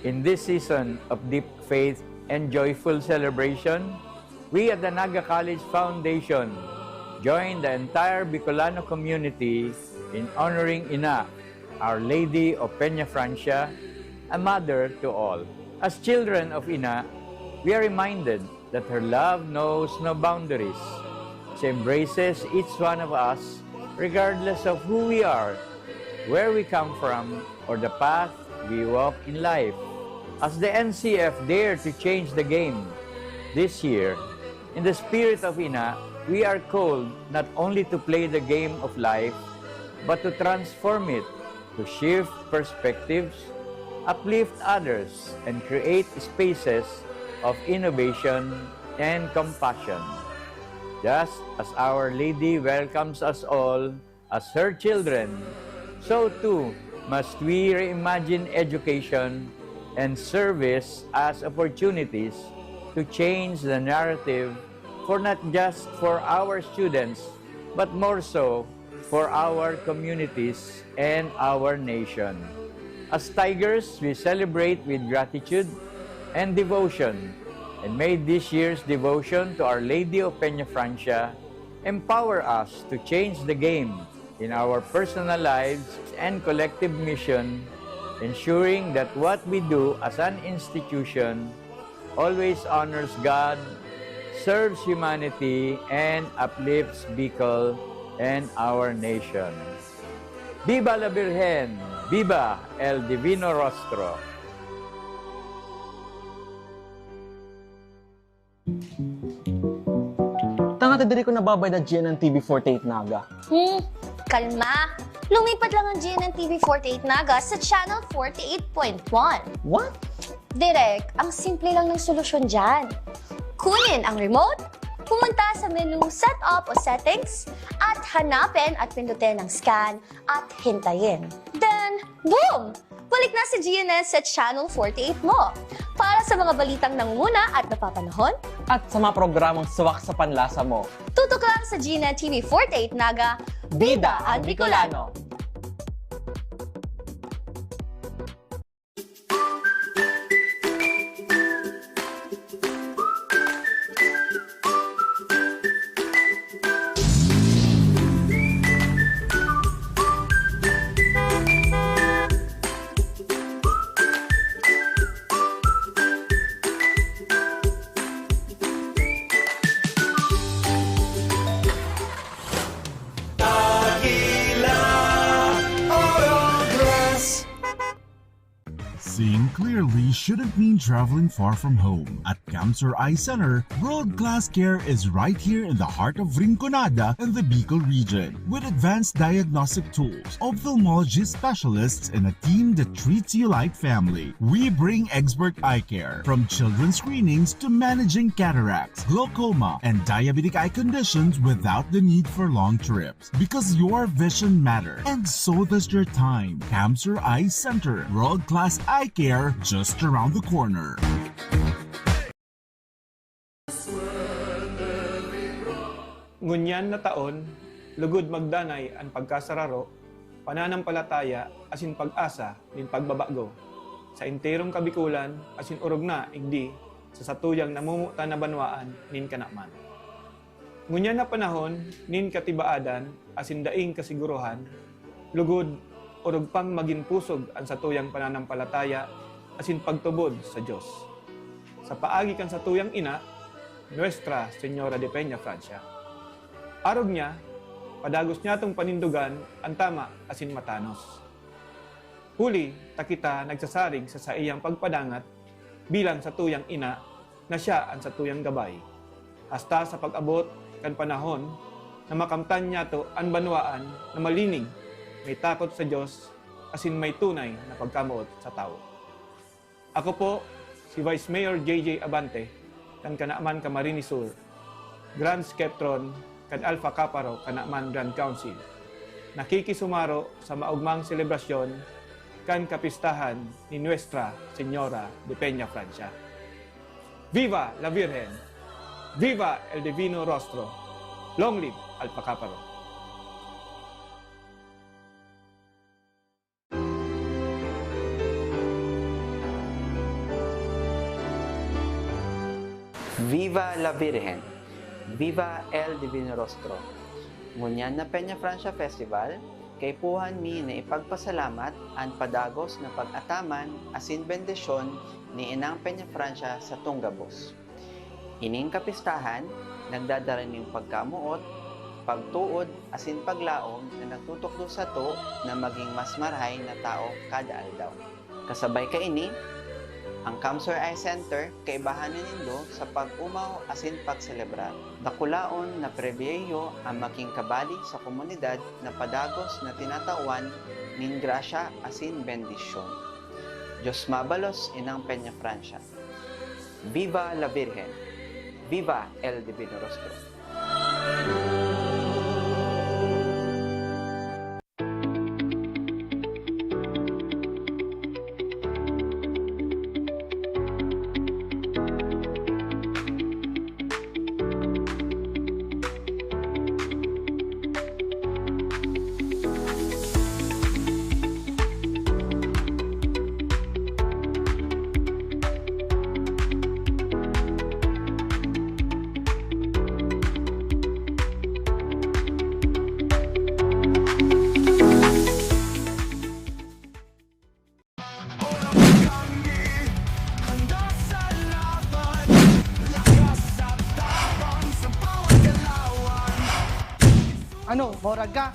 In this season of deep faith and joyful celebration, we at the Naga College Foundation join the entire Bicolano community in honoring Ina, Our Lady of Peñafrancia, a mother to all. As children of Ina, we are reminded that her love knows no boundaries. She embraces each one of us regardless of who we are, where we come from, or the path we walk in life. As the NCF dare to change the game this year, in the spirit of Ina, we are called not only to play the game of life, but to transform it, to shift perspectives, uplift others, and create spaces of innovation and compassion. Just as Our Lady welcomes us all as her children, so too must we reimagine education and service as opportunities to change the narrative for not just for our students, but more so for our communities and our nation. As Tigers, we celebrate with gratitude and devotion, and may this year's devotion to Our Lady of Peñafrancia empower us to change the game in our personal lives and collective mission, ensuring that what we do as an institution always honors God, serves humanity, and uplifts Bicol and our nation. Viva la Virgen! Viva el Divino Rostro! Tanga diri ko nababay na GNN TV48 Naga. Kalma! Lumipat lang ang GNN TV48 Naga sa Channel 48.1. What? Direk, ang simple lang ng solusyon dyan. Kunin ang remote, pumunta sa menu Setup o Settings, at hanapin at pindutin ang scan at hintayin. Then, boom! Balik na sa GNN sa Channel 48 mo. Para sa mga balitang nanguna at napapanahon, At sa mga programang suwak sa panlasa mo. tutok lang sa GNN TV48 Naga, Bida ang Bicolano! Seeing clearly shouldn't mean traveling far from home. At Cancer Eye Center, world-class care is right here in the heart of Rinconada and the Bicol region. With advanced diagnostic tools, ophthalmology specialists, and a team that treats you like family, we bring expert eye care. From children's screenings to managing cataracts, glaucoma, and diabetic eye conditions without the need for long trips. Because your vision matters, and so does your time. Cancer Eye Center, world-class eye care just around the corner. Ngunyan na taon, lugod magdanay ang pagkasararo, pananampalataya asin pag-asa nin pagbabago. Sa enterong kabikulan asin urog na igdi sa satuyang namumuta na banwaan nin kanaman. Ngunyan na panahon nin katibaadan asin daing kasiguruhan, lugod urog pang maging pusog ang satuyang pananampalataya asin pagtubod sa Diyos. Sa paagi kan satuyang ina, Nuestra Señora de Peñafrancia. Arog niya, padagos niya tong panindugan, ang tama asin matanos. Huli, takita nagsasarig sa iyang pagpadangat, bilang sa tuyang ina, na siya ang sa tuyang gabay. Hasta sa pag-abot kan panahon, na makamtan niya to ang banwaan na malinig, may takot sa Diyos, asin may tunay na pagkamuot sa tao. Ako po, si Vice Mayor 𝐍𝐀𝐆𝐀 Abante, kan Kanaman Camarines Sur, Grand Skeptron, kan Alpha Kaparo, Kanaman Grand Council. Nakikisumaro sa maugmang selebrasyon kan kapistahan ni Nuestra Señora de Peñafrancia. Viva la Virgen! Viva el Divino Rostro! Long live Alpha Kaparo! Viva la Virgen! Viva el Divino Rostro! Ngunyan na Peñafrancia Festival, kay puhan mi na ipagpasalamat ang padagos na pag-ataman asin bendisyon ni Inang Peñafrancia sa Tunggabos. Ining kapistahan, nagdadala ning pagkamuot, pagtuod asin paglaom na nagtutukdo sa to na maging mas marahay na tao kada aldaw. Kasabay ka ini, ang Cancer Eye Center kaibahanan nindo sa pag-umaw asin pagselebrar. Dakulaon na prebiyeyo ang making kabali sa komunidad na padagos na tinatawan nin grasya asin bendisyon. Diyos mabalos Inang Peñafrancia. Viva la Virgen! Viva el Divino Rostro! Ano, morag ka?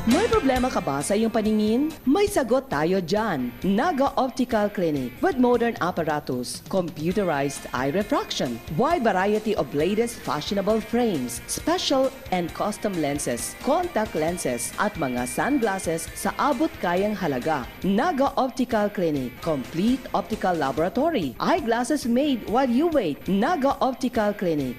May problema ka ba sa iyong paningin? May sagot tayo dyan. Naga Optical Clinic with modern apparatus, computerized eye refraction, wide variety of latest fashionable frames, special and custom lenses, contact lenses, at mga sunglasses sa abot kayang halaga. Naga Optical Clinic, complete optical laboratory, eyeglasses made while you wait. Naga Optical Clinic.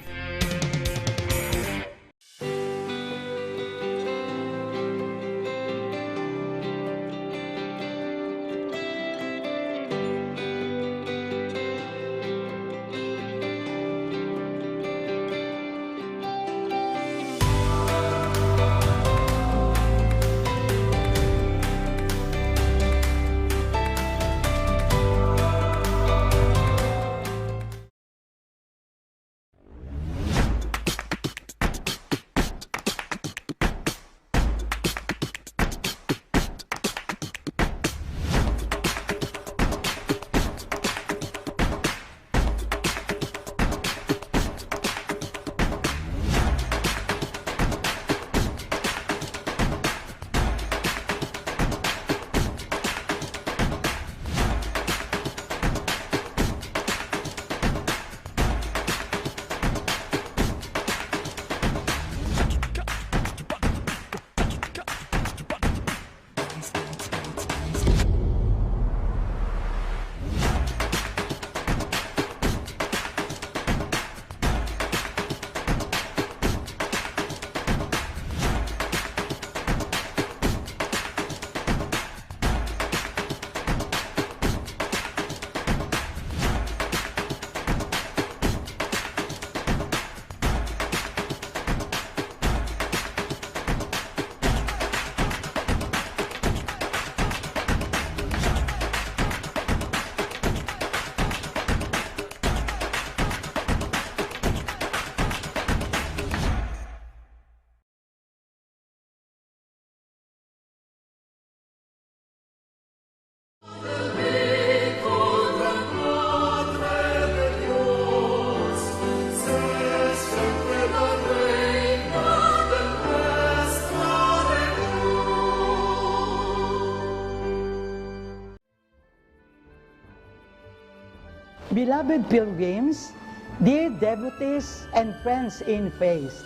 Beloved pilgrims, dear devotees and friends in faith,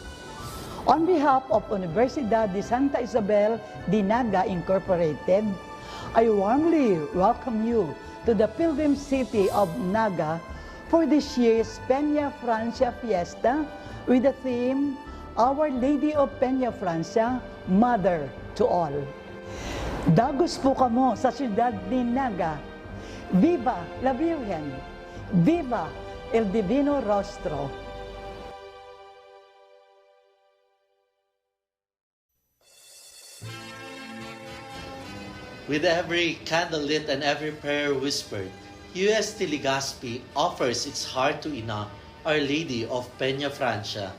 on behalf of Universidad de Santa Isabel de Naga Incorporated, I warmly welcome you to the Pilgrim City of Naga for this year's Peñafrancia Fiesta with the theme, Our Lady of Peñafrancia, Mother to All. Dagos po kamo sa siyudad ni Naga. Viva la Virgen! Viva el Divino Rostro! With every candle lit and every prayer whispered, UST Legazpi offers its heart to Ina, Our Lady of Peñafrancia.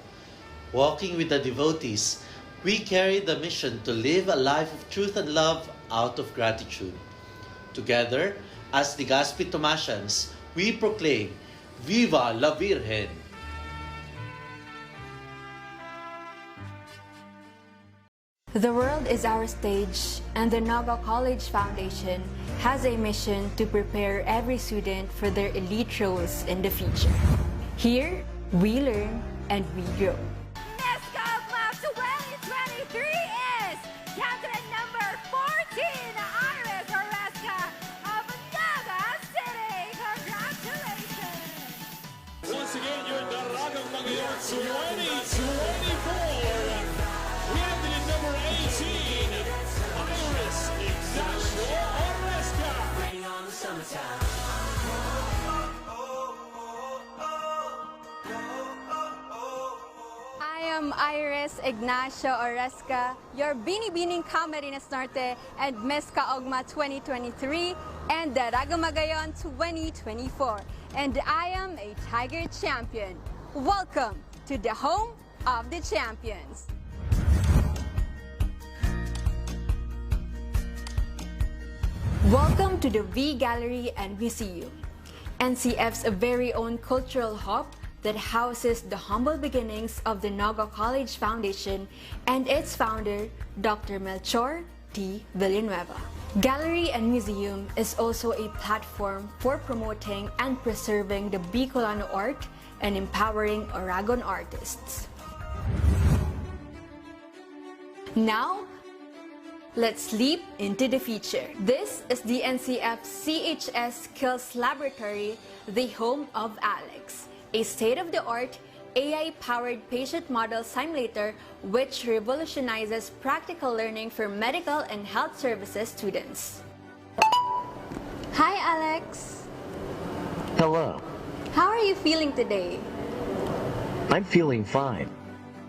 Walking with the devotees, we carry the mission to live a life of truth and love out of gratitude. Together, as Legazpi Tomasians, we proclaim, Viva la Virgen! The world is our stage, and the Naga College Foundation has a mission to prepare every student for their elite roles in the future. Here, we learn and we grow. Class 2023 is candidate number 14, Iris Oresca of Naga City. Congratulations! Once again, your Daragang Magayon 2024. Candidate number 18, Iris Ignacio Oresca. Bring on the summertime. I am Iris Ignacio Oresca, your Binibining Camarines Norte and Miss Kaogma 2023 and Daragang Magayon 2024. And I am a Tiger Champion. Welcome to the home of the champions. Welcome to the V Gallery and Museum, NCF's very own cultural hub that houses the humble beginnings of the Naga College Foundation and its founder, Dr. Melchor T. Villanueva. Gallery and Museum is also a platform for promoting and preserving the Bicolano art and empowering Aragon artists. Now, let's leap into the future. This is the NCF CHS Skills Laboratory, the home of Alex, a state-of-the-art AI-powered patient model simulator which revolutionizes practical learning for medical and health services students. Hi, Alex. Hello. How are you feeling today? I'm feeling fine.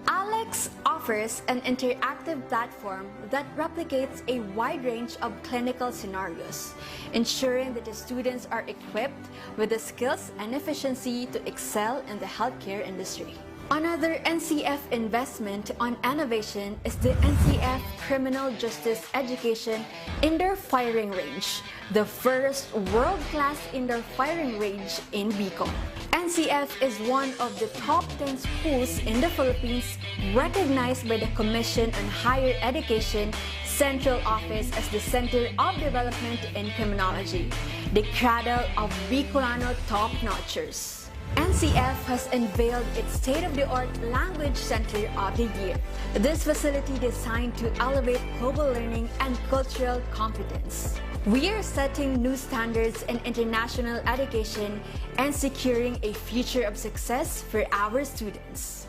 Alex offers an interactive platform that replicates a wide range of clinical scenarios, ensuring that the students are equipped with the skills and efficiency to excel in the healthcare industry. Another NCF investment on innovation is the NCF Criminal Justice Education Indoor Firing Range, the first world-class indoor firing range in Bicol. NCF is one of the top 10 schools in the Philippines, recognized by the Commission on Higher Education Central Office as the Center of Development in Criminology, the cradle of Bicolano top-notchers. NCF has unveiled its state-of-the-art Language Center of the Year. This facility designed to elevate global learning and cultural competence. We are setting new standards in international education and securing a future of success for our students.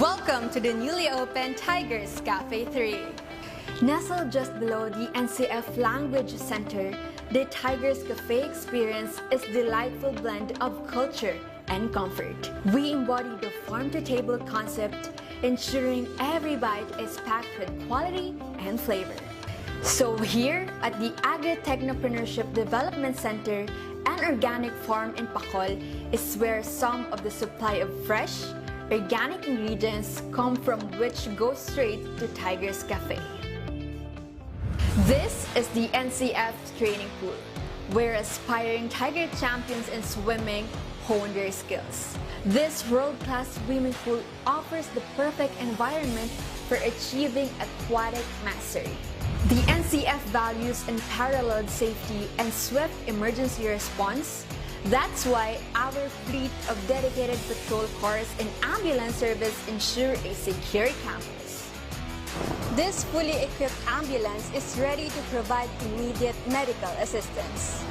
Welcome to the newly opened Tigers Cafe 3. Nestled just below the NCF Language Center, the Tigers Cafe experience is a delightful blend of culture and comfort. We embody the farm-to-table concept, ensuring every bite is packed with quality and flavor. So here at the Agri-Technopreneurship Development Center, an organic farm in Bicol is where some of the supply of fresh, organic ingredients come from, which go straight to Tigers Cafe. This is the NCF training pool, where aspiring Tiger champions in swimming hone their skills. This world-class swimming pool offers the perfect environment for achieving aquatic mastery. The NCF values unparalleled safety and swift emergency response, That's why our fleet of dedicated patrol cars and ambulance service ensure a secure campus. This fully equipped ambulance is ready to provide immediate medical assistance.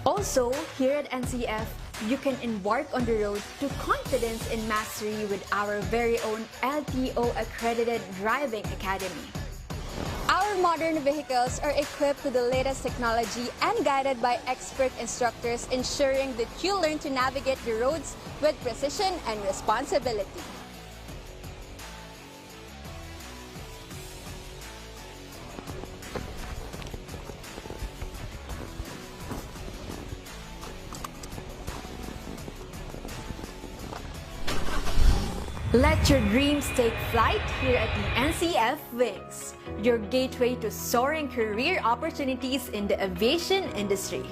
Also, here at NCF, you can embark on the road to confidence and mastery with our very own LTO-accredited driving academy. Our modern vehicles are equipped with the latest technology and guided by expert instructors, ensuring that you learn to navigate the roads with precision and responsibility. Let your dreams take flight here at the NCF Wings, your gateway to soaring career opportunities in the aviation industry.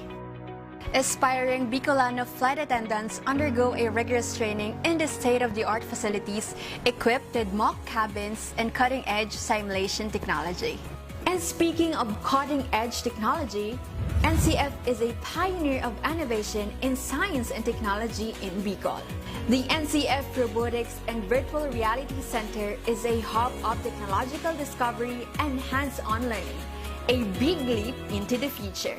Aspiring Bicolano flight attendants undergo a rigorous training in the state-of-the-art facilities equipped with mock cabins and cutting-edge simulation technology. And speaking of cutting-edge technology, NCF is a pioneer of innovation in science and technology in Bicol. The NCF Robotics and Virtual Reality Center is a hub of technological discovery and hands-on learning, a big leap into the future.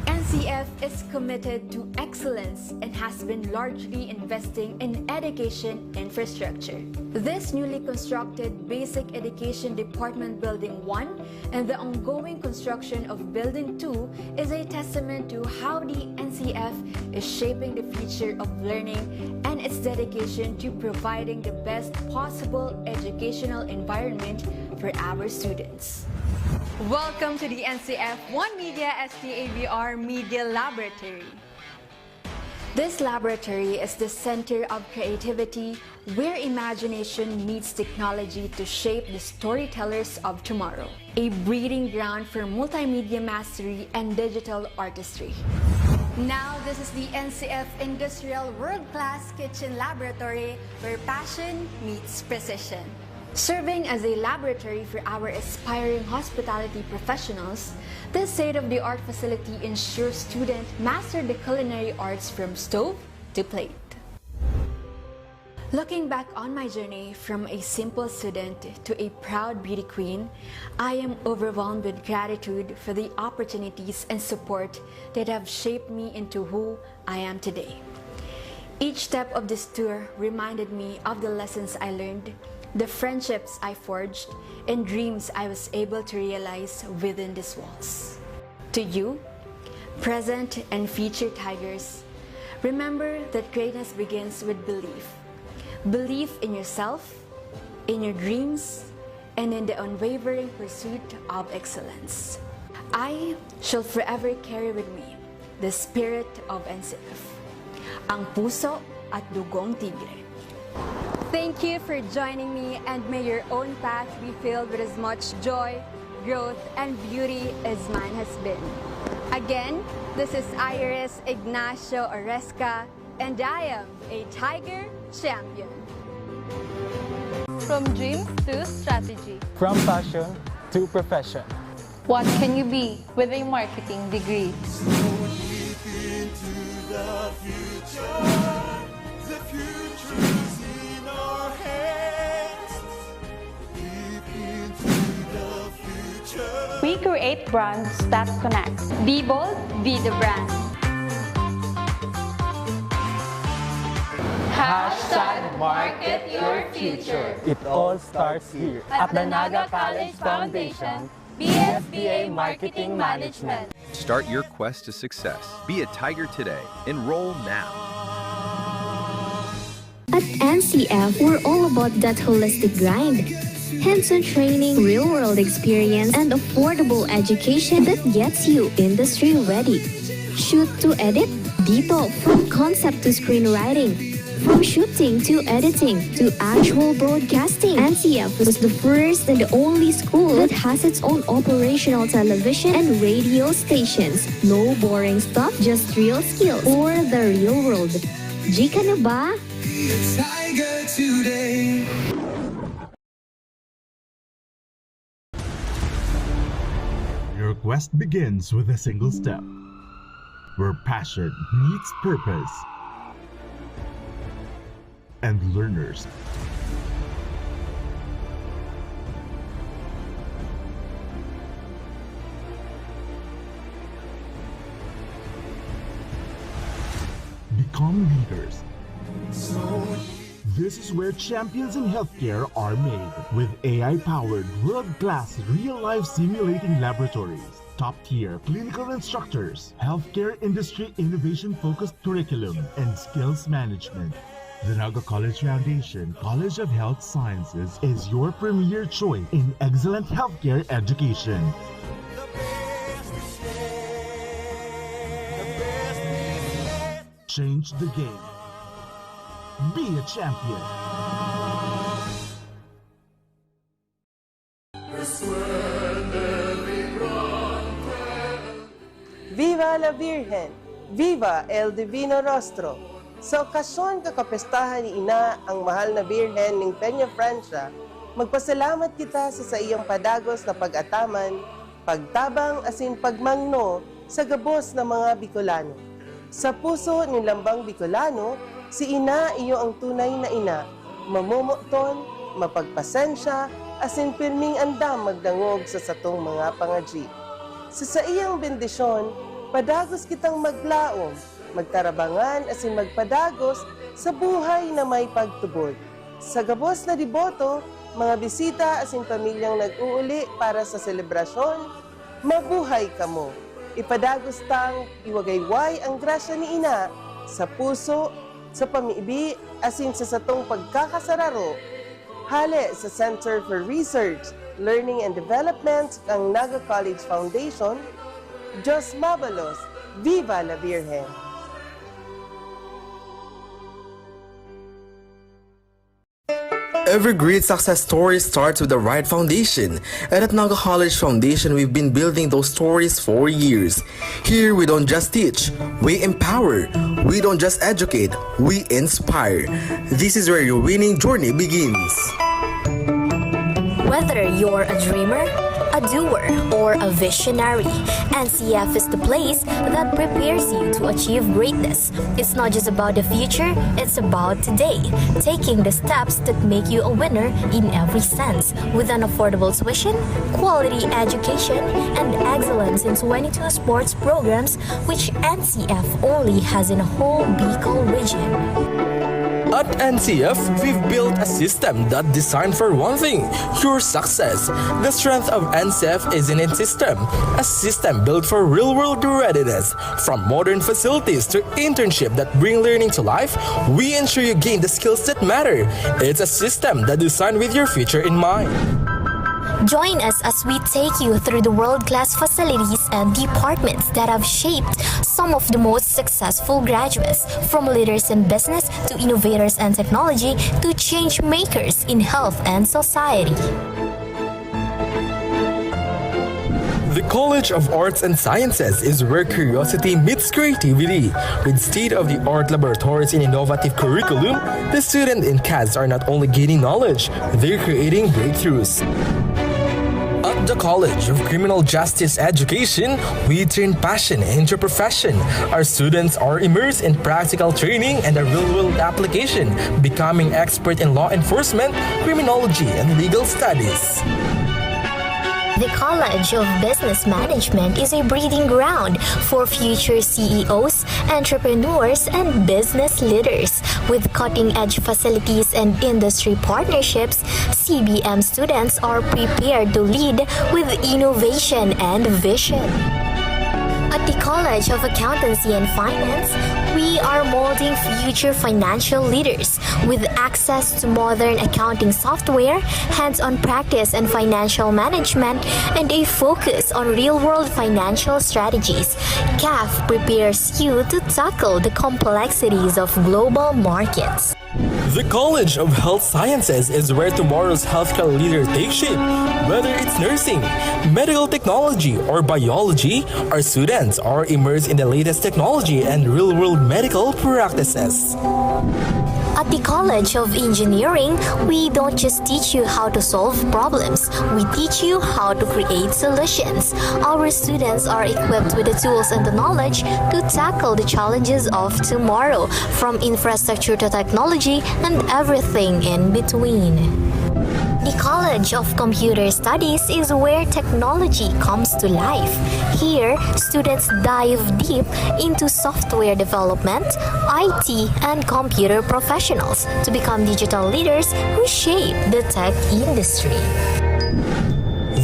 NCF is committed to excellence and has been largely investing in education infrastructure. This newly constructed Basic Education Department Building 1 and the ongoing construction of Building 2 is a testament to how the NCF is shaping the future of learning and its dedication to providing the best possible educational environment for our students. Welcome to the NCF One Media STAVR Media Laboratory. This laboratory is the center of creativity where imagination meets technology to shape the storytellers of tomorrow. A breeding ground for multimedia mastery and digital artistry. Now, this is the NCF Industrial World-Class Kitchen Laboratory where passion meets precision. Serving as a laboratory for our aspiring hospitality professionals, this state-of-the-art facility ensures students master the culinary arts from stove to plate. Looking back on my journey from a simple student to a proud beauty queen, I am overwhelmed with gratitude for the opportunities and support that have shaped me into who I am today. Each step of this tour reminded me of the lessons I learned, the friendships I forged, and dreams I was able to realize within these walls. To you, present and future Tigers, remember that greatness begins with belief. Belief in yourself, in your dreams, and in the unwavering pursuit of excellence. I shall forever carry with me the spirit of NCF, ang puso at dugong tigre. Thank you for joining me, and may your own path be filled with as much joy, growth, and beauty as mine has been. Again, this is Iris Ignacio Oresca, and I am a Tiger Champion. From dreams to strategy. From passion to profession. What can you be with a marketing degree? The future is in our hands. Deep into the future. We create brands that connect. Be bold, be the brand. Hashtag market your future. It all starts here At the Naga College Foundation, BSBA Marketing Management. Start your quest to success. Be a Tiger today. Enroll now. At NCF, we're all about that holistic grind. Hands-on training, real-world experience, and affordable education that gets you industry ready. Shoot to edit, dito from concept to screenwriting. From shooting to editing to actual broadcasting, NCF was the first and the only school that has its own operational television and radio stations. No boring stuff, just real skills for the real world. Jika na ba? Tiger today. Your quest begins with a single step, where passion meets purpose, and learners become leaders. This is where champions in healthcare are made, with AI-powered, world-class, real-life simulating laboratories, top-tier clinical instructors, healthcare industry innovation-focused curriculum, and skills management. The Naga College Foundation College of Health Sciences is your premier choice in excellent healthcare education. Change the game. Be a champion. Viva la Virgen! Viva el Divino Rostro! Sa okasyon kakapestahan ni Ina ang mahal na Birhen ng Peñafrancia, magpasalamat kita sa iyong padagos na pag-ataman, pagtabang asin pagmangno sa gabos ng mga Bicolano. Sa puso ni Lambang Bicolano, si Ina iyo ang tunay na ina, mamumuton, mapagpasensya, asin pirming andam magdangog sa satong mga pangadji. Sa iyang bendisyon, padagos kitang maglaom, magtarabangan asin magpadagos sa buhay na may pagtubod. Sa gabos na diboto, mga bisita asin pamilyang nag-uuli para sa selebrasyon, mabuhay kamo. Ipadagos tang iwagayway ang grasya ni Ina sa puso, sa pamiibi, asin sa satong pagkakasararo. Hale sa Center for Research, Learning and Development ang Naga College Foundation. Diyos Mabalos, Viva la Virgen! Every great success story starts with the right foundation, and at Naga College Foundation, we've been building those stories for years. Here, we don't just teach, we empower. We don't just educate, we inspire. This is where your winning journey begins. Whether you're a dreamer, a doer, or a visionary, NCF is the place that prepares you to achieve greatness. It's not just about the future, it's about today, taking the steps that make you a winner in every sense, with an affordable tuition, quality education, and excellence in 22 sports programs, which NCF only has in a whole Bicol region. At NCF, we've built a system that's designed for one thing, your success. The strength of NCF is in its system, a system built for real-world readiness. From modern facilities to internship that bring learning to life, we ensure you gain the skills that matter. It's a system that's designed with your future in mind. Join us as we take you through the world-class facilities and departments that have shaped some of the most successful graduates, from leaders in business to innovators and technology to change makers in health and society. The College of Arts and Sciences is where curiosity meets creativity. With state-of-the-art laboratories and innovative curriculum, the students in CAS are not only gaining knowledge, they're creating breakthroughs. At the College of Criminal Justice Education, we turn passion into profession. Our students are immersed in practical training and a real-world application, becoming expert in law enforcement, criminology, and legal studies. The College of Business Management is a breeding ground for future CEOs, entrepreneurs, and business leaders. With cutting-edge facilities and industry partnerships, CBM students are prepared to lead with innovation and vision. At the College of Accountancy and Finance, we are molding future financial leaders with access to modern accounting software, hands-on practice and financial management, and a focus on real-world financial strategies. CAF prepares you to tackle the complexities of global markets. The College of Health Sciences is where tomorrow's healthcare leader takes shape. Whether it's nursing, medical technology, or biology, our students are immersed in the latest technology and real-world medical practices. At the College of Engineering, we don't just teach you how to solve problems, we teach you how to create solutions. Our students are equipped with the tools and the knowledge to tackle the challenges of tomorrow, from infrastructure to technology and everything in between. The College of Computer Studies is where technology comes to life. Here, students dive deep into software development, IT, and computer professionals to become digital leaders who shape the tech industry.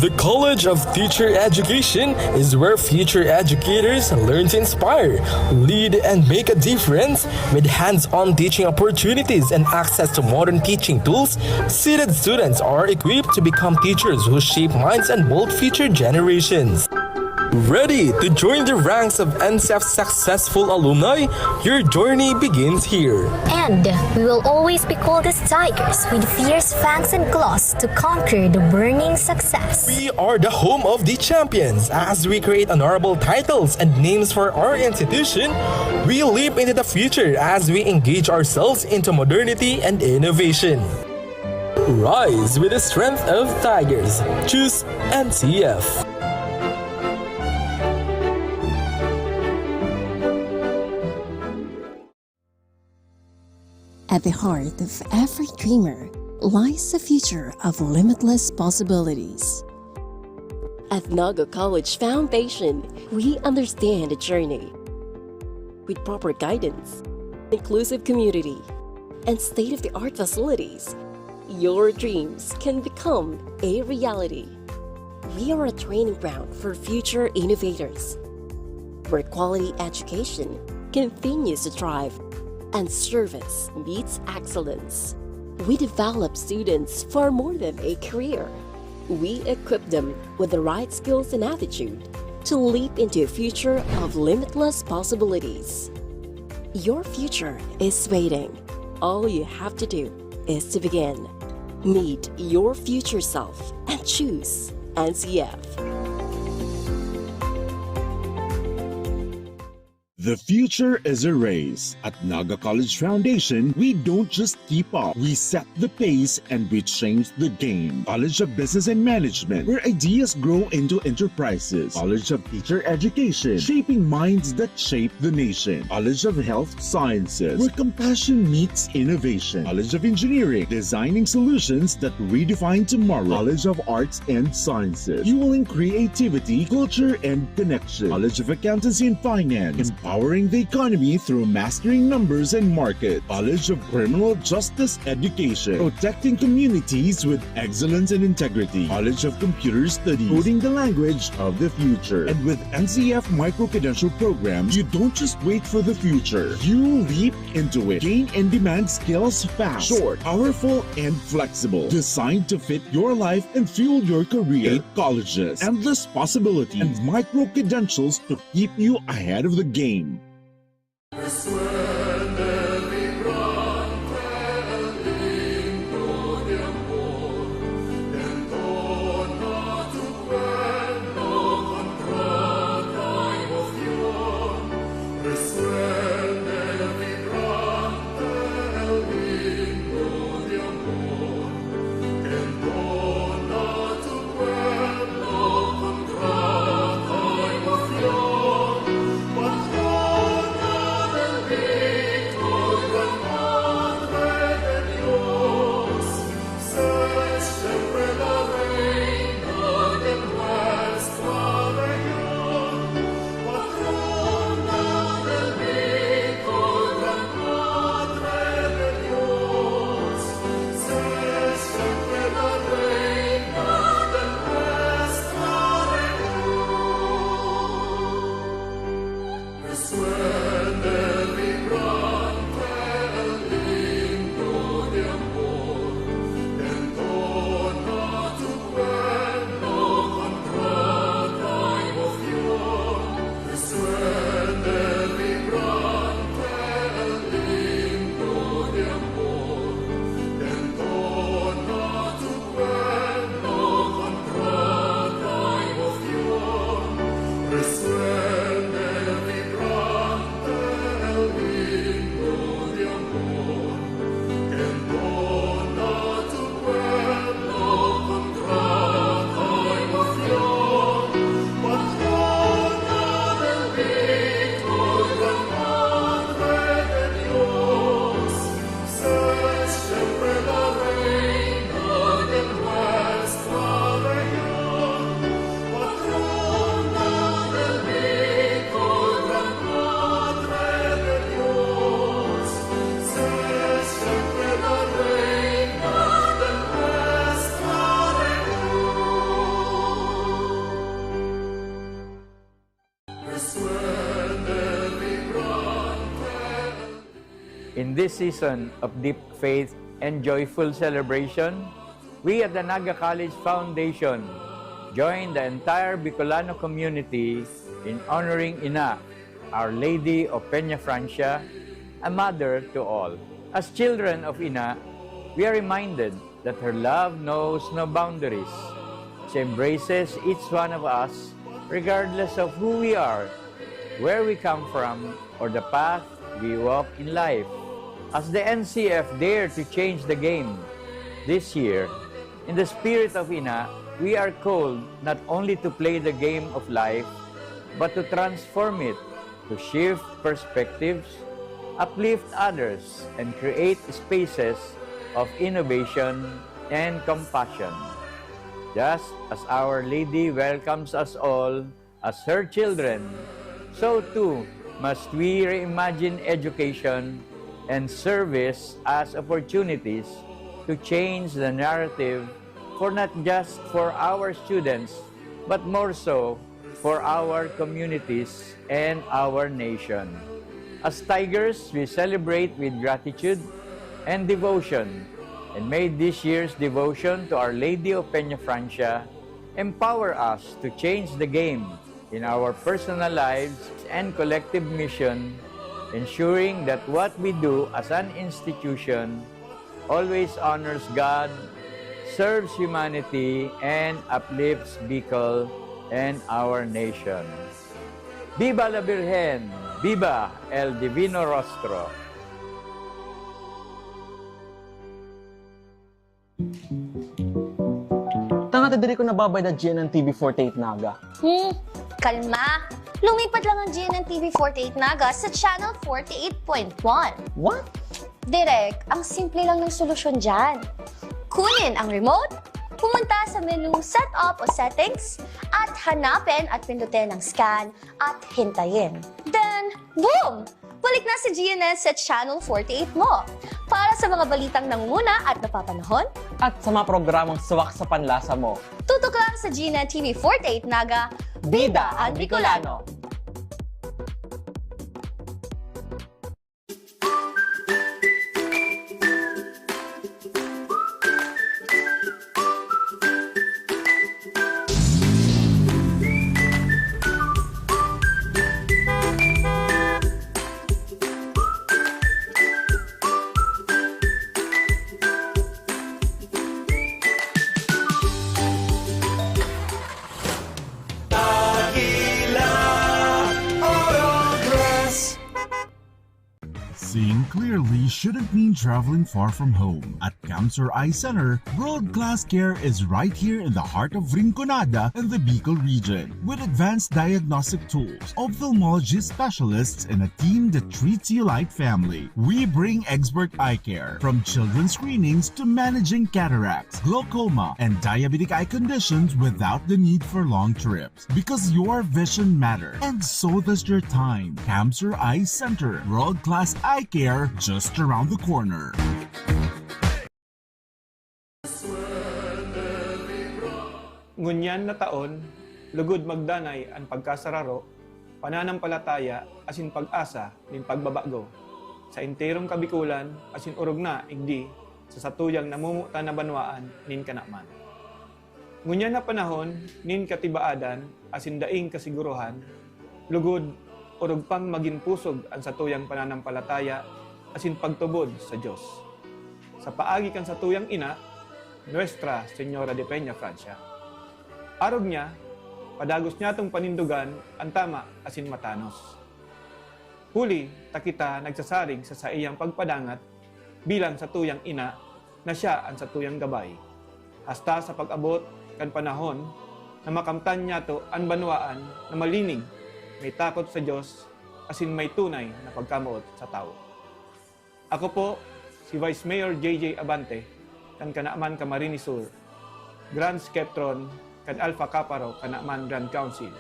The College of Teacher Education is where future educators learn to inspire, lead, and make a difference. With hands-on teaching opportunities and access to modern teaching tools, seated students are equipped to become teachers who shape minds and mold future generations. Ready to join the ranks of NCEF's successful alumni? Your journey begins here. And we will always be called as tigers with fierce fangs and claws to conquer the burning success. We are the home of the champions. As we create honorable titles and names for our institution, we leap into the future as we engage ourselves into modernity and innovation. Rise with the strength of tigers. Choose NCF. At the heart of every dreamer lies the future of limitless possibilities. At Naga College Foundation, we understand the journey. With proper guidance, inclusive community, and state-of-the-art facilities, your dreams can become a reality. We are a training ground for future innovators, where quality education continues to thrive and service meets excellence. We develop students for more than a career. We equip them with the right skills and attitude to leap into a future of limitless possibilities. Your future is waiting. All you have to do is to begin. Meet your future self and choose NCF. The future is a race. At Naga College Foundation, we don't just keep up, we set the pace and we change the game. College of Business and Management, where ideas grow into enterprises. College of Teacher Education, shaping minds that shape the nation. College of Health Sciences, where compassion meets innovation. College of Engineering, designing solutions that redefine tomorrow. College of Arts and Sciences, fueling creativity, culture, and connection. College of Accountancy and Finance, empowering the economy through mastering numbers and markets. College of Criminal Justice Education, protecting communities with excellence and integrity. College of Computer Studies, coding the language of the future. And with NCF micro-credential programs, you don't just wait for the future, you leap into it. Gain and demand skills fast, short, powerful, and flexible. Designed to fit your life and fuel your career. 8 colleges, endless possibilities, and micro-credentials to keep you ahead of the game. Be In this season of deep faith and joyful celebration, we at the Naga College Foundation join the entire Bicolano community in honoring Ina, Our Lady of Peñafrancia, a mother to all. As children of Ina, we are reminded that her love knows no boundaries. She embraces each one of us regardless of who we are, where we come from, or the path we walk in life. As the NCF dare to change the game this year, in the spirit of Ina, we are called not only to play the game of life, but to transform it, to shift perspectives, uplift others, and create spaces of innovation and compassion. Just as Our Lady welcomes us all as her children, so too must we reimagine education and service as opportunities to change the narrative for not just for our students, but more so for our communities and our nation. As Tigers, we celebrate with gratitude and devotion, and may this year's devotion to Our Lady of Peñafrancia empower us to change the game in our personal lives and collective mission, ensuring that what we do as an institution always honors God, serves humanity, and uplifts Bicol and our nation. Viva la Virgen! Viva el Divino Rostro! Tanga diri ko nababay na GNN TV48 Naga. Kalma! Lumipat lang ang GNN TV48 Naga sa Channel 48.1. What? Direk, ang simple lang ng solusyon dyan. Kunin ang remote, pumunta sa menu Setup o Settings, at hanapin at pindutin ang scan at hintayin. Then, boom! Balik na sa GNN sa Channel 48 mo. Para sa mga balitang nanguna at napapanahon, At sa mga programang suwak sa panlasa mo. tutok lang sa GNN TV48 Naga, Bida ang Bicolano! Seeing clearly shouldn't mean traveling far from home. At Cancer Eye Center, world-class care is right here in the heart of Rinconada and the Bicol region. With advanced diagnostic tools, ophthalmology specialists, and a team that treats you like family, we bring expert eye care. From children's screenings to managing cataracts, glaucoma, and diabetic eye conditions without the need for long trips. Because your vision matters, and so does your time. Cancer Eye Center, world-class eye care just around the corner. Ngunyan na taon, lugod magdanay ang pagkasararo, pananampalataya asin pag-asa nin pagbabago. Sa enterong kabikulan asin urog na igdi sa satuyang namumuta na banwaan nin kanaman. Ngunyan na panahon nin katibaadan asin daing kasiguruhan, lugod urog pang maging pusog ang satuyang pananampalataya asin pagtubod sa Diyos. Sa paagi kan satuyang ina, Nuestra Señora de Peñafrancia. Arog niya, padagos niya itong panindugan ang tama asin matanos. Huli, takita nagsasarig sa iyang pagpadangat bilang satuyang ina na siya ang satuyang gabay. Hasta sa pag-abot kan panahon na makamtan niya to ang banwaan na malinig, may takot sa Diyos, asin may tunay na pagkamuot sa tao. Ako po, si Vice Mayor 𝐍𝐀𝐆𝐀 ABANTE, kan KANAMAN Camarines Sur, Grand Skeptron, kan Alpha Kaparo, KANAMAN Grand Council.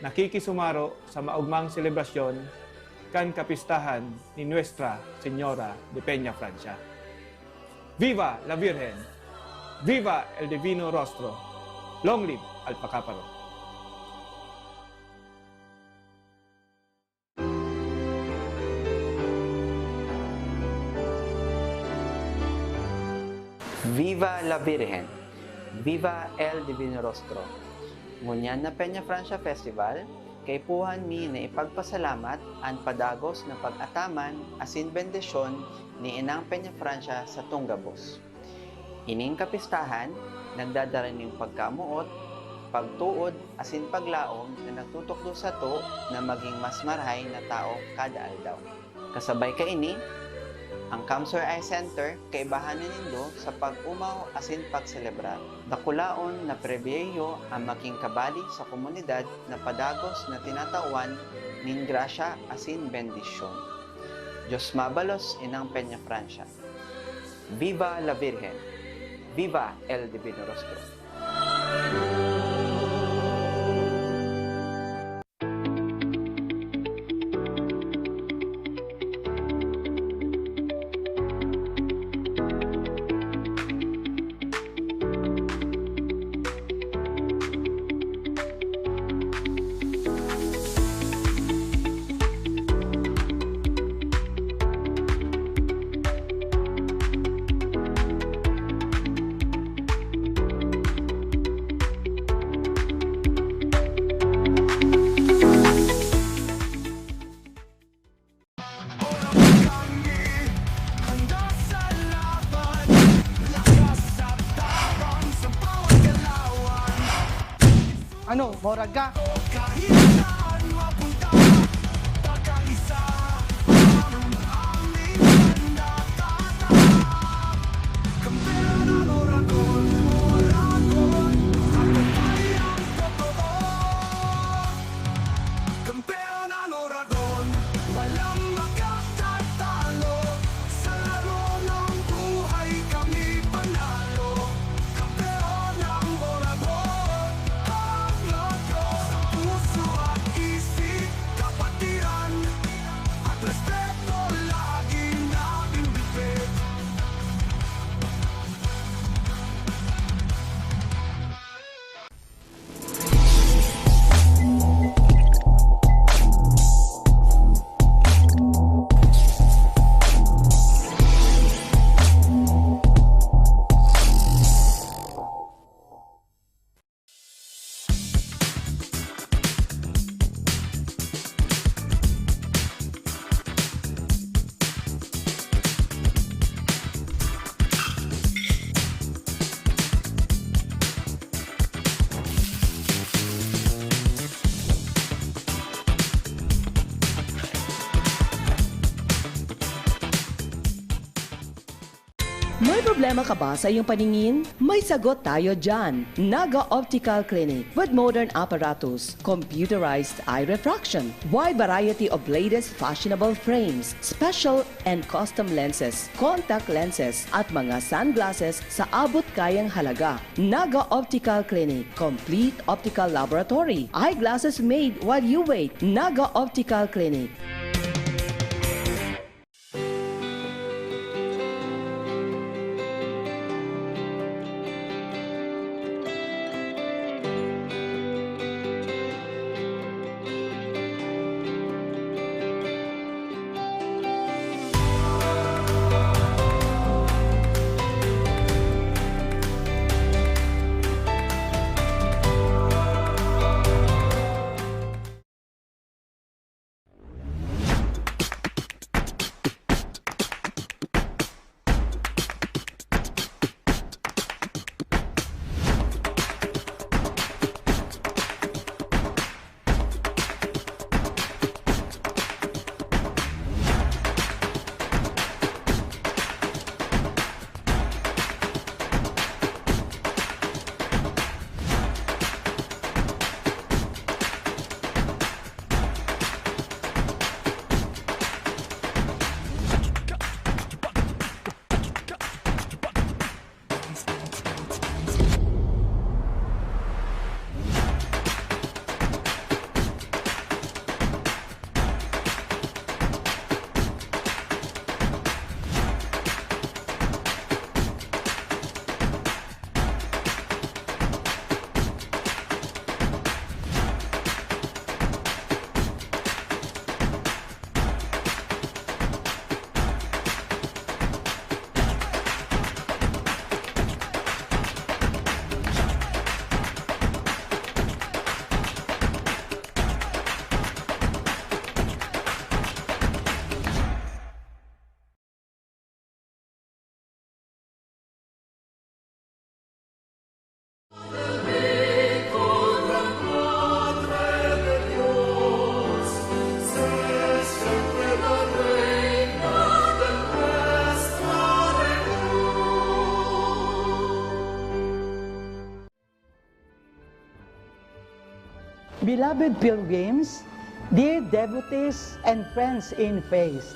Nakikisumaro sa maugmang selebrasyon kan kapistahan ni Nuestra Señora de Peñafrancia. Viva la Virgen! Viva el Divino Rostro! Long live Alpha Kaparo! Viva la Virgen! Viva el Divino Rostro! Ngunyan na Peñafrancia Festival, kay puhan mi na ipagpasalamat ang padagos na pag-ataman asin bendisyon ni Inang Peñafrancia sa Tunggabos. Ining kapistahan, nagdadaraning pagkamuot, pagtuod asin paglaom na nagtutukdo sa to na maging mas marhay na tao kada aldaw. Kasabay ka ini, ang Cancer Eye Center kaibahanan nindo sa pag-umaw asin pagselebrar. Dakulaon na prebiyeyo ang making kabali sa komunidad na padagos na tinatawan nin grasya asin bendisyon. Diyos mabalos Inang Peñafrancia. Viva la Virgen! Viva el Divino Rostro! Ano, morag ka? May problema ka ba sa iyong paningin? May sagot tayo dyan. Naga Optical Clinic with modern apparatus, computerized eye refraction, wide variety of latest fashionable frames, special and custom lenses, contact lenses, at mga sunglasses sa abot kayang halaga. Naga Optical Clinic, complete optical laboratory, eyeglasses made while you wait. Naga Optical Clinic. Beloved Pilgrims, dear devotees and friends in faith,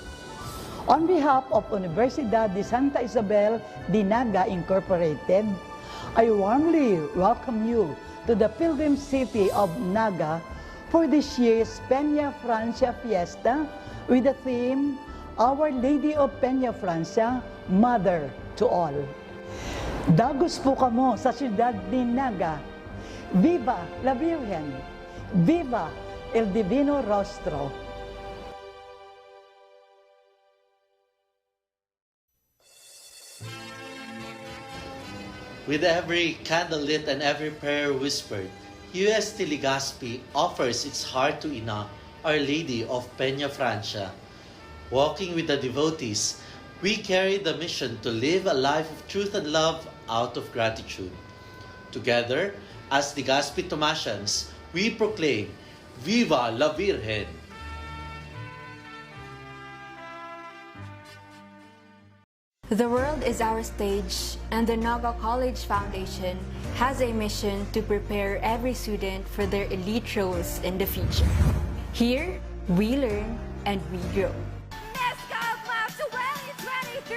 on behalf of Universidad de Santa Isabel de Naga Incorporated, I warmly welcome you to the Pilgrim City of Naga for this year's Peñafrancia Fiesta with the theme, Our Lady of Peñafrancia, Mother to All. Dagos po kamo sa siyudad ni Naga. Viva la Virgen! Viva el Divino Rostro! With every candle lit and every prayer whispered, UST Legazpi offers its heart to Ina, Our Lady of Peñafrancia. Walking with the devotees, we carry the mission to live a life of truth and love out of gratitude. Together, as Legazpi Tomasians, we proclaim, Viva la Virgen! The world is our stage, and the Naga College Foundation has a mission to prepare every student for their elite roles in the future. Here, we learn and we grow. Miss Golf Class 2023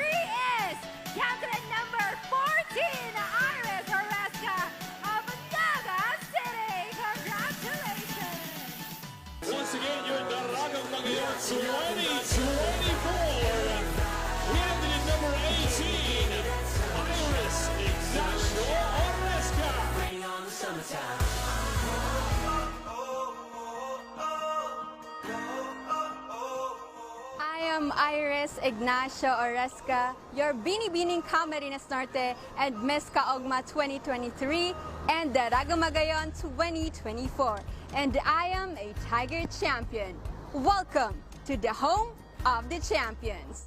is candidate number 14, Iris Oresca of Naga City. Congratulations! Once again, your Daragang Magayon 2024. Candidate number 18, Iris Ignacio Oresca. Bring on the summertime. I am Iris Ignacio Oresca, your Binibining Camarines Norte and Miss Kaogma 2023 and Daragang Magayon 2024. And I am a Tiger champion. Welcome to the home of the champions.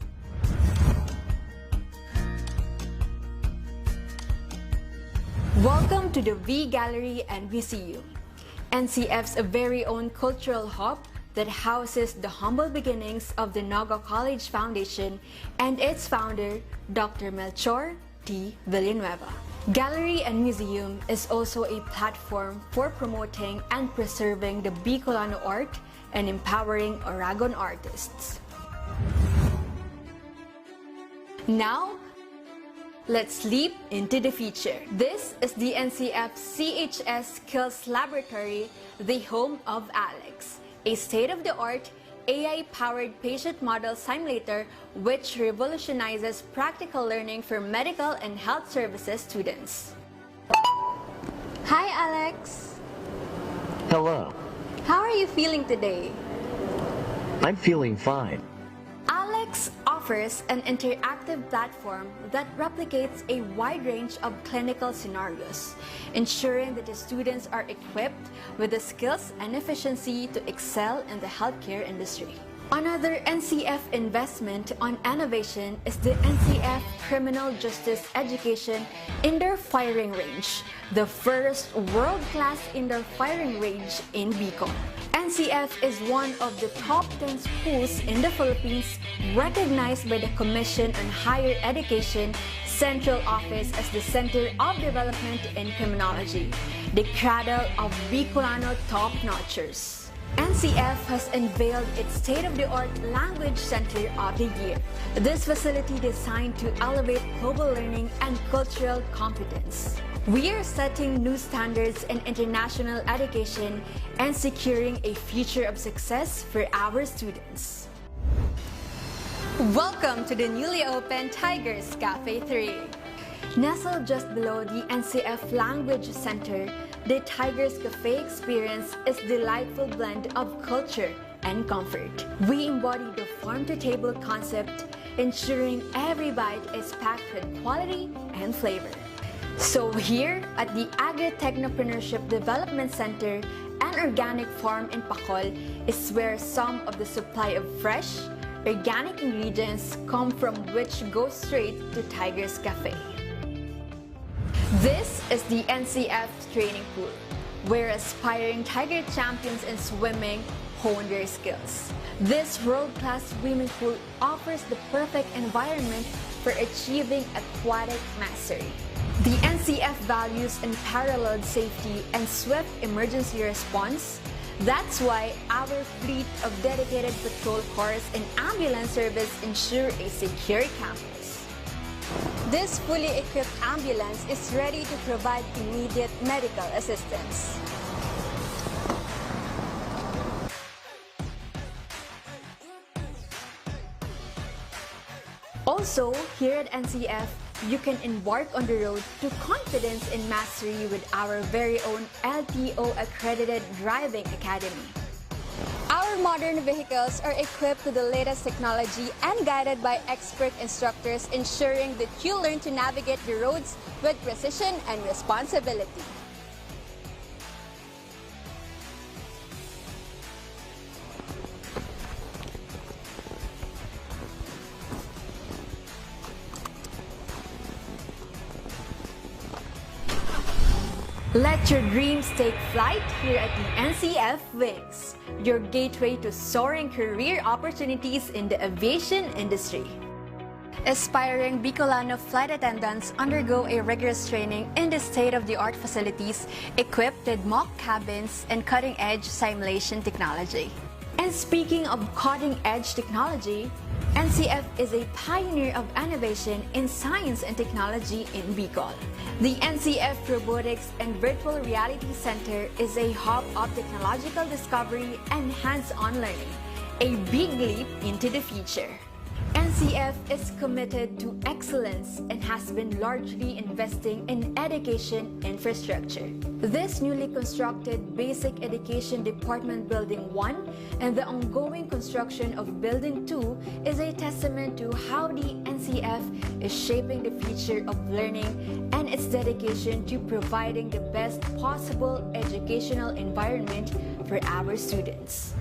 Welcome to the V Gallery and Museum, NCF's very own cultural hub that houses the humble beginnings of the Naga College Foundation and its founder, Dr. Melchor T. Villanueva. Gallery and Museum is also a platform for promoting and preserving the Bicolano art and empowering Aragon artists. Now, let's leap into the future. This is the NCF CHS Skills Laboratory, the home of Alex, a state-of-the-art AI-powered patient model simulator which revolutionizes practical learning for medical and health services students. Hi, Alex. Hello. How are you feeling today? I'm feeling fine. Alex offers an interactive platform that replicates a wide range of clinical scenarios, ensuring that the students are equipped with the skills and efficiency to excel in the healthcare industry. Another NCF investment on innovation is the NCF Criminal Justice Education Indoor Firing Range, the first world-class indoor firing range in Bicol. NCF is one of the top 10 schools in the Philippines recognized by the Commission on Higher Education Central Office as the Center of Development in Criminology, the cradle of Bicolano top-notchers. NCF has unveiled its state-of-the-art Language Center of the Year. This facility designed to elevate global learning and cultural competence. We are setting new standards in international education and securing a future of success for our students. Welcome to the newly opened Tigers Cafe 3. Nestled just below the NCF Language Center, the Tigers Cafe experience is a delightful blend of culture and comfort. We embody the farm-to-table concept, ensuring every bite is packed with quality and flavor. So here at the Agri-Technopreneurship Development Center, an organic farm in Bicol is where some of the supply of fresh, organic ingredients come from, which go straight to Tigers Cafe. This is the NCF training pool, where aspiring Tiger champions in swimming hone their skills. This world-class swimming pool offers the perfect environment for achieving aquatic mastery. The NCF values unparalleled safety and swift emergency response. That's why our fleet of dedicated patrol cars and ambulance service ensure a secure campus. This fully equipped ambulance is ready to provide immediate medical assistance. Also, here at NCF, you can embark on the road to confidence and mastery with our very own LTO-accredited driving academy. Our modern vehicles are equipped with the latest technology and guided by expert instructors, ensuring that you learn to navigate the roads with precision and responsibility. Let your dreams take flight here at the NCF Wings, your gateway to soaring career opportunities in the aviation industry. Aspiring Bicolano flight attendants undergo a rigorous training in the state-of-the-art facilities equipped with mock cabins and cutting-edge simulation technology. And speaking of cutting-edge technology, NCF is a pioneer of innovation in science and technology in Bicol. The NCF Robotics and Virtual Reality Center is a hub of technological discovery and hands-on learning, a big leap into the future. NCF is committed to excellence and has been largely investing in education infrastructure. This newly constructed Basic Education Department Building 1 and the ongoing construction of Building 2 is a testament to how the NCF is shaping the future of learning and its dedication to providing the best possible educational environment for our students.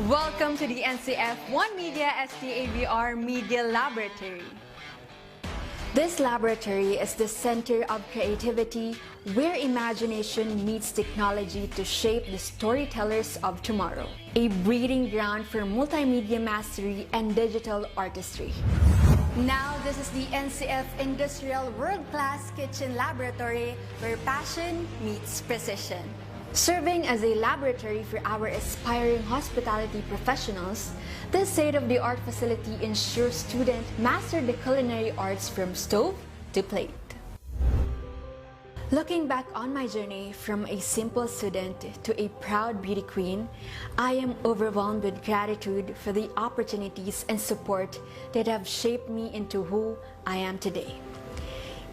Welcome to the NCF One Media STAVR Media Laboratory. This laboratory is the center of creativity where imagination meets technology to shape the storytellers of tomorrow. A breeding ground for multimedia mastery and digital artistry. Now, this is the NCF Industrial World-Class Kitchen Laboratory where passion meets precision. Serving as a laboratory for our aspiring hospitality professionals, this state-of-the-art facility ensures students master the culinary arts from stove to plate. Looking back on my journey from a simple student to a proud beauty queen, I am overwhelmed with gratitude for the opportunities and support that have shaped me into who I am today.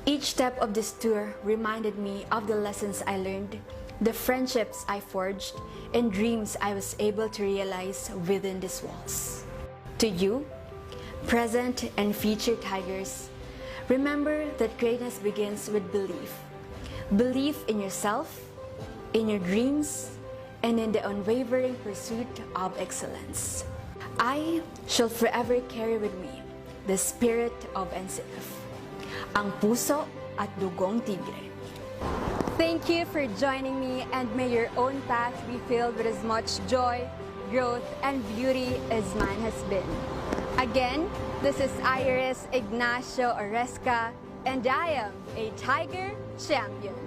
Each step of this tour reminded me of the lessons I learned, the friendships I forged, and dreams I was able to realize within these walls. To you, present and future Tigers, remember that greatness begins with belief. Belief in yourself, in your dreams, and in the unwavering pursuit of excellence. I shall forever carry with me the spirit of NCF, ang puso at dugong tigre. Thank you for joining me, and may your own path be filled with as much joy, growth, and beauty as mine has been. Again, this is Iris Ignacio Oresca, and I am a Tiger Champion.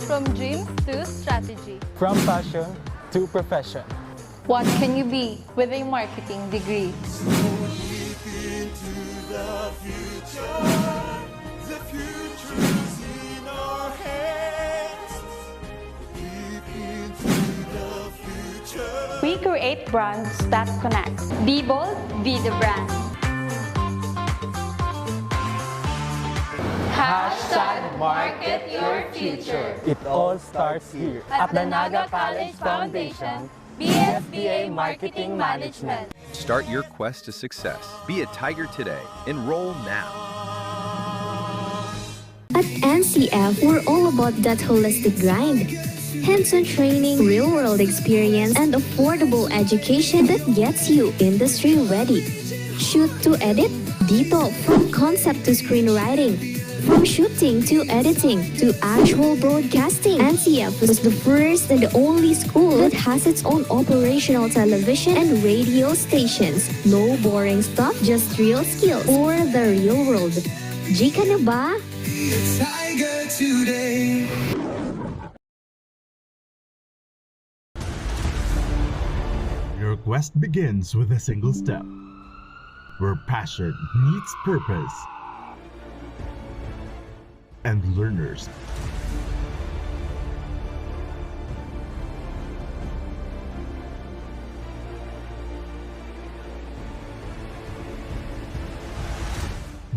From dreams to strategy. From passion to profession. What can you be with a marketing degree? We create brands that connect. Be bold, be the brand. Hashtag market your future. It all starts here At the Naga College Foundation, BSBA Marketing Management. Start your quest to success. Be a Tiger today. Enroll now. At NCF, we're all about that holistic grind. Hands-on training, real-world experience, and affordable education that gets you industry ready. Shoot to edit, dito, from concept to screenwriting. From shooting to editing to actual broadcasting, NCF was the first and the only school that has its own operational television and radio stations. No boring stuff, just real skills for the real world. G ka na ba? Your quest begins with a single step, where passion meets purpose, and learners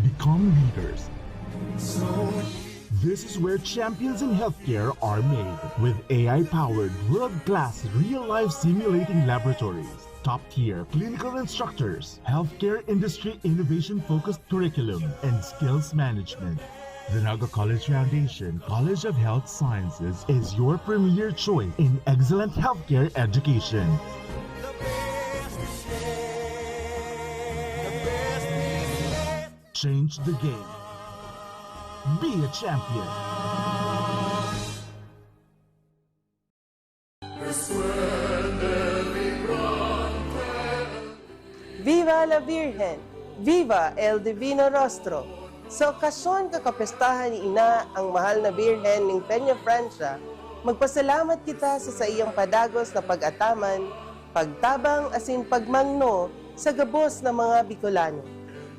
become leaders. This is where champions in healthcare are made, with AI-powered, world-class, real-life simulating laboratories, top-tier clinical instructors, healthcare industry innovation-focused curriculum, and skills management. The Naga College Foundation College of Health Sciences is your premier choice in excellent healthcare education. Change the game. Be a champion. Viva la Virgen! Viva el Divino Rostro! Sa okasyon kakapestahan ni Ina ang mahal na Birhen ng Peñafrancia, magpasalamat kita sa iyang padagos na pag-ataman, pagtabang asin pagmangno sa gabos ng mga Bicolano.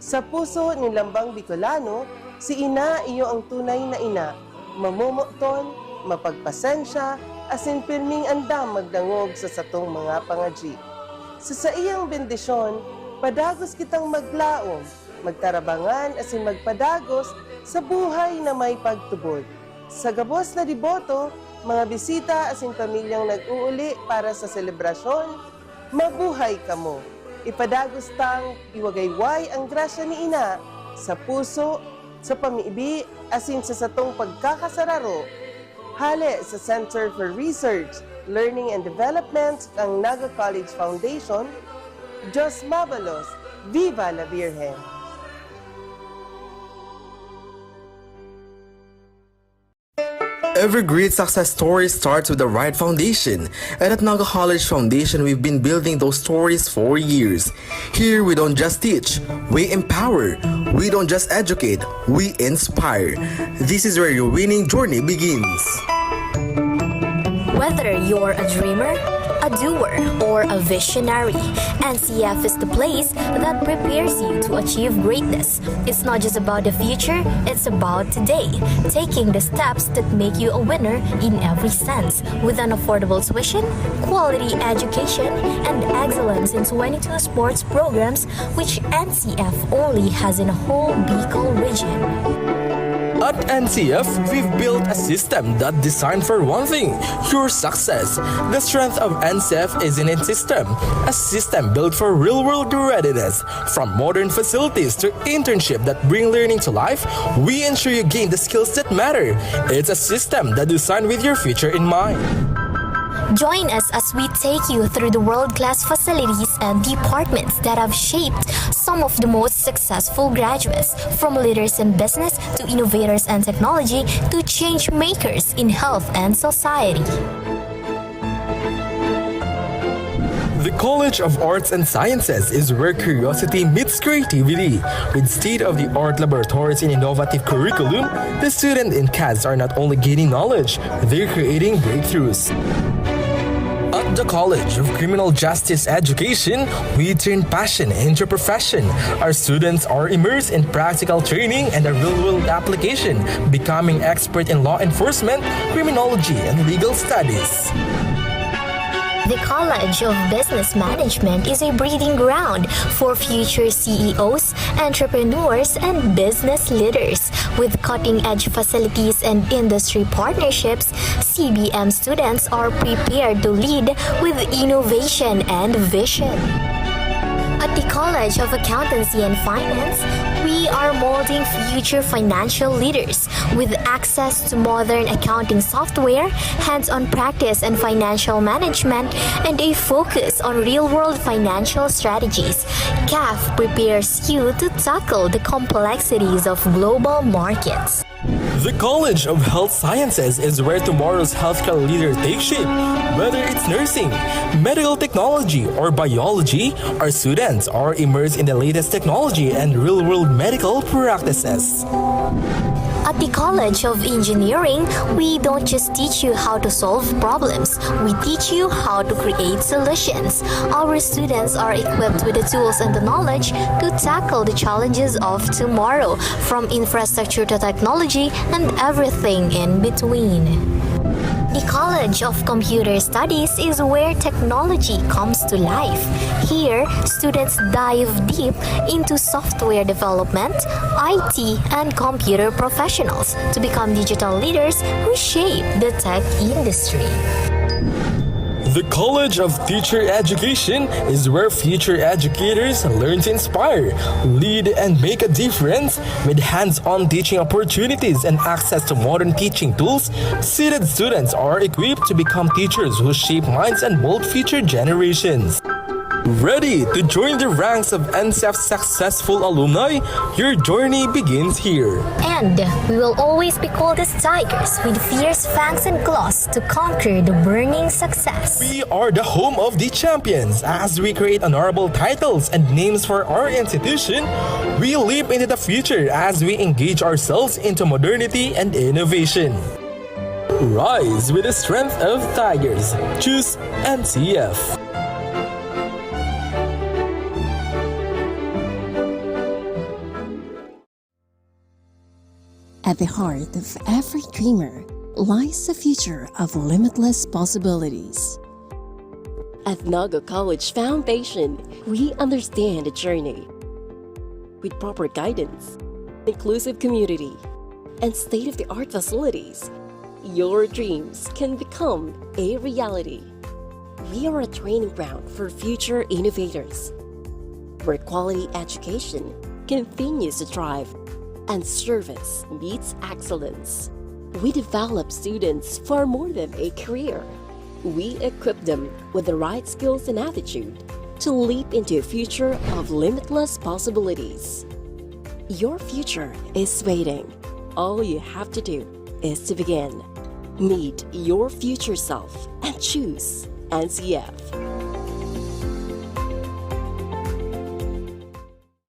Sa puso ni Lambang Bicolano, si Ina iyo ang tunay na ina, mamumuton, mapagpasensya, asin pirming andam magdangog sa satong mga pangaji. Sa iyang bendisyon, padagos kitang maglaom, magtarabangan asin magpadagos sa buhay na may pagtubod. Sa gabos na diboto, mga bisita asin pamilyang nag-uuli para sa selebrasyon, mabuhay kamo. Ipadagos tang iwagayway ang grasya ni Ina sa puso, sa pamiibi, asin sa satong pagkakasararo. Hale sa Center for Research, Learning and Development ang Naga College Foundation. Diyos Mabalos, Viva la Virgen! Every great success story starts with the right foundation, and at Naga College Foundation, we've been building those stories for years. Here, we don't just teach, we empower. We don't just educate, we inspire. This is where your winning journey begins. Whether you're a dreamer, a doer, or a visionary, NCF is the place that prepares you to achieve greatness. It's not just about the future, it's about today, taking the steps that make you a winner in every sense, with an affordable tuition, quality education, and excellence in 22 sports programs, which NCF only has in a whole Bicol region. At NCF, we've built a system that's designed for one thing, your success. The strength of NCF is in its system, a system built for real-world readiness. From modern facilities to internship that bring learning to life, we ensure you gain the skills that matter. It's a system that's designed with your future in mind. Join us as we take you through the world-class facilities and departments that have shaped some of the most successful graduates, from leaders in business to innovators and technology to change makers in health and society. The College of Arts and Sciences is where curiosity meets creativity. With state-of-the-art laboratories and innovative curriculum, the students in CAS are not only gaining knowledge, they're creating breakthroughs. At the College of Criminal Justice Education, we turn passion into profession. Our students are immersed in practical training and a real-world application, becoming expert in law enforcement, criminology, and legal studies. The College of Business Management is a breeding ground for future CEOs, entrepreneurs, and business leaders. With cutting-edge facilities and industry partnerships, CBM students are prepared to lead with innovation and vision. At the College of Accountancy and Finance, we are molding future financial leaders with access to modern accounting software, hands-on practice and financial management, and a focus on real-world financial strategies. CAF prepares you to tackle the complexities of global markets. The College of Health Sciences is where tomorrow's healthcare leader takes shape. Whether it's nursing, medical technology, or biology, our students are immersed in the latest technology and real-world medical practices. At the College of Engineering, we don't just teach you how to solve problems, we teach you how to create solutions. Our students are equipped with the tools and the knowledge to tackle the challenges of tomorrow, from infrastructure to technology and everything in between. The College of Computer Studies is where technology comes to life. Here, students dive deep into software development, IT, and computer professionals to become digital leaders who shape the tech industry. The College of Teacher Education is where future educators learn to inspire, lead, and make a difference. With hands-on teaching opportunities and access to modern teaching tools, seated students are equipped to become teachers who shape minds and mold future generations. Ready to join the ranks of NCF's successful alumni? Your journey begins here. And we will always be called as tigers with fierce fangs and claws to conquer the burning success. We are the home of the champions. As we create honorable titles and names for our institution, we leap into the future as we engage ourselves into modernity and innovation. Rise with the strength of tigers. Choose NCF. At the heart of every dreamer lies the future of limitless possibilities. At Naga College Foundation, we understand the journey. With proper guidance, inclusive community, and state-of-the-art facilities, your dreams can become a reality. We are a training ground for future innovators, where quality education continues to thrive and service meets excellence. We develop students for more than a career. We equip them with the right skills and attitude to leap into a future of limitless possibilities. Your future is waiting. All you have to do is to begin. Meet your future self and choose NCF.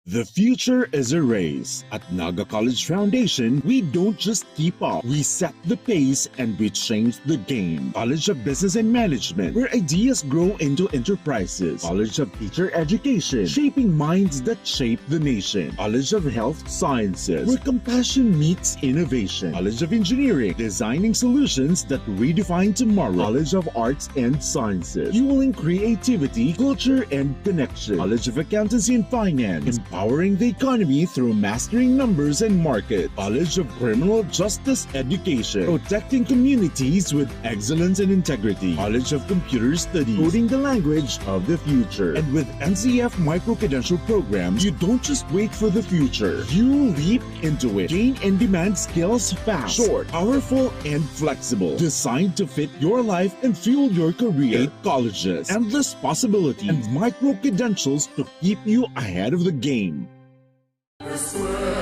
The future is a race. At Naga College Foundation, we don't just keep up, we set the pace and we change the game. College of Business and Management, where ideas grow into enterprises. College of Teacher Education, shaping minds that shape the nation. College of Health Sciences, where compassion meets innovation. College of Engineering, designing solutions that redefine tomorrow. College of Arts and Sciences, fueling creativity, culture, and connection. College of Accountancy and Finance, empowering the economy through mastering numbers and market. College of Criminal Justice Education, protecting communities with excellence and integrity. College of Computer Studies, coding the language of the future. And with NCF micro-credential programs, you don't just wait for the future, you leap into it. Gain and demand skills fast, short, powerful, and flexible. Designed to fit your life and fuel your career. 8 colleges, endless possibilities, and micro-credentials to keep you ahead of the game. Patron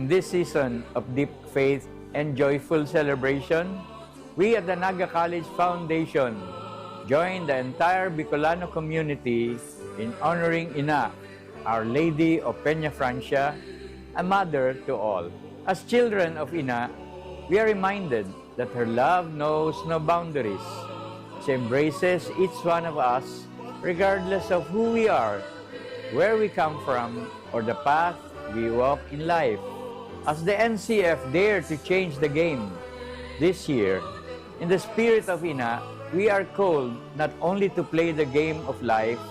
In this season of deep faith and joyful celebration, we at the Naga College Foundation join the entire Bicolano community in honoring Ina, Our Lady of Peñafrancia, a mother to all. As children of Ina, we are reminded that her love knows no boundaries. She embraces each one of us regardless of who we are, where we come from, or the path we walk in life. As the NCF dare to change the game this year, in the spirit of Ina, we are called not only to play the game of life,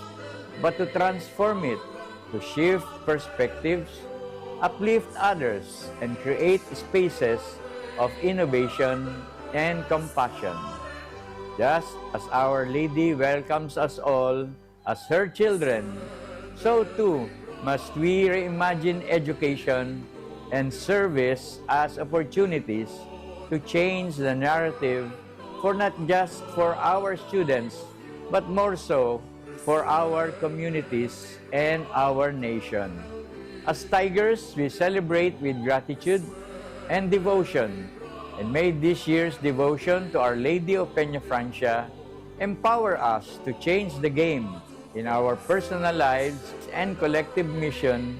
but to transform it, to shift perspectives, uplift others, and create spaces of innovation and compassion. Just as Our Lady welcomes us all as her children, so too must we reimagine education and service as opportunities to change the narrative for not just for our students, but more so for our communities and our nation. As Tigers, we celebrate with gratitude and devotion, and may this year's devotion to Our Lady of Peñafrancia empower us to change the game in our personal lives and collective mission,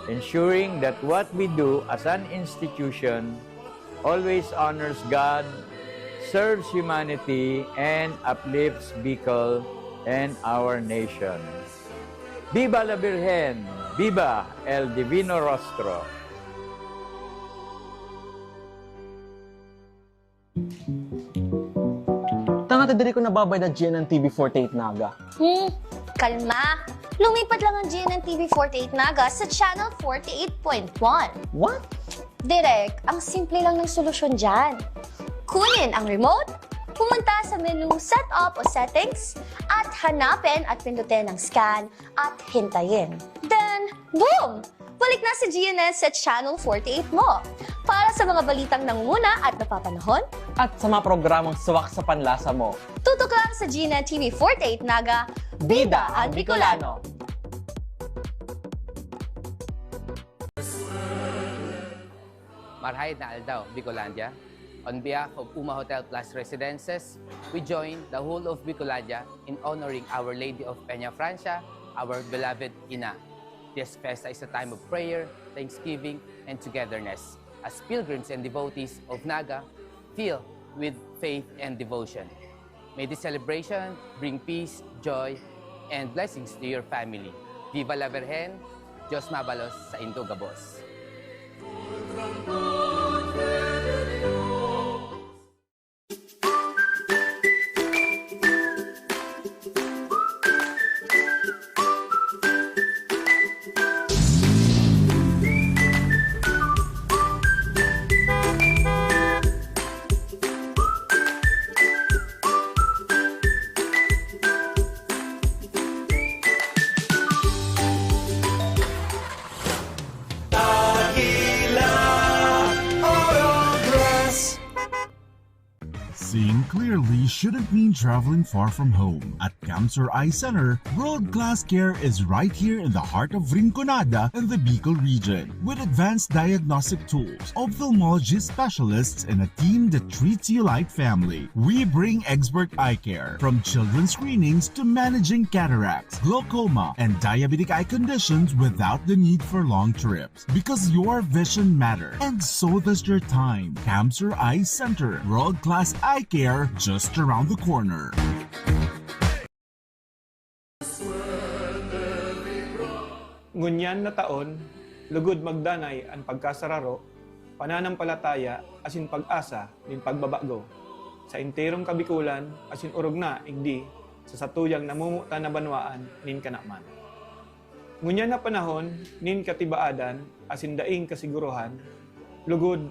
ensuring that what we do as an institution always honors God, serves humanity, and uplifts Bicol and our nation. Viva la Virgen! Viva el Divino Rostro! Tanga diri ko nababay na GNN TV48 Naga. Kalma! Lumipat lang ang GNN TV48 Naga sa Channel 48.1. What? Direk, ang simple lang ng solusyon dyan. Kunin ang remote, pumunta sa menu Setup o Settings, at hanapin at pindutin ang scan at hintayin. Then, boom! Balik na sa GNN sa Channel 48 mo. Para sa mga balitang nanguna at napapanahon, At sa mga programang suwak sa panlasa mo. tutok lang sa GNN TV48 Naga, Bida ang Bicolano! Marhay na Aldaw, Bicolandia. On behalf of Uma Hotel Plus Residences, we join the whole of Bicolandia in honoring Our Lady of Peñafrancia, our beloved Ina. This festa is a time of prayer, thanksgiving, and togetherness, as pilgrims and devotees of Naga filled with faith and devotion. May this celebration bring peace, joy, and blessings to your family. Viva la Virgen, Diyos mabalos sa Indo Gabos. Seeing clearly shouldn't mean traveling far from home. At Cancer Eye Center, world-class care is right here in the heart of Rinconada and the Bicol region. With advanced diagnostic tools, ophthalmology specialists, and a team that treats you like family, we bring expert eye care. From children's screenings to managing cataracts, glaucoma, and diabetic eye conditions without the need for long trips. Because your vision matters, and so does your time. Cancer Eye Center, world-class eye care just around the corner. Ngunyan na taon, lugod magdanay ang pagkasararo, pananampalataya asin pag-asa nin pagbabago. Sa enterong kabikulan asin urog na igdi sa satuyang namumuta na banwaan nin KANAMAN. Ngunyan na panahon nin katibaadan asin daing kasiguruhan, lugod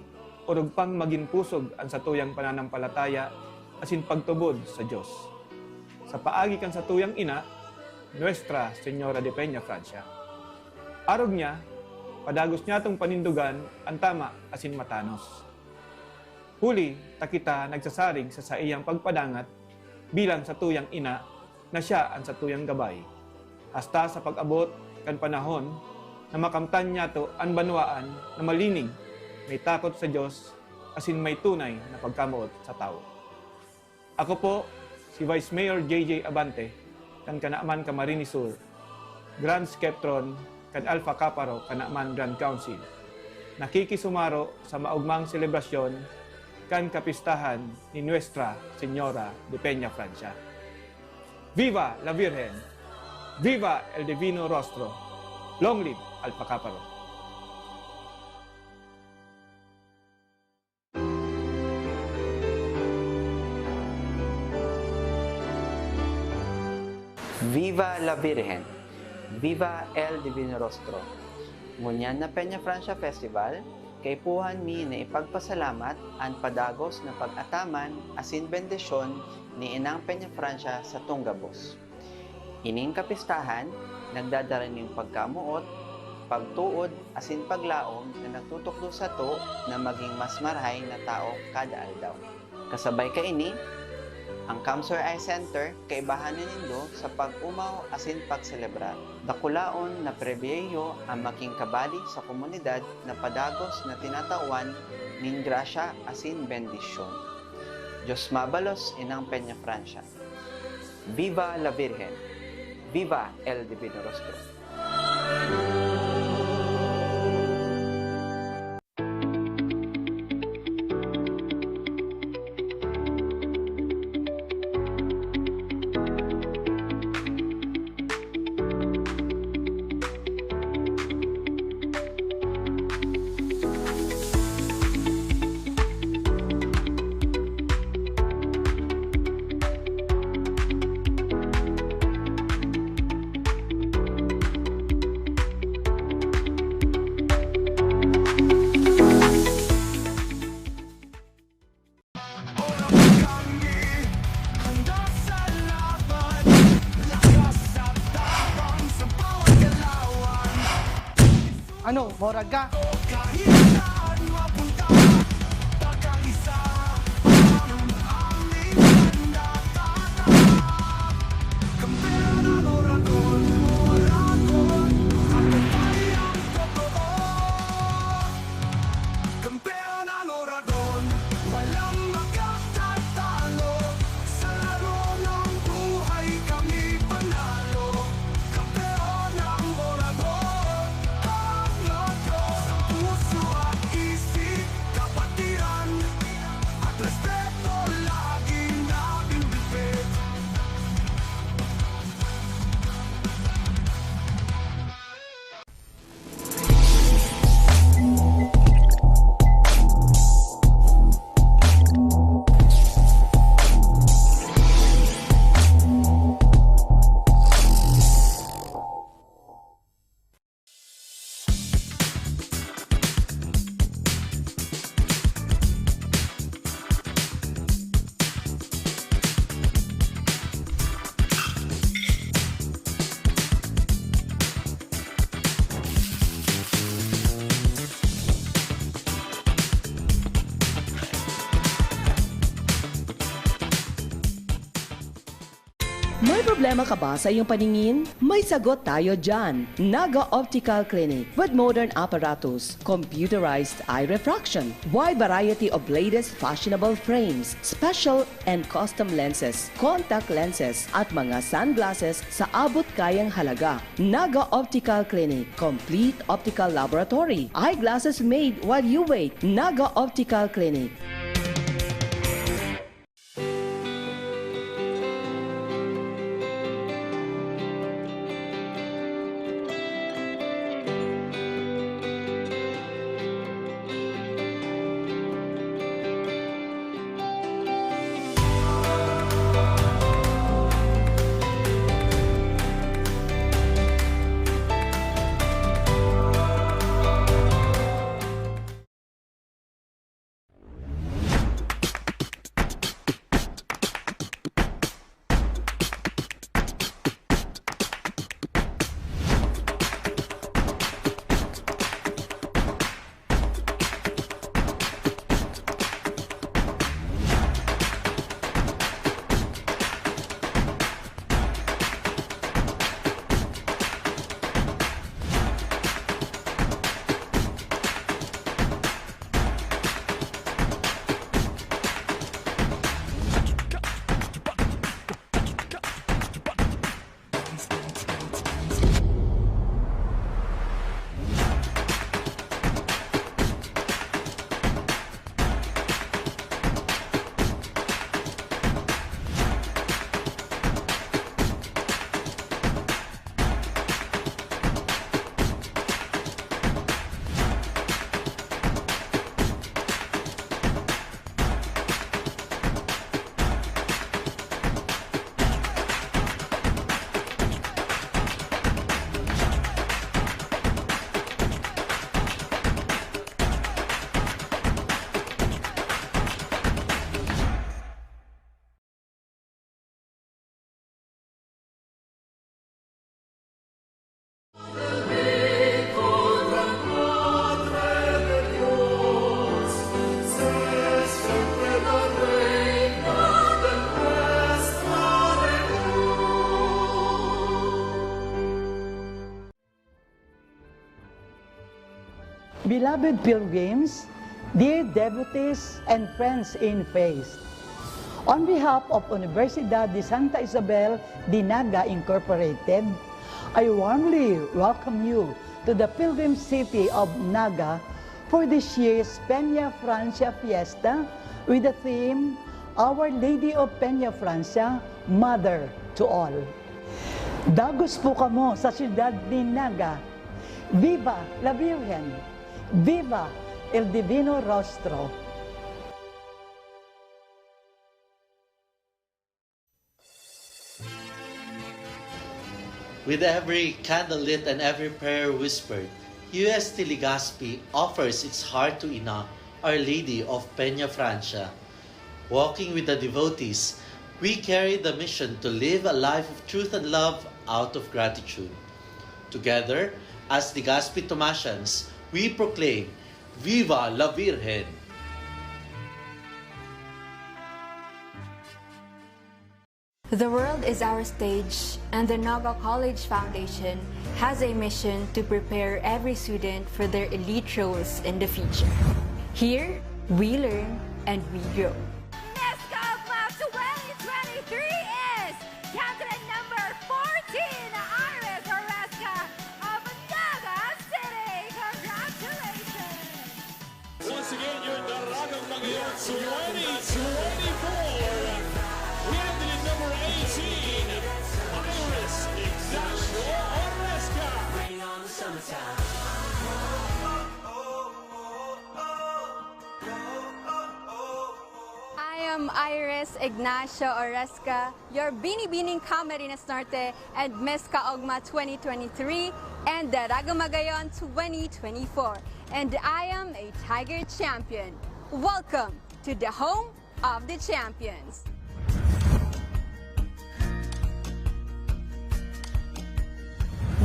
urog pang maging pusog ang satuyang pananampalataya asin pagtubod sa Diyos. Sa paagi kan satuyang ina, Nuestra Señora de Peñafrancia. Arog niya, padagos niya itong panindugan ang tama asin matanos. Huli, takita nagsasarig sa iyang pagpadangat bilang satuyang ina na siya ang satuyang gabay. Hasta sa pag-abot kan panahon na makamtan niya to ang banwaan na malinig may takot sa Diyos, asin may tunay na pagkamuot sa tao. Ako po, si Vice Mayor 𝐍𝐀𝐆𝐀 Abante, kan Kanaman Camarines Sur, Grand Skeptron, kan Alpha Kaparo, Kanaman Grand Council. Nakikisumaro sa maugmang selebrasyon kan kapistahan ni Nuestra Señora de Peñafrancia. Viva la Virgen! Viva el Divino Rostro! Long live Alpha Kaparo! Viva la Virgen! Viva el Divino Rostro! Ngunyan na Peñafrancia Festival, kay puhan mi na ipagpasalamat ang padagos na pag-ataman asin bendisyon ni Inang Peñafrancia sa Tunggabos. Ining kapistahan, nagdadala ning pagkamuot, pagtuod asin paglaom na nagtutukdo sa to na maging mas marahay na tao kada aldaw. Kasabay ka ini, ang Cancer Eye Center kaibahanan nindo sa pag-umaw asin pagselebrar. Dakulaon na prebiyeyo ang making kabali sa komunidad na padagos na tinatawan ning grasya asin bendisyon. Diyos mabalos Inang Peñafrancia. Viva la Virgen! Viva el Divino Rostro! Ano, morag ka? May problema ka ba sa iyong paningin? May sagot tayo dyan. Naga Optical Clinic with modern apparatus, computerized eye refraction, wide variety of latest fashionable frames, special and custom lenses, contact lenses, at mga sunglasses sa abot kayang halaga. Naga Optical Clinic, complete optical laboratory, eyeglasses made while you wait. Naga Optical Clinic. Beloved pilgrims, dear devotees and friends in faith, on behalf of Universidad de Santa Isabel de Naga Incorporated, I warmly welcome you to the pilgrim city of Naga for this year's Peñafrancia Fiesta with the theme, Our Lady of Peñafrancia, Mother to All. Dagos po kamo sa siyudad ni Naga. Viva la Virgen! Viva el Divino Rostro! With every candle lit and every prayer whispered, UST Legazpi offers its heart to Ina, Our Lady of Peñafrancia. Walking with the devotees, we carry the mission to live a life of truth and love out of gratitude. Together, as Legazpi Tomasians, we proclaim, Viva la Virgen! The world is our stage, and the Naga College Foundation has a mission to prepare every student for their elite roles in the future. Here, we learn and we grow. Miss Golf Class 2023 is candidate number 14, Iris Oresca of Naga City. Congratulations! Once again, your Daragang Magayon 2024. Candidate number 18, Iris Oresca. Bring on the summertime. I am Iris Ignacio Oresca, your Binibining Camarines Norte and Miss Kaogma 2023 and Daragang Magayon 2024. And I am a Tiger Champion. Welcome to the home of the champions.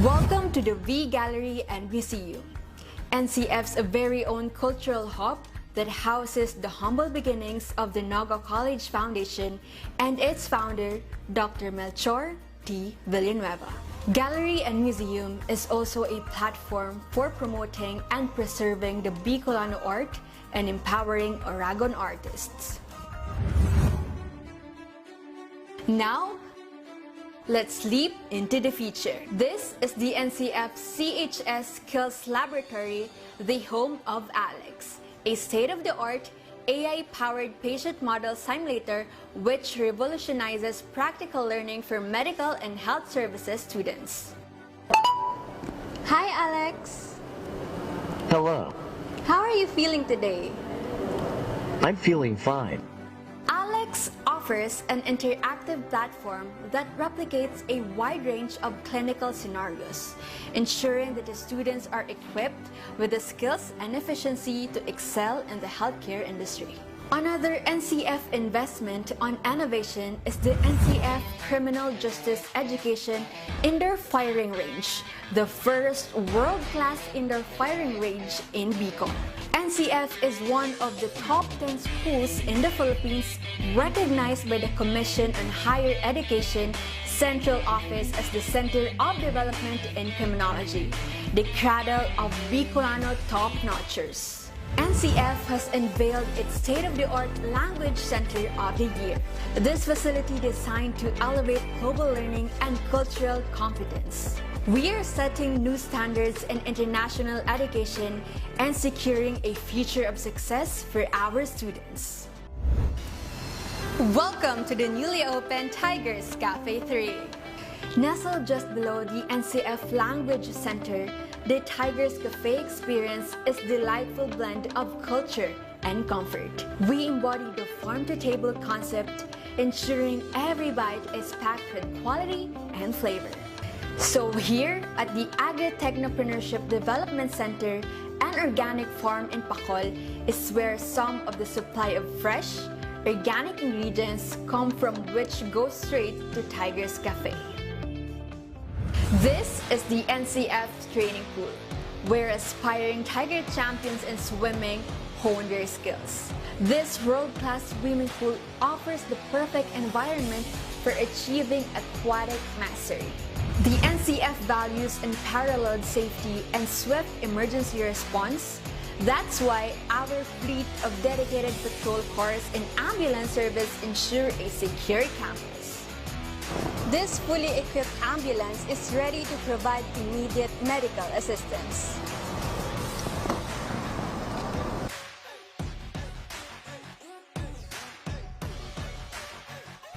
Welcome to the V Gallery and Museum, NCF's very own cultural hub that houses the humble beginnings of the Naga College Foundation and its founder, Dr. Melchor T. Villanueva. Gallery and Museum is also a platform for promoting and preserving the Bicolano art and empowering Aragon artists. Now, let's leap into the future. This is the NCF CHS Skills Laboratory, the home of Alex, a state-of-the-art AI-powered patient model simulator which revolutionizes practical learning for medical and health services students. Hi, Alex. Hello. How are you feeling today? I'm feeling fine. Alex offers an interactive platform that replicates a wide range of clinical scenarios, ensuring that the students are equipped with the skills and efficiency to excel in the healthcare industry. Another NCF investment on innovation is the NCF Criminal Justice Education Indoor Firing Range, the first world-class indoor firing range in Bicol. NCF is one of the top 10 schools in the Philippines recognized by the Commission on Higher Education Central Office as the Center of Development in Criminology, the cradle of Bicolano top-notchers. NCF has unveiled its state-of-the-art Language Center of the Year. This facility designed to elevate global learning and cultural competence. We are setting new standards in international education and securing a future of success for our students. Welcome to the newly opened Tigers Cafe 3. Nestled just below the NCF Language Center, the Tigers Cafe experience is a delightful blend of culture and comfort. We embody the farm-to-table concept, ensuring every bite is packed with quality and flavor. So here at the Agri-Technopreneurship Development Center, an organic farm in Bicol is where some of the supply of fresh, organic ingredients come from, which go straight to Tigers Cafe. This is the NCF training pool, where aspiring Tiger champions in swimming hone their skills. This world-class swimming pool offers the perfect environment for achieving aquatic mastery. The NCF values unparalleled safety and swift emergency response, That's why our fleet of dedicated patrol cars and ambulance service ensure a secure campus. This fully equipped ambulance is ready to provide immediate medical assistance.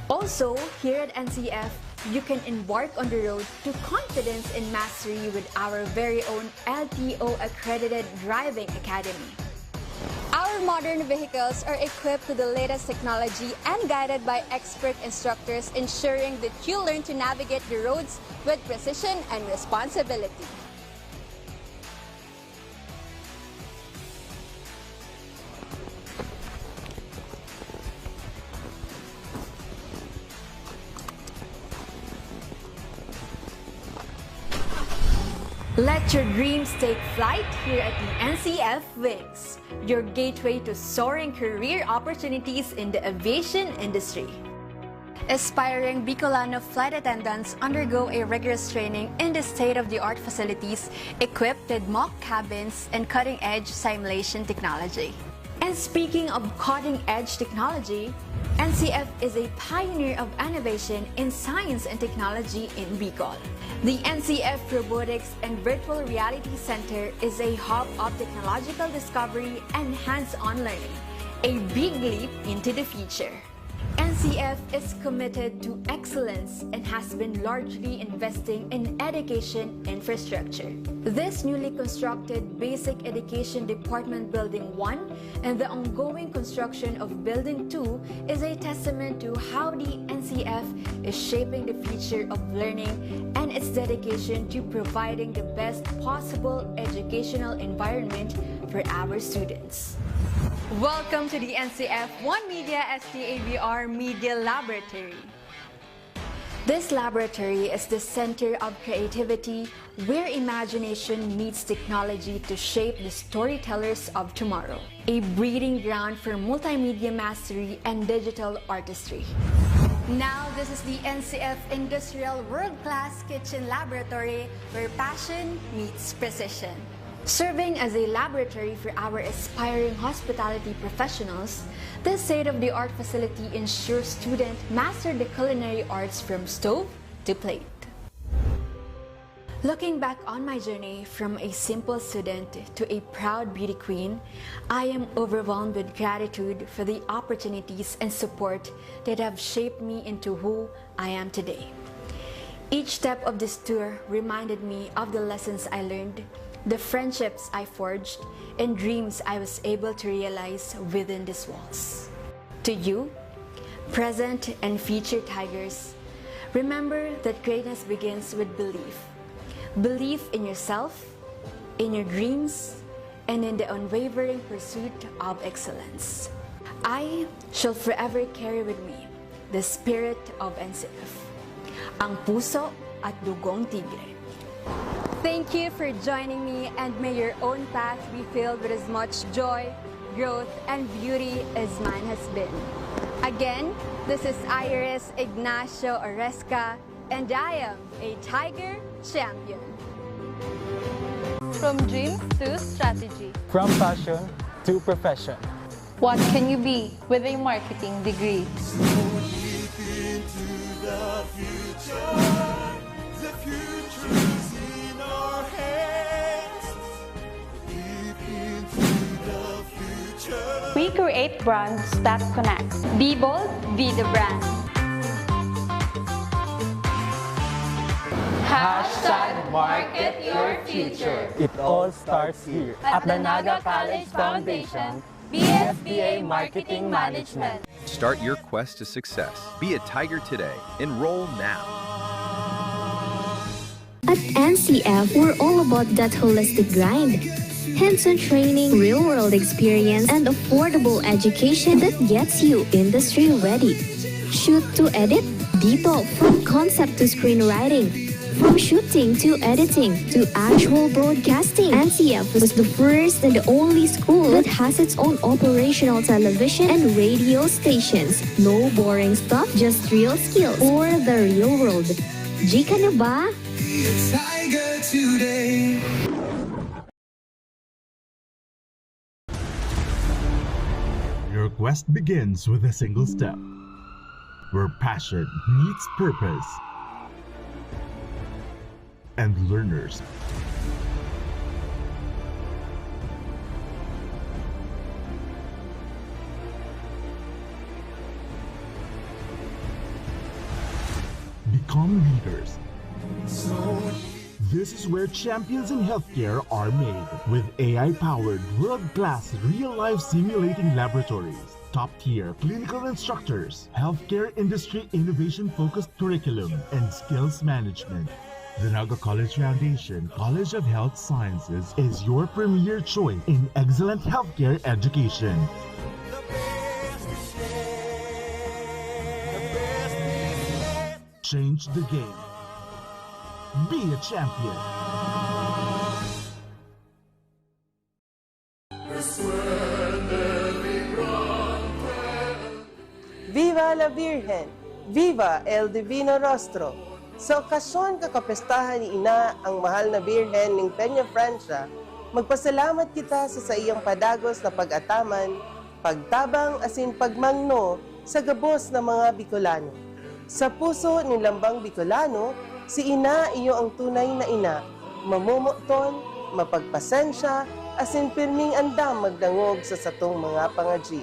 Also, here at NCF, you can embark on the road to confidence and mastery with our very own LTO-accredited driving academy. Our modern vehicles are equipped with the latest technology and guided by expert instructors, ensuring that you learn to navigate the roads with precision and responsibility. Let your dreams take flight here at the NCF Wings, your gateway to soaring career opportunities in the aviation industry. Aspiring Bicolano flight attendants undergo a rigorous training in the state-of-the-art facilities equipped with mock cabins and cutting-edge simulation technology. And speaking of cutting-edge technology, NCF is a pioneer of innovation in science and technology in Bicol. The NCF Robotics and Virtual Reality Center is a hub of technological discovery and hands-on learning, a big leap into the future. NCF is committed to excellence and has been largely investing in education infrastructure. This newly constructed Basic Education Department Building 1 and the ongoing construction of Building 2 is a testament to how the NCF is shaping the future of learning and its dedication to providing the best possible educational environment for our students. Welcome to the NCF One Media STABR Media Laboratory. This laboratory is the center of creativity where imagination meets technology to shape the storytellers of tomorrow. A breeding ground for multimedia mastery and digital artistry. Now, this is the NCF Industrial World-Class Kitchen Laboratory where passion meets precision. Serving as a laboratory for our aspiring hospitality professionals, this state-of-the-art facility ensures students master the culinary arts from stove to plate. Looking back on my journey from a simple student to a proud beauty queen, I am overwhelmed with gratitude for the opportunities and support that have shaped me into who I am today. Each step of this tour reminded me of the lessons I learned, the friendships I forged, and dreams I was able to realize within these walls. To you, present and future Tigers, remember that greatness begins with belief. Belief in yourself, in your dreams, and in the unwavering pursuit of excellence. I shall forever carry with me the spirit of NCF, ang puso at dugong tigre. Thank you for joining me, and may your own path be filled with as much joy, growth, and beauty as mine has been. Again, this is Iris Ignacio Oresca, and I am a Tiger Champion. From dreams to strategy. From passion to profession. What can you be with a marketing degree? The future's in our hands. Deep into the future. We create brands that connect. Be bold, be the brand. Hashtag market your future. It all starts here At the Naga College Foundation, BSBA Marketing Management. Start your quest to success. Be a Tiger today. Enroll now. At NCF, we're all about that holistic grind. Hands-on training, real-world experience, and affordable education that gets you industry ready. Shoot to edit, detail from concept to screenwriting. From shooting to editing to actual broadcasting, NCF was the first and the only school that has its own operational television and radio stations. No boring stuff, just real skills for the real world. Jika na ba? Tiger today. quest begins with a single step, where passion meets purpose, and learners become leaders. This is where champions in healthcare are made, with AI-powered, world-class, real-life simulating laboratories, top-tier clinical instructors, healthcare industry innovation-focused curriculum, and skills management. The Naga College Foundation College of Health Sciences is your premier choice in excellent healthcare education. Change the game. Be a champion. Viva la Virgen! Viva el Divino Rostro! Sa okasyon kakapestahan ni Ina ang mahal na Birhen ng Peñafrancia, magpasalamat kita sa iyang padagos na pag-ataman, pagtabang asin pagmangno sa gabos ng mga Bicolano. Sa puso ni Lambang Bicolano, si Ina iyo ang tunay na ina, mamumuton, mapagpasensya, asin pirming andam magdangog sa satong mga pangadji.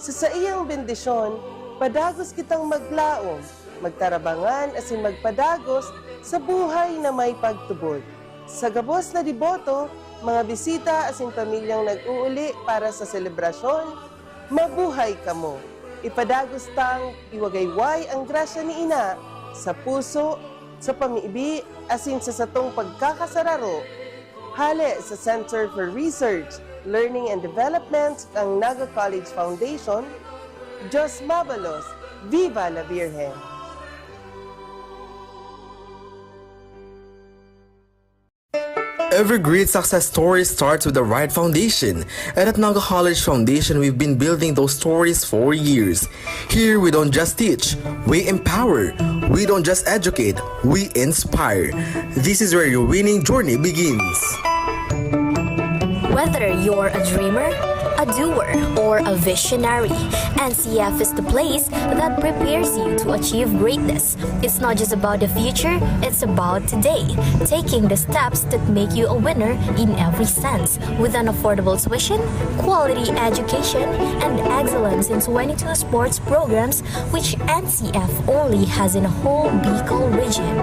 Sa iyang bendisyon, padagos kitang maglaom, magtarabangan asin magpadagos sa buhay na may pagtubod. Sa gabos na deboto, mga bisita asin pamilyang nag-uuli para sa selebrasyon, mabuhay kamo. Ipadagos tang iwagayway ang grasya ni Ina sa puso, sa pamiibi, asin sa satong pagkakasararo. Hale sa Center for Research, Learning and Development ang Naga College Foundation. Diyos Mabalos, Viva la Virgen! Every great success story starts with the right foundation, and at Naga College Foundation, we've been building those stories for years. Here, we don't just teach, we empower. We don't just educate, we inspire. This is where your winning journey begins. Whether you're a dreamer, a doer, or a visionary, NCF is the place that prepares you to achieve greatness. It's not just about the future, it's about today, taking the steps that make you a winner in every sense, with an affordable tuition, quality education, and excellence in 22 sports programs, which NCF only has in a whole Bicol region.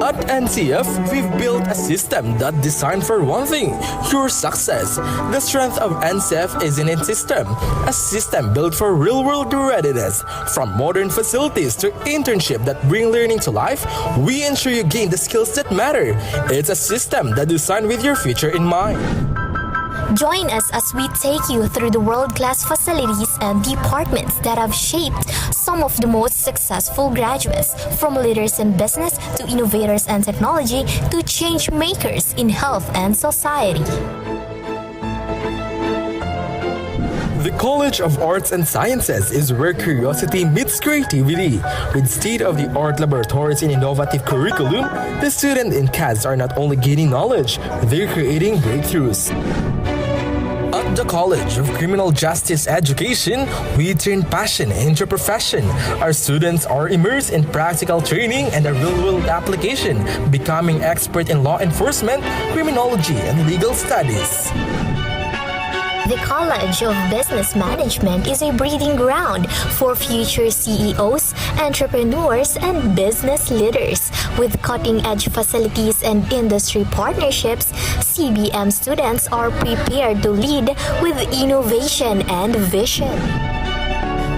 At NCF, we've built a system that's designed for one thing, your success. The strength of NCF is in its system, a system built for real-world readiness. From modern facilities to internship that bring learning to life, we ensure you gain the skills that matter. It's a system that's designed with your future in mind. Join us as we take you through the world-class facilities and departments that have shaped some of the most successful graduates, from leaders in business to innovators and technology to change makers in health and society. The College of Arts and Sciences is where curiosity meets creativity. With state-of-the-art laboratories and innovative curriculum, the students in CAS are not only gaining knowledge, they're creating breakthroughs. At the College of Criminal Justice Education, we turn passion into profession. Our students are immersed in practical training and a real-world application, becoming expert in law enforcement, criminology, and legal studies. The College of Business Management is a breeding ground for future CEOs, entrepreneurs, and business leaders. With cutting-edge facilities and industry partnerships, CBM students are prepared to lead with innovation and vision.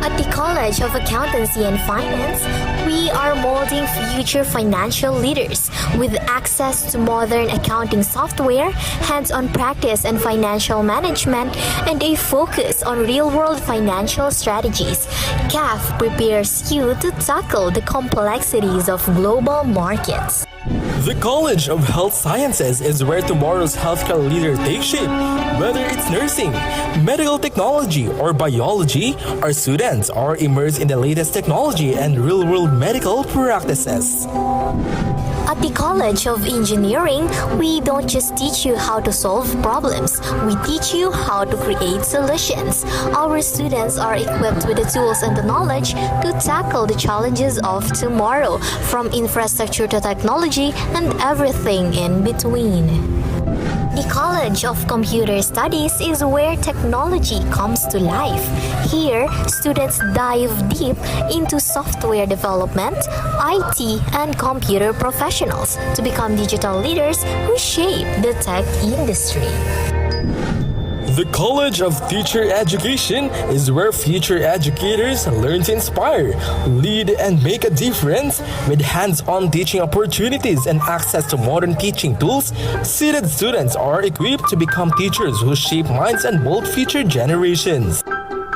At the College of Accountancy and Finance, we are molding future financial leaders with access to modern accounting software, hands-on practice and financial management, and a focus on real-world financial strategies. CAF prepares you to tackle the complexities of global markets. The College of Health Sciences is where tomorrow's healthcare leader takes shape. Whether it's nursing, medical technology, or biology, our students are immersed in the latest technology and real-world medical practices. At the College of Engineering, we don't just teach you how to solve problems, we teach you how to create solutions. Our students are equipped with the tools and the knowledge to tackle the challenges of tomorrow, from infrastructure to technology and everything in between. The College of Computer Studies is where technology comes to life. Here, students dive deep into software development, IT, and computer professionals to become digital leaders who shape the tech industry. The College of Teacher Education is where future educators learn to inspire, lead, and make a difference. With hands-on teaching opportunities and access to modern teaching tools, seated students are equipped to become teachers who shape minds and mold future generations.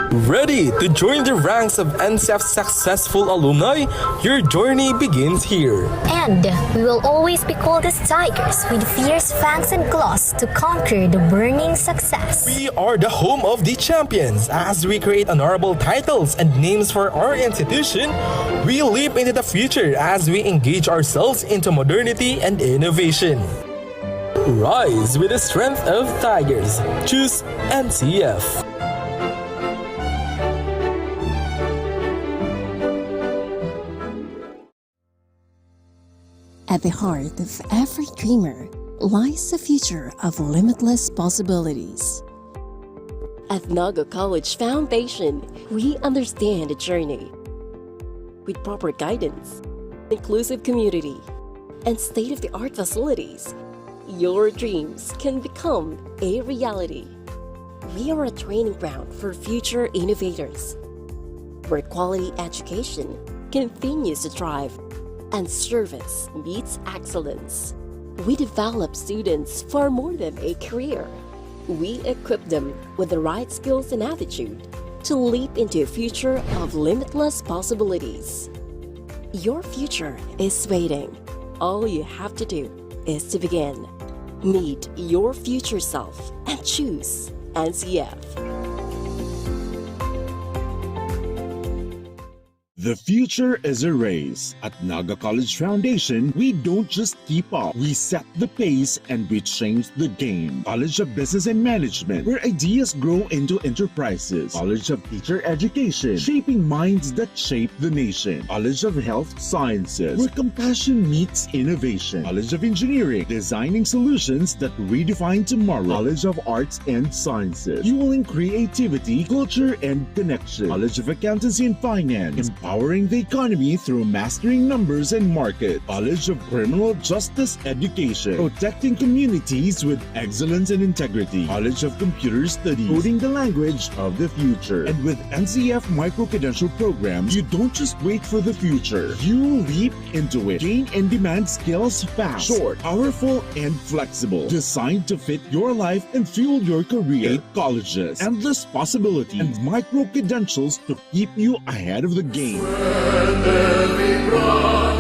Ready to join the ranks of NCF's successful alumni? Your journey begins here. And we will always be called as tigers with fierce fangs and claws to conquer the burning success. We are the home of the champions. As we create honorable titles and names for our institution, we leap into the future as we engage ourselves into modernity and innovation. Rise with the strength of tigers. Choose NCF. At the heart of every dreamer lies the future of limitless possibilities. At Naga College Foundation, we understand the journey. With proper guidance, inclusive community, and state-of-the-art facilities, your dreams can become a reality. We are a training ground for future innovators, where quality education continues to thrive and service meets excellence. We develop students for more than a career. We equip them with the right skills and attitude to leap into a future of limitless possibilities. Your future is waiting. All you have to do is to begin. Meet your future self and choose NCF. The future is a race. At Naga College Foundation, we don't just keep up, we set the pace and we change the game. College of Business and Management, where ideas grow into enterprises. College of Teacher Education, shaping minds that shape the nation. College of Health Sciences, where compassion meets innovation. College of Engineering, designing solutions that redefine tomorrow. College of Arts and Sciences, fueling creativity, culture, and connection. College of Accountancy and Finance, empowering the economy through mastering numbers and markets. College of Criminal Justice Education, protecting communities with excellence and integrity. College of Computer Studies, coding the language of the future. And with NCF micro-credential programs, you don't just wait for the future, you leap into it. Gain and demand skills fast, short, powerful, and flexible. Designed to fit your life and fuel your career. 8 colleges, endless possibilities, and micro-credentials to keep you ahead of the game. Patrona del Bicol,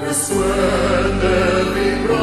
Risplende vibrante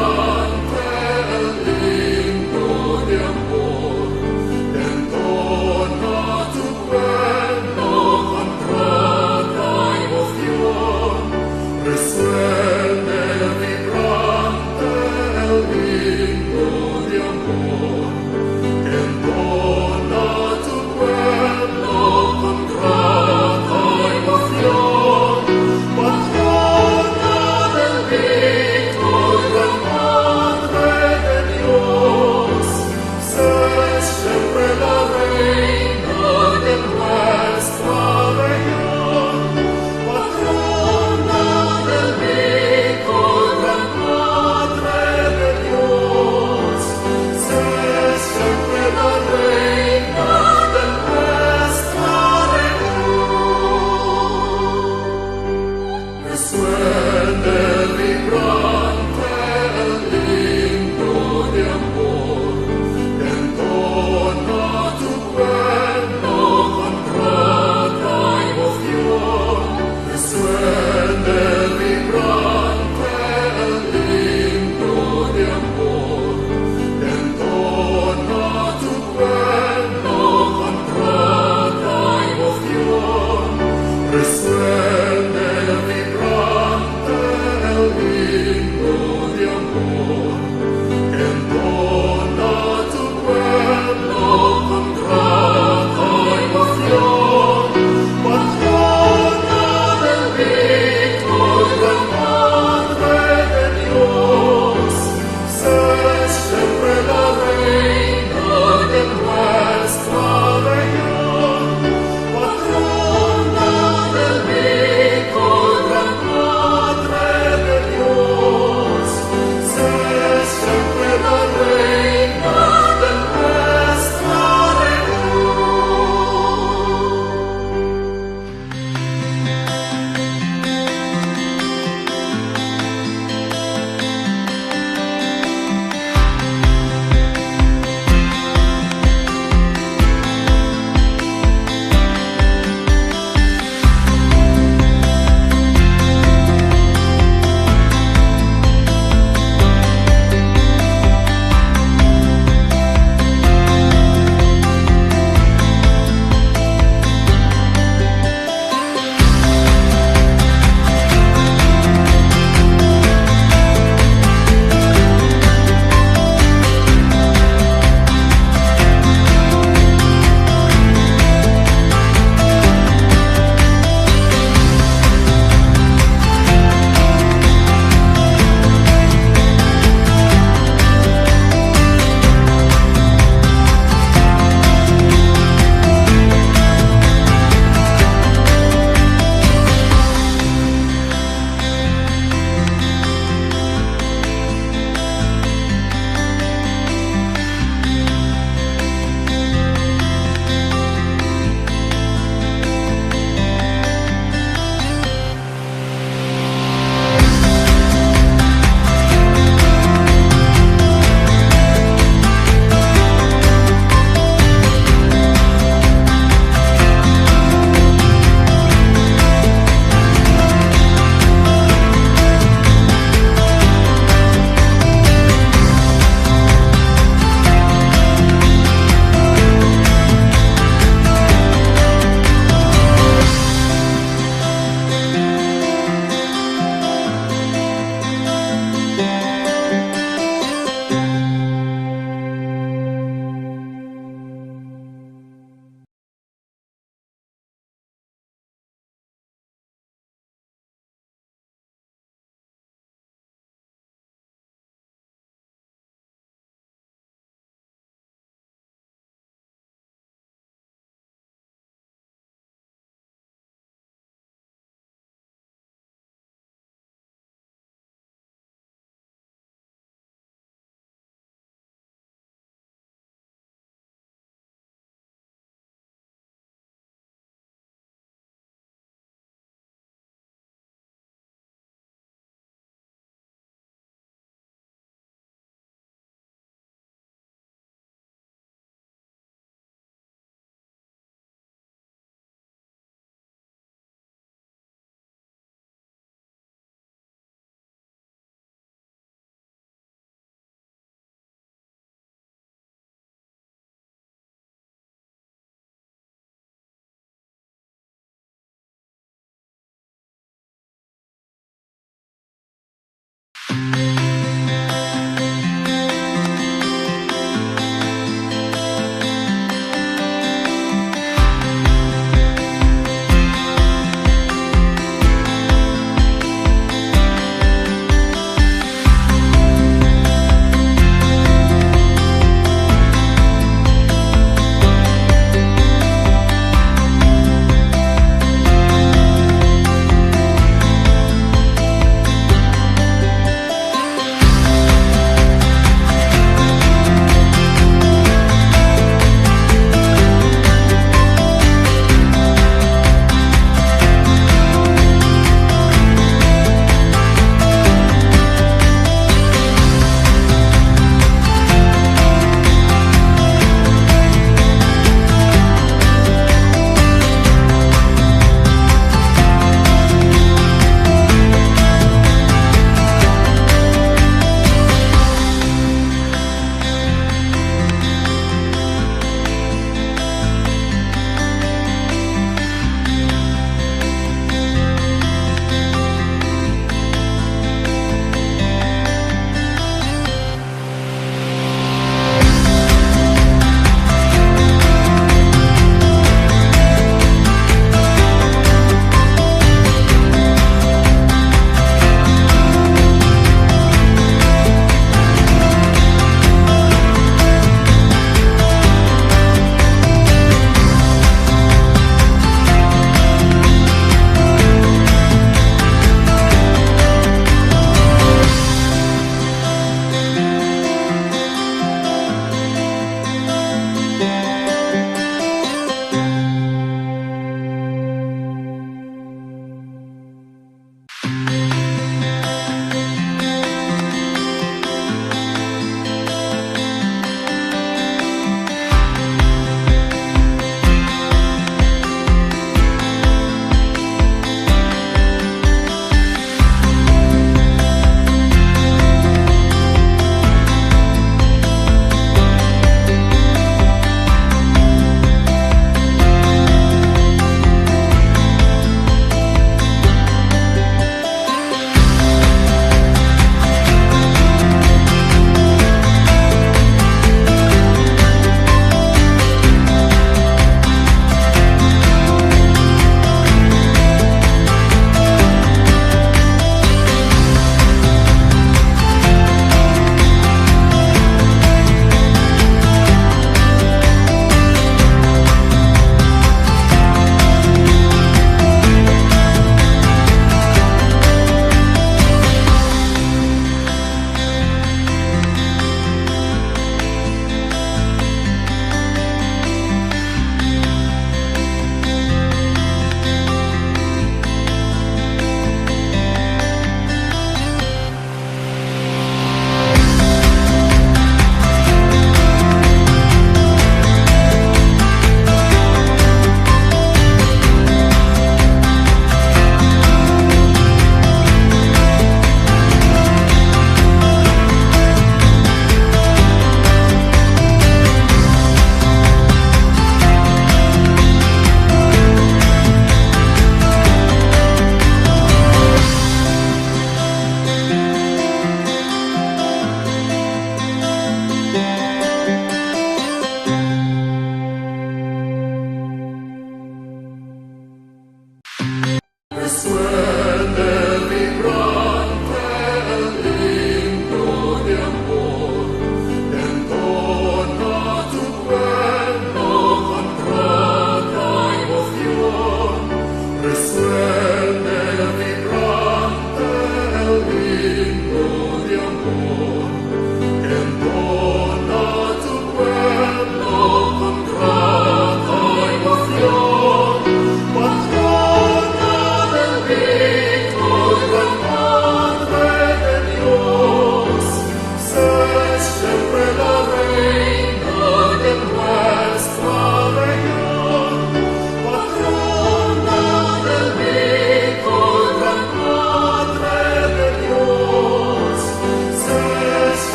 el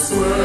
Quiero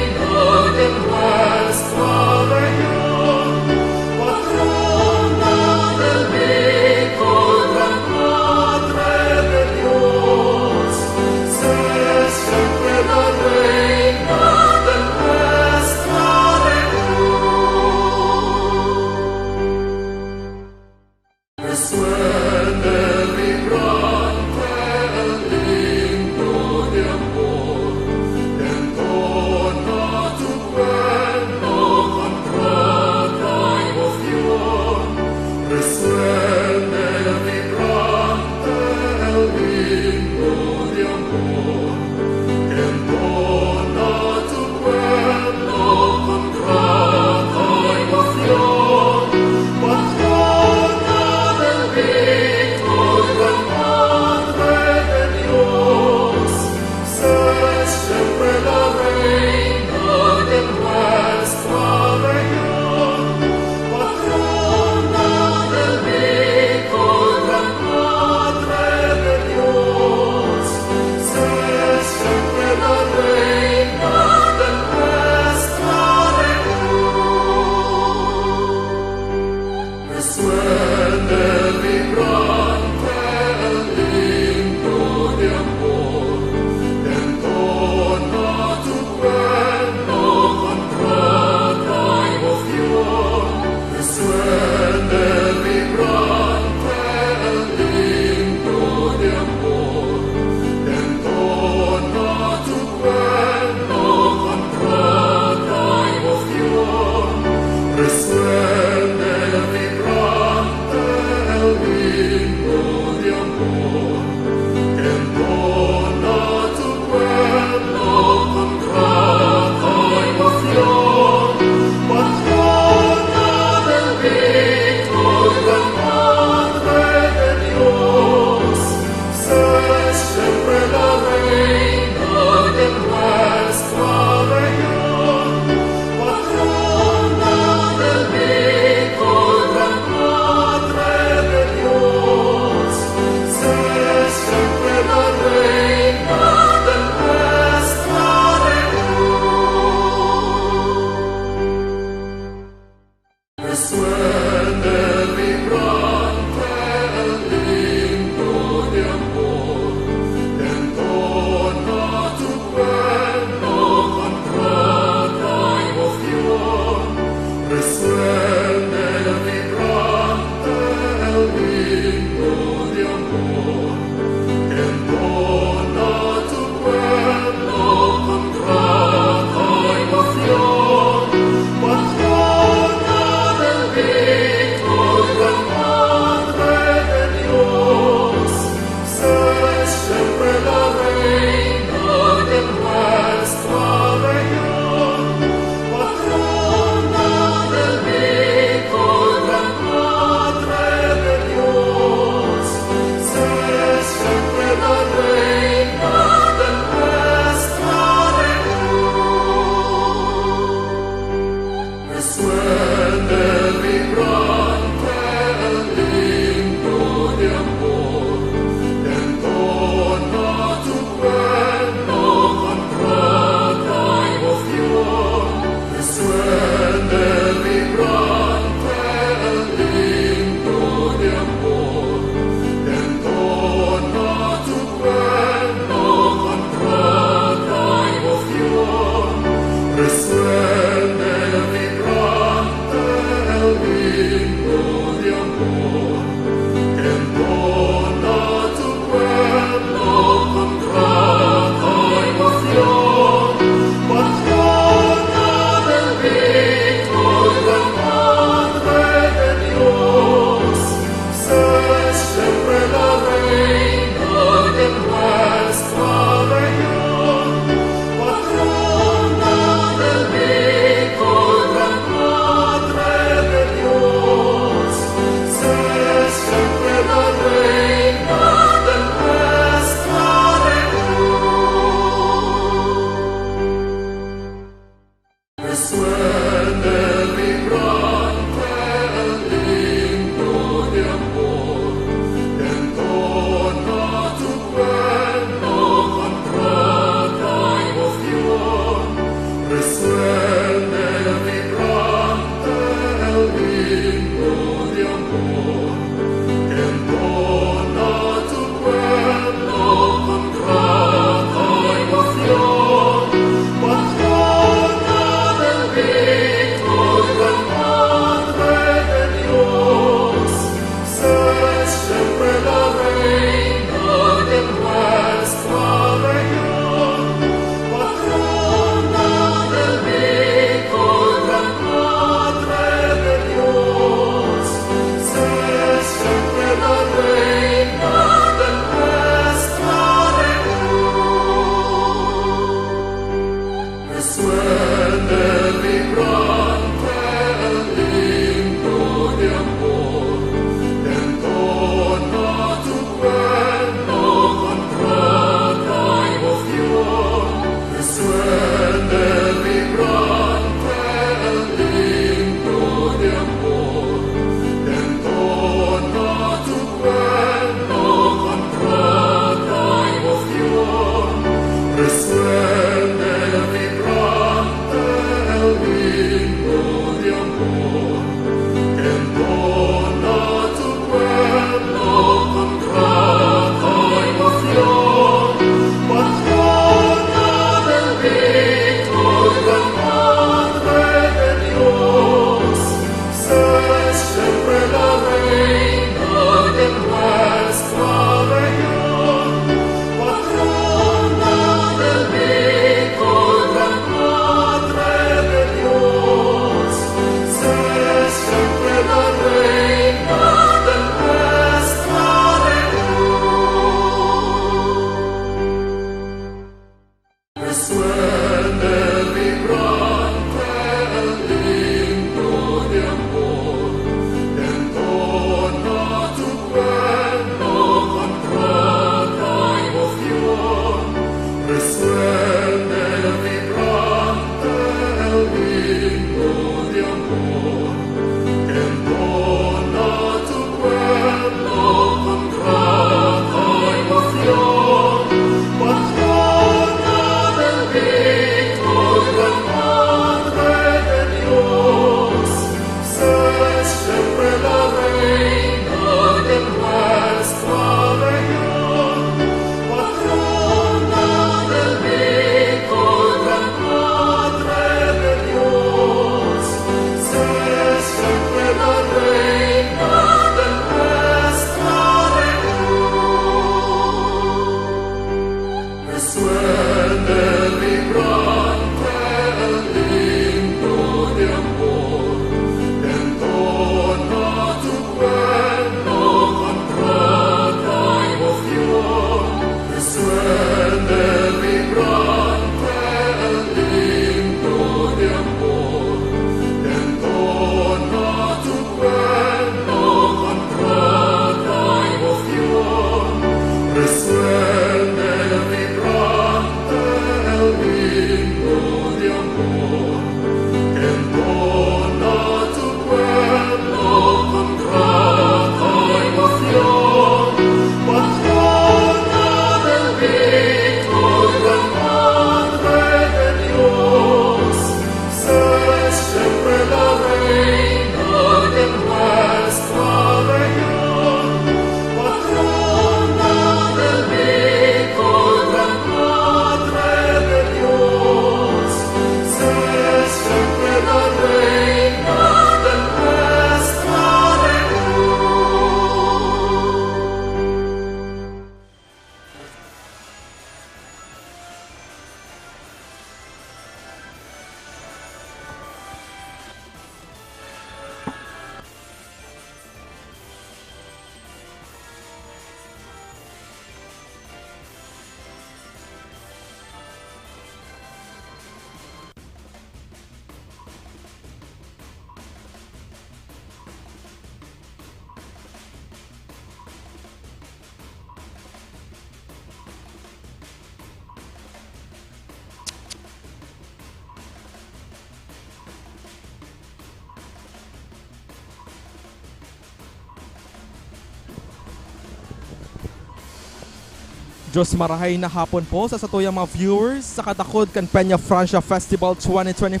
Diyos marahay na hapon po sa satuyang mga viewers sa katakod kan Peñafrancia Festival 2025.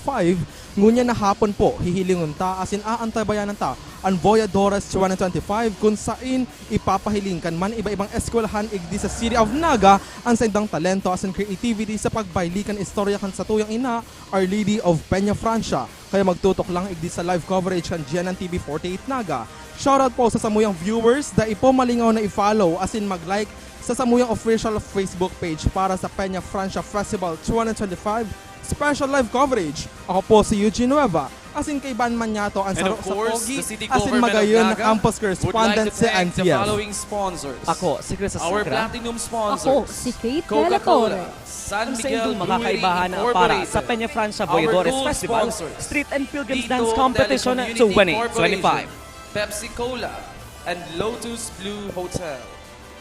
Ngunya na hapon po hihilingon ta asin aantabayanan ta ang Voyadores 2025 kung sain ipapahiling kan man iba-ibang eskwelahan igdi sa City of Naga ang saindang talento asin creativity sa pagbaylikan istorya kan satuyang ina Our Lady of Peñafrancia. Kaya magtutok lang igdi sa live coverage kan GNN TV 48 Naga. Shoutout po sa samuyang viewers da ipo malingaw na i-follow asin mag-like sa samuyang official Facebook page para sa Peñafrancia Festival 2025 special live coverage. Ako po si 𝐒𝐏𝐄𝐈, asin kay Ban Manyato ang saro sa Pogi, asin magayon na campus correspondent si NTF. Ako, si Chris Our Asakra. platinum sponsors. Ako, si Kate Coca-Cola, Delatorre. San Ang sa Miguel indong makakaibahan na Brewery para Incorporated. sa Peñafrancia Our Voyadores gold Festival sponsors. Street and Pilgrims Dito Dance Competition Telecommunity 2025. Pepsi Cola and Lotus Blue Hotel.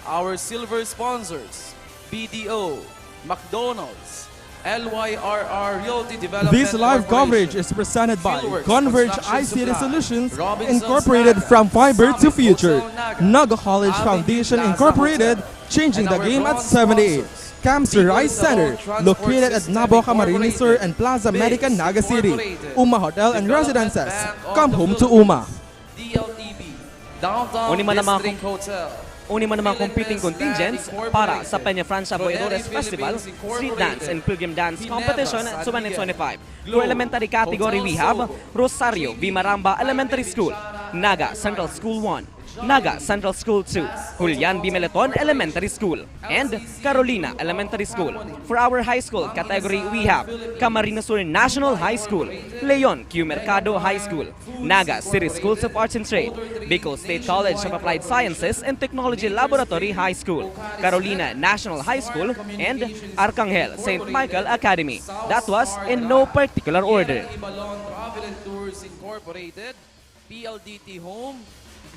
Our silver sponsors, BDO, McDonald's, LYRR Realty Development This live coverage Corporation, is presented by Fuelworks Converge Construction ICT Supply, Solutions Robinson's Incorporated Naga, from Fiber to Summit Future, Hotel Naga College Avenue Foundation Plaza Incorporated, Hotel, changing and the our game at bronze 78. sponsors, Camps Rice Bicol Center, Transport located at System NABUA Camarines Sur Incorporated, and Plaza Biz Medica, Naga City. Incorporated, Uma Hotel and Development Residences. Bank of Come the home to Philippines, Uma. DLTV, Downtown Uni man ang mga District Hotel, Uni man ang mga competing Philippines contingents Land para sa Incorporated, Peñafrancia Voyadores Rodeli Festival Philippines Street Dance and Pilgrim Dance Ginebra, Competition San 2025. Miguel, For elementary category Hotel we have Soho, Rosario Vimaramba Elementary School, Naga Central School 1, Naga Central School 2, Julian B. Meleton Elementary School, and Carolina Elementary School. For our high school category, we have Camarines Sur National High School, Leon Q. Mercado High School, Naga City Schools of Arts and Trade, Bicol State College of Applied Sciences and Technology Laboratory High School, Carolina National High School, and Arcangel St. Michael Academy. That was in no particular order. Ibalon Travel and Tours Incorporated, PLDT Home,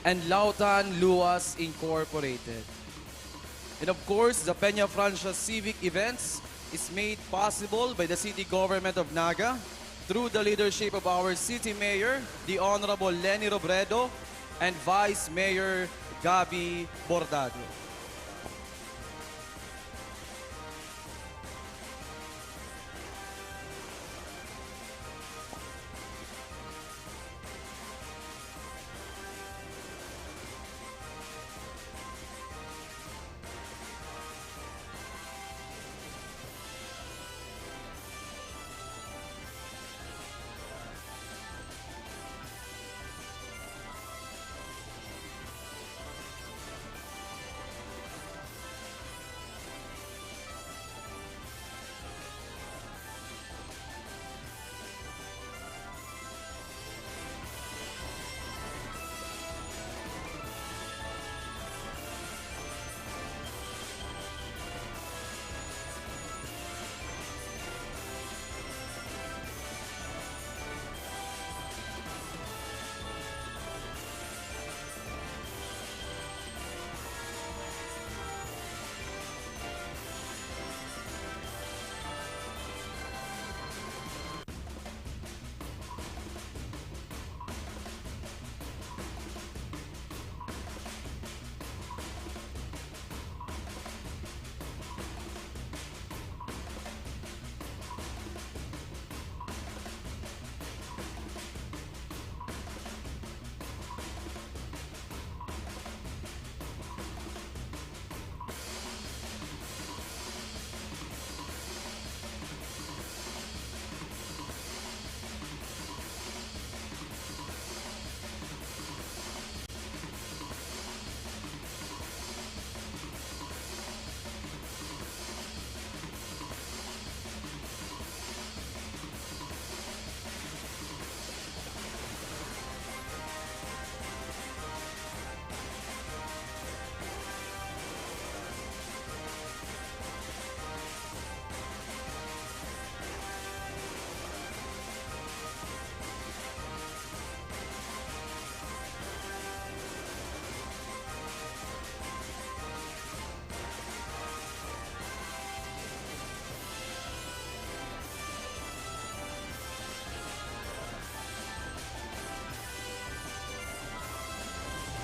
and Lautan Luas Incorporated. And of course, the Peñafrancia Civic Events is made possible by the City Government of Naga through the leadership of our City Mayor, the Honorable Lenny Robredo, and Vice Mayor Gabi Bordado.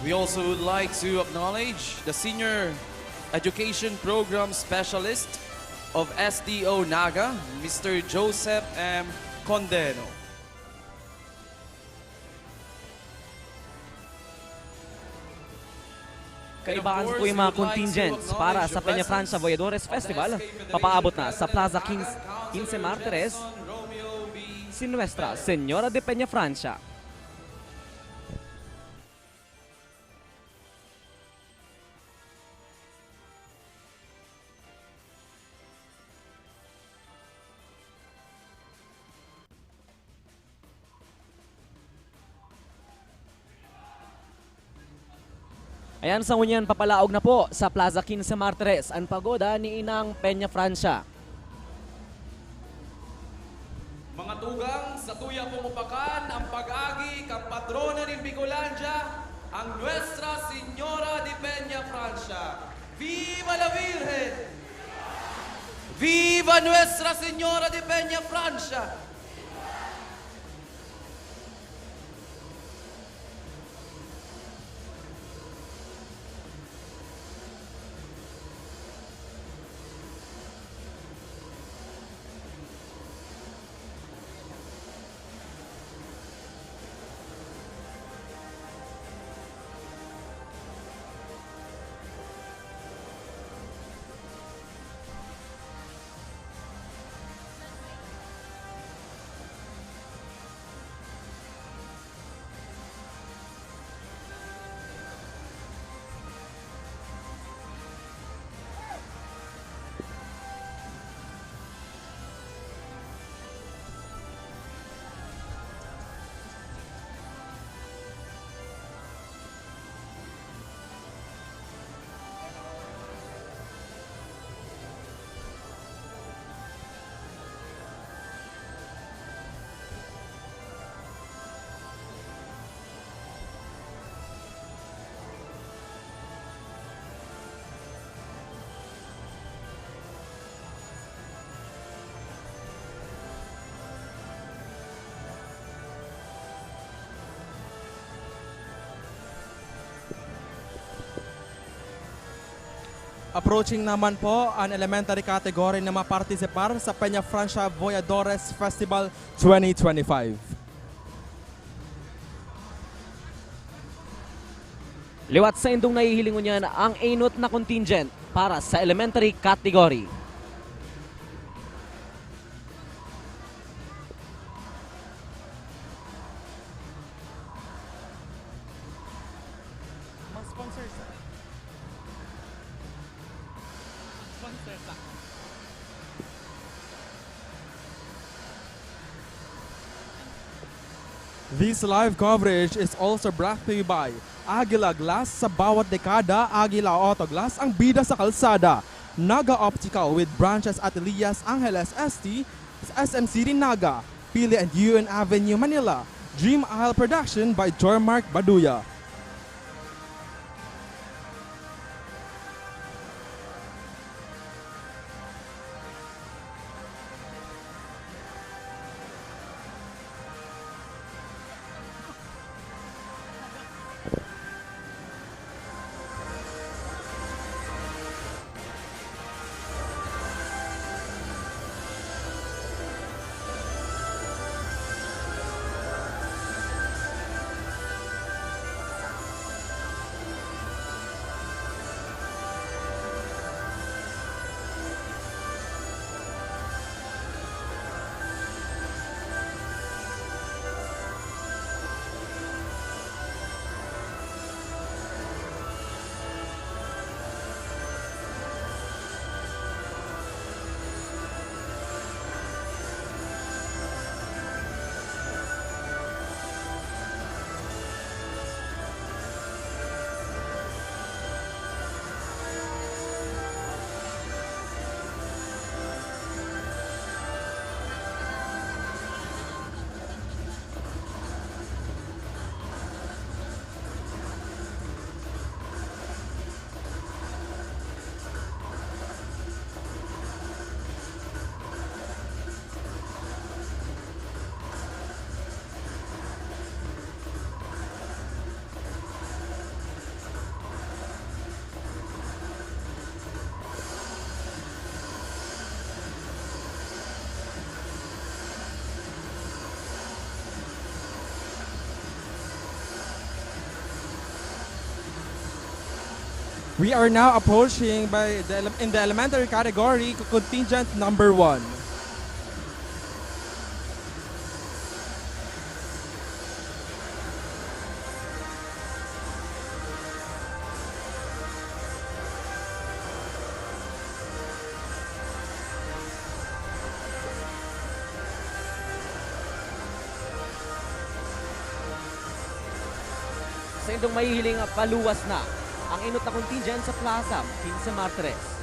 We also would like to acknowledge the senior Education Program Specialist of SDO Naga, Mr. Joseph M. Condeno. Kaibahan po yung mga contingents para sa Peñafrancia Voyadores Festival. Papaabot na sa Plaza 15 Martires, si Nuestra Señora de Peñafrancia. Ayan, sa ngunyan papalaog na po sa Plaza 15 Martires ang pagoda ni Inang Peñafrancia. Mga tugang, sa tuya pumupakan ang pag-agi kang patrona ng Bicolandia, ang Nuestra Señora de Peñafrancia. Viva la Virgen! Viva Nuestra Señora de Peñafrancia! Approaching naman po ang elementary category na mapartisipar sa Peñafrancia Voyadores Festival 2025. Liwat sa indong nahihilingon niyan ang ainot na contingent para sa elementary category. This live coverage is also brought to you by AGUILA Glass sa bawat dekada, AGUILA Auto Glass ang bida sa kalsada. Naga Optical with branches at ELIAS, Angeles ST, SM City Naga, PILI and UN Avenue, Manila. Dream Isle Production by Mark Baduya. We are now approaching in the elementary category, contingent number 1. Sa indong mahihiling paluwas na ang inot na contingent sa Plaza, Quince Martires.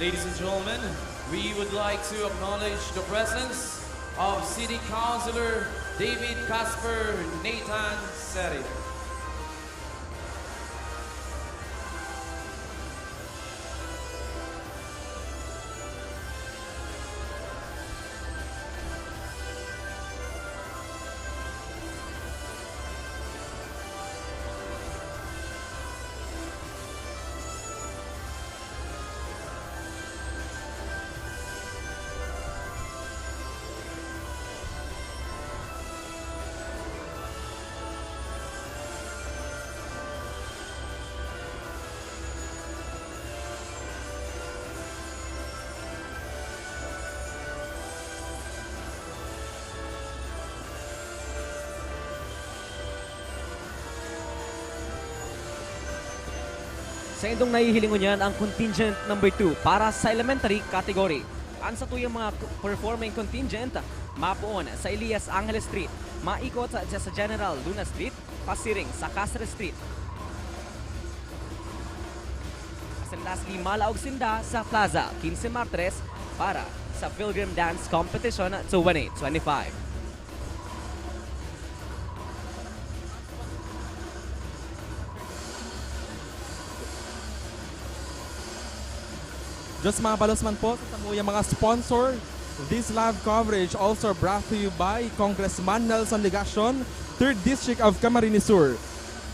Ladies and gentlemen, we would like to acknowledge the presence of City Councilor David Casper Nathan Seri. Sa indong nahihilingon yan ang contingent number 2 para sa elementary category. Ang sa tuyang mga performing contingent, mapuon sa Elias Angeles Street, maikot sa General Luna Street, pasiring sa Cáceres Street. And lastly, malaog sinda sa Plaza, 15 Martires para sa Pilgrim Dance Competition 2025. Just mga balosman po sa tamuyang mga sponsor. This live coverage also brought to you by Congressman Nelson Legacion, 3rd District of Camarines Sur,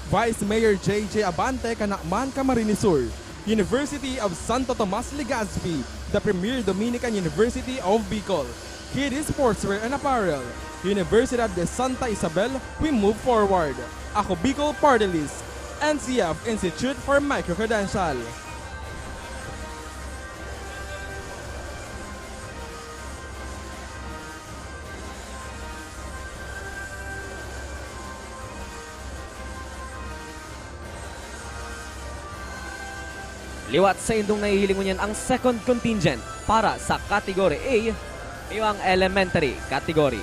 Vice Mayor J.J. Abante, CANAMAN, Camarines Sur, University of Santo Tomas-LEGAZPI, the premier Dominican University of Bicol, Kids Sportswear and Apparel, Universidad de Santa Isabel, we move forward. Ako Bicol Party List, NCF Institute for Microcredential. Liwat sa indong nahihilingon yan ang second contingent para sa category A, yung elementary category.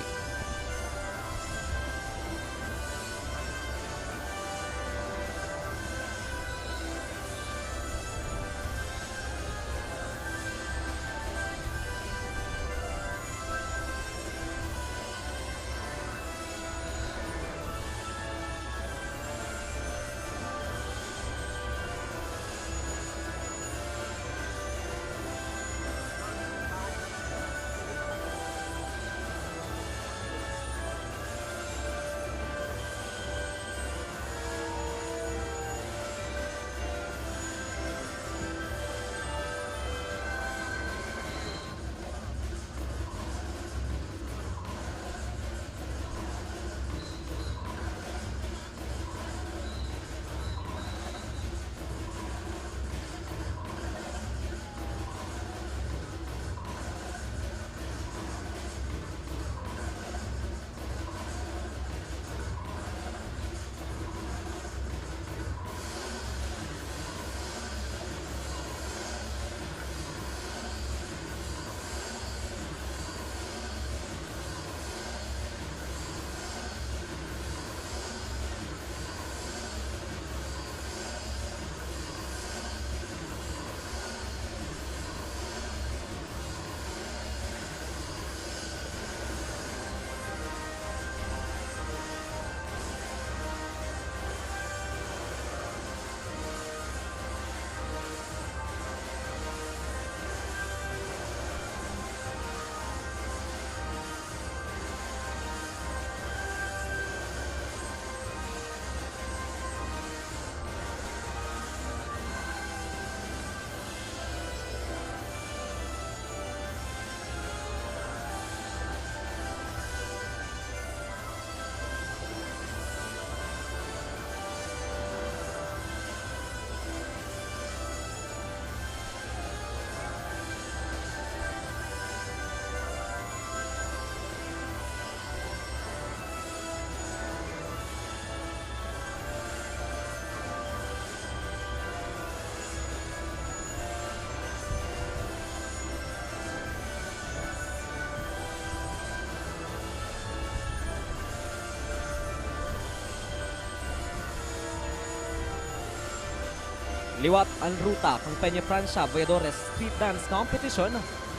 Liwat ang ruta ng Peñafrancia Voyadores Street Dance Competition,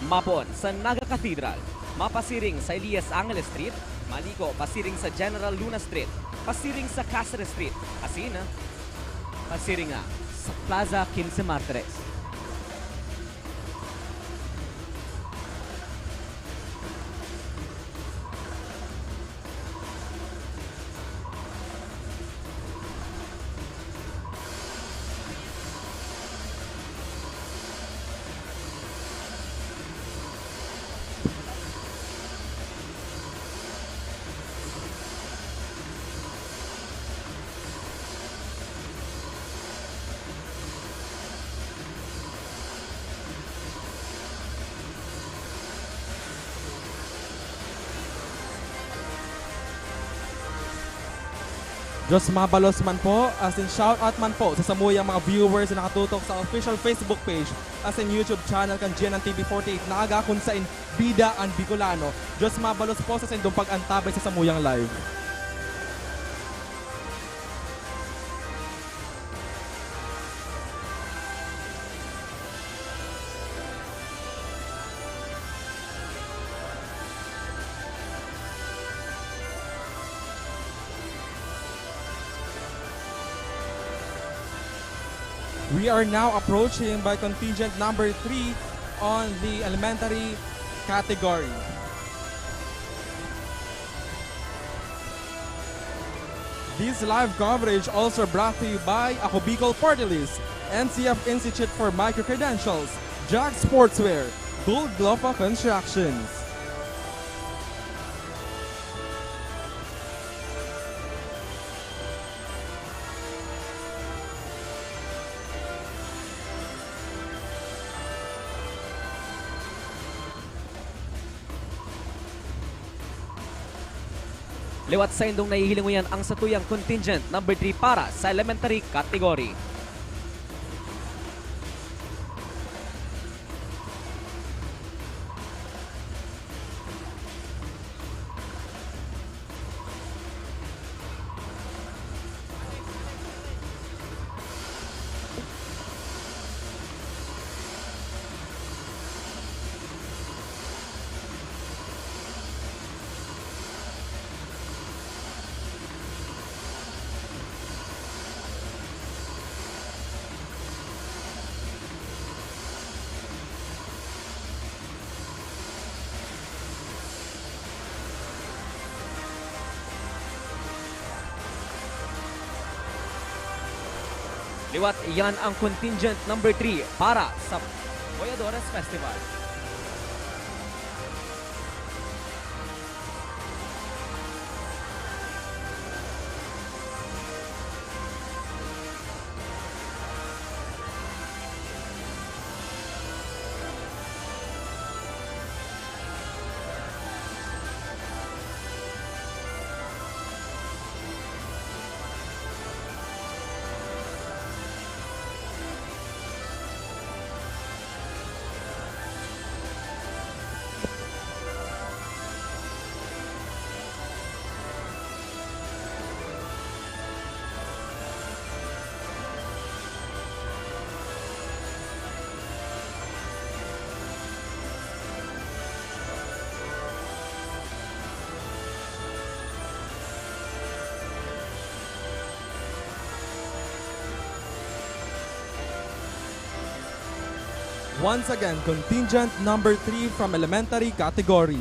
mapon sa Naga Cathedral, mapasiring sa Elias Angeles Street, maliko pasiring sa General Luna Street, pasiring sa Cáceres Street, asina, pasiring nga sa Plaza 15 Martires. Diyos mabalos man po, as in shout out man po sa samuyang mga viewers na nakatutok sa official Facebook page as in YouTube channel kan GNTV48 Naga kung sa in Bida ang Bicolano. Diyos mabalos po sa sindong pag-antabay sa samuyang live. We are now approaching by contingent number 3 on the elementary category. This live coverage also brought to you by Ako Bicol Party List, NCF Institute for Microcredentials, Jack Sportswear, Gold Glofa Constructions. Liwat sa indong nahihilinguyan ang satuyang contingent number 3 para sa elementary category. Liwat, yan ang contingent number 3 para sa Voyadores Festival. Once again, contingent number 3 from elementary category.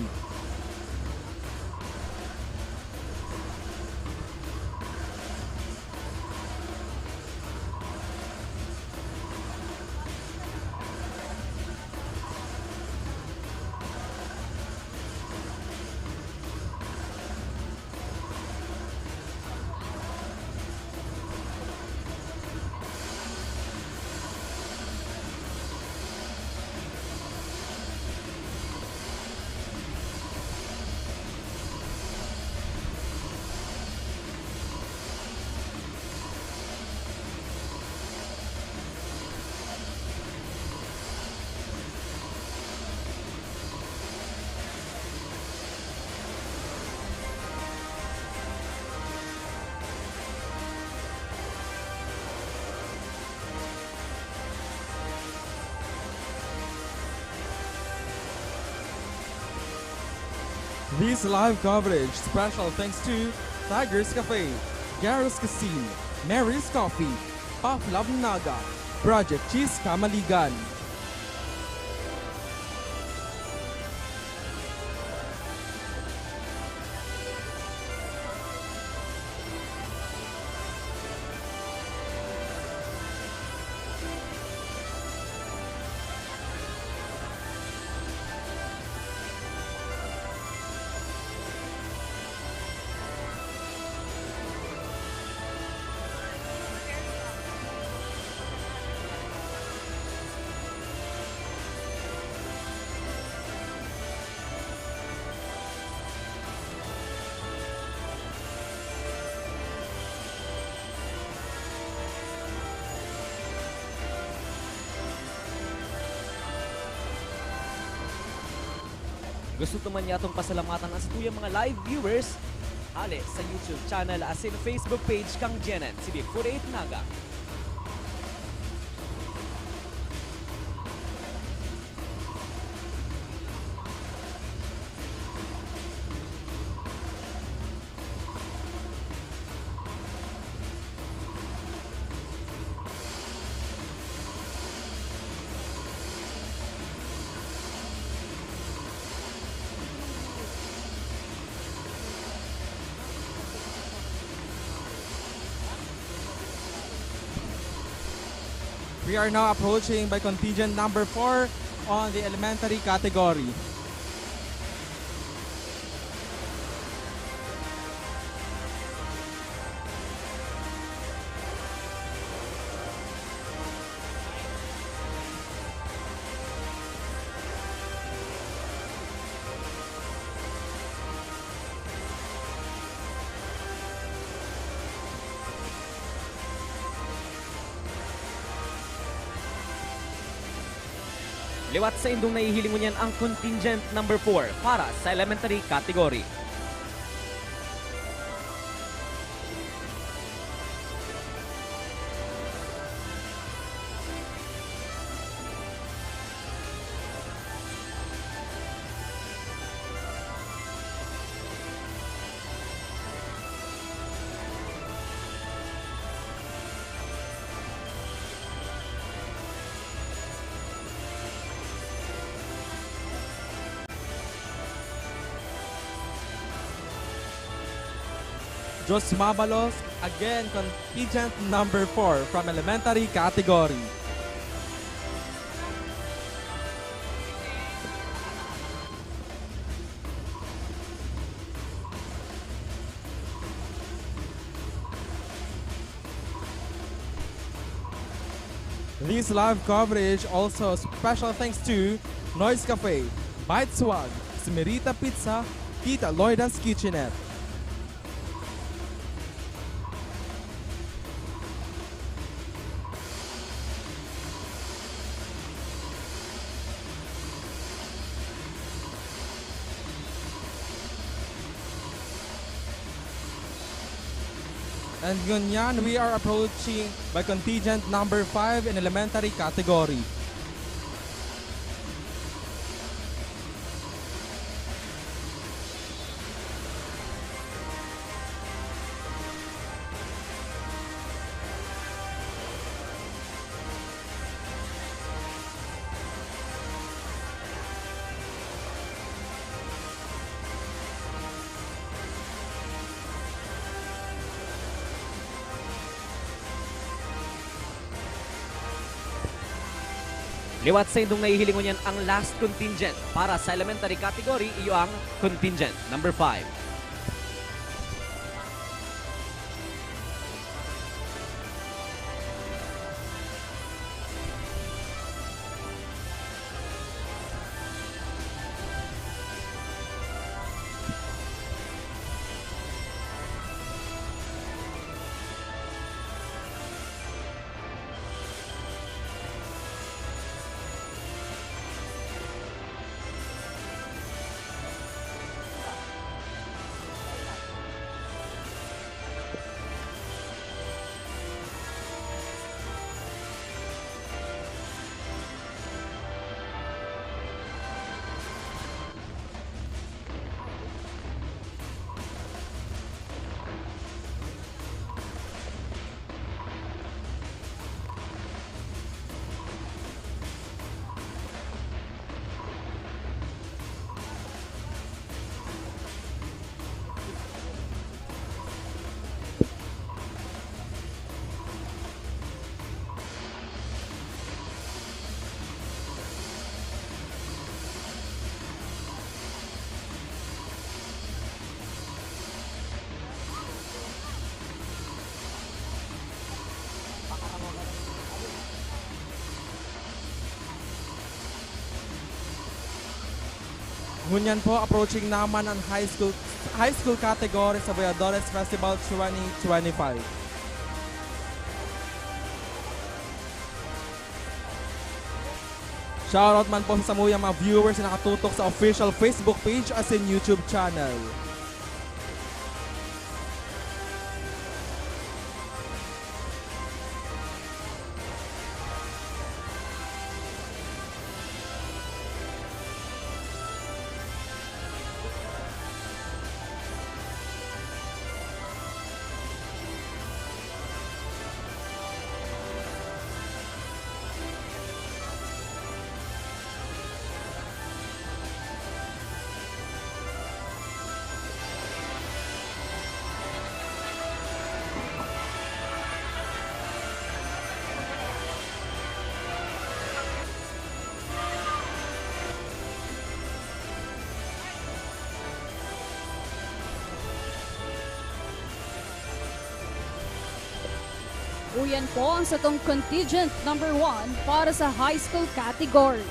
This live coverage, special thanks to Tigers Cafe, Garros Casino, Mary's Coffee, Puff Love Naga, Project Cheese Kamaligan. Gusto naman niya itong pasalamatan ang satuyang mga live viewers, ali sa YouTube channel as in Facebook page kang GNN Civic 48 Naga. We are now approaching by contingent number 4 on the elementary category. Liwat sa indong nahihiling mo niyan ang contingent number 4 para sa elementary category. Jos Mabalos, again contingent number 4 from elementary category. This live coverage also special thanks to Noise Cafe, Bite Swag, Smerita Pizza, Tita Loida's Kitchenette. And ganyan, we are approaching by contingent number 5 in elementary category. Liwat sa indong nahihiling mo niyan ang last contingent para sa elementary category, iyo ang contingent number 5. Ngunyan po, approaching naman ang high school category sa Voyadores Festival 2025. Shoutout man po sa samuyang mga viewers na nakatutok sa official Facebook page as in YouTube channel. Uyan po ang satong contingent number 1 para sa high school category.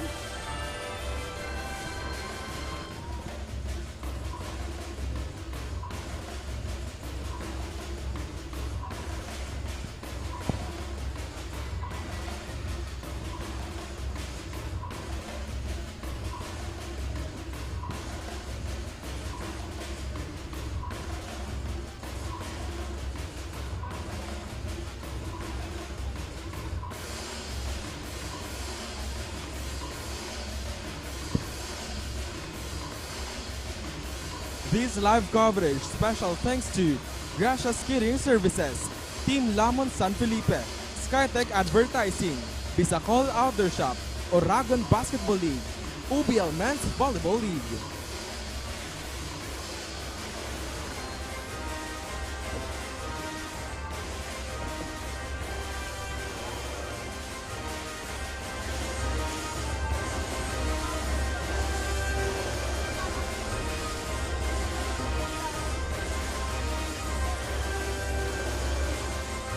This live coverage special thanks to Gracias Catering Services, Team Lamon San Felipe, Skytech Advertising, Bicol Outdoor Shop, Oragon Basketball League, UBL Men's Volleyball League.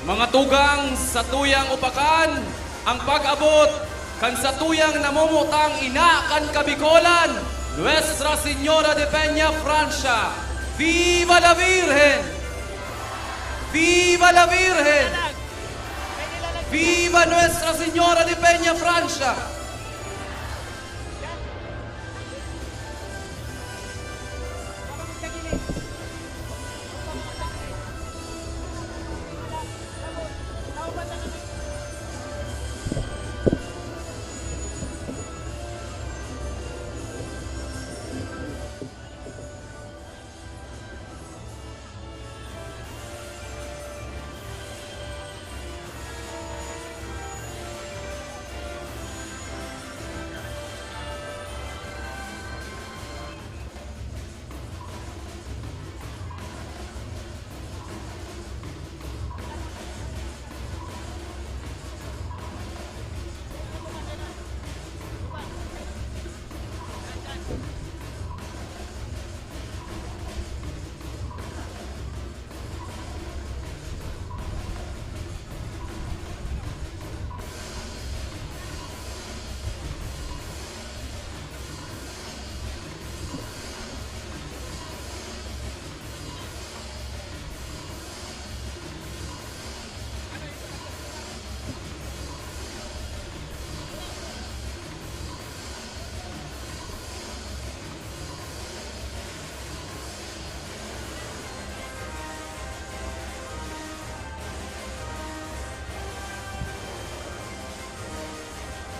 Mga tugang sa tuyang upakan, ang pag-abot kan sa tuyang namumutang ina kan Kabikolan, Nuestra Señora de Peñafrancia. Viva la Virgen! Viva la Virgen! Viva Nuestra Señora de Peñafrancia!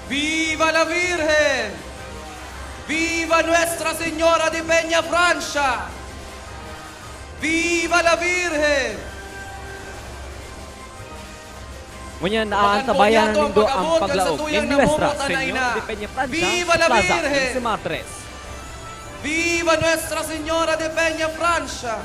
¡Viva la Virgen! ¡Viva Nuestra Señora de Peñafrancia! ¡Viva la Virgen! Ngunyan naantabayan ng mundo ang paglaog ni Nuestra Señora de Peñafrancia, ¡Viva la Plaza, Virgen! Quince, Martires. ¡Viva Nuestra Señora de Peñafrancia!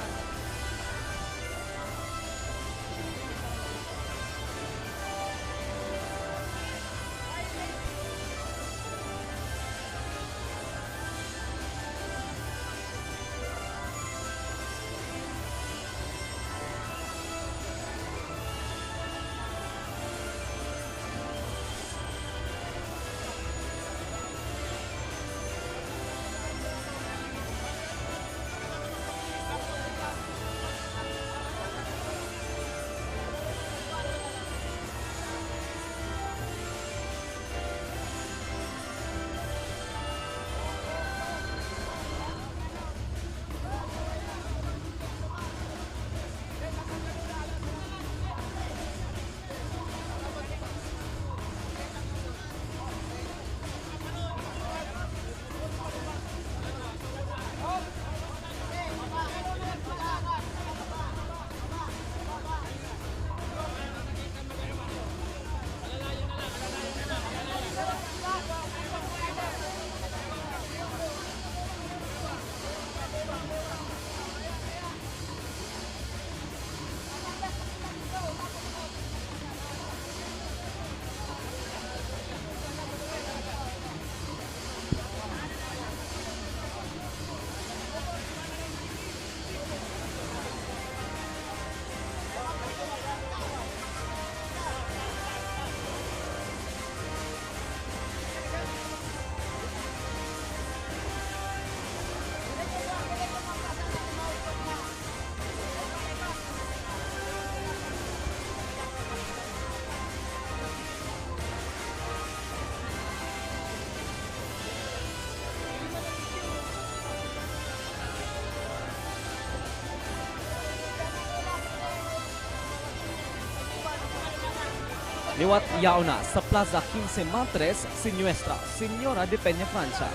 Liwat yauna sa Plaza 15 Martires, si Nuestra Señora de Peñafrancia.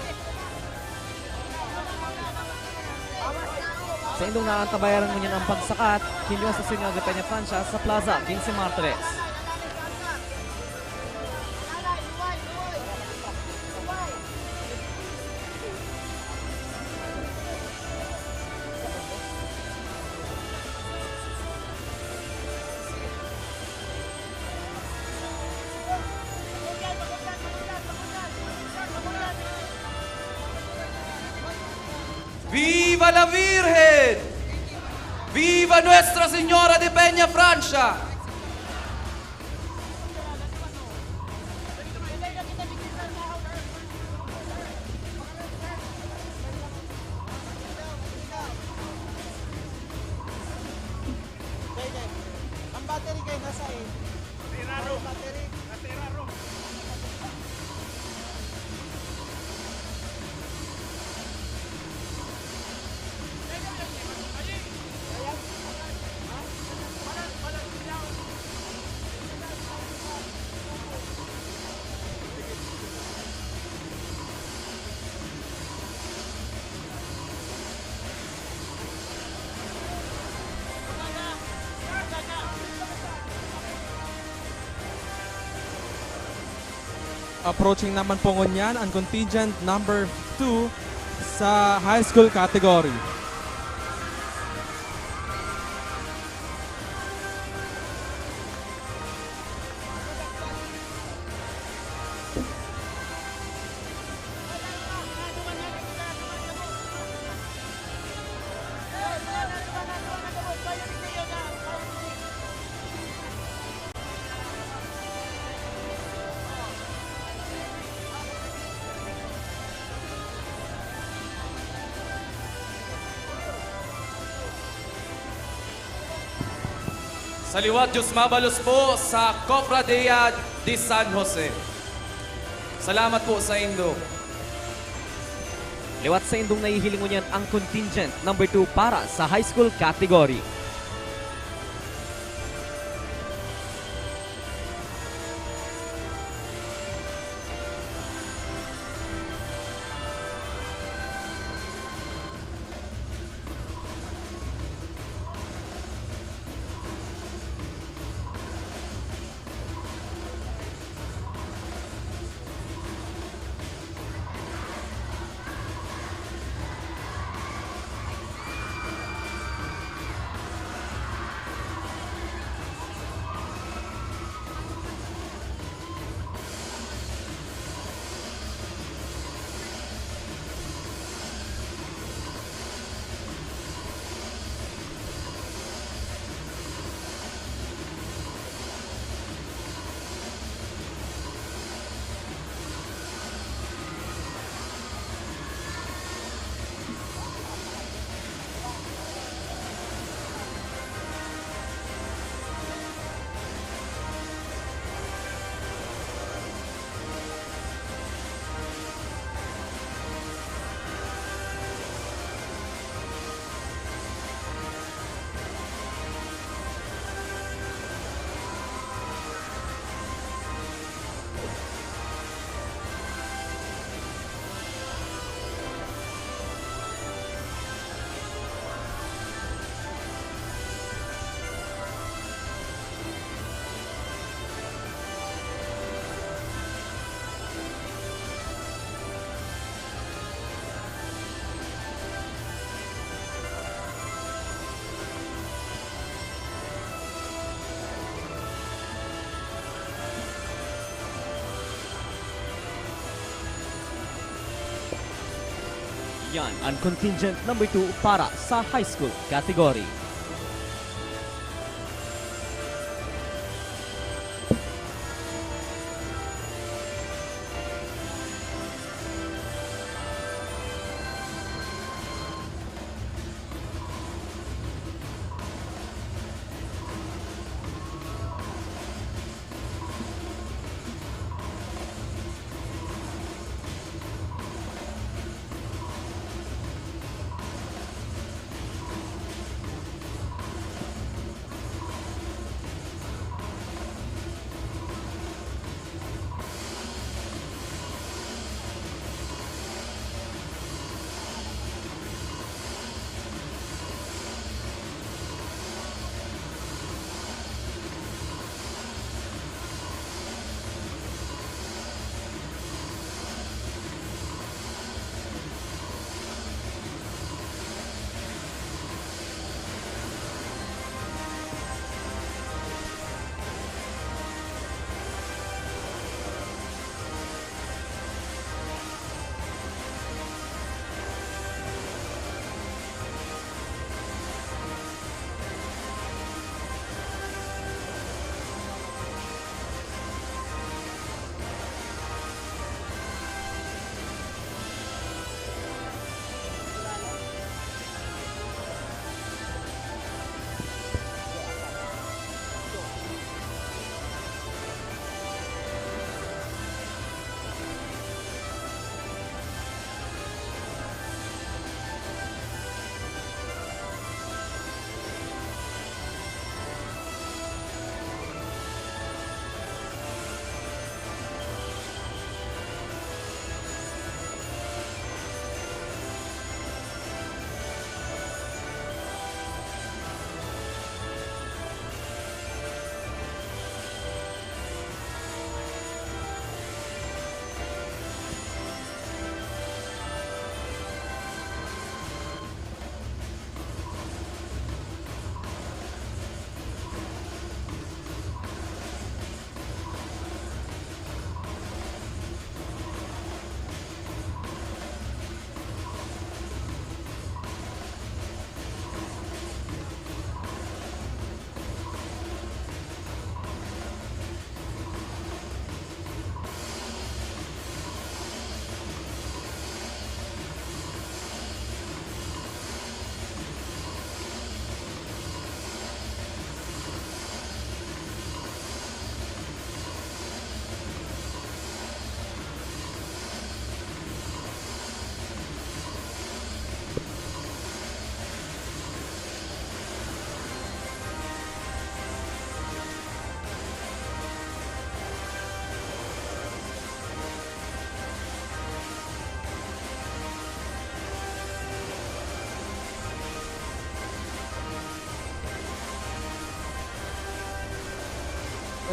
Sa indong naantabayaran mo niya ng pagsakat, kinuha sa Señora de Peñafrancia sa Plaza 15 Martires. ¡Viva la Virgen! ¡Viva Nuestra Señora de Peñafrancia! Ang battery kayo nasa battery. Approaching naman po ngunyan ang contingent number 2 sa high school category. Sa liwat, Diyos mabalos po sa Cofradía de San Jose. Salamat po sa Indo. Liwat sa indong nahihiling mo niyan ang contingent number 2 para sa high school category. Yan ang contingent number 2 para sa high school category.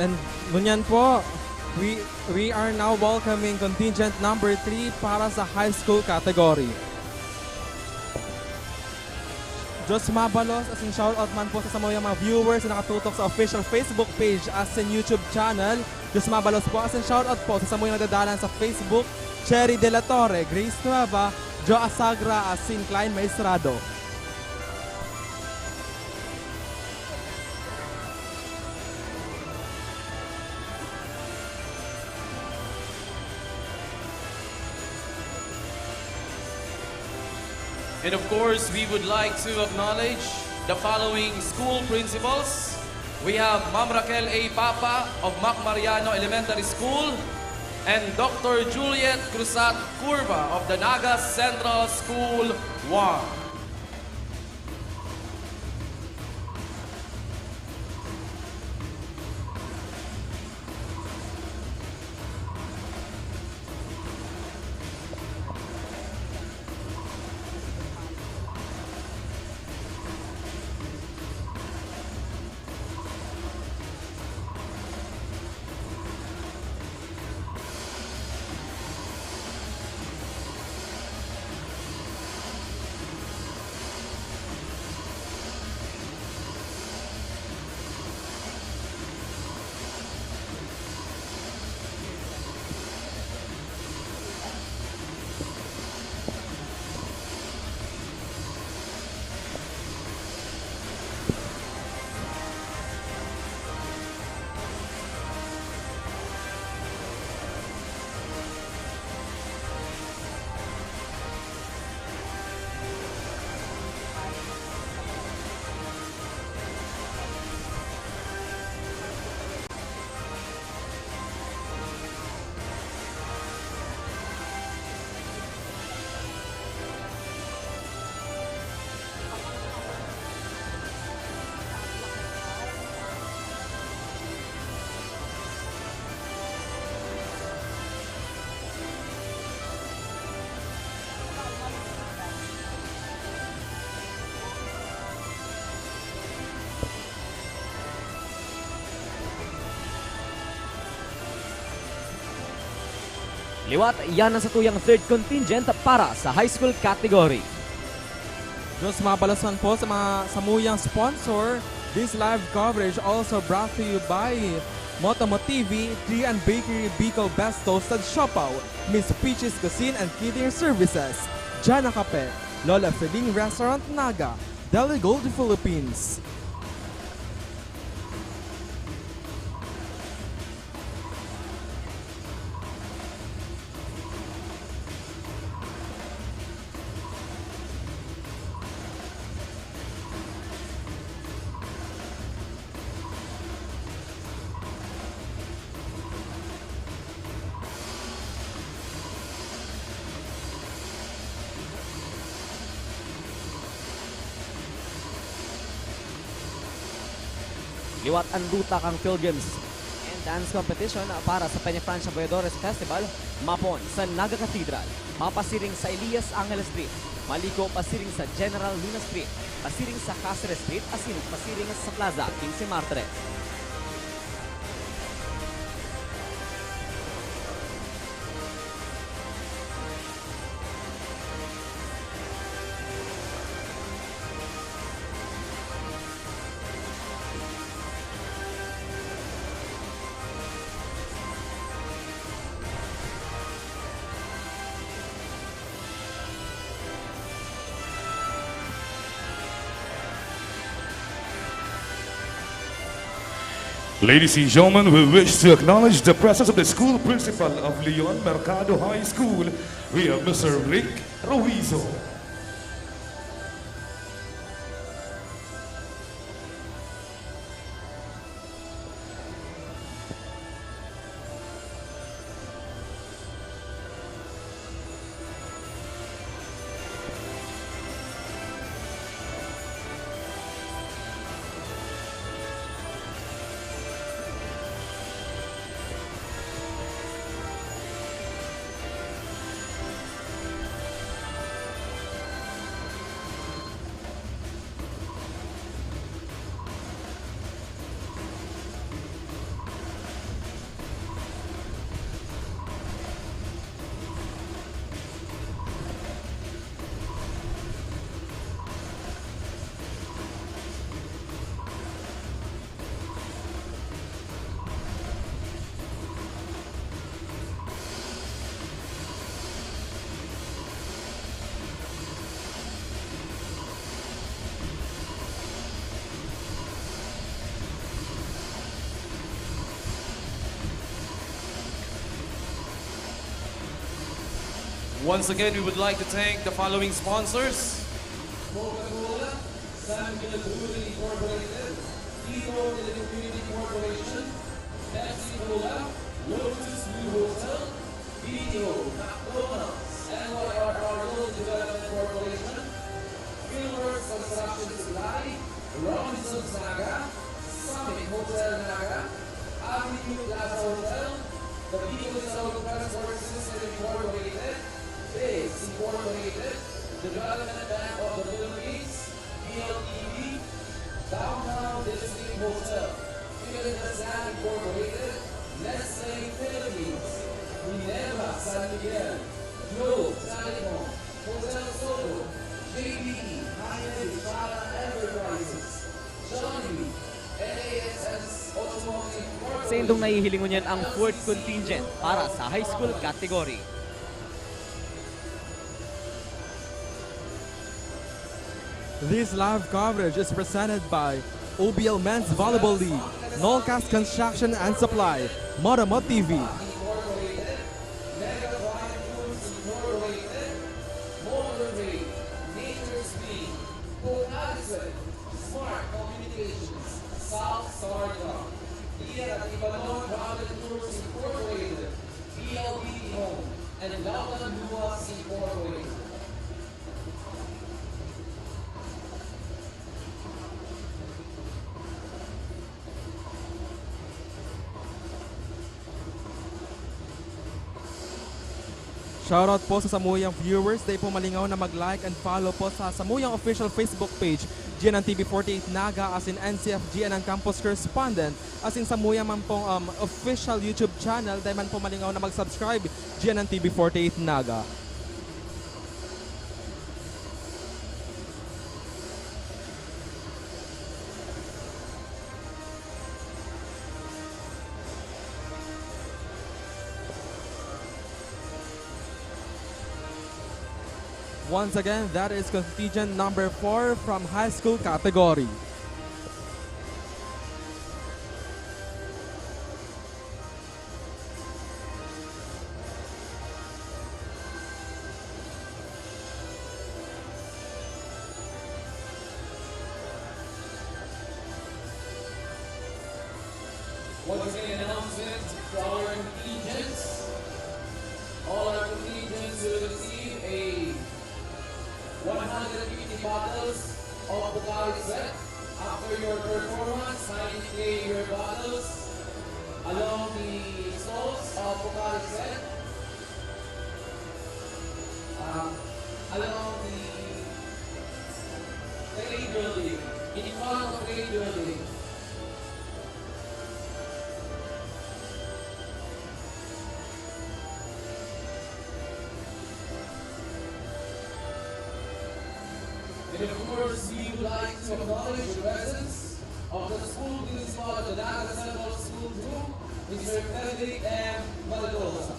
And ngunyan po, we are now welcoming contingent number 3 para sa high school category. Diyos mabalos as in shoutout man po sa mga viewers na nakatutok sa official Facebook page as in YouTube channel. Diyos mabalos po as in shoutout po sa mga nagdadalan sa Facebook. Cherry De La Torre, Grace Nueva, Jo Asagra as in Klein Maestrado. And of course, we would like to acknowledge the following school principals. We have Ma'am Raquel A. Papa of Mac Mariano Elementary School and Dr. Juliet Cruzat Curva of the Naga Central School 1. Liwat, yan ang satuyang third contingent para sa high school category. Diyos mabalasan po sa mga samuyang sponsor. This live coverage also brought to you by Motomo TV, Tea and Bakery Bicol Best Toasted Siopaw, Miss Peach's Cuisine and Catering Services, Jana Cafe, Lola Feling Restaurant Naga, Deli Gold Philippines. Liwat ang ruta kang Pilgrims and dance competition para sa Peñafrancia Voyadores Festival mapon sa Naga Cathedral, mapasiring sa Elias Angel Street, maliko pasiring sa General Luna Street, pasiring sa Cáceres Street, asin pasiring sa Plaza, Quince Martires. Ladies and gentlemen, we wish to acknowledge the presence of the school principal of Leon Mercado High School. We have Mr. Rick Rovizo. Once again, we would like to thank the following sponsors. Coca-Cola, San Miguel Incorporated, Tito Community Corporation, Pepsi Cola, Lotus Blue Hotel, BDO, McDonald's, NYR Road Development Corporation, Fieldworks Construction Supply, Robinson's Naga, Summit Hotel Naga, Avenue Plaza Hotel, the Bicol Transport System Incorporated, Base Incorporated, Development Bank of the Philippines, PLTV, Downtown District Hotel, Pilgrims Incorporated, Nestle Philippines, Minerva San Miguel, Globe Telecom, Hotel Soto, JBE, High-End Chara Enterprises, Johnny, NASS Automotive Corporation. Sa indong nahihilingon yan ang 4th contingent para sa high school category. This live coverage is presented by OBL Men's Volleyball League, Nolcast Construction and Supply, Maramo TV, Smart Communications, South Sarga, Tours Incorporated, PLDT Home, and LOCAGTED Incorporated. Shoutout po sa Samuyang viewers. Dahil po malingaw na mag-like and follow po sa Samuyang official Facebook page, GNN TV 48 Naga, as in NCF GNN Campus Correspondent, as in Samuyang man pong official YouTube channel. Dahil man po malingaw na mag-subscribe, GNN TV 48 Naga. Once again, that is contingent number 4 from high school category. Once again, announcement to our contingents. All our contingents will receive a 150 bottles of Bukari set. After your performance, kindly your bottles along the stalls of Bukari set. Along the trade building, in front of trade building. And of course, we would like to acknowledge the presence of the school principal of the Naga Central School 2, Mr. Frederick M. Valdosa.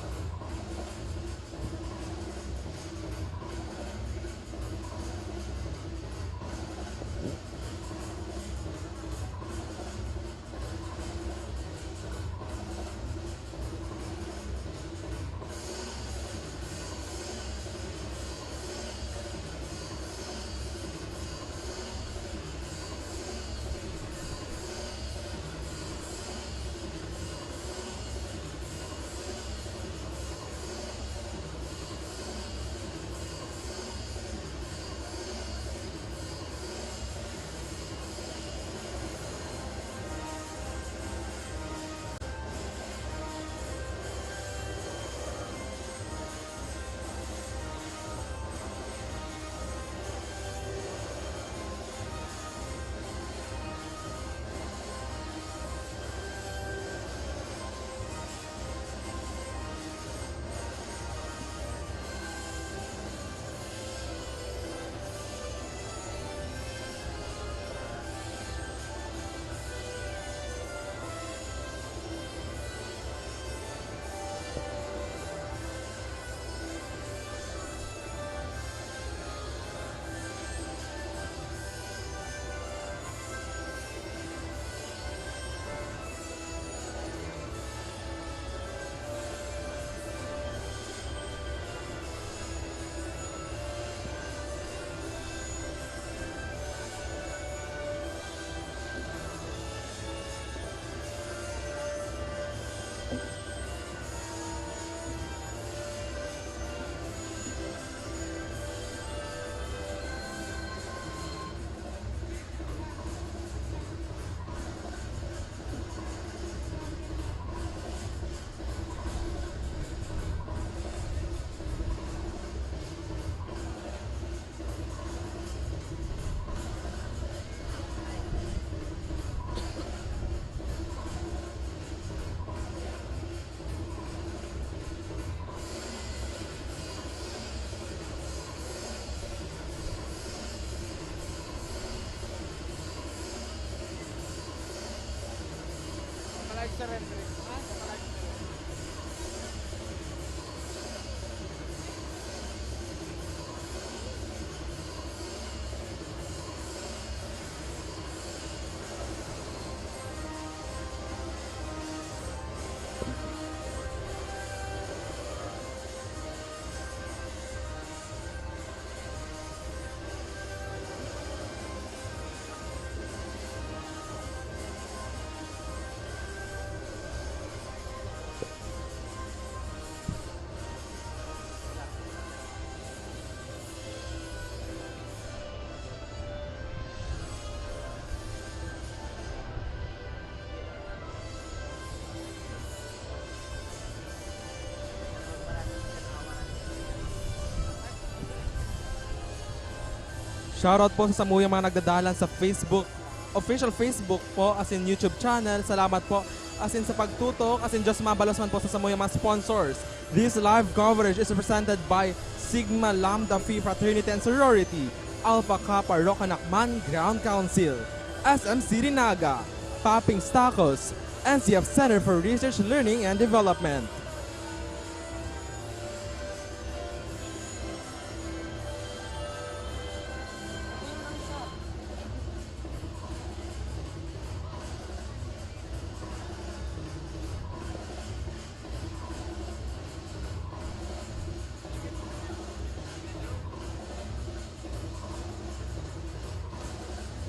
Shoutout po sa samuyang mga nagdadalan sa Facebook, official Facebook po, as in YouTube channel. Salamat po as in sa pagtutok, as in just mabalos man po sa samuyang mga sponsors. This live coverage is presented by Sigma Lambda Phi Fraternity and Sorority, Alpha Kappa Rho CANAMAN Ground Council, SM City Naga, Popping Tacos, NCF Center for Research, Learning and Development.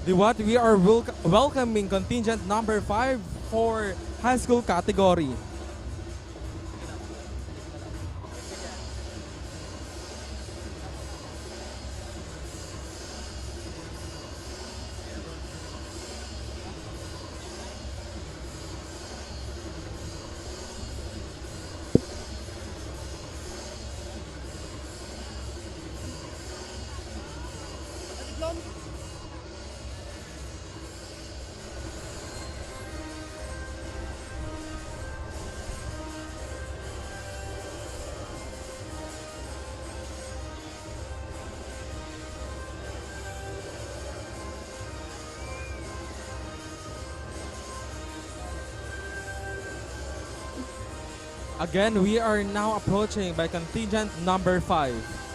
What we are welcoming contingent number 5 for high school category. Again, we are now approaching by contingent number 5.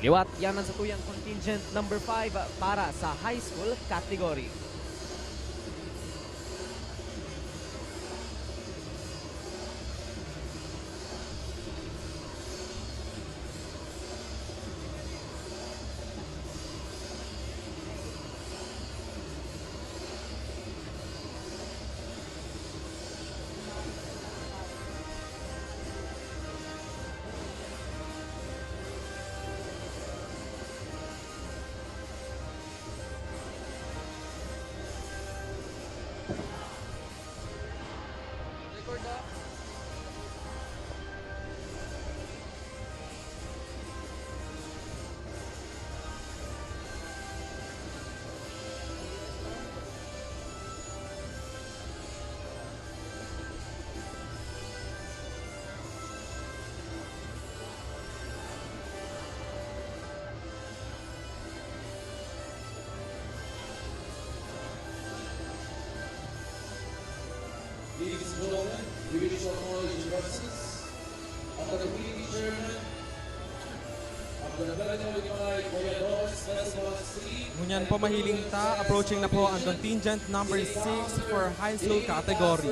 Liwat, yan ang satuyang contingent number 5 para sa high school category. Ladies and gentlemen, we wish to acknowledge your presence Voyadores Festival 3. Ngunyan po mahiling ta, approaching na po ang contingent number 6 for high school category.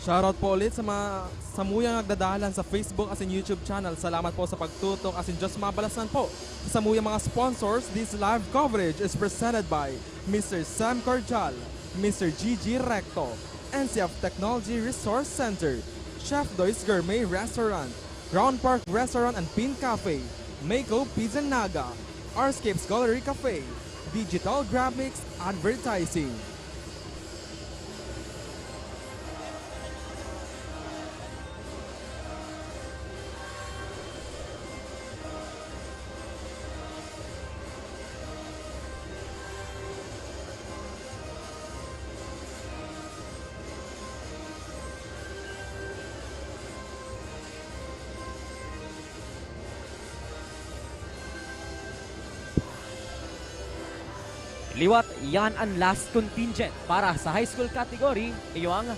Shoutout po ulit sa mga samuyang nagdadalan sa Facebook as in YouTube channel. Salamat po sa pagtutok as in Diyos mabalasan po. Sa samuyang mga sponsors, this live coverage is presented by Mr. Sam Cordial, Mr. Gigi Recto, NCF Technology Resource Center, Chef Doy's Gourmet Restaurant, Ground Park Restaurant and Pin Cafe, Mako Pizza Naga, Arscapes Gallery Cafe, Digital Graphics Advertising. Liwat, yan ang last contingent para sa high school category. Iyo ang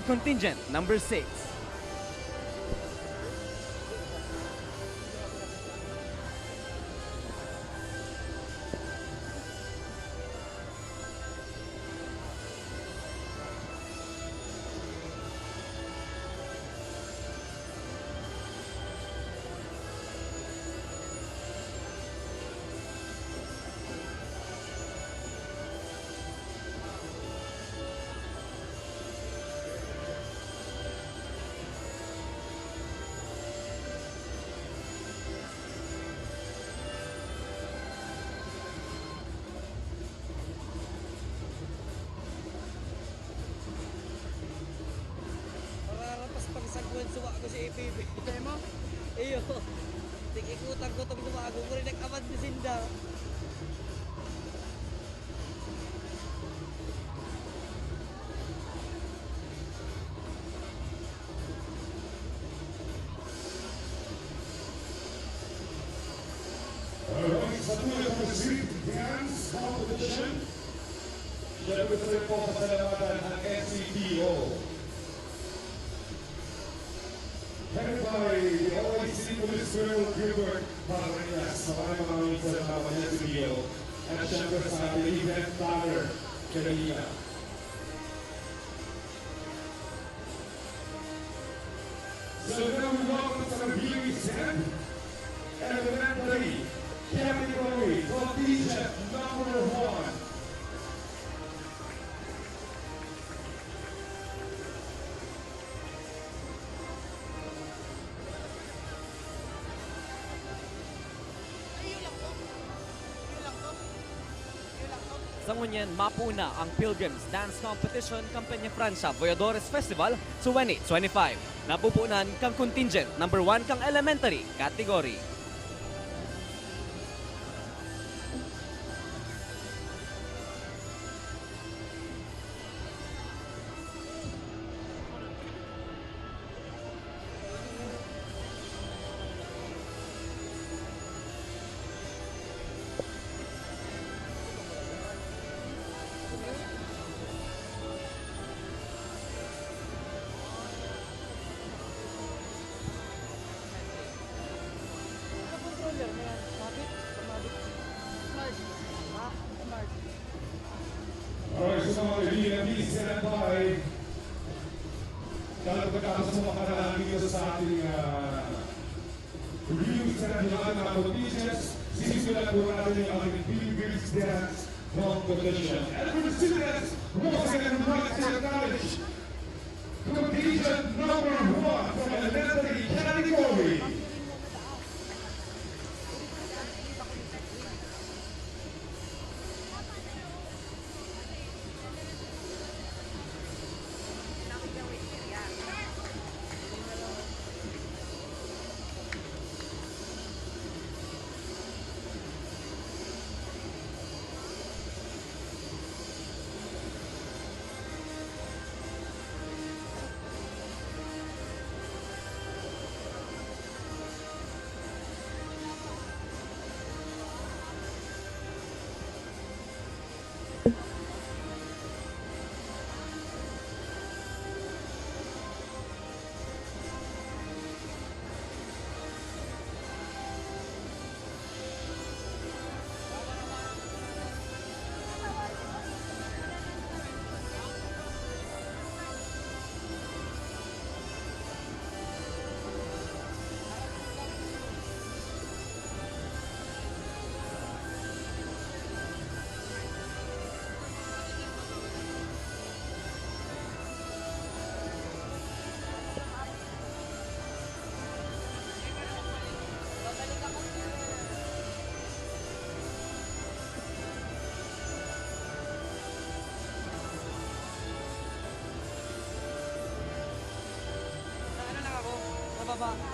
contingent number 6. Suwa ko si APB. Kaya mo? Iyo. Ikutan ko itong sumago ko rin nag-amad ni Sinda. Alright, sa tuloy ng street dance competition, siyempre sa rin po pasalamatan ang NCPO. Headed by the OIC Police Colonel Gilbert Martires, maraming mga minsan ng mga NCPO, at siyempre sa event planner, Kelly. So now we welcome to the viewing stand, elementary category, contingent number 1. Sa ngunyan, mapuna ang Pilgrims Dance Competition ng Peñafrancia Voyadores Festival 2025. Napupunan kang contingent number 1 kang elementary category. Alright, so mga kaibigan, please stand by. Dahil pagkakasama mga kanalangin dito sa ating reviews na nabilang ng contingents, sisimulan po natin yung ating Pilgrims Dance Competition. And for the students, once again, we'd like to acknowledge contingent number 1 from elementary category. baba.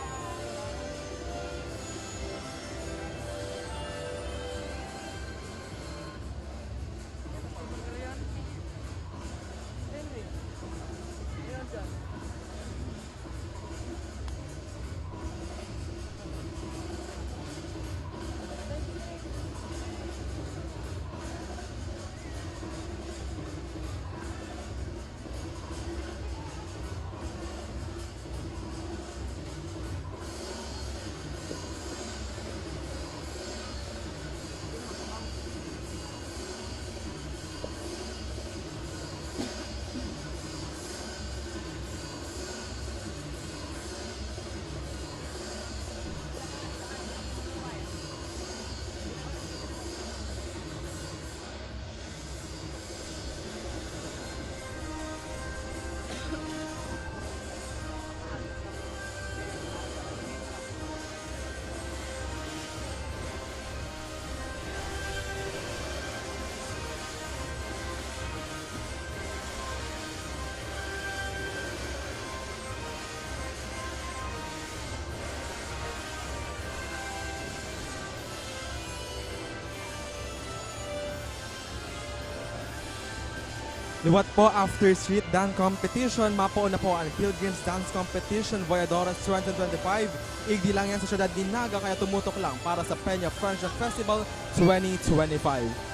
Liwat po after street dance competition, mapo na po ang Pilgrims Dance Competition Voyadores 2025. Igdi lang yan sa syudad ni Naga kaya tumutok lang para sa Peñafrancia Festival 2025.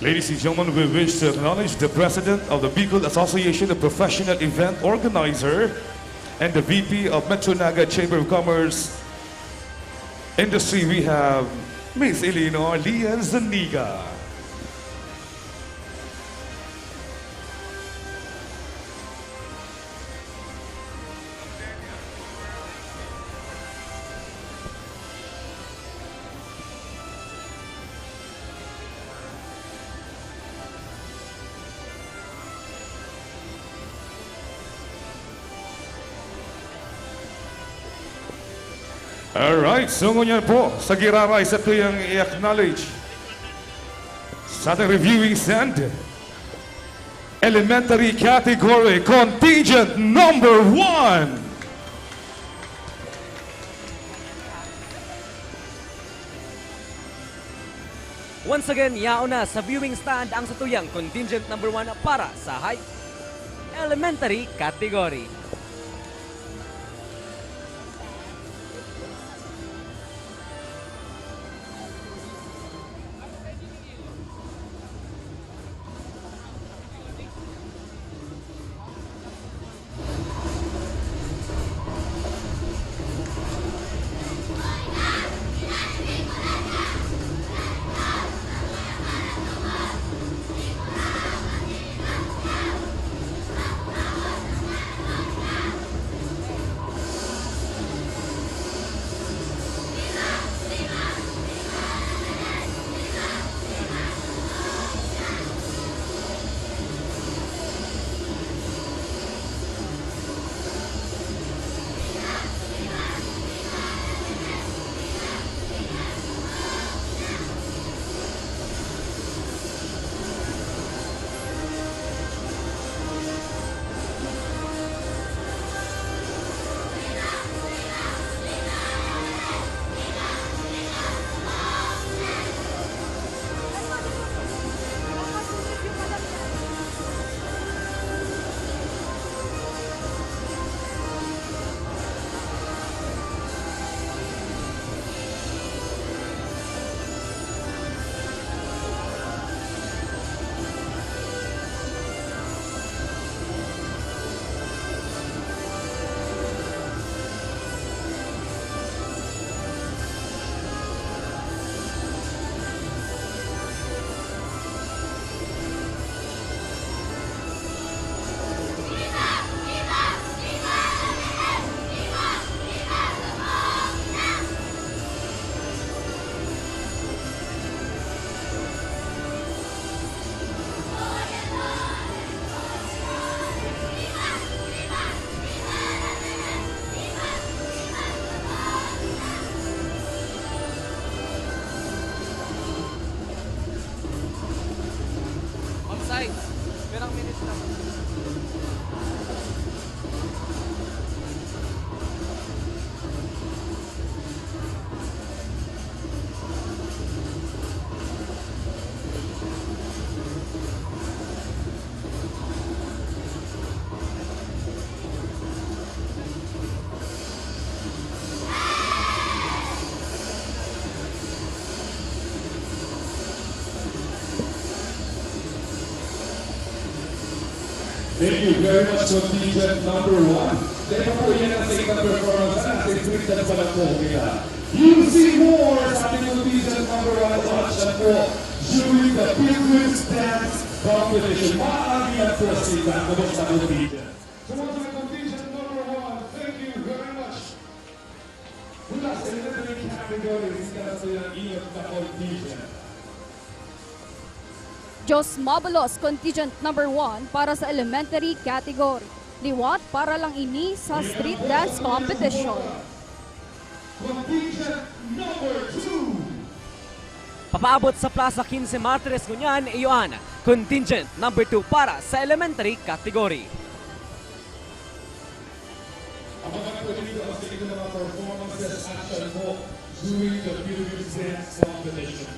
Ladies and gentlemen, we wish to acknowledge the President of the Bicol Association of Professional Event Organizer and the VP of Metro Naga Chamber of Commerce Industry. We have Ms. Eleanor Lian Zaniga. Alright, so ngunyan po, sa giraray sa ito yung i-acknowledge sa ating reviewing stand, elementary category contingent number 1. Once again, yaon na sa viewing stand ang satuyang contingent number 1 para sa high elementary category. Thank you very much, contingent number 1. Dahil pa po yan ang sa ikang performance natin, Twitter pa lang po kaya. You see more sa ating contingent number 1 watch na po during the Pilgrims Dance Competition. Maagihan po sila kapag sa contingent. So once again, contingent number 1, thank you very much. Mula sa elementary category, sila sa yung iyot na contingent. Diyos Mabalos contingent number 1 para sa elementary category. Liwat para lang ini sa street dance competition. Contingent number 2. Papaabot sa Plaza 15 Martires ngunyan, iyon, contingent number 2 para sa elementary category. Abangan po dito ang sa ito mga performances action mo during the Pilgrims Dance Competition.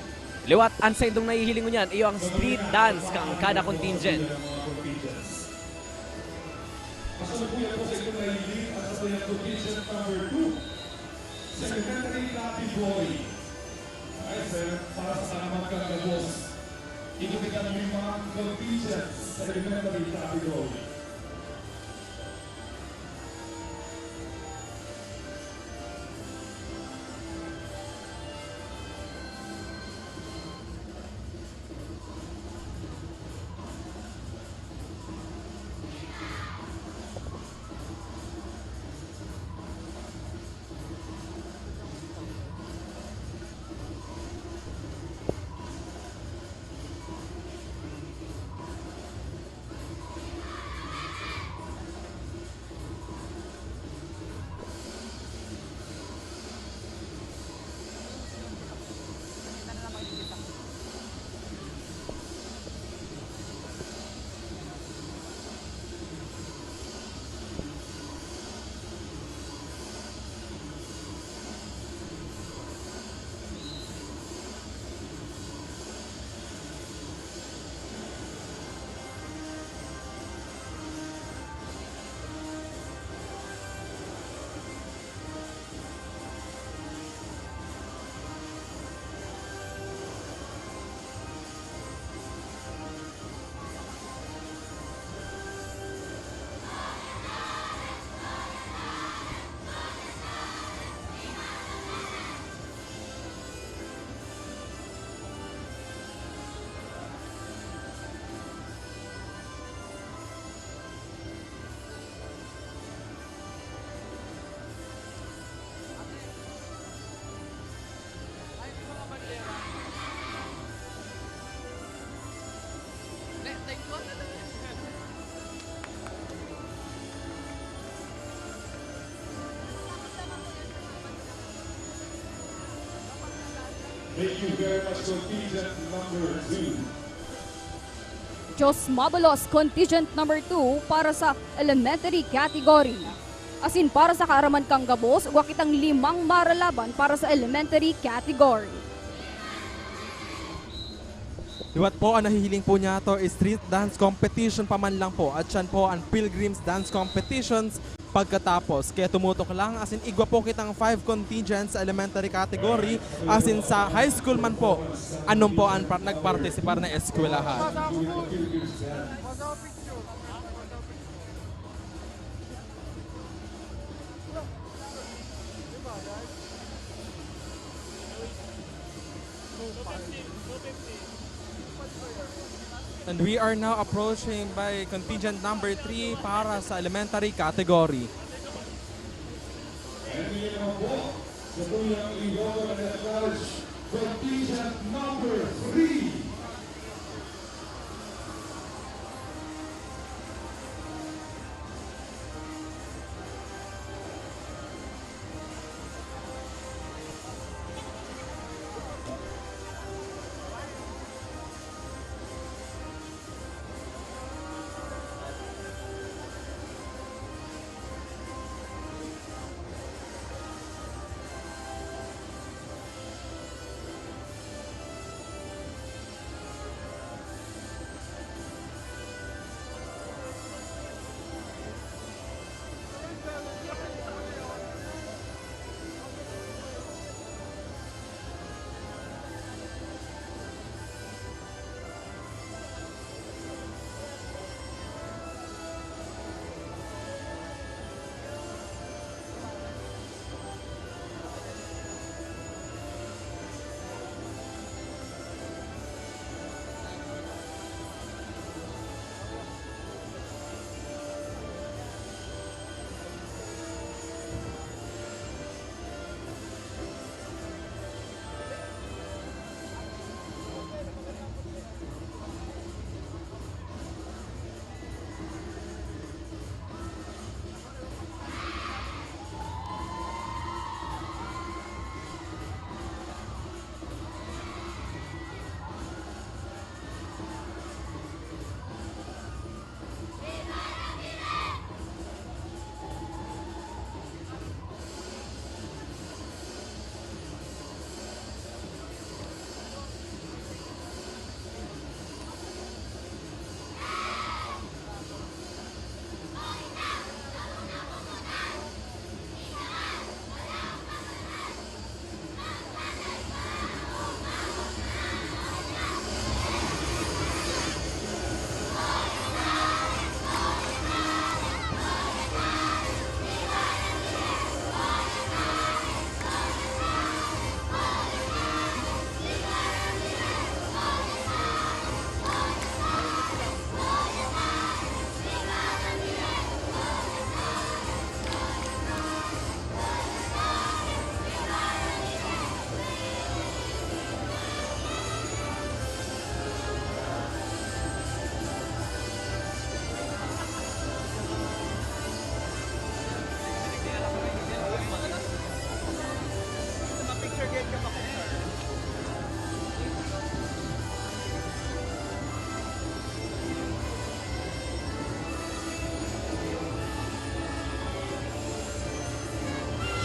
Liwat ang sa indong nahihiling ngunyan, iyo ang street dance kang kada contingent. Kasalukuyan po sa ito nahihiling at sa yung contingent number 2 sa elementary category. Ay, sir, para sa Kanaman kang boss. Ikutin yung mga contingents sa elementary category. Thank you very much, contingent number 2. Diyos Mabalos contingent number 2 para sa elementary category. Asin para sa kaaraman kang gabos, uwa kitang 5 maralaban para sa elementary category. Liwat po, ang nahihiling po niya to is street dance competition pa man lang po. At yan po ang Pilgrims Dance Competitions pagkatapos. Kaya tumutok lang, asin igwa po kitang 5 contingents sa elementary category. Asin sa high school man po, anong po ang nagpartisipar na eskwelahan. And we are now approaching by contingent number 3 para sa elementary category. And we are po sa tuyang contingent number 3.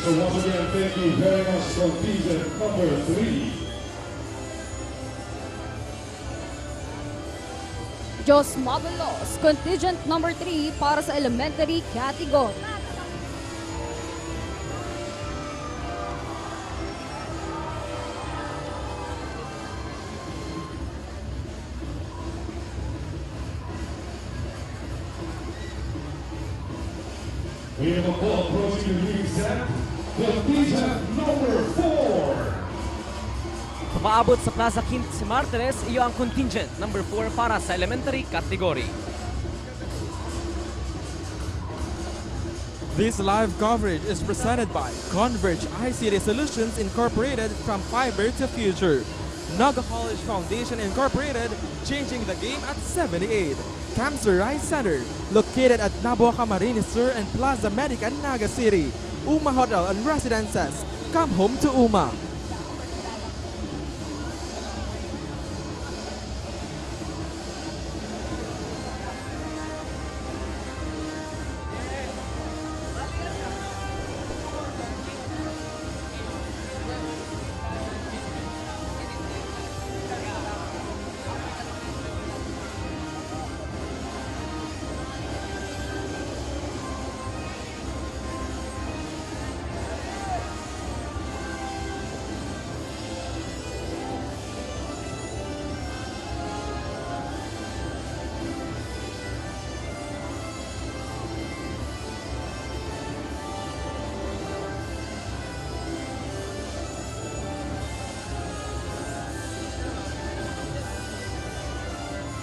So once again, thank you very much, contingent number 3. Diyos Mabalos, contingent number 3 para sa elementary category. We have a ball approaching the league set. Contingent number 4. Paabot sa Plaza Quince Martires, iyo ang contingent number 4 para sa elementary category. This live coverage is presented by CONVERGE ICT Solutions Incorporated, from fiber to future. Naga College Foundation Incorporated, changing the game at 78. Cancer Eye Center, located at NABUA Camarines Sur and Plaza MEDICA, Naga City. UMA Hotel and Residences, come home to UMA.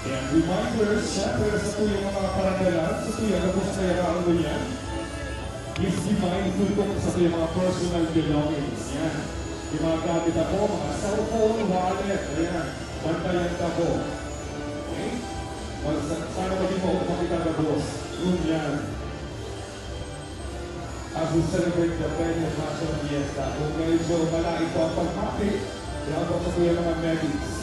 And reminders, syempre sa tuyong mga parandalan, sa tuyong gabos na yaraan mo yan. Please be mindful kung sa tuyong mga personal belongings. Yan. Yung mga gamit ako, mga cellphone, wallet, ayan. Bantayan ka po. Okay? Sana maging mo kung makita gabos. Yun yan. As we celebrate the Peñafrancia Fiesta, kung medyo malait po ang pagmapit, yan po sa tuyong mga medics.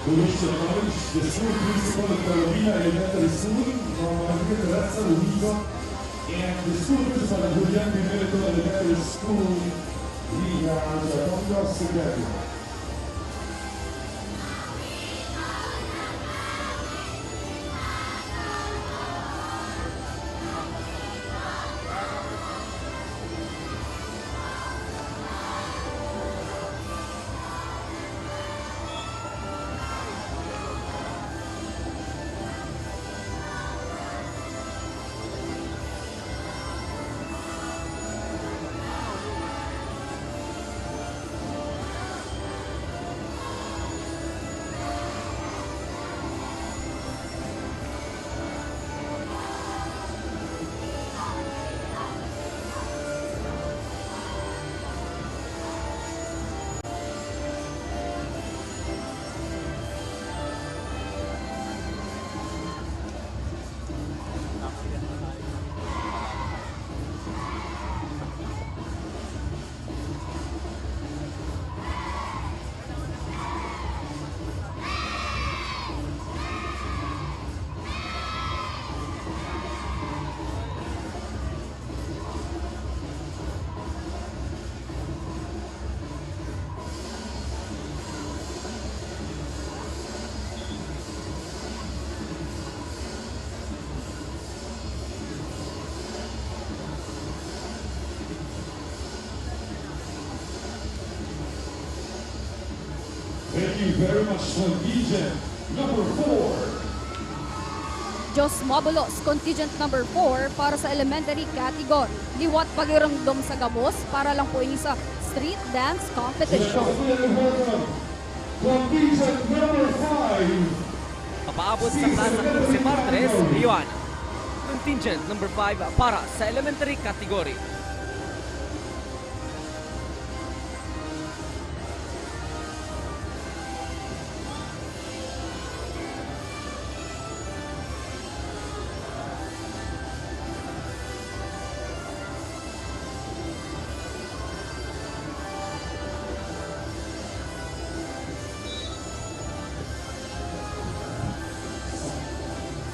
We wish to acknowledge the school principal of Carolina Elementary School, Martires, and the school principal of 𝐒𝐿𝐽𝐵 Elementary School, Bida, 𝐶𝐀𝐆𝐀. Thank you very much, contingent number 4. Diyos Mabulos, contingent number 4 para sa elementary category. Liwat pagirangdom sa gabos para lang po ini sa street dance competition. Contingent number 5. Papaabot sa Plaza Quince Martires, Lyon. Contingent number 5 para sa elementary category.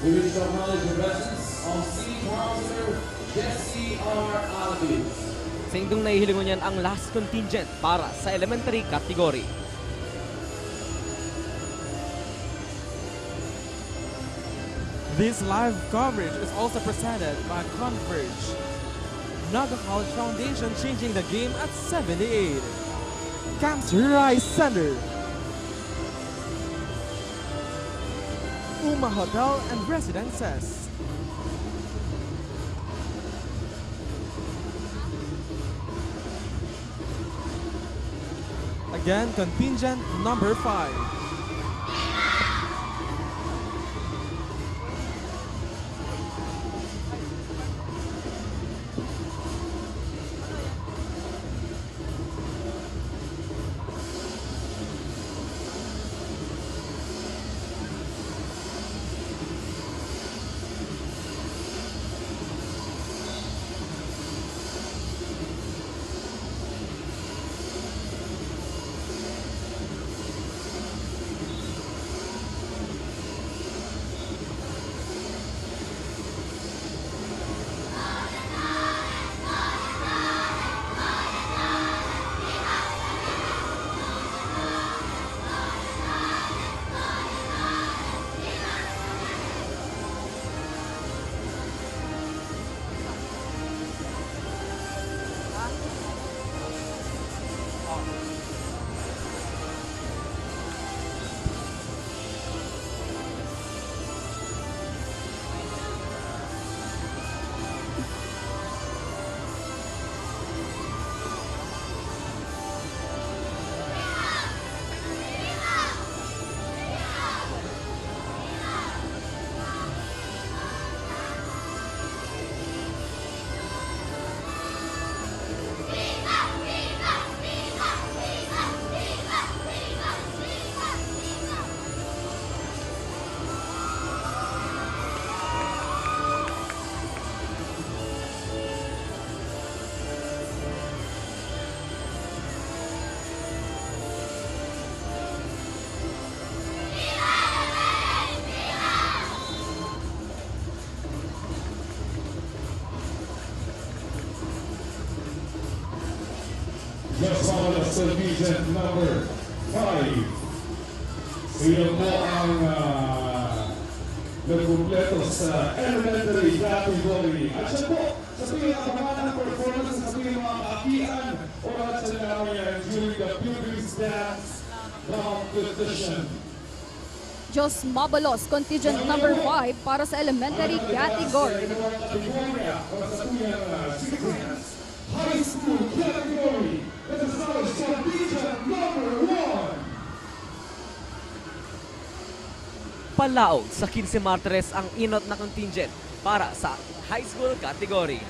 We wish to acknowledge the presence of City Councilor Jessie R. Alves. Sa indong nahihilingon yan ang last contingent para sa elementary category. This live coverage is also presented by CONVERGE. Naga College Foundation changing the game at 78. Cancer Rise Center. Uma Hotel and Residences. Again, contingent number 5. Just Mabulos, contingent number 5. Sino po ang nagkumpleto sa elementary category? At siya po, sa pinakabangan ng performance, sa pinakakian o at sa namin during the Pilgrims dance competition. Diyos Mabulos, contingent number 5 para sa elementary category. High school category. This is our contingent number 1. Palaog sa Quince Martires ang inot na contingent para sa high school category.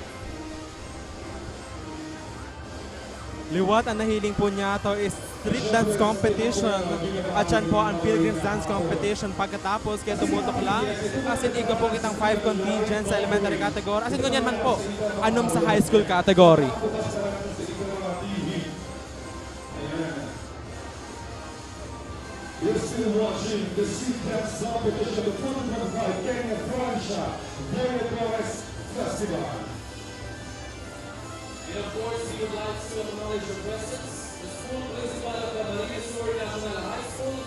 Liwat ang nahiling po niya to is street dance competition. At yan po ang Pilgrims dance competition. Pagkatapos, kaya tumutok lang. Asin igo po kitang 5 contingents sa elementary category. Asin kunyan man po, anom sa high school category. You're still watching the street dance competition, the 2025 Peñafrancia Voyadores Festival. And of course, we would like to acknowledge your presence. The school principal of the Martires National High School,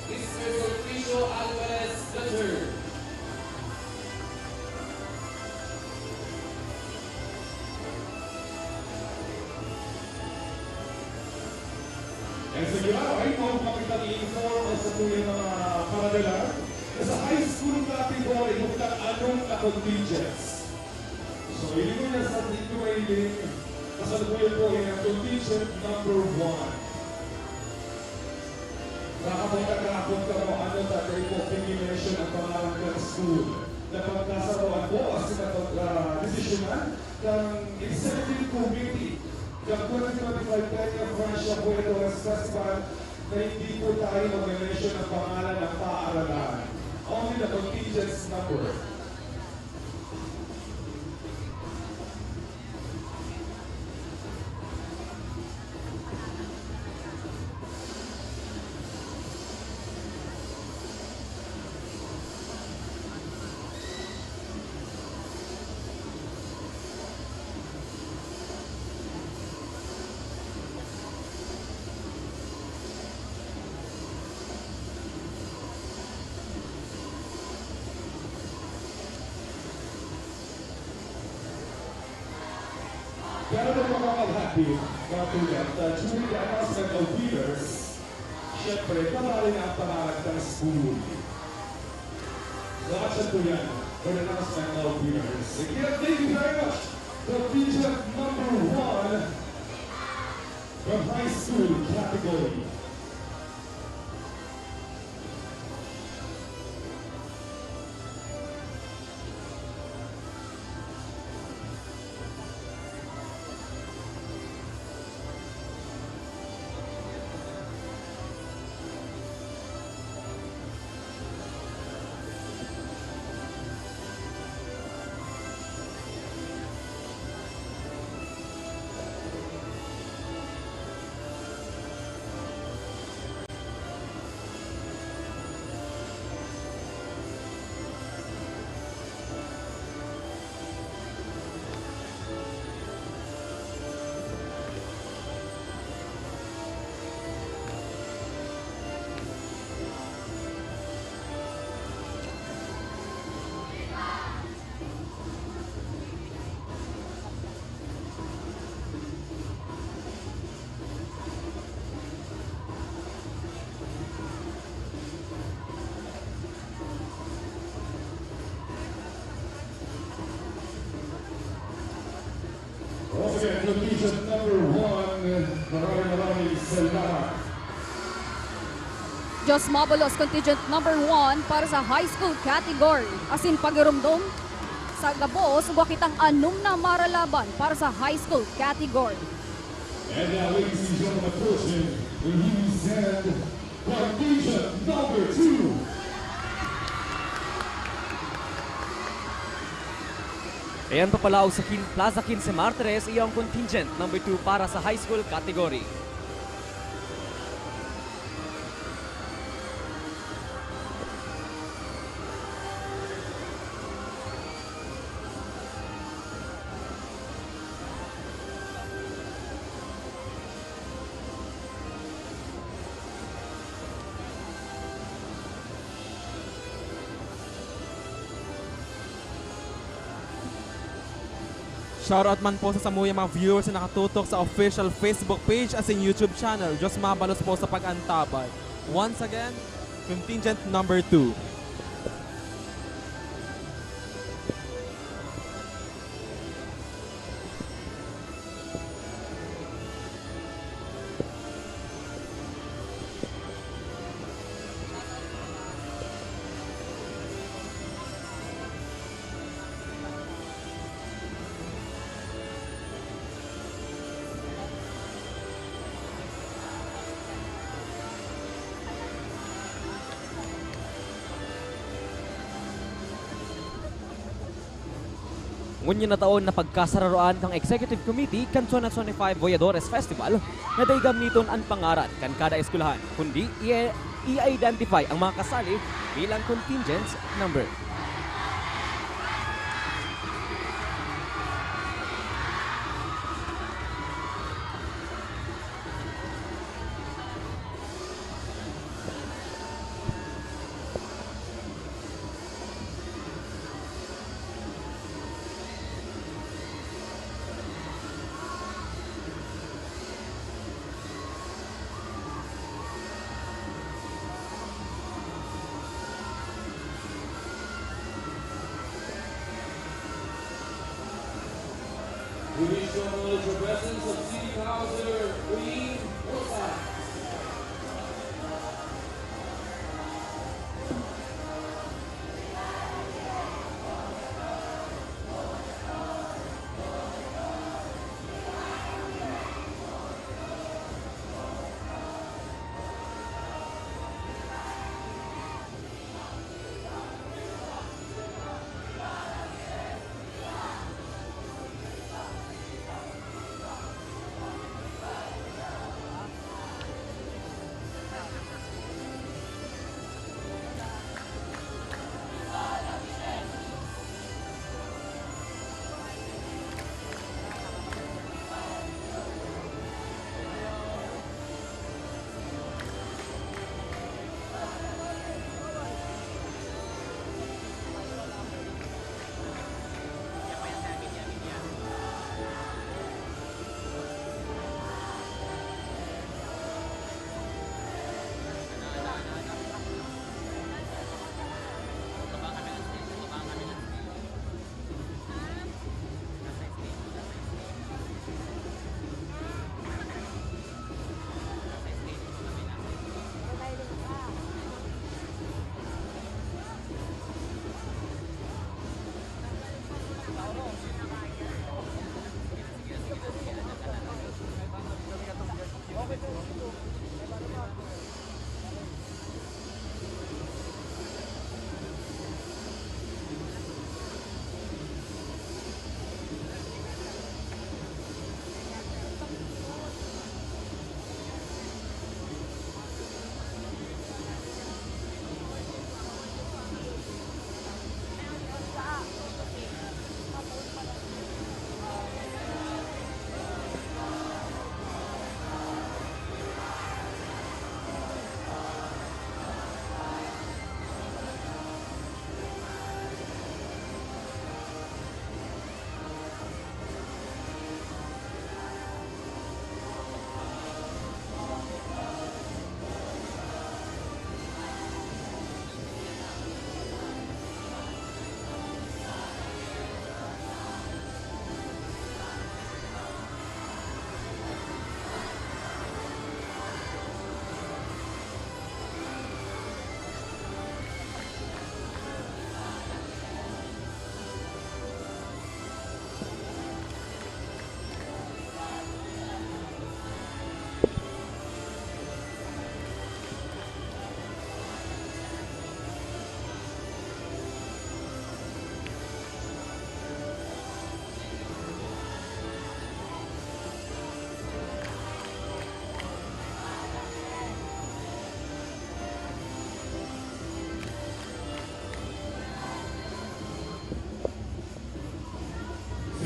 Mr. Sulpicio Alvarez III. And so you are right now. ko makita i-inform sa tuloy mga paradalar na sa high school category kung anong na-contingents. So, ilingin na sa dito mailing kasalukuyan po yung contingent number 1. Nakapagkakapon ka mo ano tatay po pinimensyon ang pangalan ng school na pagkasaroan po as decisionan ng Executive Committee ng 2025 Peñafrancia Voyadores Festival na hindi po tayo mag-mention ang pangalan ng paaralan. Only the contingents number. Pero na makakalabi mga tulad na during the announcement of winners, syempre, pamalin ang pangalan ng school. Lahat po yan for the announcement of winners. Again, thank you very much. The feature number 1 from high school category. Once again, contingent number 1, maraming salamat. Diyos Mabalos, contingent number 1 para sa high school category. Asin pagirumdom sa gabos, wakitang anum na maralaban para sa high school category. And now, ladies and gentlemen, approaching the send contingent number 2. Ayan papalaw sa Plaza Quince Martires, iyong contingent number 2 para sa high school category. Shoutout man po sa samuya mga viewers na nakatutok sa official Facebook page as in YouTube channel. Diyos Mabalos po sa pag-antabay. Once again, contingent number 2. Ngunyan na taon na pagkasararoan kang Executive Committee kan 2025 Voyadores Festival na daigam niton ang pangaran kan kada eskulahan, kundi i-identify ang mga kasali bilang contingents number. We wish to acknowledge the presence of City Councilor Queen Rosa.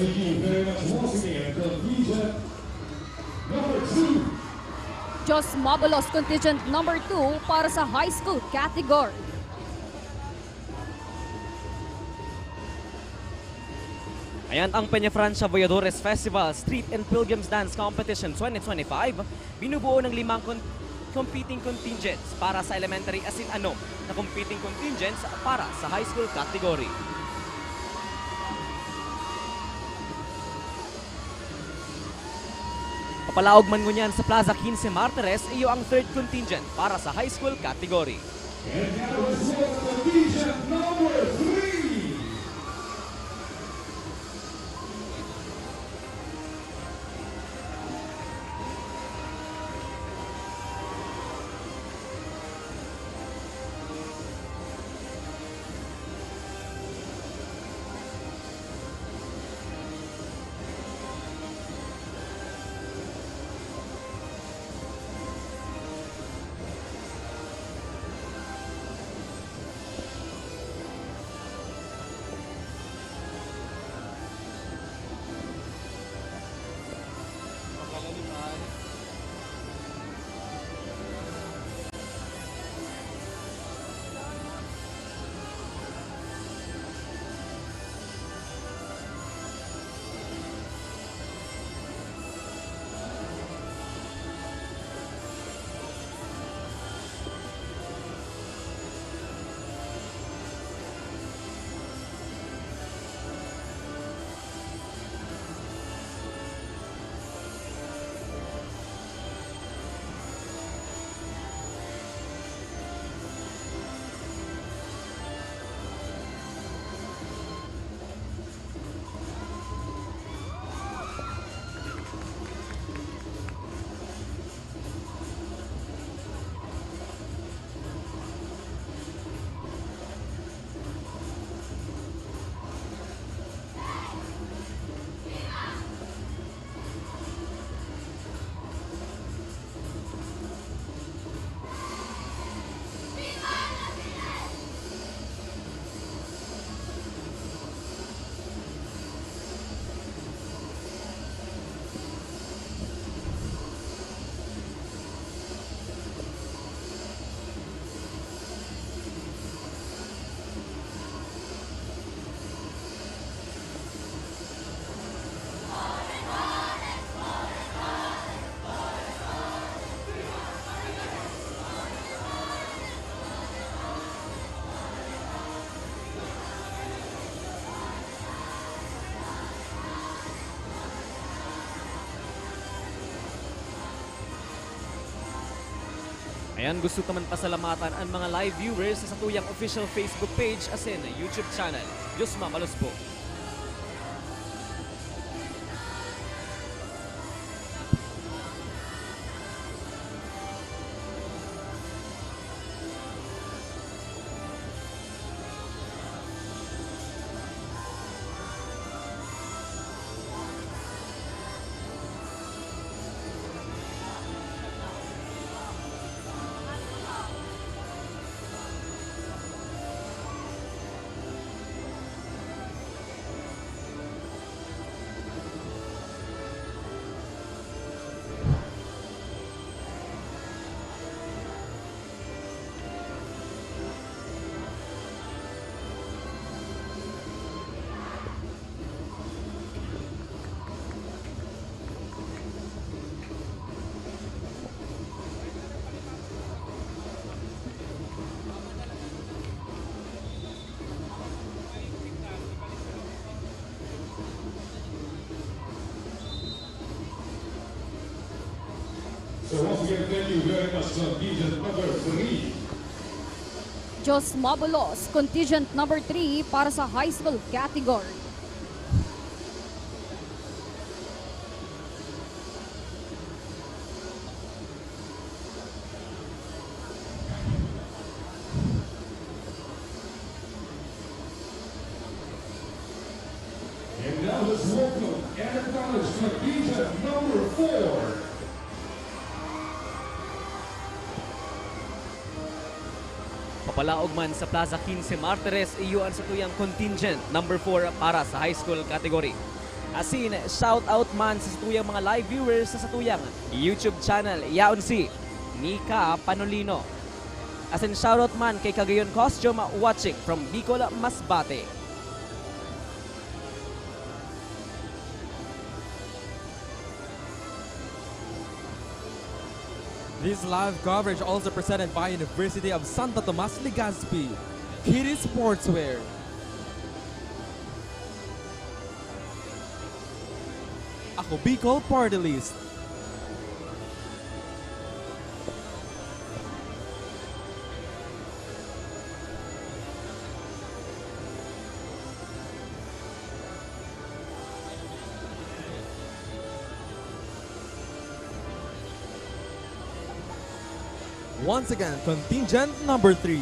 Thank you very much once again, contingent number 2. Diyos Mabalos contingent number 2 para sa high school category. Ayan ang Peñafrancia Voyadores Festival Street and Pilgrims Dance Competition 2025. Binubuo ng 5 competing contingents para sa elementary as in na competing contingents para sa high school category. Papalaog man ngunyan sa Plaza Quince Martires, iyo ang 3rd contingent para sa high school category. And now is contingent number 3. Ayan, gusto naman pasalamatan ang mga live viewers sa Satuyang official Facebook page as in YouTube channel. Diyos mamalos po. So once again, thank you very much, contingent number 3. Diyos Mabulos, contingent number 3 para sa high school category. And now let's welcome and acknowledge contingent number 4. Papalaog man sa Plaza Quince Martires, iyuan sa tuyang contingent number 4 para sa high school category. Asin, shout out man sa tuyang mga live viewers sa tuyang YouTube channel, yaon si Nika Panolino. Asin, shout out man kay 𝐒𝐏𝐄𝐂𝐈𝐀 watching from Bicol, Masbate. This live coverage also presented by University of Santo Tomas-LEGAZPI, Kitty Sportswear, Ako Bicol Party List, once again, contingent number 3.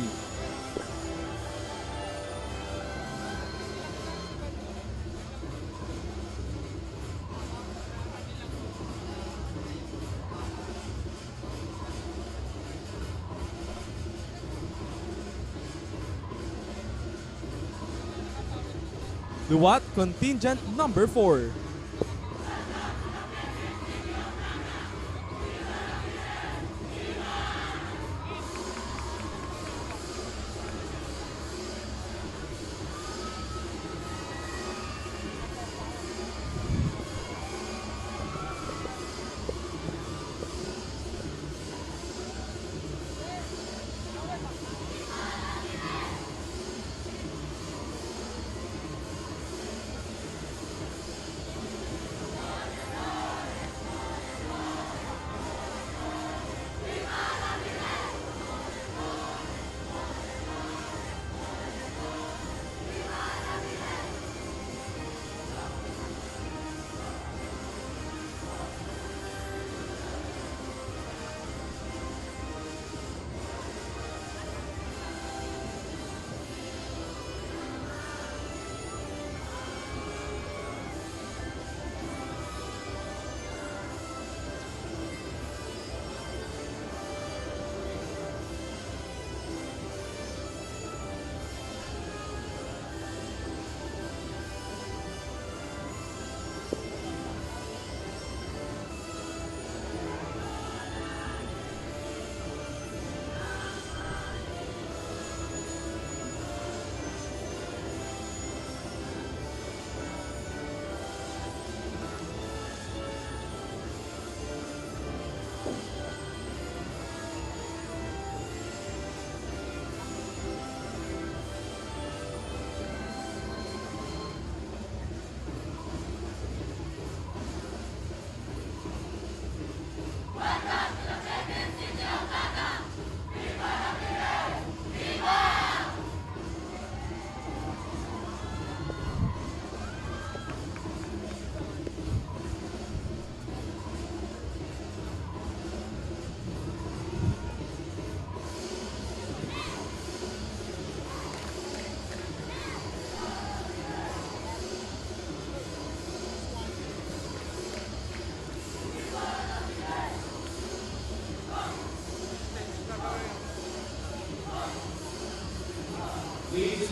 Luwat, contingent number 4.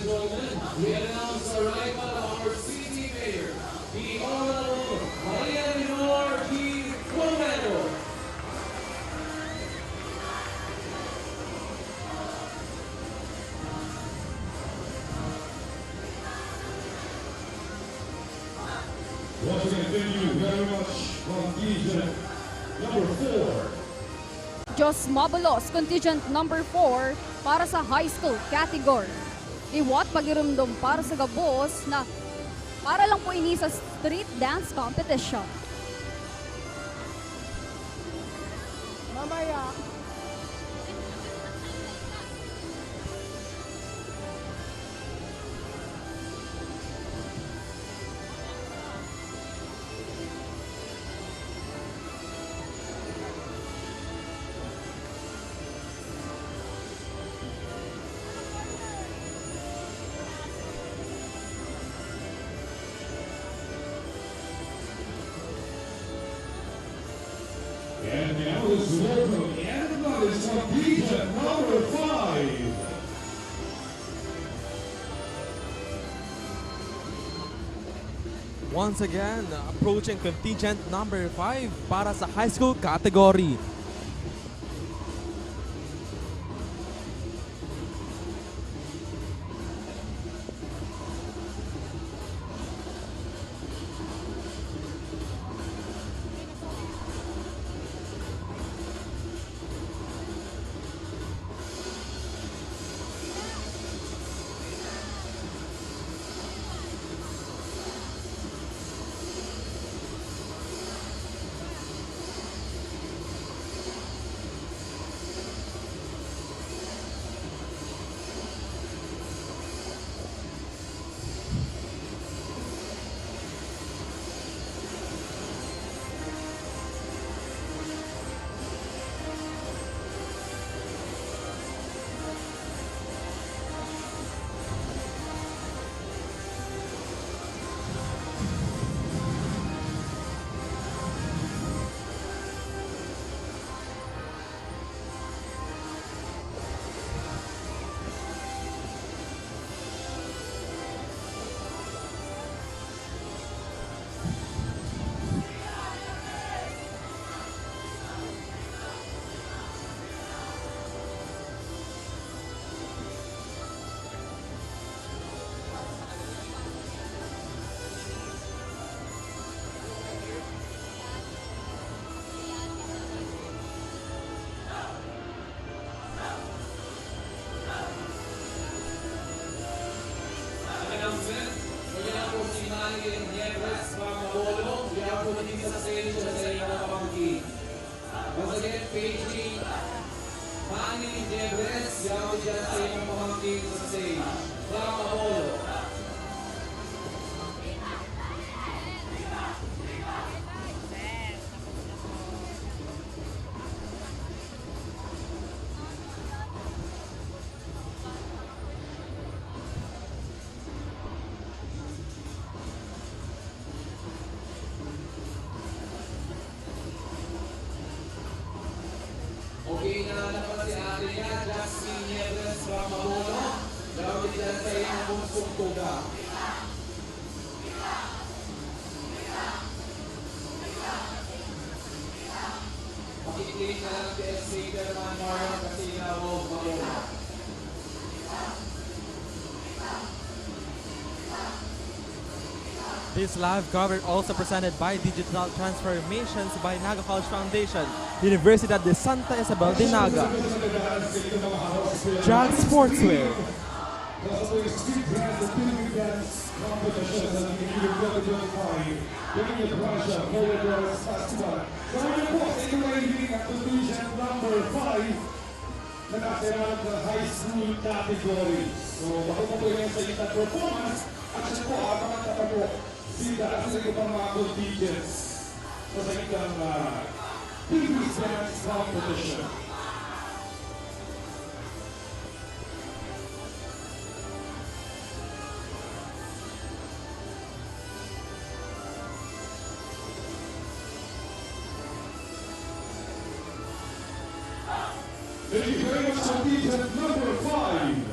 gentlemen, we announce the arrival of our city mayor, the Honorable Maria Leonor G. Romero. Once again, thank you very much, contingent number 4. Diyos Mabulos, contingent number 4 para sa high school category. Iwat pagirumdum para sa gabos na para lang po ini sa street dance competition. Mamaya. And now is welcome everybody's contingent number 5. Once again, approaching contingent number 5 para sa high school category. Once again, paging Manny Debres, yawid dyan sa inyong pamangkin sa stage. From Apollo. Okay na naman si ate niya, Justin Nieves from Apollo. Yawid dyan sa inyong bunsong tuga. Pakiclick na lang kay Xavier Manmar kasi inawag Apollo. This live cover also presented by Digital Transformations by Naga College Foundation, Universidad de Santa Isabel de Naga. Jag Sportswear. Nakaserang sa high school category. So, bako po yung sa isang performance at siya po abangan na po sila sa ibang mga contingents sa isang Pilgrims dance competition. Thank you very much, contingent number 5.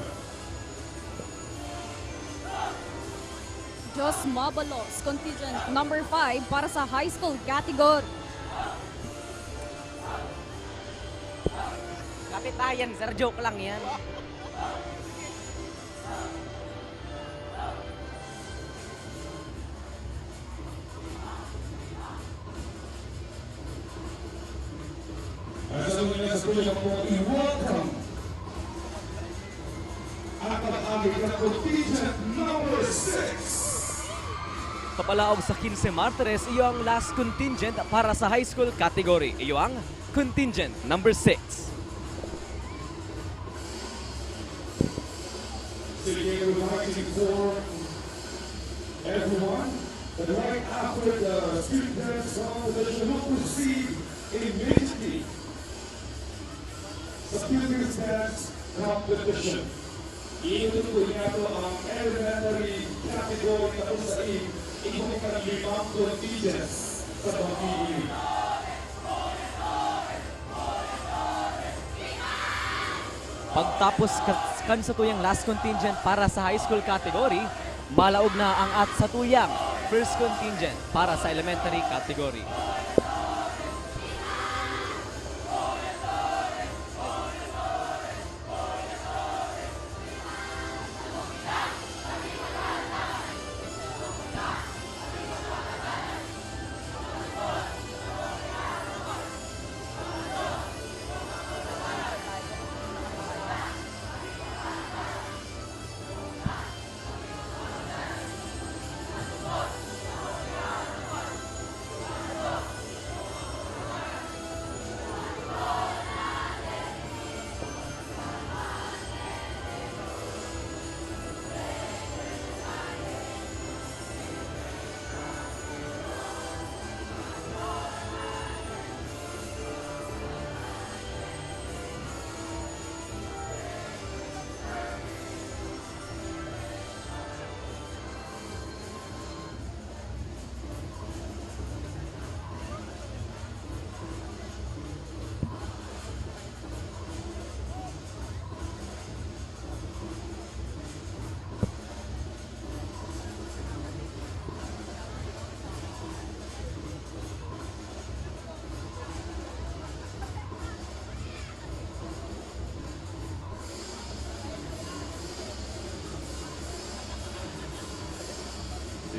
Jos Mabalos, contingent number 5 para sa high school category. Kapitayan, sir, joke lang yan. As a winner, welcome ang contingent number 6. Papalaog sa 15 Martires, iyo ang last contingent para sa high school category. Iyo ang contingent number 6. Sige, we would like to inform everyone that right after the street dance competition will proceed immediately sa Pilgrims dance competition. Iyon po niya ito ang elementary category na kung saan ikaw ka ng 5 contingents sa pag-ibig. Pagtapos kan sa tuyang last contingent para sa high school category, malaog na ang at sa tuyang first contingent para sa elementary category.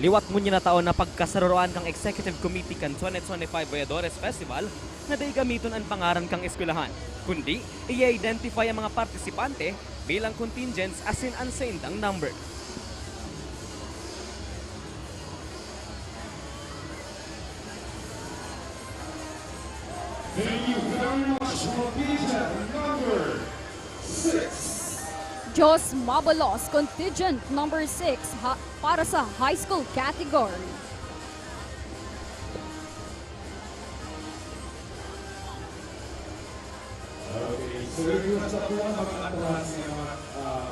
Liwat mo niya na taon na pagkasaruroan kang Executive Committee kan 2025 Voyadores Festival na day gamiton ang pangaran kang eskwelahan, kundi i-identify ang mga partisipante bilang contingents as in unsaintang number. Thank you very much for contingent number 6. Jos Mabalos, contingent number 6 para sa high school category. Okay, so yun sa po ang mag-atras ng mga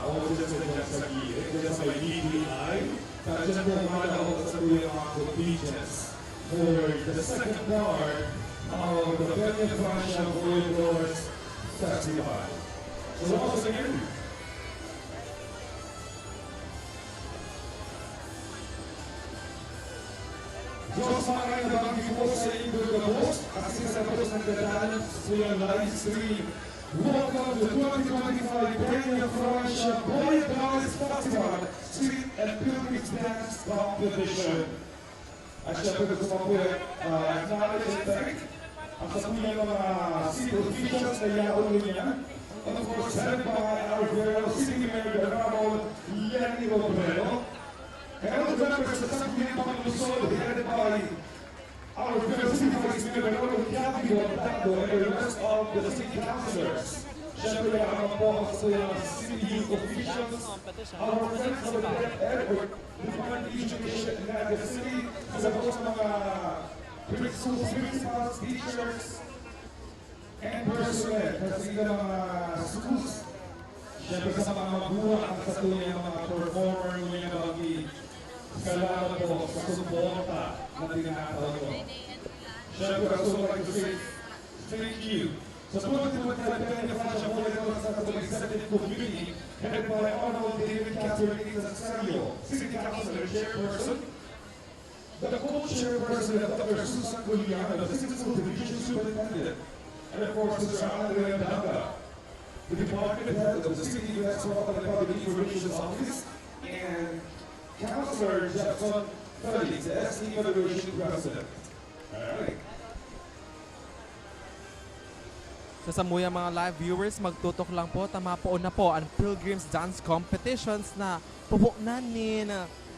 audience dyan sa gilid, dyan sa may BDI. Dyan po malaw sa po yung mga contingents for the second part of the Peñafrancia Voyadores Festival. So once again, Diyos maraming nabanggi po sa inyong gabos at sisapos ng dadaan sa iyong live stream. Welcome to 2025 Peñafrancia Voyadores Festival Street and Pilgrims Dance Competition. At syempre gusto ko po acknowledge and thank ang kasapuyang mga city officials na yaon niya. And of course, headed by our girl, City Mayor Ramon Lenny Obrero. And all the members of the Sangguniang Panglusod, headed by our very city vice mayor, 𝐒𝐏𝐄𝐈𝐀𝐋, and the rest of the city councilors. Siyempre, ang po ang city youth officials, our friends of the Edward, Department of Education in the city, sa mga principals, teachers, and personnel, kasi mga schools. Siyempre sa mga magulang at sa tuyang mga performer niya bagi salamat po sa suporta na tinatawag ko. Siyempre, I would like to say thank you Supported by Peñafrancia Voyadores at the Executive Committee, headed by Honorable David Catherine City Councilor Chairperson, the co-chairperson of Dr. Susan Gulian, the Physical Division Superintendent, and of course Mr. Andrea Daga, the department head of the City Metropolitan Public Information Office, and Councilor Jefferson Felix, the ST Federation President. Alright. Sa samuya mga live viewers, magtutok lang po, tamapoon na po ang Pilgrims Dance Competitions na pupunan ni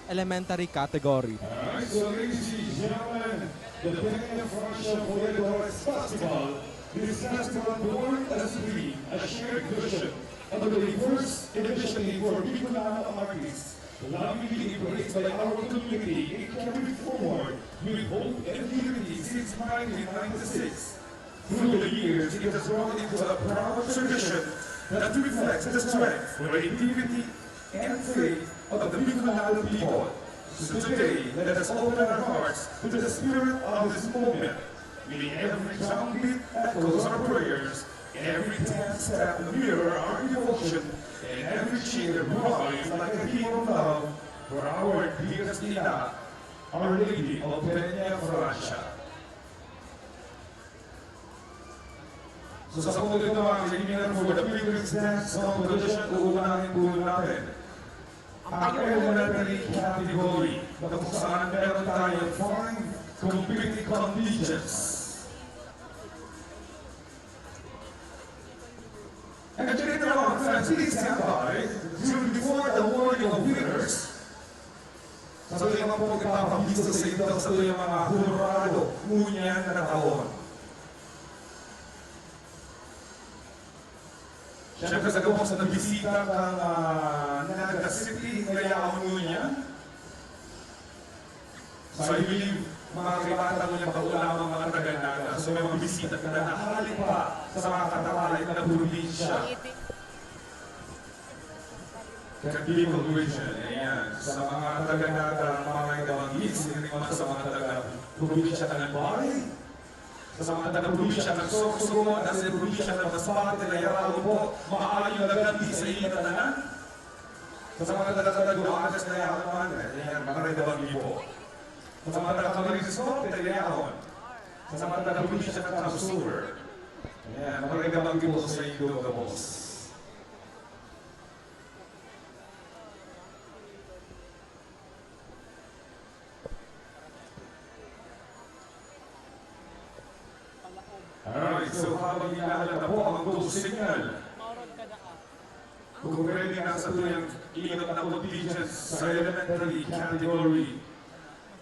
elementary category. Alright, so ladies and gentlemen, the Peñafrancia Voyadores Festival is festival born as a shared vision of the diverse edition for Bicolano artists, lovingly embraced by our community and carried forward with hope and unity since 1996. Through the years, it has grown into a proud tradition that reflects the strength, creativity, and faith of the Bicolano people. So today, let us open our hearts to the spirit of this moment. May every drumbeat echoes our prayers, every dance step mirror our devotion, and every cheer rise like a hymn of love for our dearest Ina, Our Lady of Peñafrancia. So sa punto ito mga kaibigan for the Pilgrims Dance Competition, uunahin po natin ang elementary category na kung saan meron tayong 5 competing contingents. And later on, please stand by before the awarding of winners. Sasabihin naman po ipapabisa sa ito sa yung mga hurado, ngunyan na taon. Siyempre sa gawa sa nabisita kang Naga City, ngayaan mo niya. So I believe, mga kibata mo niya paulamang mga taga-Naga. So may mga bisita ka na nakahalik pa sa mga katakalay na probinsya. Bicol region, ayan. Sa mga taga-Naga, mga Gawangis, sa mga taga-probinsya ka ng Bari. Sa mga taga-probinsya ng Sorsogon, at sa probinsya ng Masbate, Layarao po, maaari na nagandi sa inyo na tanan. Sa mga taga-Duagas, Layarao, ayan, mga Redawagi po. Sa mga taga-Camarines Norte, Layarao. Sa mga taga-probinsya ng Casur, ayan, mga Redawagi po sa inyo, Gabos. Alright, so habang hinahalap na po ang go signal, kung ready na sa tuyang ingat na contingents sa elementary category,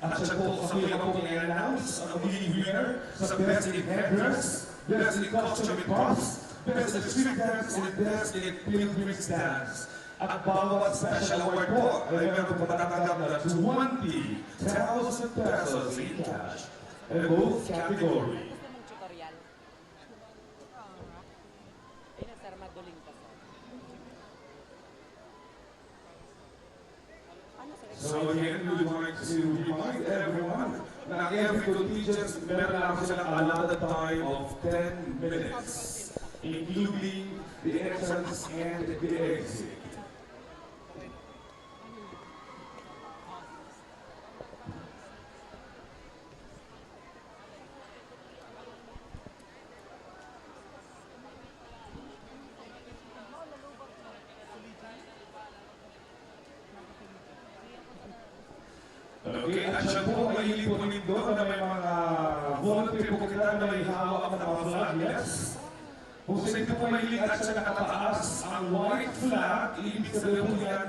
at siya po sa tuyang po i-announce ang magiging winner sa Best in Headdress, Best in Costume and Props, Best in Street Dance, and Best in Pilgrims Dance. At bawat special award po ay meron po matatanggap na 20,000 pesos in cash in both categories. So again, we would like to remind everyone that every contingent meron lang silang allotted time of 10 minutes, including the entrance and the exit. Okay, at siya po ay ilipunin doon na may mga volunteer po kita na may hawak na mga flag, yes? Kung sa ito po may link at siya nakataas ang white flag, ibig sabihin po yan,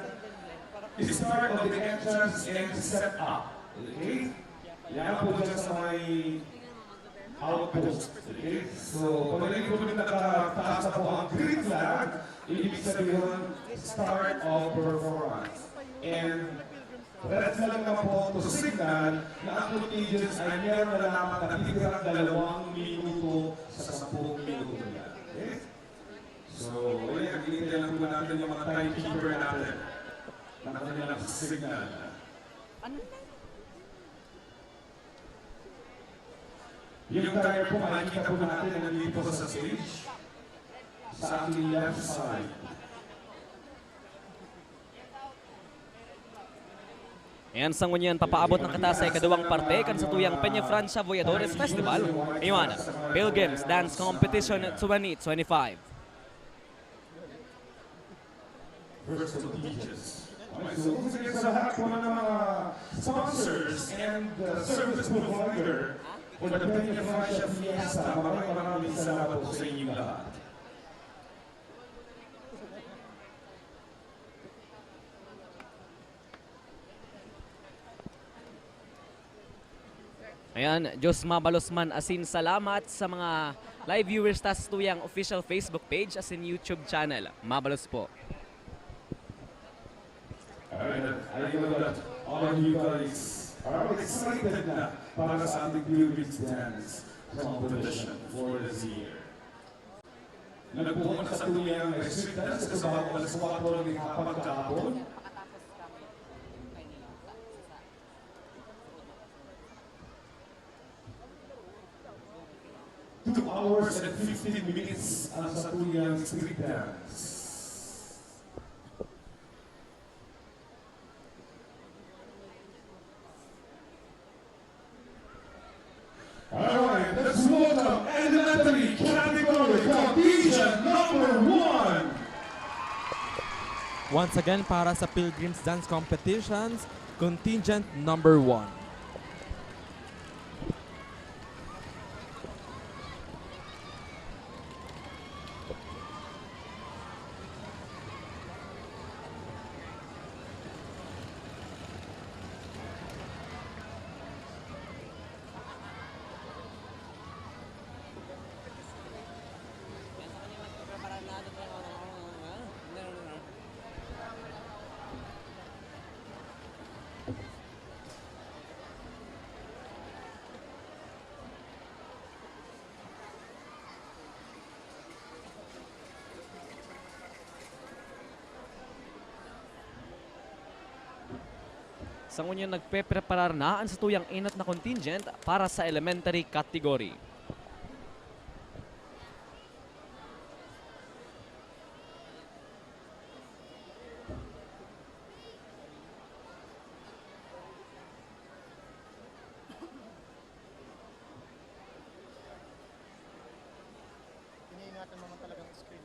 is part of the entrance and set up. Okay? Yan po dyan sa may outpost. Okay? So, pag nalito po nakataas na po ang green flag, ibig sabihin, start of performance. And red flag naman po to signal na ang contingents ay meron na lamang natitirang 2 minuto sa 10 minuto yan. Okay? So, ayan, hinintay lang po natin yung mga timekeeper natin na kanilang signal. Yung timer po, makikita po natin na nandito po sa stage. Sa aking left side. Ayan sa ngunyan, papaabot ng kita sa ikadawang parte kan sa tuyang Peñafrancia Voyadores Festival. Iwan, Pilgrims Dance Competition 2025. First of the teachers. Okay, so once again sa lahat po ng mga sponsors and service provider for the Peñafrancia Fiesta, maraming salamat po sa inyong lahat. Ayan, Diyos mabalosman asin salamat sa mga live viewers sa tuyang official Facebook page asin YouTube channel. Mabalos po. I know that all of you guys are excited na para sa ating Pilgrims Dance competition for this year. Nagpupunta sa tuyang street dance kasi bago alas 4 ng hapon kahapon. 2 hours and 15 minutes ang sa tuyang street dance. Alright, let's welcome elementary category competition number 1. Once again, para sa Pilgrims Dance Competitions, contingent number 1. Sa ngunyan nagpe-preparar na ang sa tuyang inot na contingent para sa elementary category. Iniingatan naman talaga ang screen.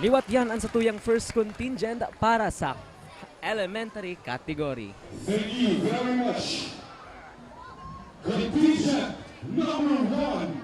Liwat yan ang satuyang first contingent para sa elementary category. Thank you very much. Contingent number 1.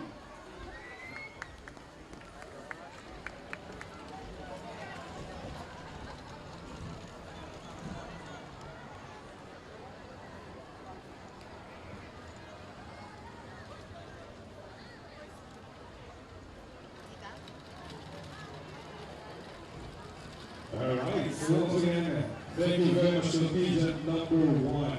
All right, so once again, thank you very much, contingent number 1.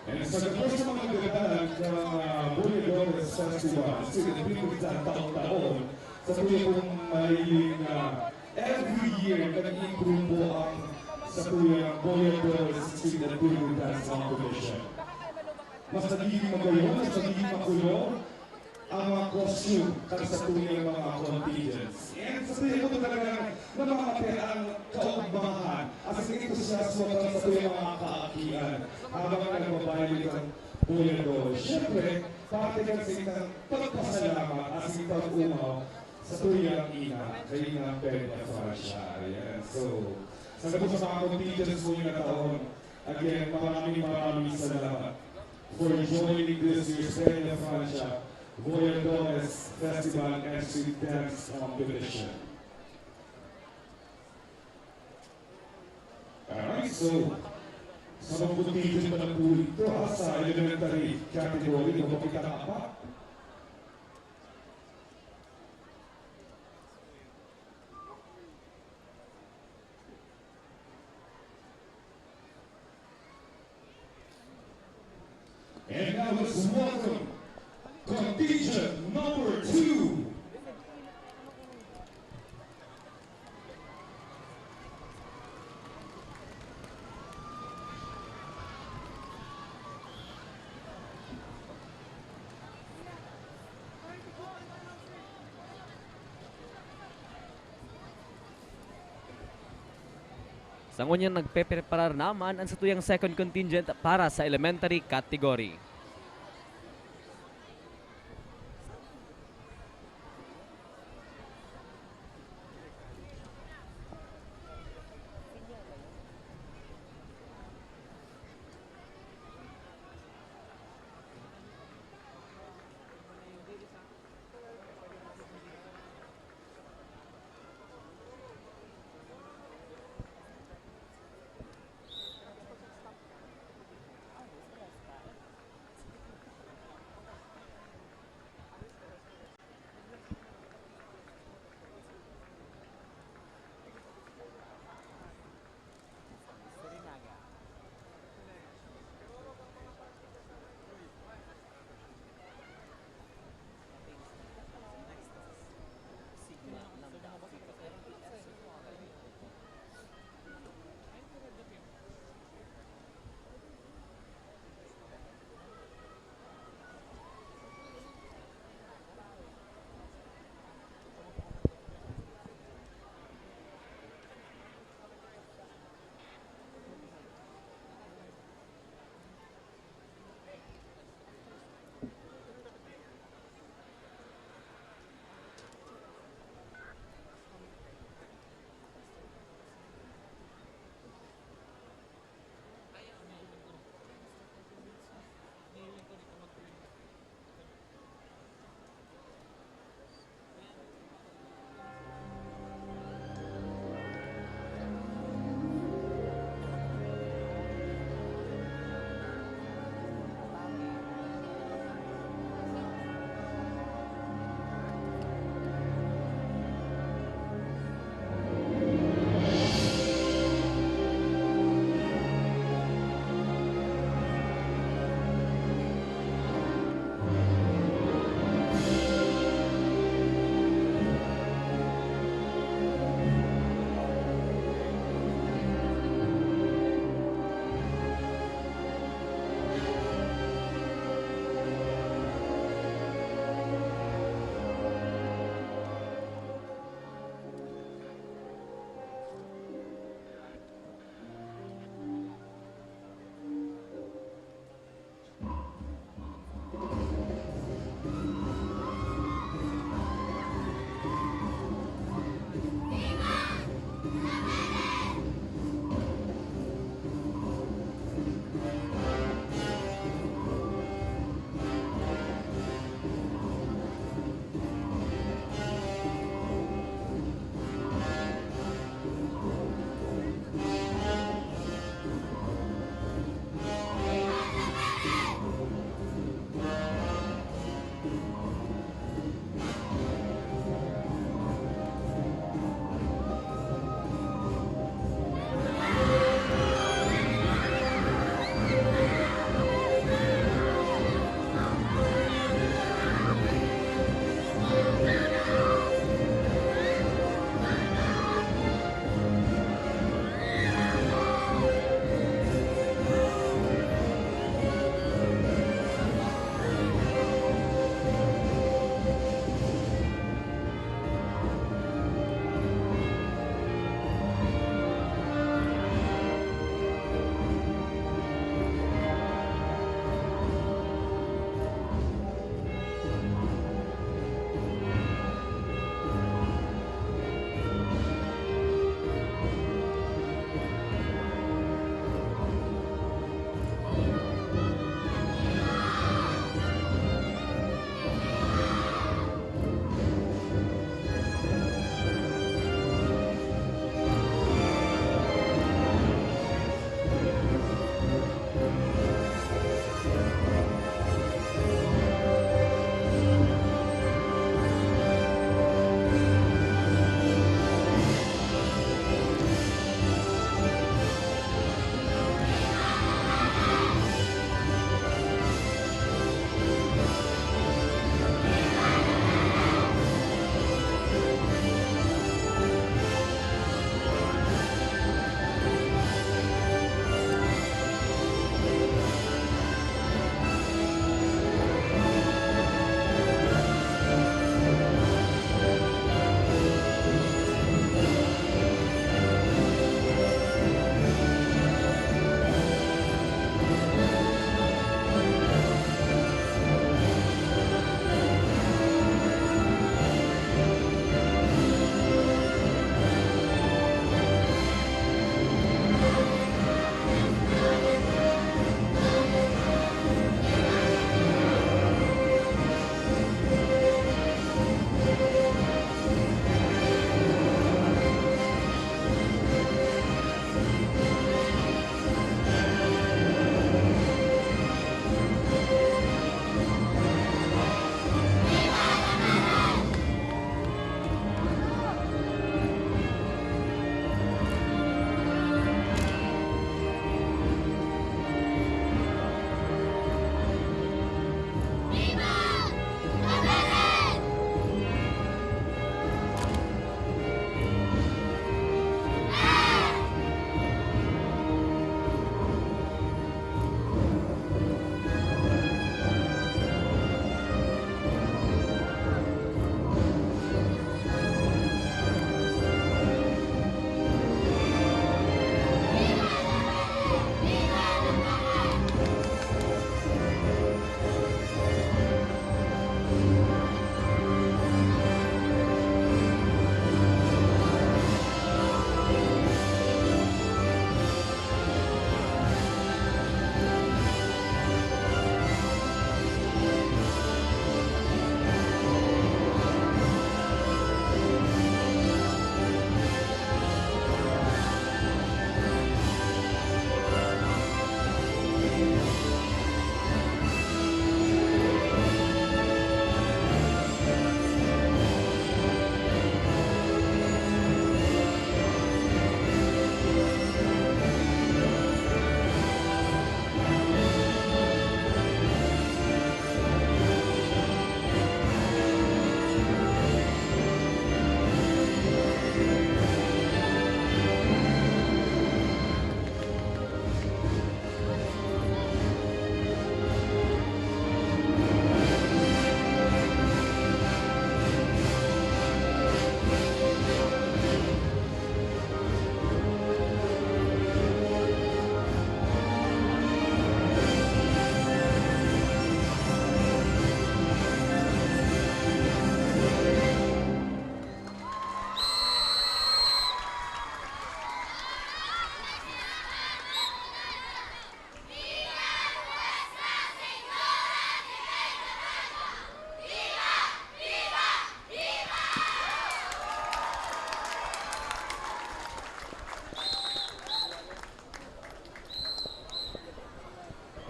And sa first sa mga nagdadaan ng Voyadores Festival, kasi Pilgrims ang taon-taon, sa tuloy pong mahiling every year nag-improve po ang sa tuyang Voyadores Street and Pilgrim Dance Competition. Mas nagiging magayon, mas nagiging makulong ang mga costume para sa tuyang mga contingents. And sa tuyang po talagang namakapit ang kaugbangan at sa entusiasmo para sa tuyang mga kaakian habang nagbabayad ang Voyadores. Siyempre, parte kasi ng pagpasalamat at sa pag-umaw sa tuyang ina, kay Ina Peñafrancia. Ayan. So, sagot sa mga contingents po yung taon, again, maraming salamat for joining this year's Peñafrancia Voyadores Festival and Street Dance Competition. Alright, so, sa mga contingent pa na po ito sa elementary category, ito ba kita ka pa? And now let's welcome contingent number 2. Sa ngunyan nagpe-preparar naman ang satuyang second contingent para sa elementary category.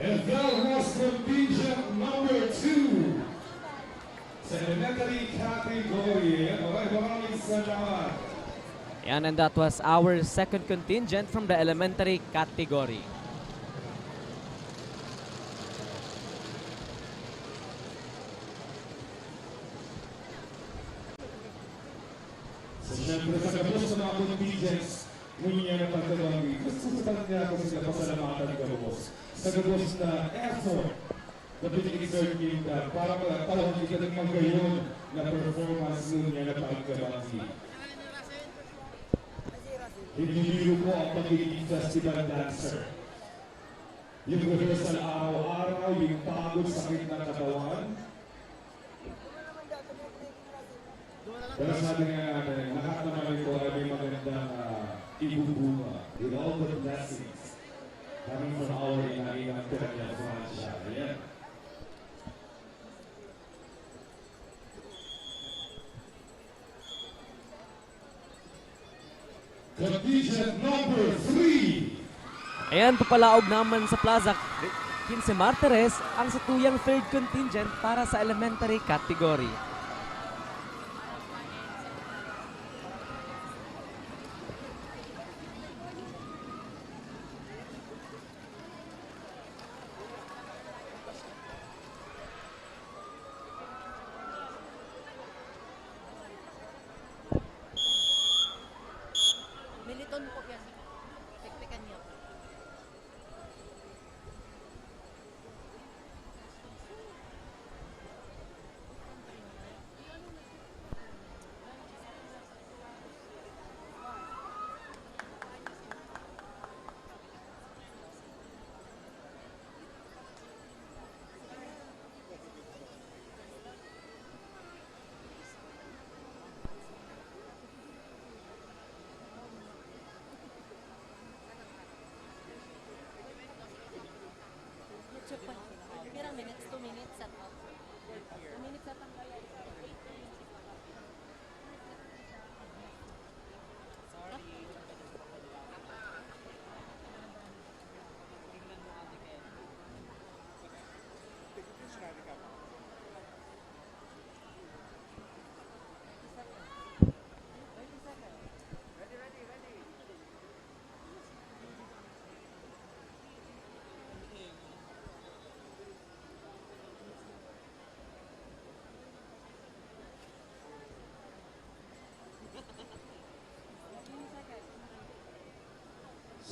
And that was contingent number 2 sa elementary category. Maraming salamat. And that was our second contingent from the elementary category. So syempre sa kapos sa mga contingents, ngunyan na pagkabangin. Gusto niya ako sila pasalamatan ng kapos. Sa kapos na effort na pinag-exert kita para magtawag kita ng magayon na performance ngunyan na pagkabangin. Hinihiro ko ang pagiging festival dancer. Yung rehearsal araw-araw, yung pagod, sakit ng katawan. Pero sabi nga natin, lahat naman ito ay may magandang ibubunga with all the blessings coming from our inainang Peñafrancia. Ayan. Contingent number 3. Ayan, papalaog naman sa Plaza, Quince Martires ang satuyang third contingent para sa elementary category. Militon po yan. Teknikan niyo. Pirang minutes? 2 minutes at all? 2 minutes at ang kaya.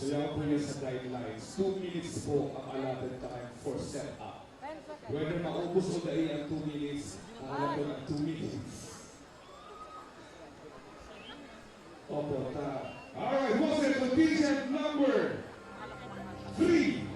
So yan po yun sa guidelines. 2 minutes po ang allotted time for set-up. Whether maubos mo dahil ang 2 minutes, ang allotted ng 2 minutes. Opo, ta. Alright, what's it? Contingent number 3.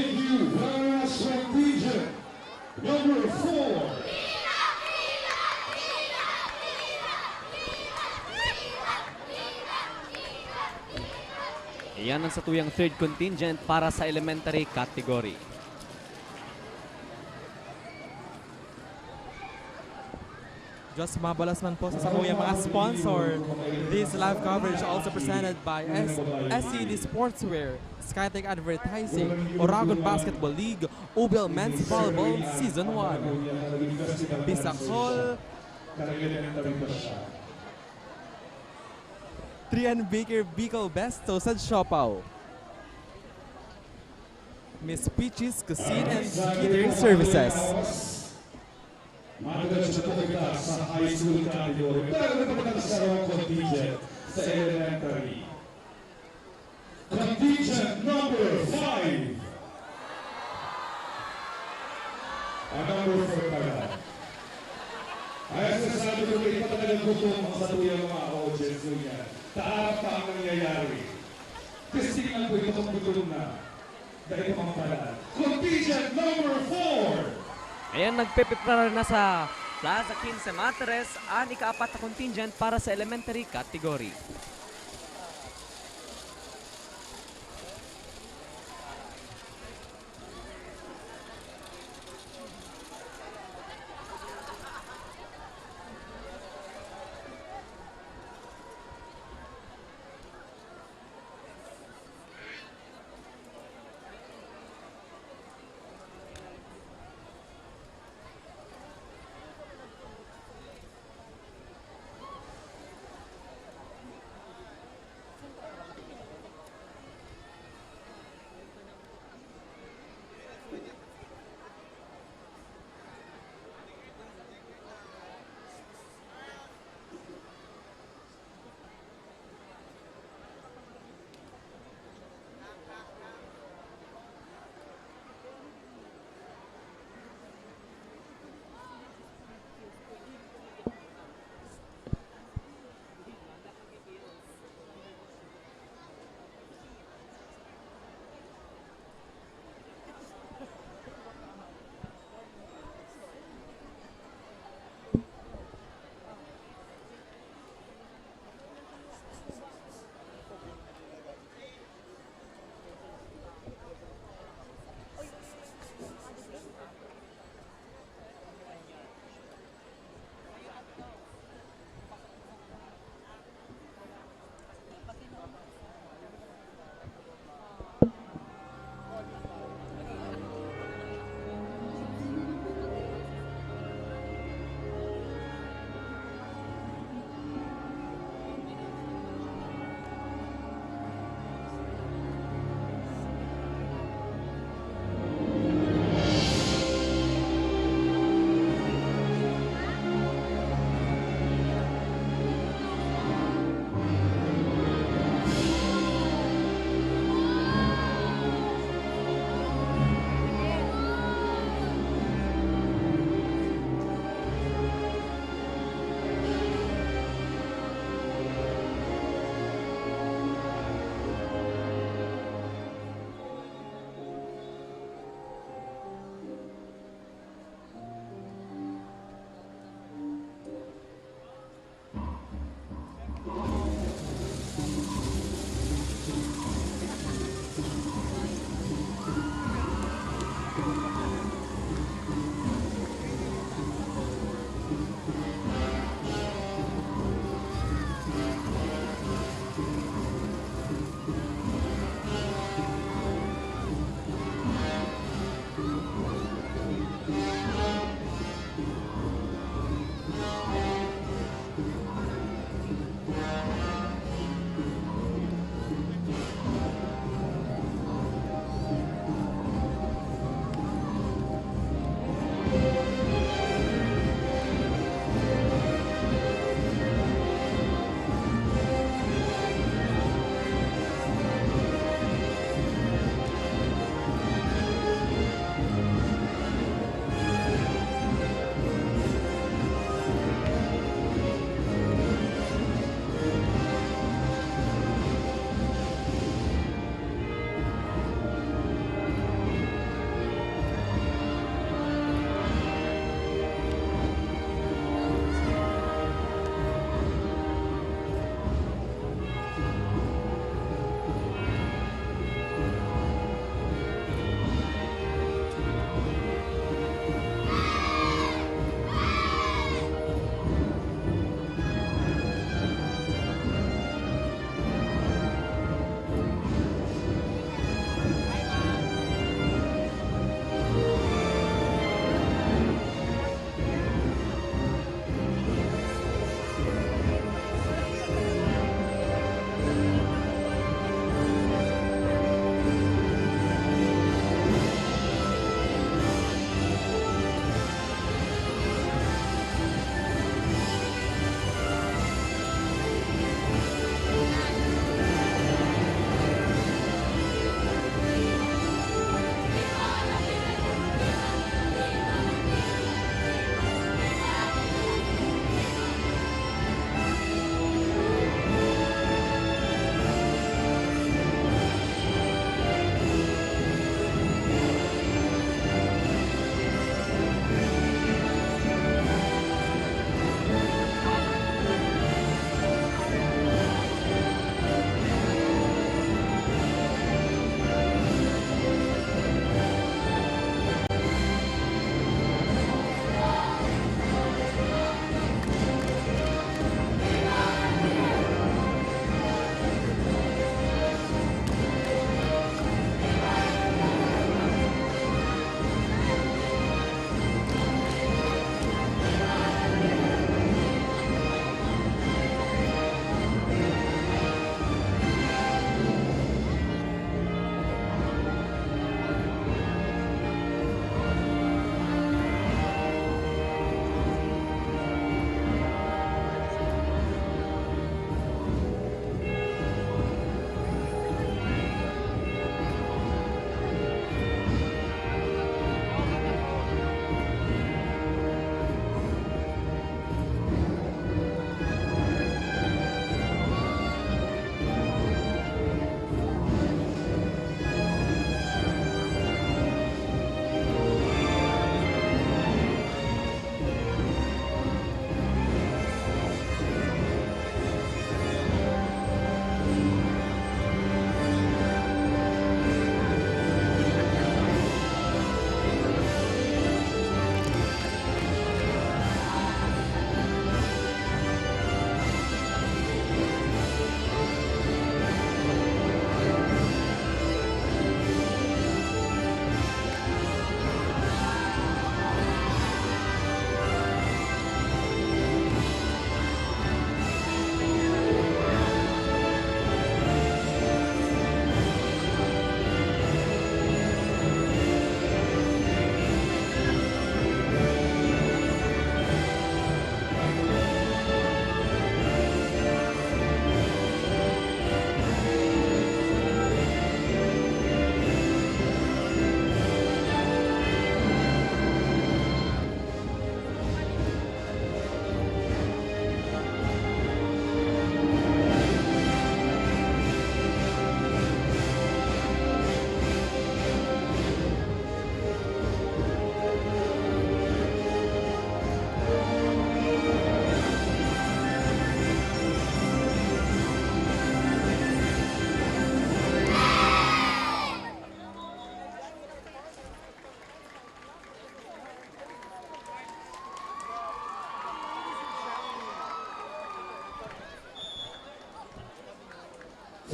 𝐒𝐏𝐄𝐂𝐈𝐀 contingent number 4. Iyan ang satuyang third contingent para sa elementary category. Just mabalas man po sa samuyang mga sponsor. This live coverage also presented by SCD Sportswear, Skytech Advertising, Oragon Basketball League, Ubel Men's Volleyball Season 1. Bicol, 3 Baker Bicol Besto sa Siopaw. Miss Peaches Cuisine and Catering Services. Madiretso po kita sa high school category. Pero napagkakasarang contingent sa elementary. Contingent number 5. Number 4 pala. Ay, sasabi ko kayo talagang gutom ang satuyang mga audience ko yan. Taarap pa ang nangyayari. Kasi tingnan ko ito kung gutom na. Dahil mga pala. Contingent number 4. Ayan, nagpipiprar na sa Plaza Quince Martires ang ika-4 na contingent para sa elementary category.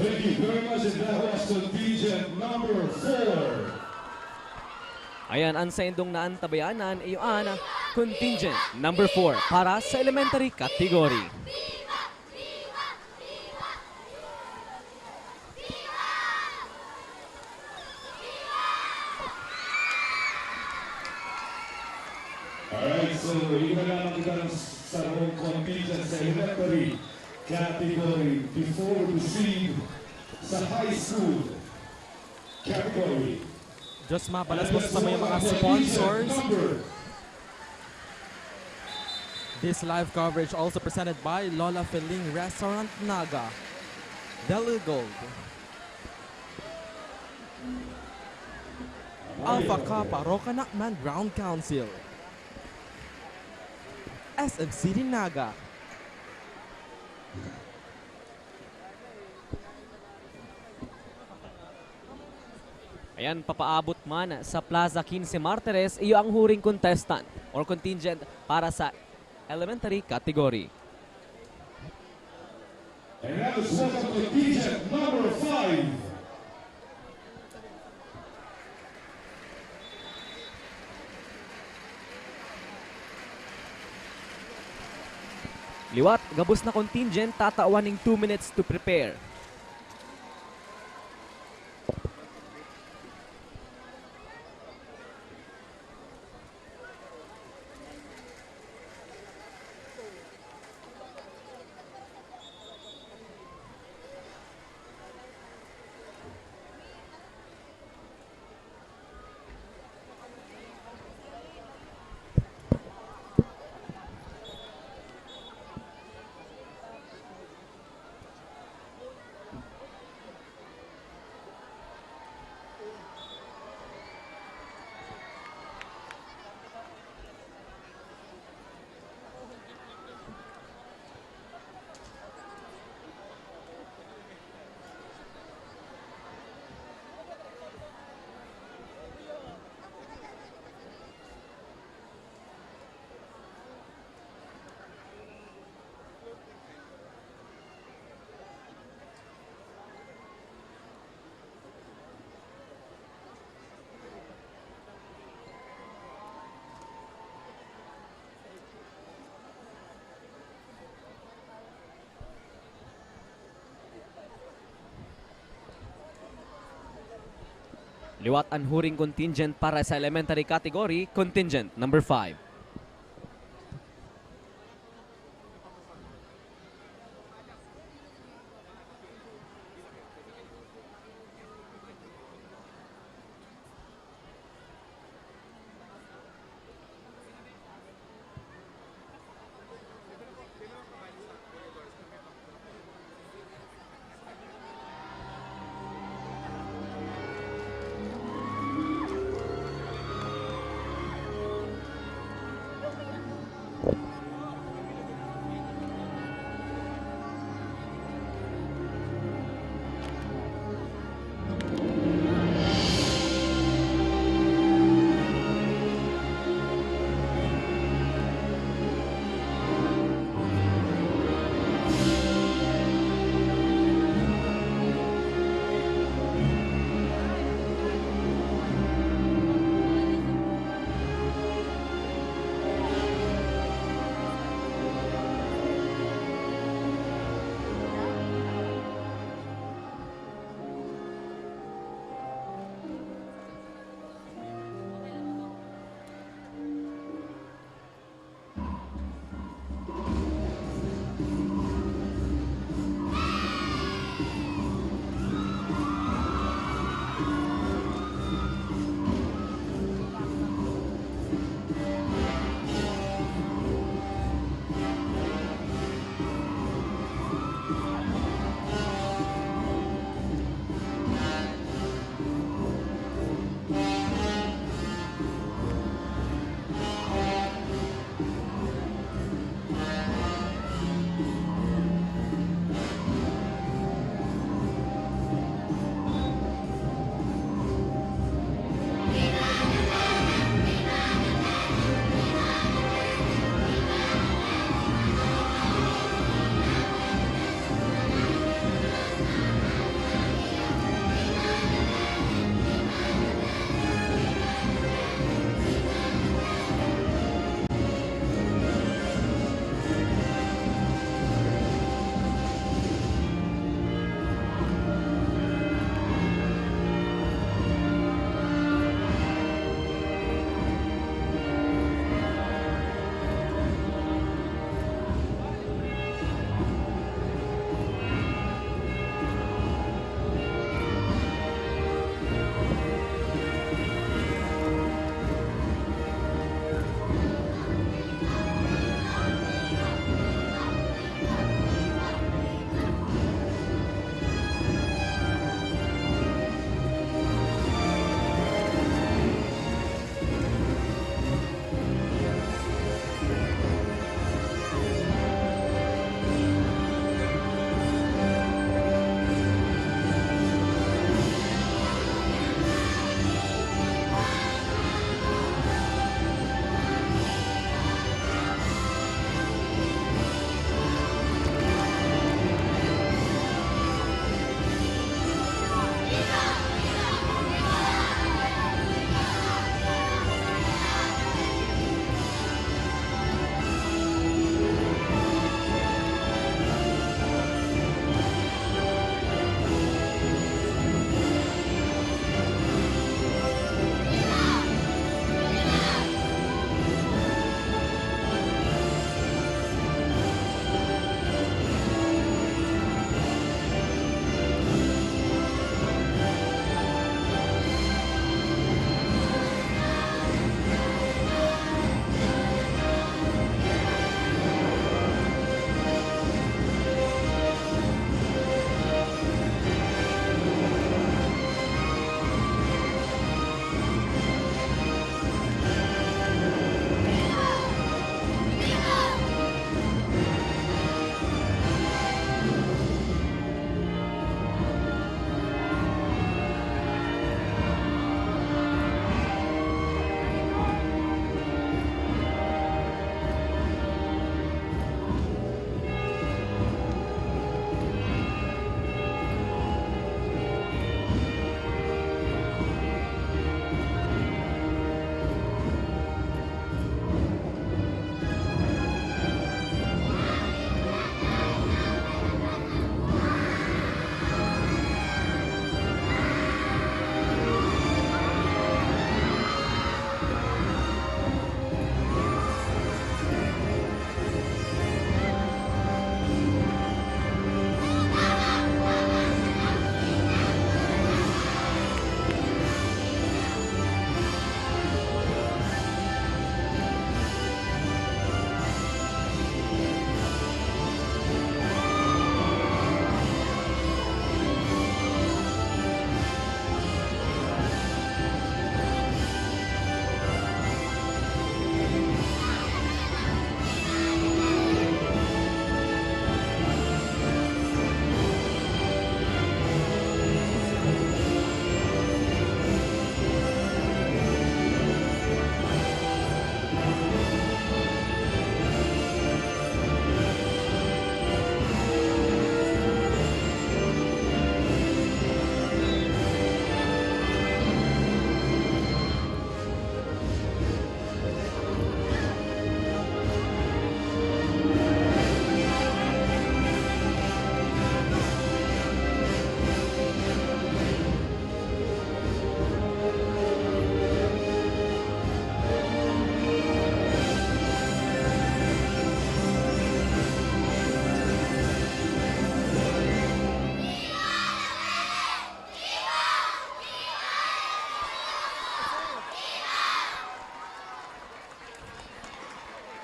Thank you very much, and that was contingent number 4. Ayan, ang sa indong naantabayanan ay yung contingent number 4 para sa elementary category. Alright, so iba lamang kita ng sarong contingent sa elementary category before we proceed sa high school category. Diyos mabalas po sa mga sponsors. This live coverage also presented by Lola Feling Restaurant Naga, Delhi Gold, Alpha Kappa Rocanacman Ground Council, SM City Naga, Ayan, papaabot man sa Plaza Quince Martires, iyo ang huring contestant or contingent para sa elementary category. And that is welcome contingent number 5. Liwat, gabos na contingent, tatawaning 2 minutes to prepare. Liwat ang huring contingent para sa elementary category, contingent number 5.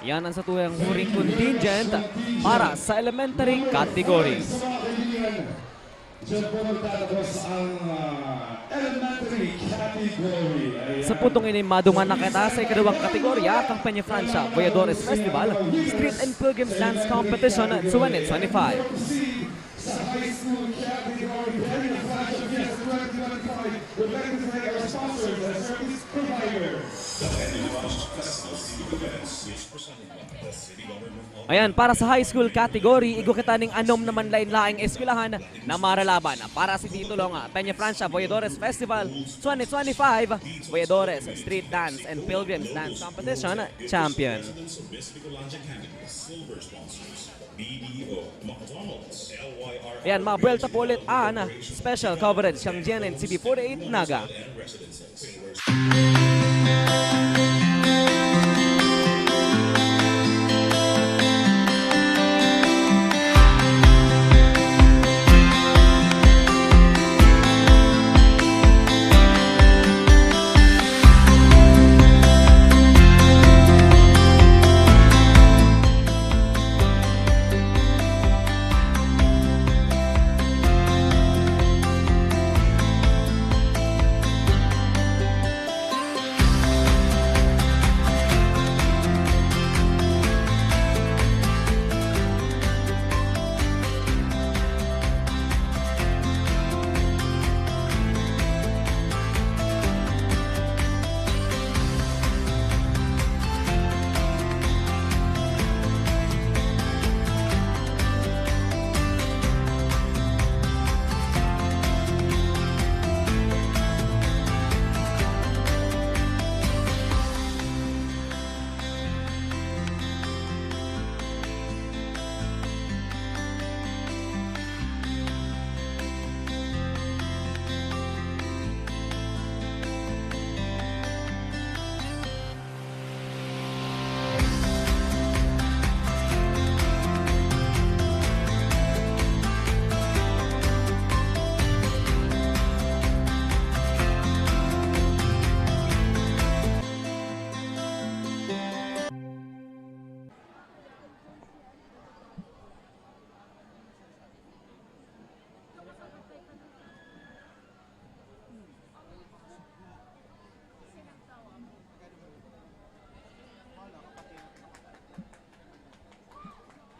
Yan ang satuyang huring contingent para sa elementary category. Diyan po magtatapos ang elementary category. Sa putong ini, madungan na kita sa ikalawang kategorya kang Peñafrancia Voyadores Festival Street and Pilgrims Dance Competition 2025. Sa high school category, Peñafrancia Fiesta 2025, we'd like to thank our sponsors and service providers. The Peñafrancia Festival City Events is presented by the City Government of Ayan, para sa high school category, igo kita ning anom naman lain-laing eskwelahan na maralaban para sa titulong Peñafrancia Voyadores Festival 2025 Voyadores Street Dance and Pilgrims Dance Competition Champion. Ayan, mabuelta po ulit ang special coverage kang GNN CB48 Naga.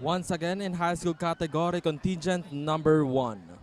Once again in high school category, contingent number 1.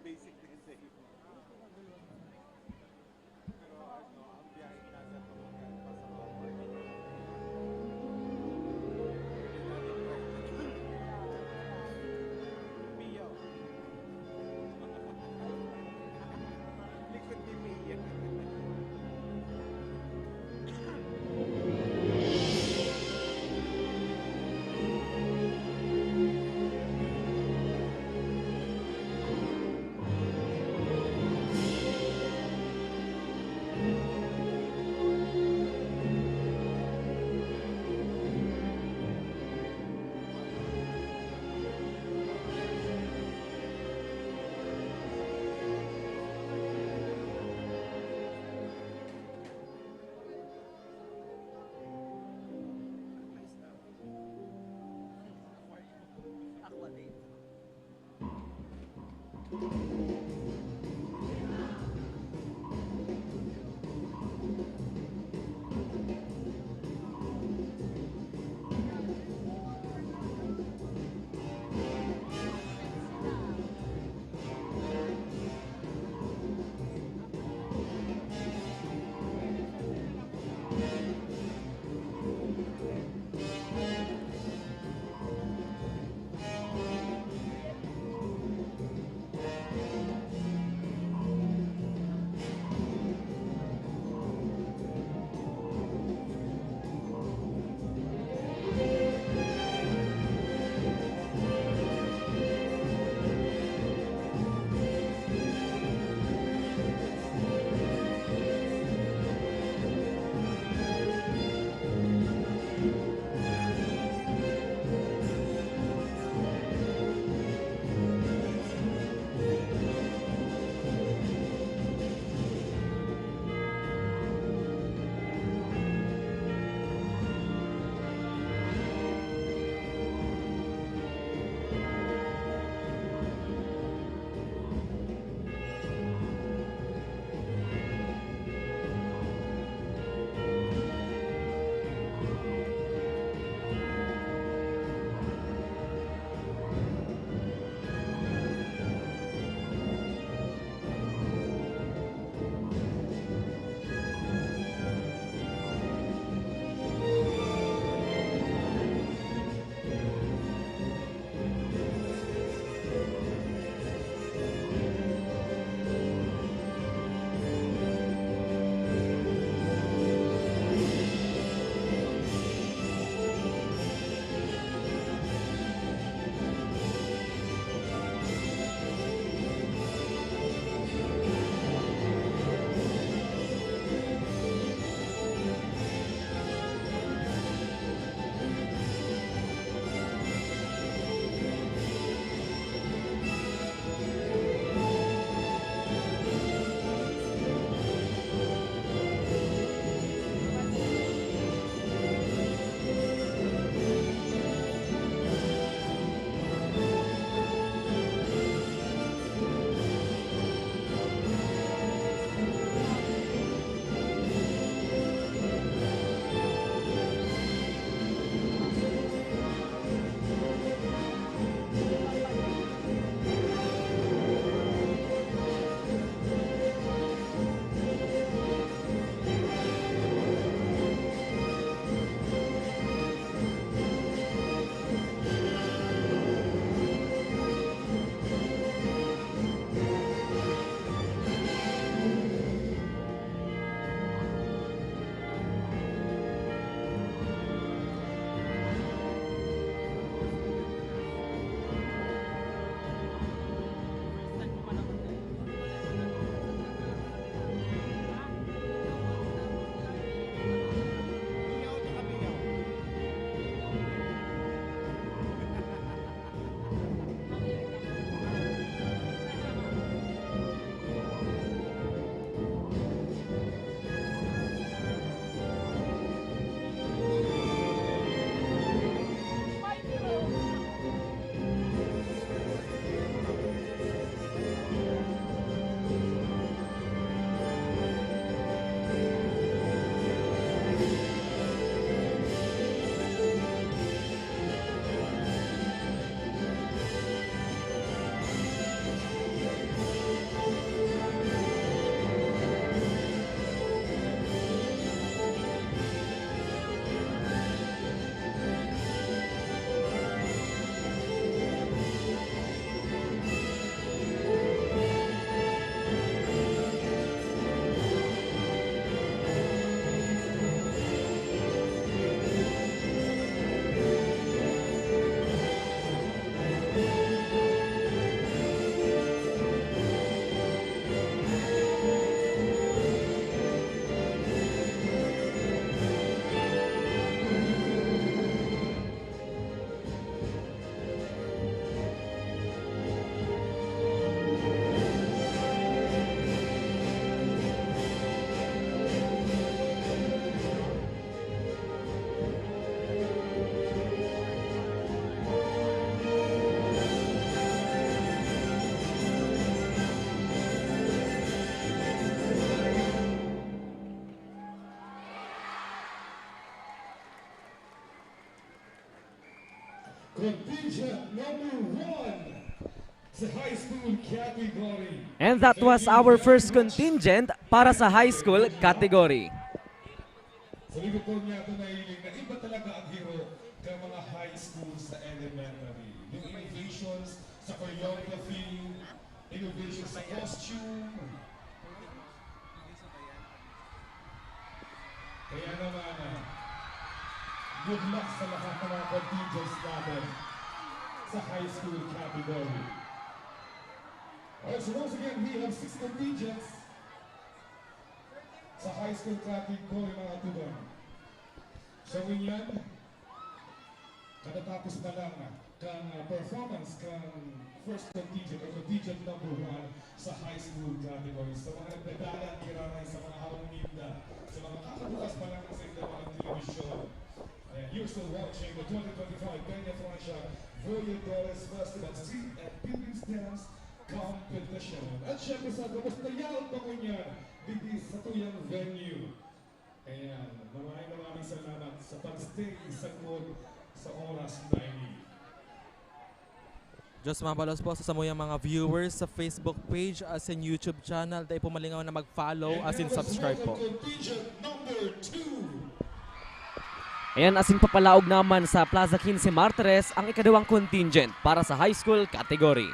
Basic din sa iyo. Pero ano, ang biyahe nasa Tulugan pa sa Bawat. Pio. Likod ni Pio. Contingent number 1 sa high school category. And that was our first contingent para sa high school category. Sa likod po niya ito nahiling na iba talaga ang hero ng mga high school sa elementary. Yung innovations sa choreography, innovations sa costume. Kaya naman, good luck sa lahat ng mga contingents natin sa high school category. Alright, so once again, we have 6 contingents sa high school category mga tugang. So yan, katatapos na lang kang performance kang first contingent o contingent number 1 sa high school category. Sa mga nagdadalan, kiramay sa mga hawang ninda, sa mga kakabukas pa lang sa inyo mga television. And you're still watching the 2025 Peñafrancia Voyadores Festival Street and Pilgrims Dance Competition. At syempre sa gabos na yaw bangon yan, dito sa tuyang venue. Ayan, maraming salamat sa pag-stay sa mood sa oras na ini. Diyos mabalos po sa samuyang mga viewers sa Facebook page as in YouTube channel. Dahil po malingaw na mag-follow as in subscribe po. Ayan, as in papalaog naman sa Plaza Quince Martires ang ikadawang contingent para sa high school category.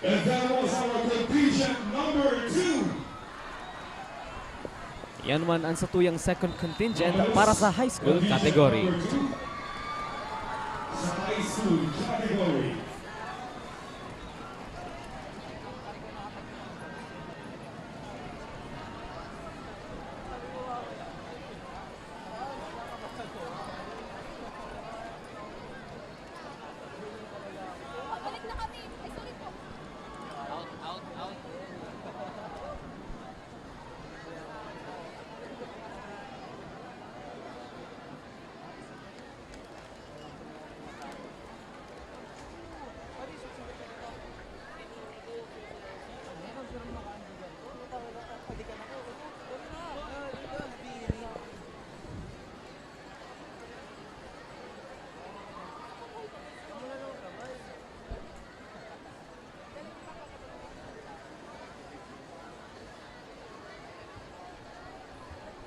And that was our contingent number 2. Yan man ang satuyang second contingent para sa high school category. Sa high school category.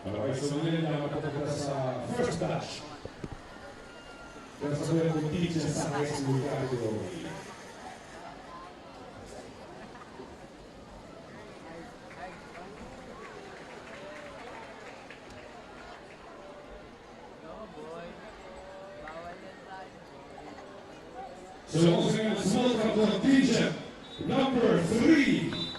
Okay, so muli na matapunta sa first batch. Pero sa mga contingent sa high school category. So once again, let's welcome contingent number 3.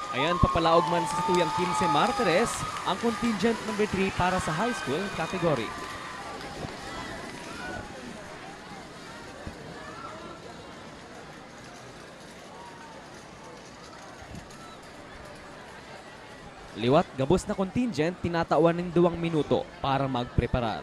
Ayan, papalaog man sa satuyang Quince Martires ang contingent number 3 para sa high school category. Liwat gabos na contingent, tinatawan ng 2 minuto para magpreparar.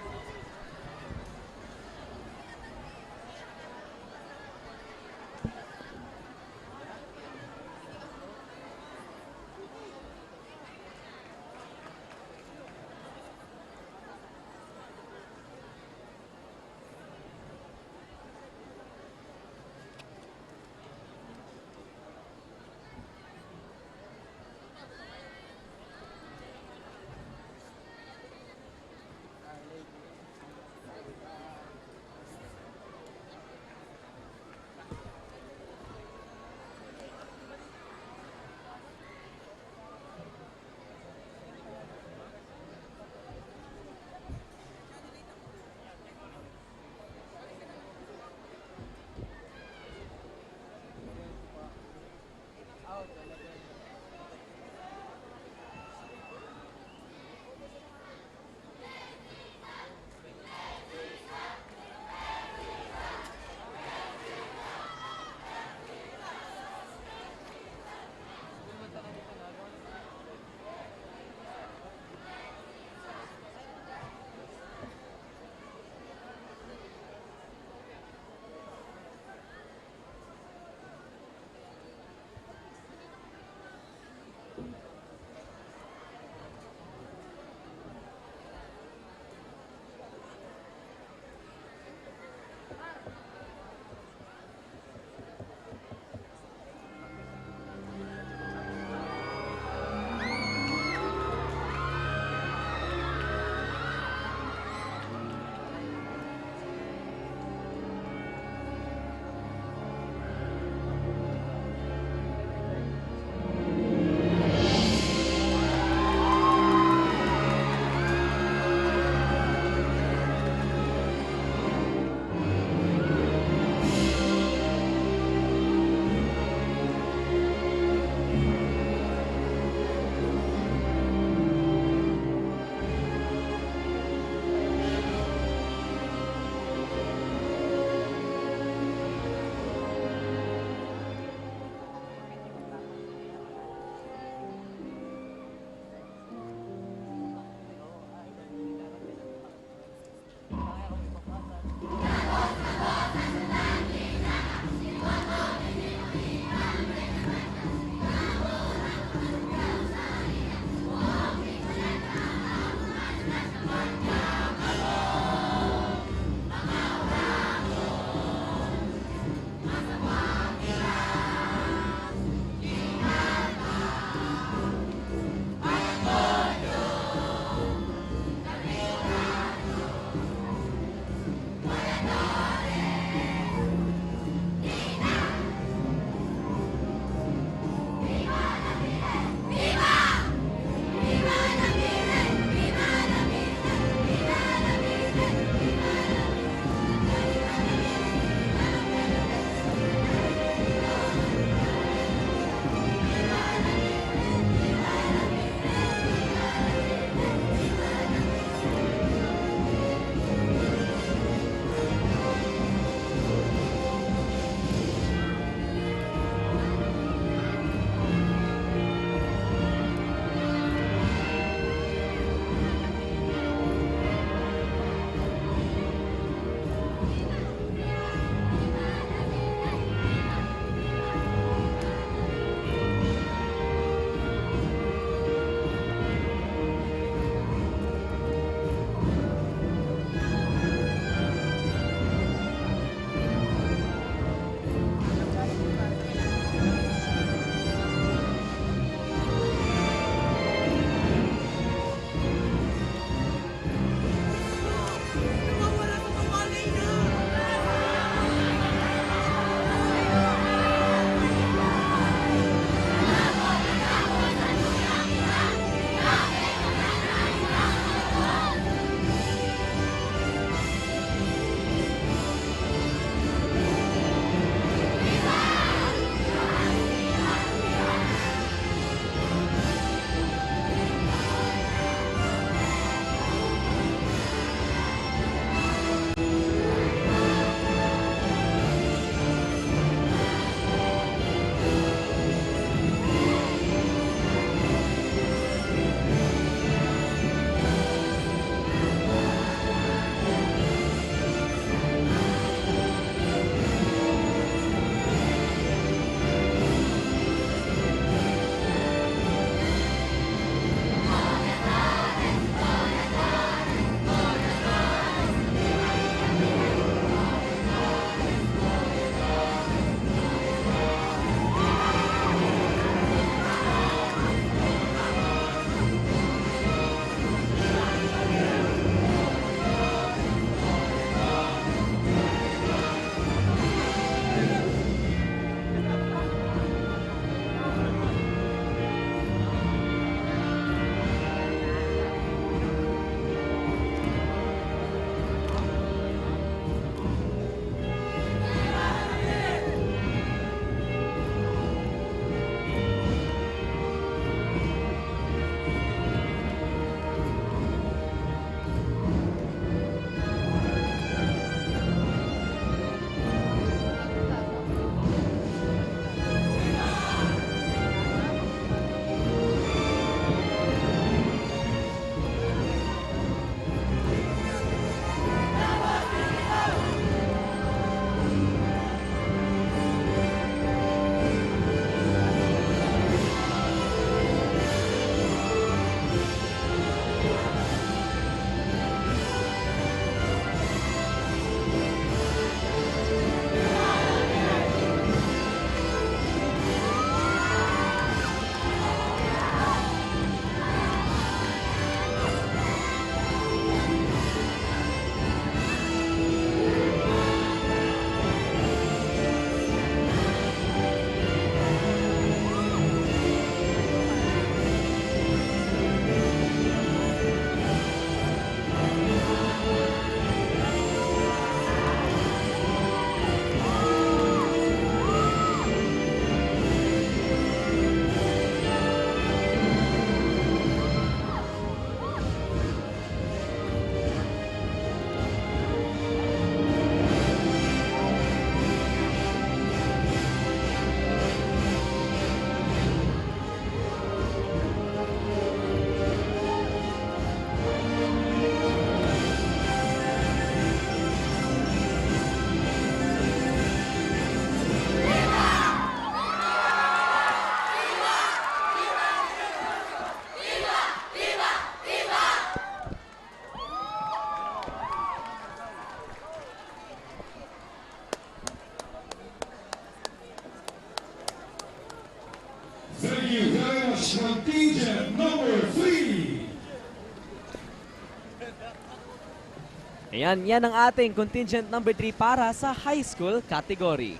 Yan ang ating contingent number 3 para sa high school category.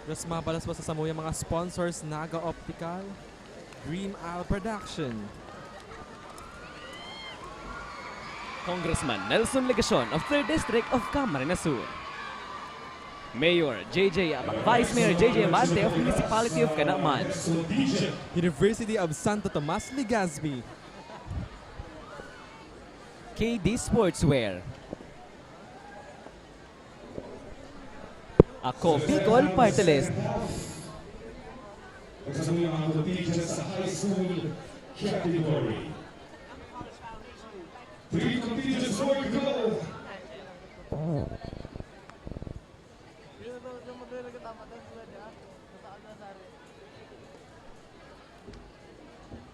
Mas mabalas po sa samuya mga sponsors, Naga Optical, Dream Isle Production, Congressman Nelson Legacion of 3rd District of Camarines Sur, Mayor Vice Mayor 𝐒𝐿 ABANTE of Municipality of CANAMAN, University of Santo Tomas-LEGAZPI, KD Sportswear, ako Bicol Party List, Kasama ang contingent sa high school category. 3 contingents more to go.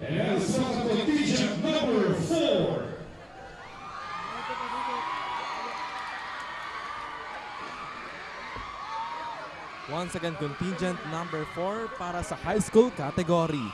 And some contingent number 4. once again contingent number 4 para sa high school category.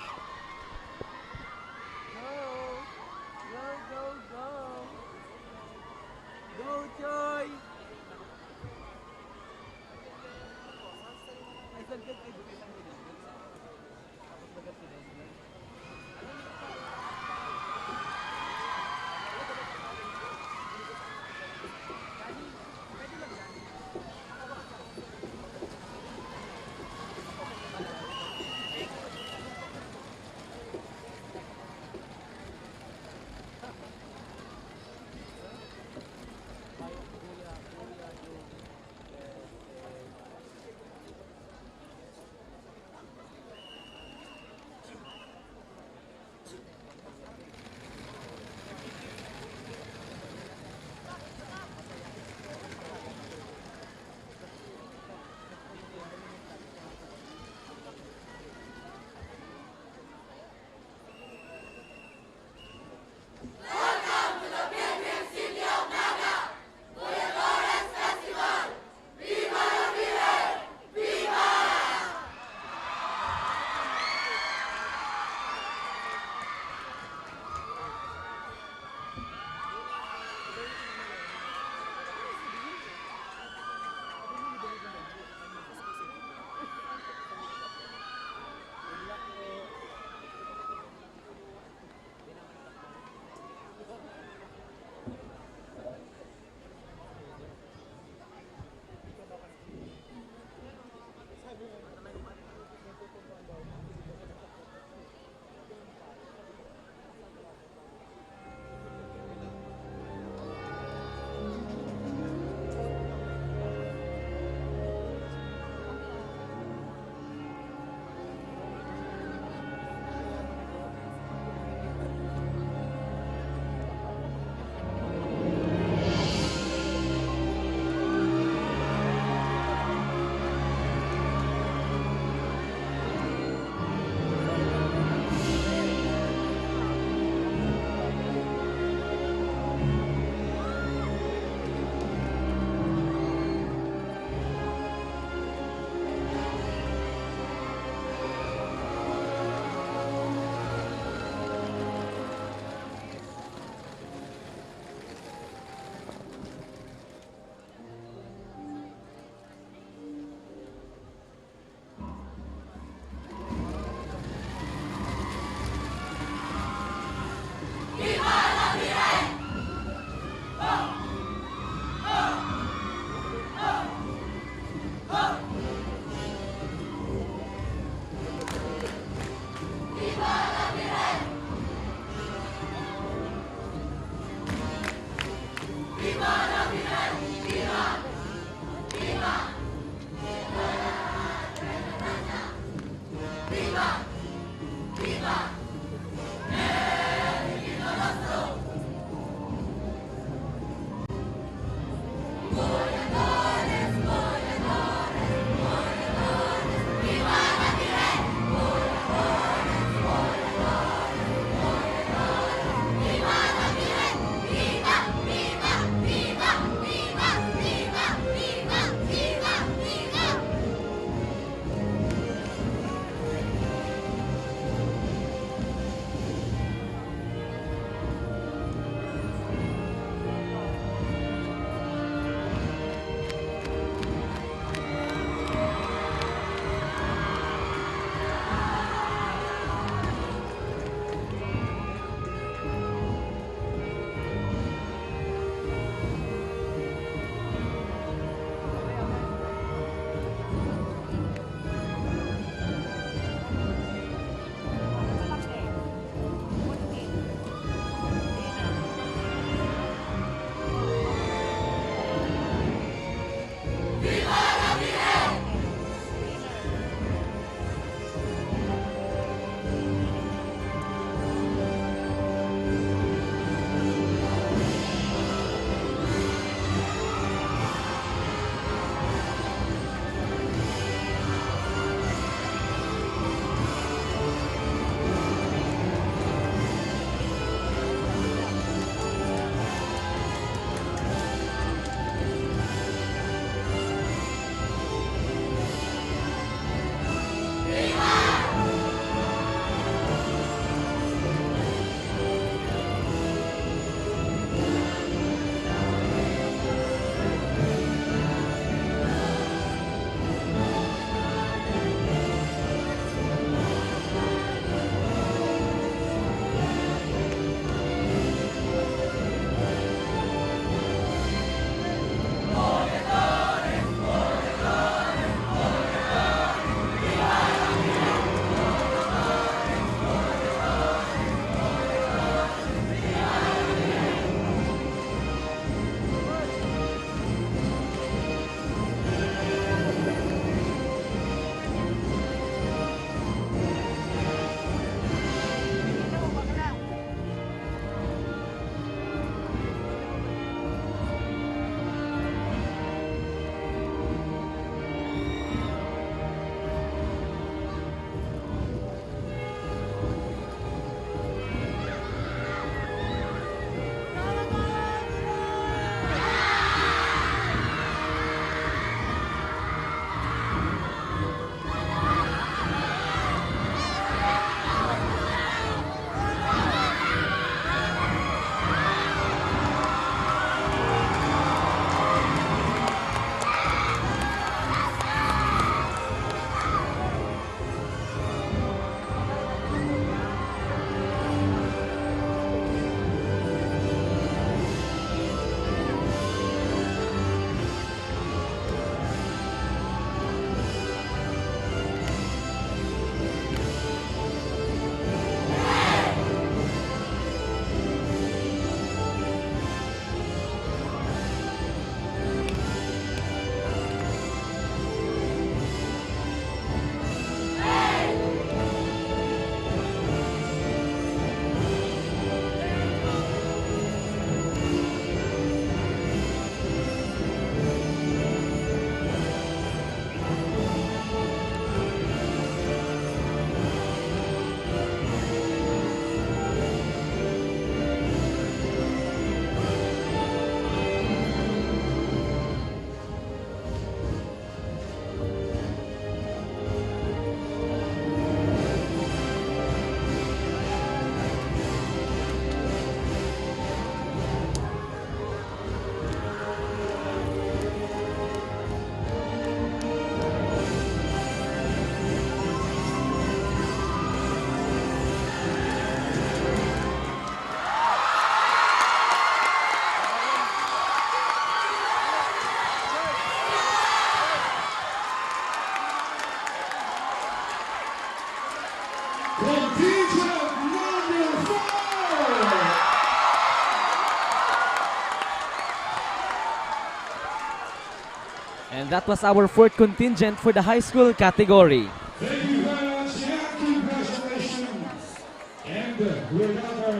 That was our fourth contingent for the high school category. Thank you very much, and congratulations. And with our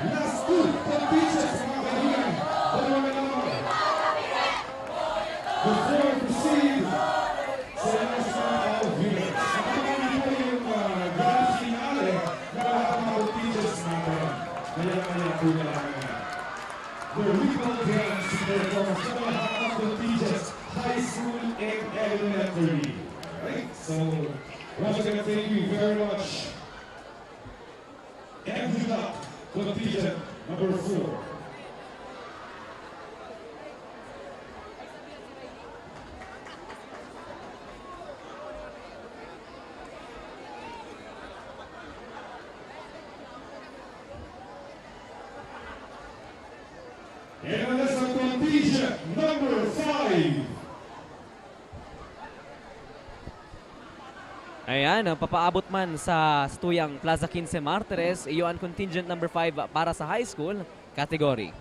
last two contingents, mga kaibigan, dalawa na lamang. Before we proceed sa last round of winners, nakakami po yung grand finale na lahat ng mga contingents natin. Kaya po na lang the Bicol dance performance sa lahat ng contingents, high school and elementary. Right? So, once again, thank you very much. And good luck, contingent number 4. And that's our contingent number 5. Ayan, papaabot man sa tuyang Plaza Quince Martires, iyo ang contingent number 5 para sa high school category.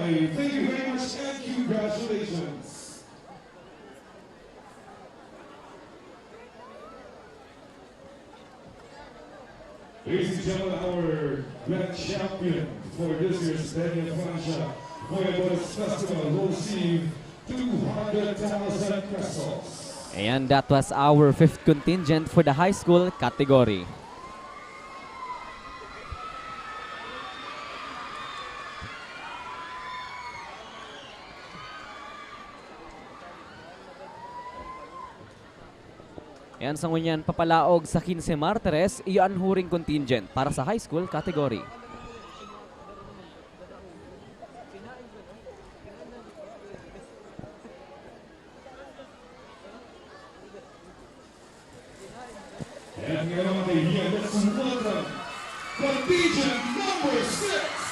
Thank you very much and congratulations. Ladies and gentlemen, our grand champion for this year's Peñafrancia Voyadores Festival will receive 200,000 pesos. And that was our fifth contingent for the high school category. Yan sa ngunyan papalaog sa 15 Martires, iyan huring contingent para sa high school category. And ngayon ay let's welcome contingent number 6.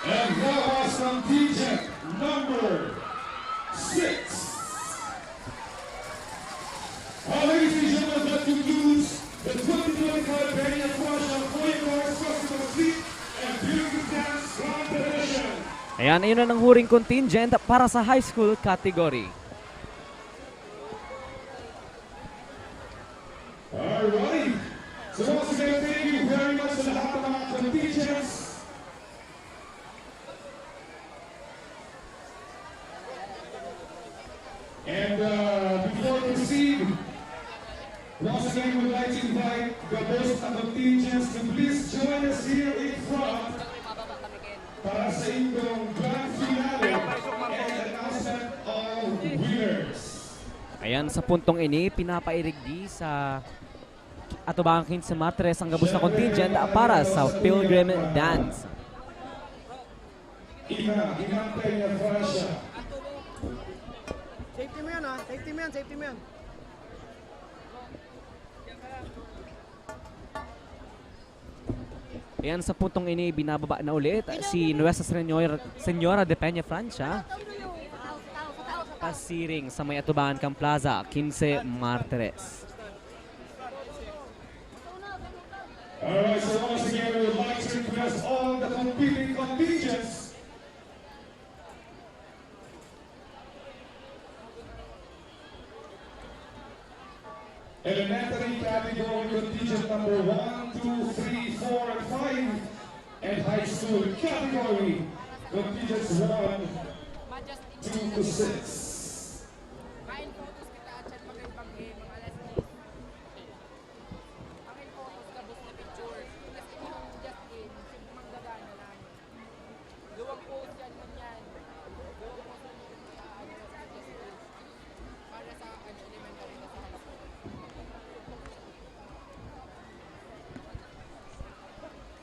And that was contingent number 6. Ladies and gentlemen, that concludes the 2025 Peñafrancia Voyadores Festival Fleet and Pilgrims Dance Competition. Ayan, ayun na ng huring contingent para sa high school category. Alright. So once again, thank you very much sa lahat ng mga contingents. And before we proceed, once again, we'd like to invite the host and contingents to please join us here in front para sa inyong grand finale and announcement of winners. Ayan, sa puntong ini, pinapairigdi sa Atubangan Quince Martires ang gabos na contingent para sa Pilgrim Dance. Inang Peñafrancia. Safety mo yan ha, safety mo yan, safety mo yan. Ayan, sa puntong ini, binababa na ulit si Nuestra Señora de Peñafrancia. Pasiring sa may Atubangan Kang Plaza, Quince Martires. Alright, so once again, we would like to request all the competing contingents elementary category contingent number 1, 2, 3, 4, and 5, and high school category contingents 1, 2 to 6.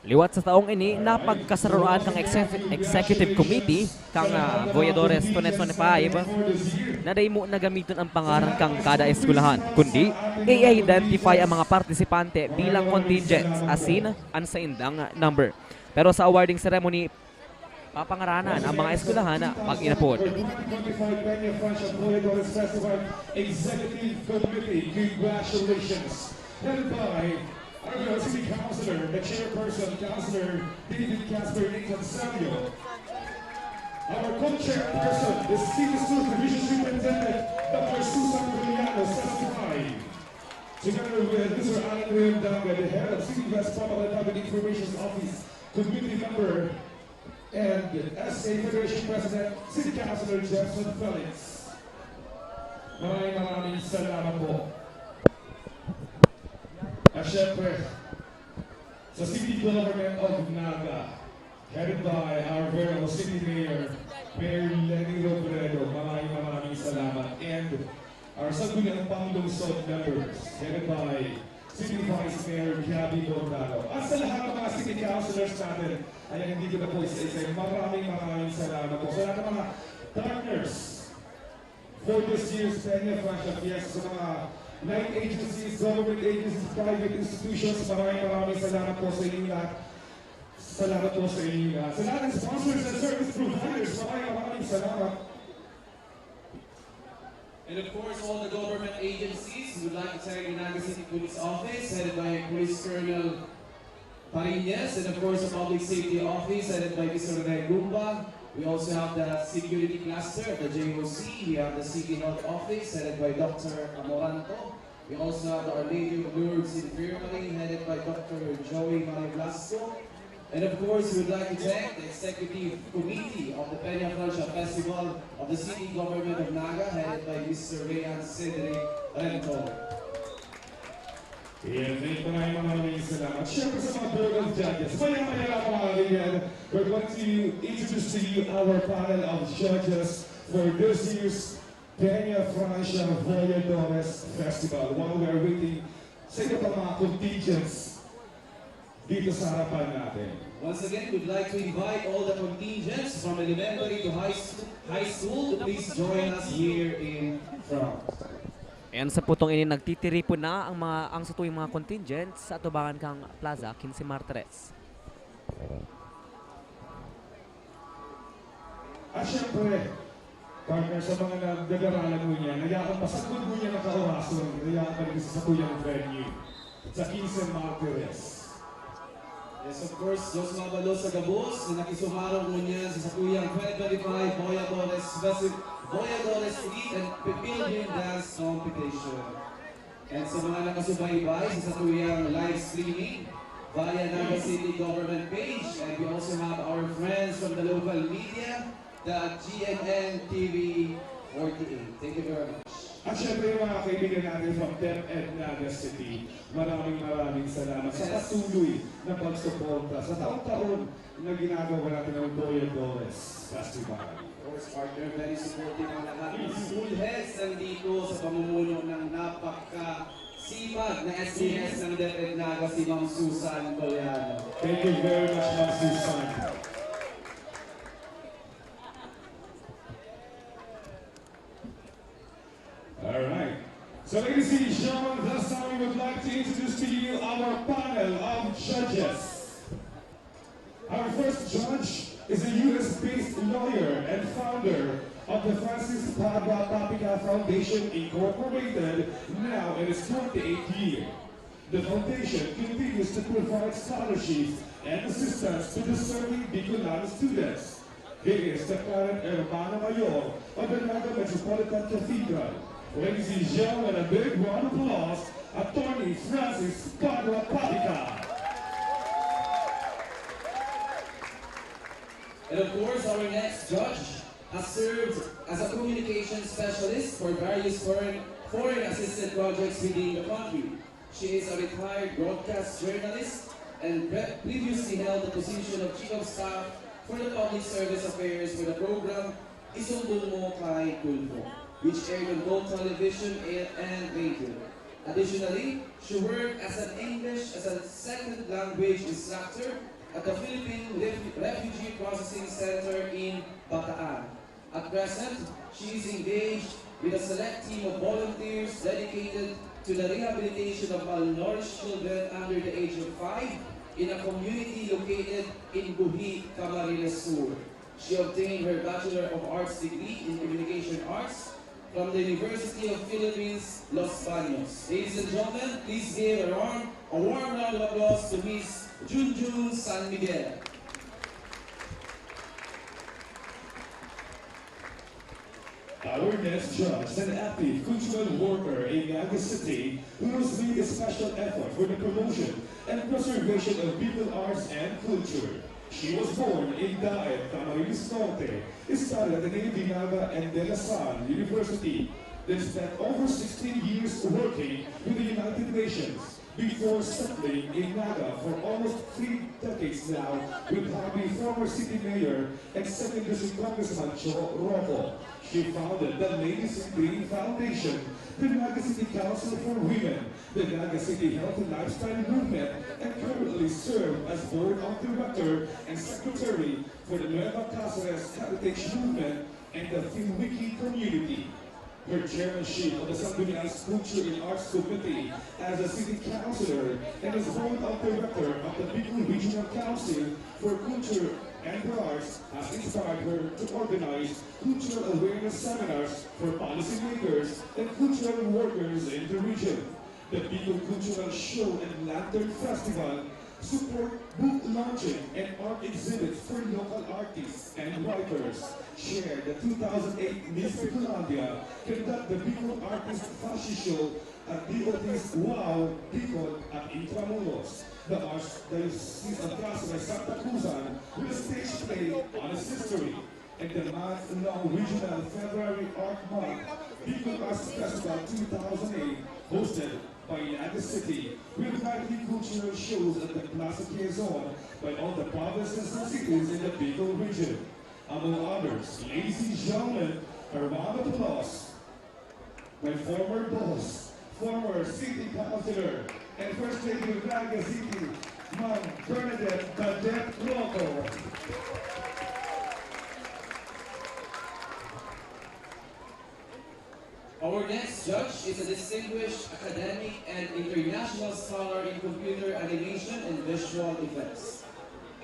Liwat sa taong ini, napagkasaruan kang Executive Committee kang Voyadores 2025 na day mo nagamiton ang pangaran kang kada eskulahan, kundi i-identify ang mga partisipante bilang contingents asin ang sa indang number. Pero sa awarding ceremony, papangaranan ang mga eskulahan na pag inapod. Peñafrancia Voyadores Festival Executive Committee, congratulations. Led by our City Councilor, the Chairperson, Councilor David Casper 𝐒𝐏𝐄𝐈𝐀. Our Co-Chairperson, the City School Division Superintendent, Dr. Susan Villano, 75. Together with Mr. Alan William Danga, the Head of City West Public Information Office, Committee Member, and SA Federation President, City Councilor Jefferson Felix. Maraming salamat po. At syempre, sa City Government of Naga, headed by our very own City Mayor, Mayor Lenny Robredo, maraming salamat. And our Sangguniang Panglungsod members, headed by City Vice Mayor Gabby Bordado. At sa lahat ng mga City Councilors natin, ay hindi ko na po isa-isa, maraming salamat po. Sa lahat ng mga partners for this year's Peñafrancia Fiesta, sa mga night agencies, government agencies, private institutions, maraming salamat po sa inyo lahat. Salamat po sa inyo lahat. Sa lahat ng sponsors and service providers, maraming salamat. And of course, all the government agencies would like to thank the Naga City Police Office, headed by Police Colonel Martires, and of course the Public Safety Office, headed by Mr. Rene Gumba. We also have the Security Cluster at the JOC. We have the City Health Office, headed by Dr. Amoranto. We also have the Our Lady of Lourdes Infirmary, headed by Dr. Joey Mariblasco. And of course, we would like to thank the Executive Committee of the Peñafrancia Festival of the City Government of Naga, headed by Mr. Rayan Cedric Rento. Maraming salamat. Siyempre sa mga Board of Judges, maya-maya lang mga ganyan, we're going to introduce to you our panel of judges for this year's Peñafrancia Voyadores Festival. While we're waiting sa iba pa mga contingents dito sa harapan natin. Once again, we'd like to invite all the contingents from elementary to high school to please join us here in front. Ayan, sa putong ini, nagtitiripo na ang sutuyong mga contingents sa Atubangan Kang Plaza, Quince Martires. At syempre, partner sa mga nagdadaralan mo niya, nagyakang pasagod mo niya ng kaorason, nagyakang pa rin sa tuyang venue, sa Quince Martires. Yes, of course, Diyos Mabalos sa Gabos, na nakisumarong mo niya sa Sakuyang 2025 Voyadores Street and Pilgrim Dance Competition. And sa mga nakasubaybay sa Sakuyang live streaming via Naga City government page, and we also have our friends from the local media, the GNN TV 48. Thank you very much. At syempre yung mga kaibigan natin from DepEd Naga City, maraming salamat sa patuloy na pagsuporta sa taon-taon na ginagawa natin ng Voyadores Festival. Of course, partner, very supportive ang lahat ng school heads nandito sa pamumuno ng napaka-sipag na SDS ng DepEd Naga, si Ma'am Susan Coliano. Thank you very much, Ma'am Susan. Alright. So ladies and gentlemen, this time we would like to introduce to you our panel of judges. Our first judge is a US-based lawyer and founder of the Francis Padua Topica Foundation Incorporated, now in its 28th year. The foundation continues to provide scholarships and assistance to deserving Bicolano students. He is the current Hermano Mayor of the Naga Metropolitan Cathedral. Ladies and gentlemen, a big round of applause, Attorney Francis Padua Topica. And of course, our next judge has served as a communication specialist for various foreign assisted projects within the country. She is a retired broadcast journalist and previously held the position of Chief of Staff for the Public Service Affairs for the program Isumbong Mo Kay Tulfo, which aired on both television and radio. Additionally, she worked as a second language instructor at the Philippine Refugee Processing Center in Bataan. At present, she is engaged with a select team of volunteers dedicated to the rehabilitation of malnourished children under the age of 5 in a community located in 𝐒𝐿𝐵, Camarines Sur. She obtained her Bachelor of Arts degree in Communication Arts from the University of Philippines, Los Baños. Ladies and gentlemen, please give a warm round of applause to Miss Junjun San Miguel. Our next judge is an active cultural worker in Naga City who has made a special effort for the promotion and preservation of Bicol arts and culture. She was born in Daet, Camarines Norte, studied at the Navy Naga and De La Salle University, then spent over 16 years working with the United Nations before settling in Naga for almost 3 decades now with hubby former city mayor and second district congressman Joe Rojo. She founded the Ladies in Green Foundation, the Naga City Council for Women, the Naga City Health and Lifestyle Movement, and currently serves as Board of Director and Secretary for the Nueva Cáceres Heritage Movement and the Finwiki community. Her chairmanship of the Sangguniang's Culture and Arts Committee as a city councilor and as board of director of the Bicol Regional Council for Culture and the Arts has inspired her to organize cultural awareness seminars for policymakers and cultural workers in the region. The Bicol Cultural Show and Lantern Festival support book launching and art exhibits for local artists and writers, share the 2008 Miss Bicolandia, conduct the Bicol Artist Fashion Show at BOT's Wow Bicol at Intramuros, the Archdiocese of Plaza Santa Cruzan with a stage play on its history, and the month-long regional February Art Month Bicol Arts Festival 2008 hosted by Naga City with lively cultural shows at the Plaza Quezon by all the provinces and cities in the Bicol region. Among others, ladies and gentlemen, a round of applause. My former boss, former city councilor, and First Lady of Naga City, Ma'am Bernadette Badet Loco. Our next judge is a distinguished academic and international scholar in computer animation and visual effects.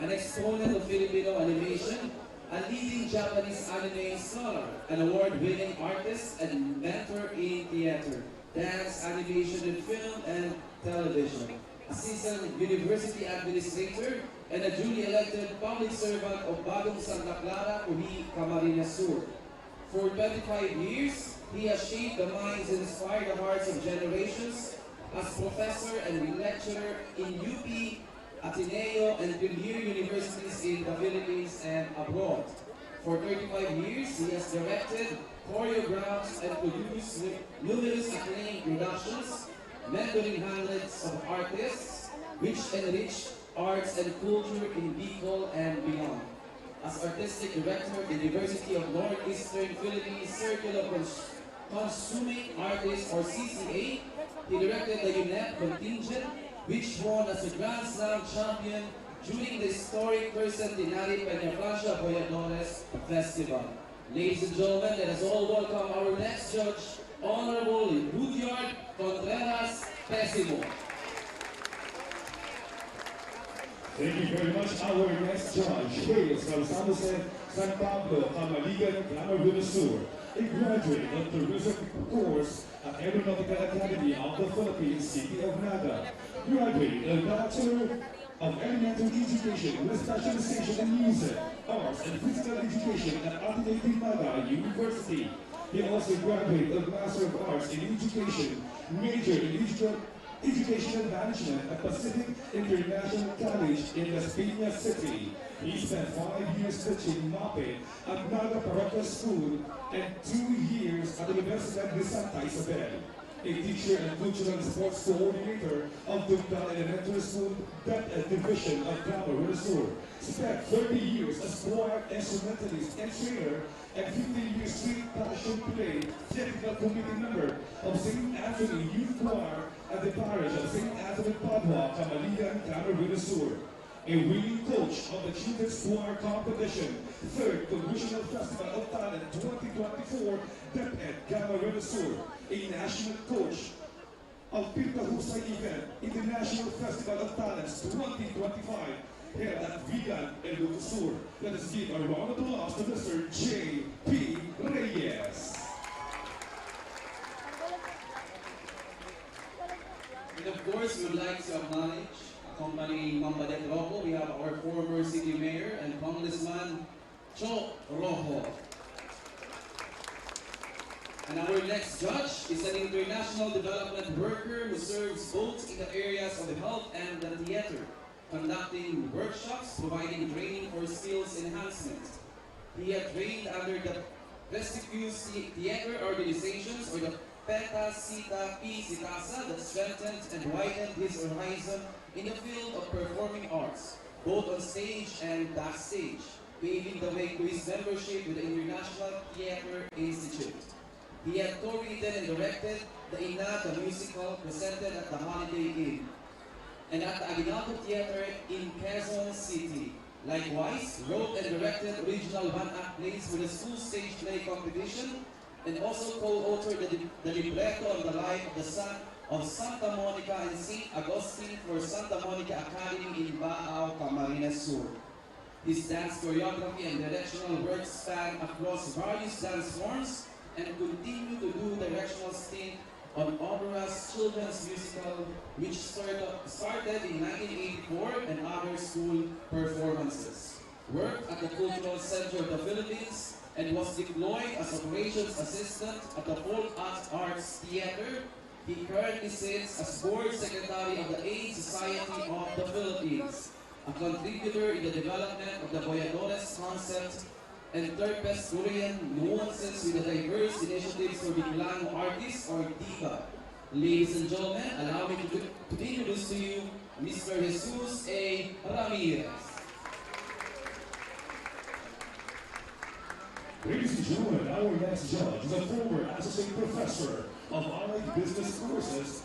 An exponent of Filipino animation, a leading Japanese anime scholar, an award-winning artist and mentor in theater, dance, animation, and film and television, a seasoned university administrator, and a duly elected public servant of Bagong Santa Clara, 𝐒𝐏𝐄𝐈𝐀𝐋 Sur. For 25 years, he has shaped the minds and inspired the hearts of generations as professor and lecturer in UP, Ateneo, and premier universities in the Philippines and abroad. For 35 years, he has directed, choreographed, and produced numerous acclaimed productions, mentoring hundreds of artists, which enrich arts and culture in Bicol and beyond. As Artistic Director of the University of Northeastern Philippines Circle of Consuming Artists, or CCA, he directed the UNEP contingent, which won as a Grand Slam champion during the historic Tercentenary Peñafrancia Voyadores Festival. Ladies and gentlemen, let us all welcome our next judge, Honorable Rudyard Contreras Pesimo. Thank you very much. Our next judge hails from San Jose, San Pablo, Camarinenes, Camarines Sur, a graduate of tourism course at Aeronautical Academy of the Philippines, City of Naga. Graduate of Bachelor of Elementary Education with specialization in music, arts, and physical education at Ateneo Naga University. He also graduated of Master of Arts in Education, major in Education and Management at Pacific International College in Las Piñas City. He spent 5 years teaching MAPE at Naga Parochial School and 2 years at the Universidad de Santa Isabel. A teacher and cultural sports coordinator of Ducal Elementary School Division of Camarines Sur. Spent 30 years as choir instrumentalist and trainer and 15 years street passion play technical committee member of St. Anthony Youth Choir at the parish of St. Anthony Padua, Camalian, Camarines Sur. A winning coach of the Children's Choir Competition, 3rd Congressional Festival of Talent 2024, DepEd Camarines Sur. A national coach of Pilgrims event, International Festival of Talents 2025, held at Bida and Sur. Let us give a round of applause to Mr. 𝑗𝑃 And of course, we would like to acknowledge, accompanying Ma'am Badet Rojo, we have our former city mayor and congressman, Cho Rojo. And our next judge is an international development worker who serves both in the areas of the health and the theater, conducting workshops, providing training for skills enhancement. He had trained under the prestigious theater organizations or the 𝐻𝐵 that strengthened and widened his horizon in the field of performing arts, both on stage and backstage, paving the way to his membership with the International Theater Institute. He had co-written and directed the the musical presented at the Holiday Inn and at the Aguinaldo Theater in Quezon City. Likewise, wrote and directed original one-act plays for the school stage play competition and also co-authored the libretto on the life of the son of Santa Monica and St. Augustine for Santa Monica Academy in Baaw, Camarines Sur. His dance choreography and directional work span across various dance forms and continue to do directional stint on opera's children's musical, which started in 1984 and other school performances. Worked at the Cultural Center of the Philippines and was deployed as operations assistant at the Folk Arts Theater. He currently sits as board secretary of the AIDS Society of the Philippines, a contributor in the development of the Voyadores concept, and third-best Korean nuances with the diverse initiatives for Bicolano artists, or DIVA. Ladies and gentlemen, allow me to introduce to you Mr. Jesus A. Ramirez. Ladies and gentlemen, our next judge is a former associate professor of allied business courses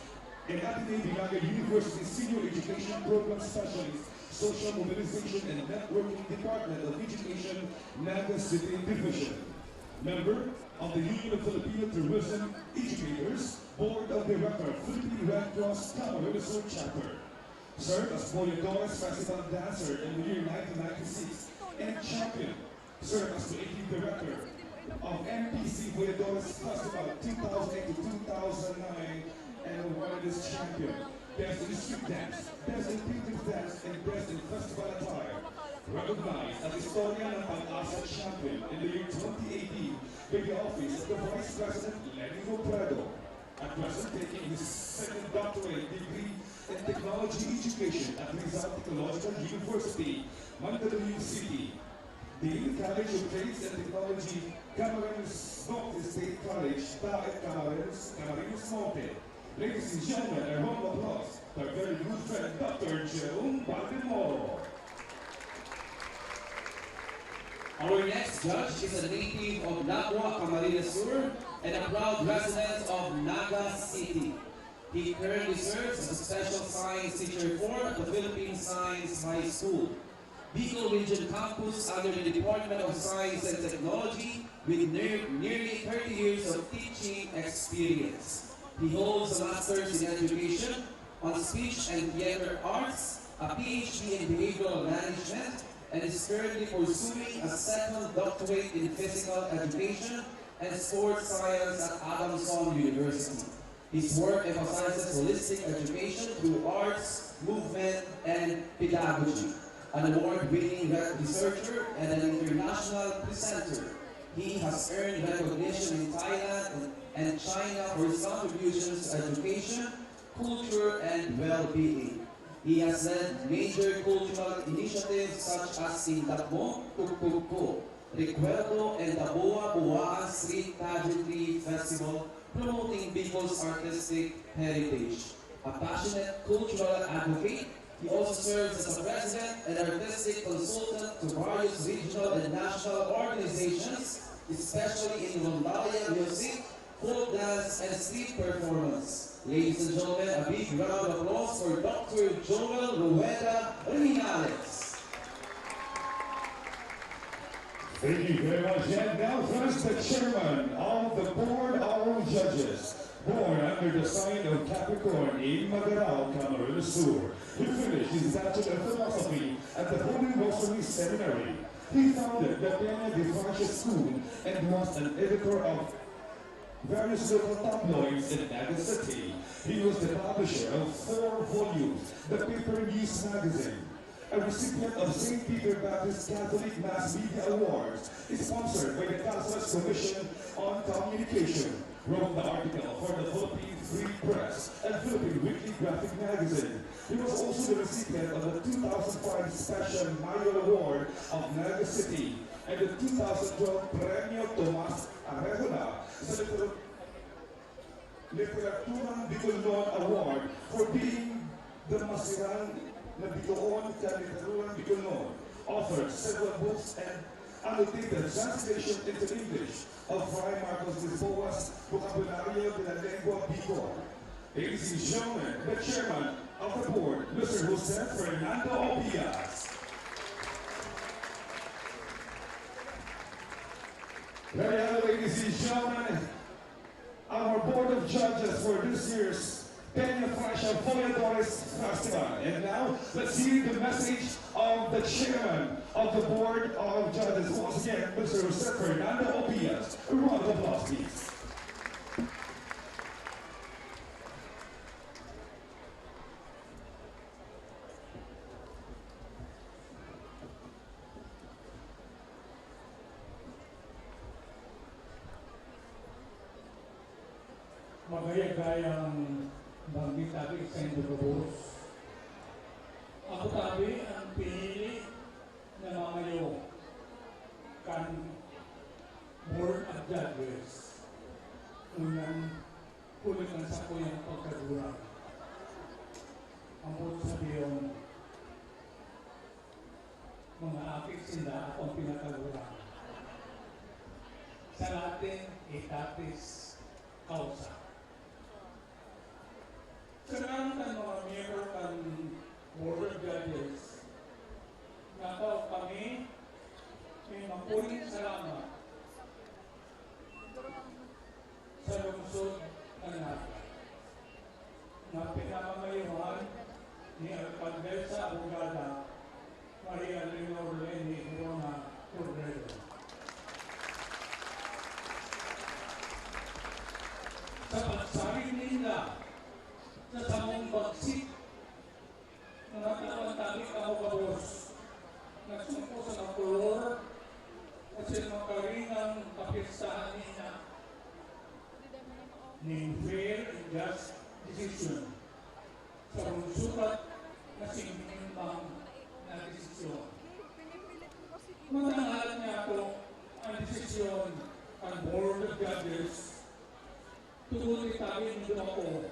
in Ateneo Naga University Senior Education Program Specialist, Social Mobilization and Networking Department of Education, Naga City Division. Member of the Union of Filipino Tourism Educators, Board of Directors, Philippine Red Cross Camarines Sur Chapter. Served as Voyadores Festival Dancer in the year 1996 and champion served as the 18th Director of MPC Voyadores Festival 2008 to 2009 and awarded as champion. Best in street dance, best in Pilgrims dance, and best in festival attire. Recognized as historian and Pag-asa champion in the year 2018 by the office of the Vice President Lenny Robredo. At present taking his second doctorate degree in technology education at Rizal Technological University, Mandaluyong City. The College of Trades and Technology, CAMARINES Norte State College, CAMARINES Norte. Ladies and gentlemen, a round of applause to our very good friend, Dr. Jerome Baltimore. Our next judge is a native of NABUA, Camarines Sur, and a proud resident of Naga City. He currently serves as a special science teacher for the Philippine Science High School, Bicol Region Campus under the Department of Science and Technology with nearly 30 years of teaching experience. He holds a Master's in Education on Speech and Theater Arts, a PhD in Behavioral Management, and is currently pursuing a second doctorate in Physical Education and Sports Science at Adamson University. His work emphasizes holistic education through arts, movement, and pedagogy. An award-winning researcher and an international presenter, he has earned recognition in Thailand and China for his contributions to education, culture, and well-being. He has led major cultural initiatives such as Sindakmo, Tuktukko, Recuerdo, and the Boa Street Pageantry Festival, promoting Bicol's artistic heritage. A passionate cultural advocate, he also serves as a president and artistic consultant to various regional and national organizations, especially in rondalla music, folk dance, and street performance. Ladies and gentlemen, a big round of applause for Dr. Joel Rueda Rinales. Thank you very much. And now first the chairman of the board of judges, born under the sign of Capricorn in Magarao, Camarines Sur. He finished his Bachelor of Philosophy at the Holy Rosary Seminary. He founded the Peñafrancia School and was an editor of various local tabloids in Naga City. He was the publisher of 4 volumes, the Paper News magazine, a recipient of St. Peter Baptist Catholic Mass Media Awards, is sponsored by the KALSADA's Commission on Communication, wrote the article for the Philippine Free Press and Philippine Weekly Graphic Magazine. He was also the recipient of the 2005 Special Mayor Award of Naga City and the 2012 Premio TOMAS-LEGAZPI sa Literaturang Bicol Award for being the masirang na Bicoon ka Literaturang Bicol, authored several books and annotated translation into English of Fray Marcos Lisboa's Vocabulario de la Lengua Bicol. Ladies and gentlemen, the chairman of the board, Mr. Jose Fernando Opias. Ladies and gentlemen, our board of judges for this year's Peñafrancia Voyadores Festival. And now, let's hear the message of the chairman of the board of judges. Once again, Mr. Jose Fernando Opias. A round of applause, please. Magayagayang banggit natin sa Indogobos. Ako tabi ang pinili na mamayo kan board of judges. Unang kulit ng sako yung pagkagulang. Ang buot sabihin, mga akit sila akong pinakagulang. Sa Latin, itatis causa. Sekarang kan mga miyembro kan board of judges, nataw kami may mapuning salamat sa lungsod ng Naga na pinamamayuhan ni Alcaldesa Abogada Maria Leonor Leni Hirona Cordero. desisyon sa sukat na sinimbang na desisyon. Matangal niya ito ang desisyon ang Board of Judges tungkol itawin nito ako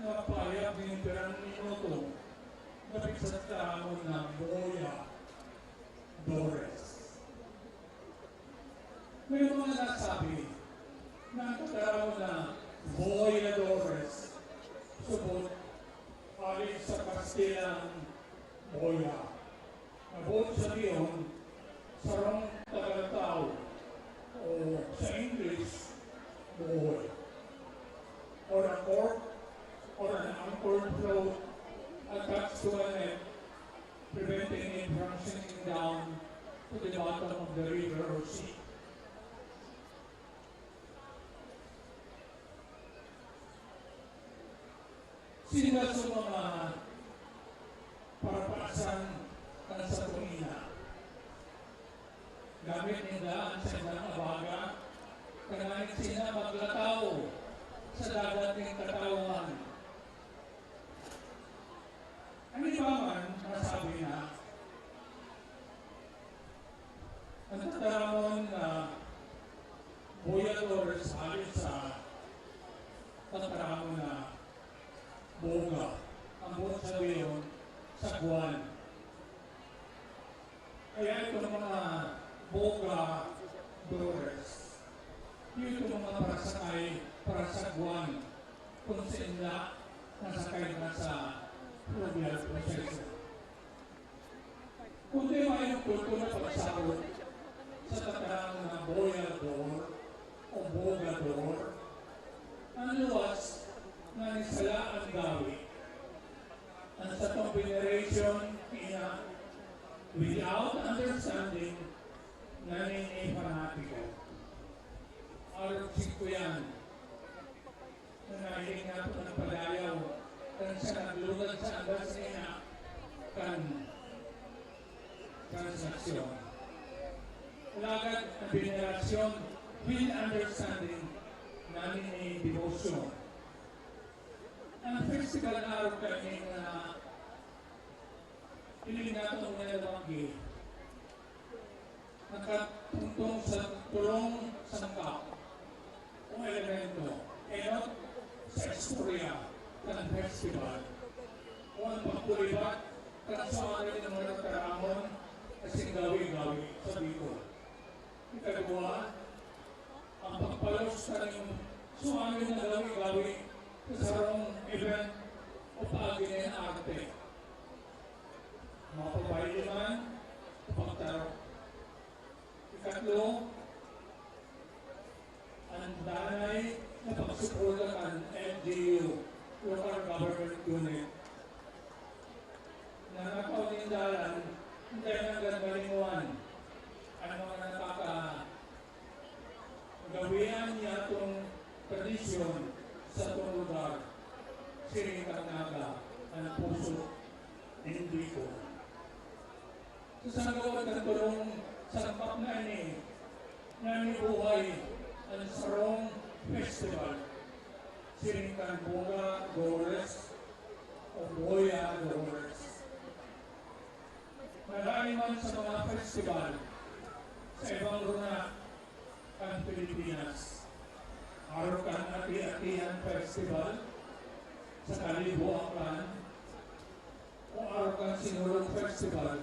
na payag ng perang minuto na pigsatamo ng Voyadores. May mga nasabi na ang kataraw na Voyadores subot alis sa Kastilang Boya. Nabot sa diyon sarong tagalataw o sa English, boy. Or a cork or an anchored float attached to a net, preventing it from sinking down to the bottom of the river or sea. Sila sa mga parapaasan ng sa tumina. Gamit nila ang sandang abaga, kanalit sila maglataw sa dagat ng katawan. Ang iba man, nasabi na, ang tatamon na Voyadores alis sa tatamon na boga, ang buong sabihin sa buwan. Kaya itong mga Voyadores, ito mga parasakay para sa buwan kung sila nasakay na sa fluvial proseso. Kung di mayroong kulto na pagsabot sa tatarang na Voyador o Voyador, ang luwas na nisala ang gawi. Ang sa itong veneration ina without understanding na ninipanatiko. Arot-sik ko yan. Nanahiling nga ito ng padayaw kan siya naglugad sa andas niya kan transaksyon. Lagad ang venerasyon with understanding na nini-devotion. Ang festival na araw kami na piling natin ng nalawagi nakatungtong sa tulong sangkap o elemento enot sa istorya ng festival o ang pagkulibat kan sa atin ng mga taramon kasing gawi-gawi sa Bicol. Ikagawa, ang pagpalos ka ng suamin na gawi-gawi sa sarong event o paagin ng arte. Mga pabayi man o pagtarok. Ikatlo, ang danay na pagsupulan ng LGU, Local Government Unit, na nakaundalan, hindi nang galinguan ang mga nakakagawian niya itong tradisyon sa itong lugar, Sirikang Naga, ang puso ng Bicol. Sa sanggawa ng tulong sangkap na ni buhay ang sarong festival, Sirikang Voyadores o Voyadores. Marami man sa mga festival sa ibang lugar ang Pilipinas. Arukan Ati-Atihan Festival sa Kalibuakan o Arukan Sinulong Festival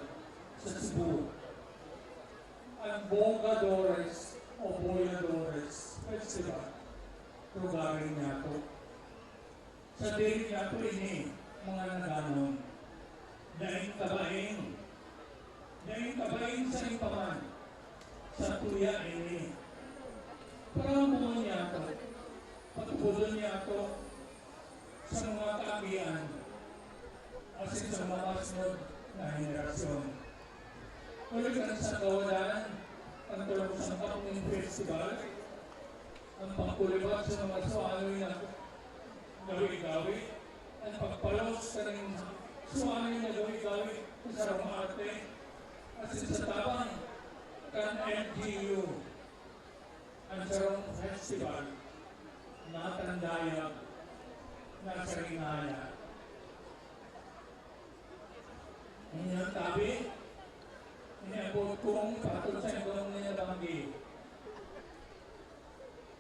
sa Cebu. Ang Voyadores o Voyadores Festival, lugarin niya ito. Sa diri niya ito ini, mga naganon, dahil tabaing sa ipaman, sa tuya ini. Paramuhan niya ito, patubulan niya ito sa mga kaagian, asin sa mga masunod na henerasyon. Ulitan sa kawalan, ang tulong sa kapong festival, ang pagkulibat sa mga suanoy na gawi-gawi, ang pagpalos sa rin suanoy na gawi-gawi sa sarong arte, at sa tabang kan LGU, ang sarong festival na tandayag nasa ginaya. Ini ang tabi, inabot kong patol sa ikong nilabanggi.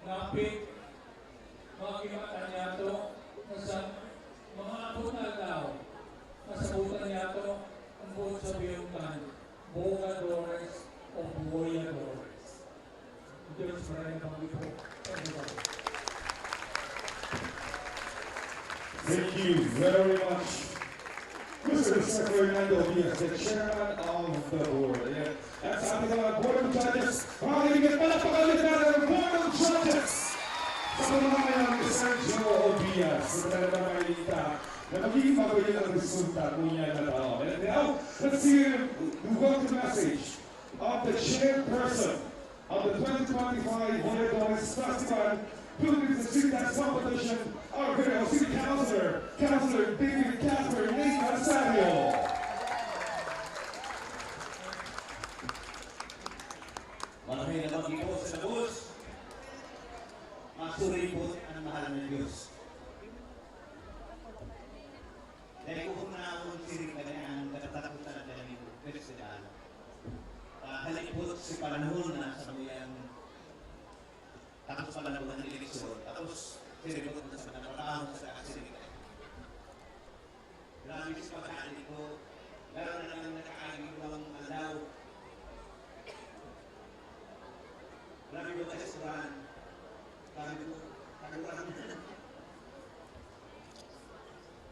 Ngapit, makakimatan niya ito, sa mga abutan daw, masabutan niya ito, ang buong sa biyungkan, Voyadores o Voyadores. Diyos maraming panggipo. Thank you very much, Mr. Fernando Diaz, the chairman of the board. Ayan. At sa ating mga board of judges, mga kaibigan, palapakalit natin ang board of judges sa pamamayan ni Sergio Obias. Sa talaga makikita na magiging magaling ang resulta kung yan na tao. And now, let's hear the welcome message of the chairperson of the 2025 Voyadores Festival Pilgrims and Street Dance Competition, our very own City Councilor, Councilor David Casper Nate Rosario. Marami na mag-ipo sa labos, masuri po ang mahal ng Diyos. Dahil kung naawang siring na ganyan, katatakutan na ganyan yung festival, halipot si panahon na sa muyang tapos pala po ng eleksyon, tapos siripot na sa napatahon sa kasiring. Grabe si pagkain ko, lalo na lang nakakagiwang alaw. Grabe ko kasi suran, grabe ko, kagulang na.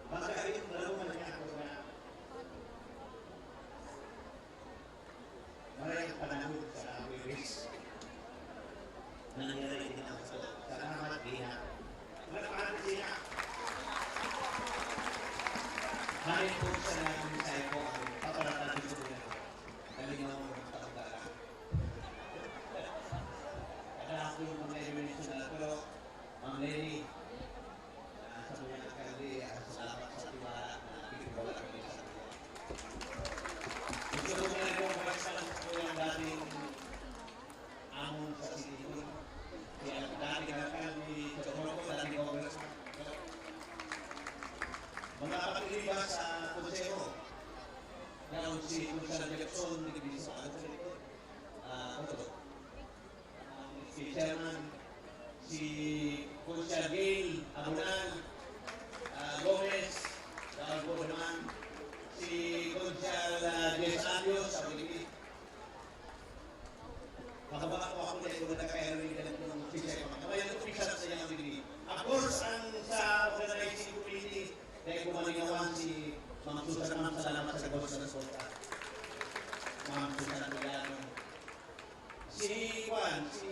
Baka ito dalawa na niya ako na maraming panahon sa Wiwis. Nangyari din ako sa salamat Bida. Malakaan siya. Harin po sa naging mensahe ko ang paparatan dito ko yan. Galing ako ng pagkakala. Kaya ako yung mga international pero Ma'am Lenny, sa mga alkalde, salamat sa tiwala na pinagawa kami sa kanya. Gusto ko na rin po magsalang po yung dating amon sa city ko. Kaya dating alkal ni Chocoroko, dating congressman. Mga kapatid sa konseho, ngayon si Congressman Jackson, nagibigay sa akin sa likod. Si Chairman, si Congressman 𝐒𝐏𝐄𝐂𝐈𝐀𝐋, Gomez, po naman, si Congressman 𝐍𝐀𝐆𝐄 sa Pilipid. Makabaka po ako na ito na kaya rin ganit ng official. Kaya yung official sa iyang Pilipid. Of course, ang sa organizing committee, dahil kumalingawan si Ma'am Susan, Ma'am, salamat sa boss na resulta. Ma'am Susan Magano. Si Juan, si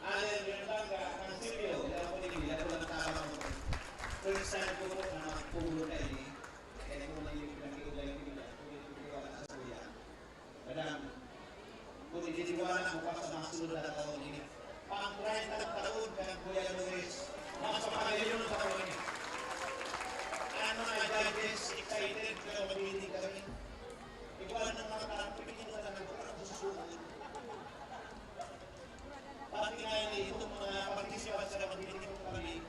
Allen Bernanga, ang Silvio, dahil ako nila, dahil ko nagtama ko. First time ko po na magpugulo na ini, kaya kung may pinag-iulay ko nila, kung pinag-iwala sa kuya. Madam, kung itiniwala mo pa sa mga sunod na taon ini, pang-try na taon kaya Kuya Luis, makapapagayon ng taon ini. Ano mga judges, excited, pero mabili kami. Ikaw ng mga karapipin mo na nagpapakang susunod. Pati nga itong mga participants na mabili mo kami,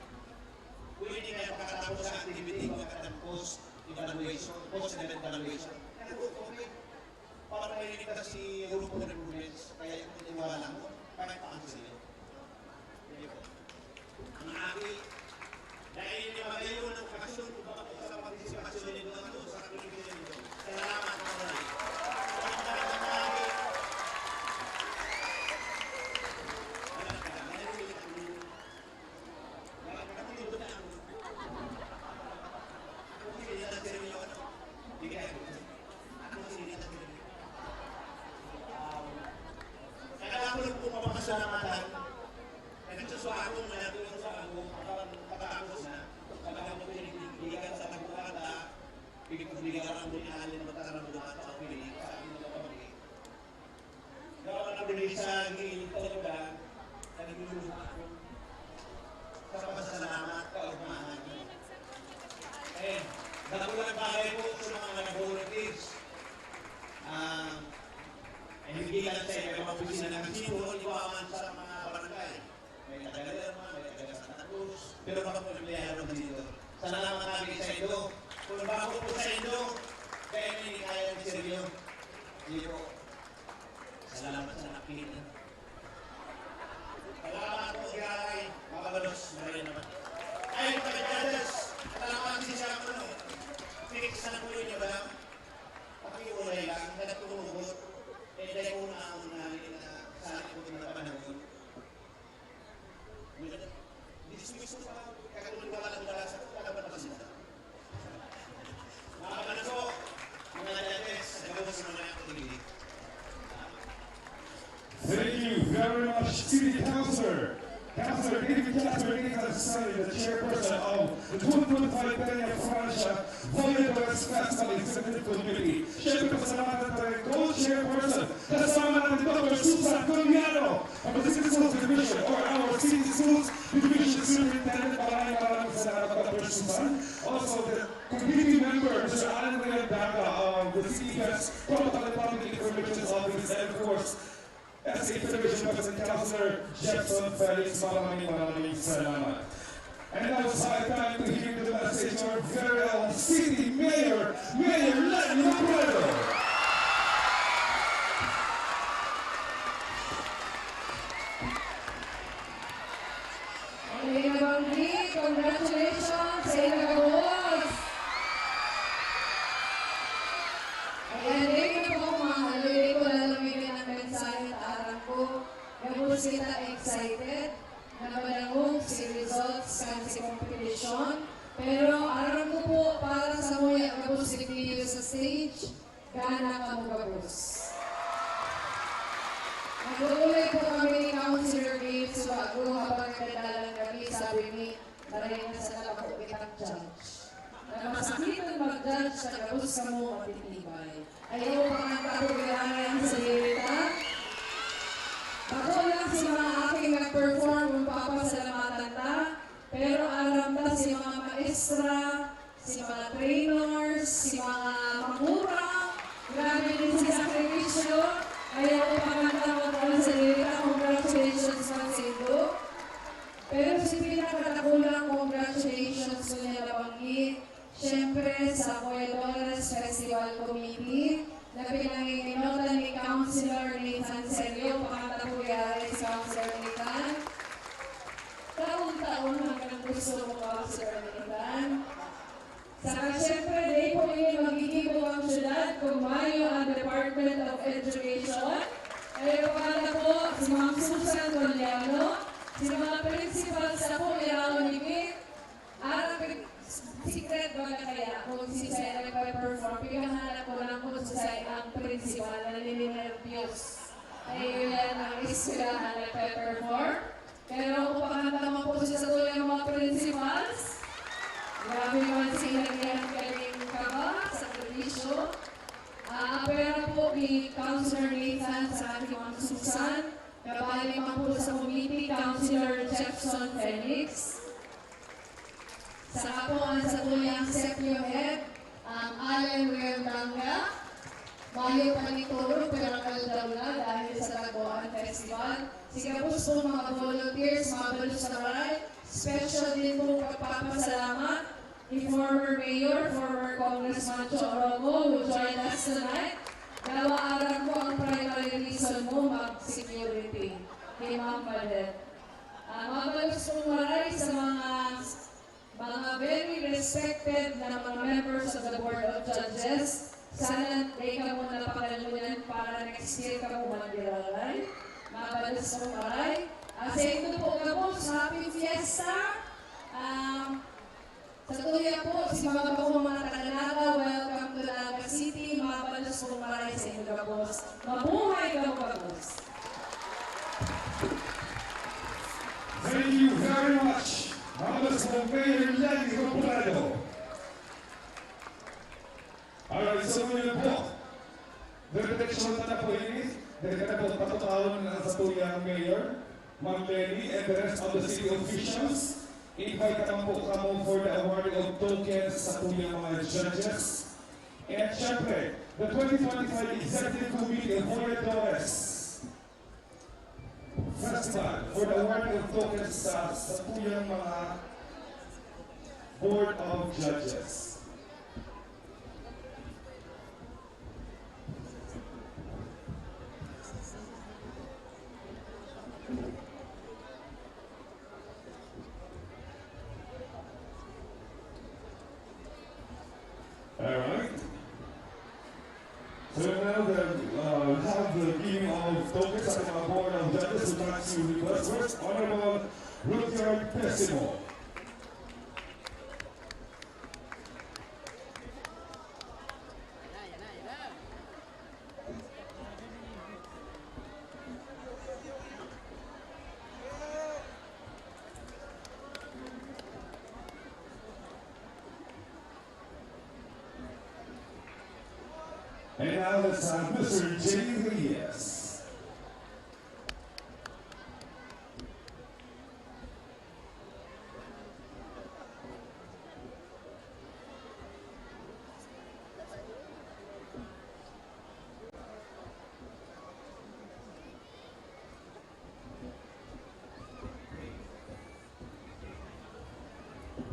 pwede kayo makatapos sa activity ko at post-evaluation, post-evaluation. Kaya po kami, para may kita si Grupo ng Improvements, kaya yung tiniwala mo, kaya paano sila. Ang aking dahil hindi magayon ng aksyon kung bakit sa partisipasyon nito sa aktivity nito. Salamat po na rin. Kaya ako lang po mapasalamatan. Nagsusuakong na natulong sa ako, pagkatapos na, pagkakang mo pinagbigan sa tagbuhata, pinagbigan ang bunyahan ng magkakarang buhata o pinig sa aking mga kapatid. Gawa na binig sa gilid talaga, nagulungan ako sa pasasalamat, kaugmahan. Nakulang bagay po sa mga nag-volunteers. Hindi lang sa mga opisina ng sino, iwaman sa mga barangay. May taga-Lerma, may taga-Santa Cruz, pero baka po empleyado na dito. Salamat namin sa inyo. Kung bago po sa inyo, kaya hindi kaya ng seryo. Hindi po. Salamat sa nakita. Salamat po, Garay. Makabalos, Maria naman. Ay, mga-judges, salamat din siya ako. Fix na po yun, ba? Pakiulay lang, nagtumugot. Dahil una ang namin na sa likod ng panahon. Dismiss mo pa, kakuluwala ng balasa, kalaban pa sila. Mga kapanan ko, mga judges, nagawin sa mga aktivities. Thank you very much, City Councilor. Councilor David Jasper Ginzalsani, the chairperson of the 2025 Peñafrancia Voyadores Festival Executive Committee. Siyempre, pasalamatan pa rin co-chairperson, kasama natin Dr. Susan Coliano of the City Schools Division, or our City Schools Division Superintendent. Maraming salamat, Dr. Susan. Also, the committee member, Mr. Alan Daga of the City Events Protocol and Public Information Office, and of course, SA Television President Councilor Jefferson Felix, maraming salamat. And now it's high time to hear the message of our very own City Mayor, Mayor Lenny Robredo. Congratulations sa inyo, ayan, thank you po mga halili ko lalawin ang mensahe at arang ko. Gabos kita excited na malangong si results kan si competition. Pero arang ko po para sa mga gabos ikliyo sa stage, gana ka mo gabos. Nag-uulay po kami ni Councilor Gabe sa bago habang nagdadalang kami sa Bini maraming sa kalako kitang judge. Nagmasakitan mag-judge sa gabos sa mo matitibay. Ayaw pa nga kapugilanan sa lirita. Ako lang si mga aking nag-perform kung papasalamatan ta, pero alam ta si mga maestra, si mga trainers, si mga mamura, grabe din si sakripisyo. Ayaw pa nga kapugilanan sa lirita. Congratulations sa Cebu. Pero si pinakatakulang congratulations ko niya nabanggit. Siyempre sa Voyadores Festival Committee na pinanginginotan ni Councilor Nathan Sergio, pangatapuyari si Councilor Nathan. Taon-taon hanggang gusto mo Councilor Nathan. Saka siyempre, day po yun magiging buwang syudad kung mayo ang Department of Education. Ay pala po si Ma'am Susan Coliano, si mga principal sa po irawigit, arang secret ba kaya kung si Sarah nagpa-perform, pinahanap ko lang kung si Sarah ang principal na nilinervyos. Ay yan ang eskwelahan nagpa-perform. Pero kung pakantama po siya sa tuloy ng mga principals, grabe naman sila yan galing kaba sa televisyon. Pero po ni Councilor Nathan sa ating mga Susan, kabali naman po sa committee, Councilor Jefferson Felix. Sa po ang sa tuyang Sepio Head, Alan Realdanga, Mayo Panitoro, pero kaldaw na dahil sa Taguan Festival. Si Kapus po mga volunteers, mga balusaray, special din po kapapasalamat ni former Mayor, former Congressman 𝐒𝐿𝐄, who joined us tonight. Dawa-aran po ang primary reason mo, mag-security, kay Ma'am Badet. Mga balusaray sa mga very respected na mga members of the Board of Judges. Sana day ka mo napakalunan para next year ka mo mag-iralay. Mga balusaray. Sa ito po kapos, happy fiesta! Sa tuya po, si mga mga taga-Naga, welcome to Naga City. Mga balos po maray sa inyo kapos. Mabuhay ka mo kapos! Thank you very much, Honorable Mayor Lenny Robredo. Alright, so ngayon po, direksyon na po ini, direkta po patutawon na sa tuyang Mayor, Ma'am Lenny, and the rest of the city officials. Invite naman po kamo for the awarding of tokens sa tuyang mga judges. And syempre, the 2025 Executive Committee of Voyadores Festival Congressman for the award of tokens sa tuyang mga Board of Judges. Alright. So now that we have the giving of tokens at the Board of Judges, we'd like to request first Honorable Rudyard Pessimo. And now let's have Mr. 𝐒𝐏𝐄𝐈𝐀𝐋.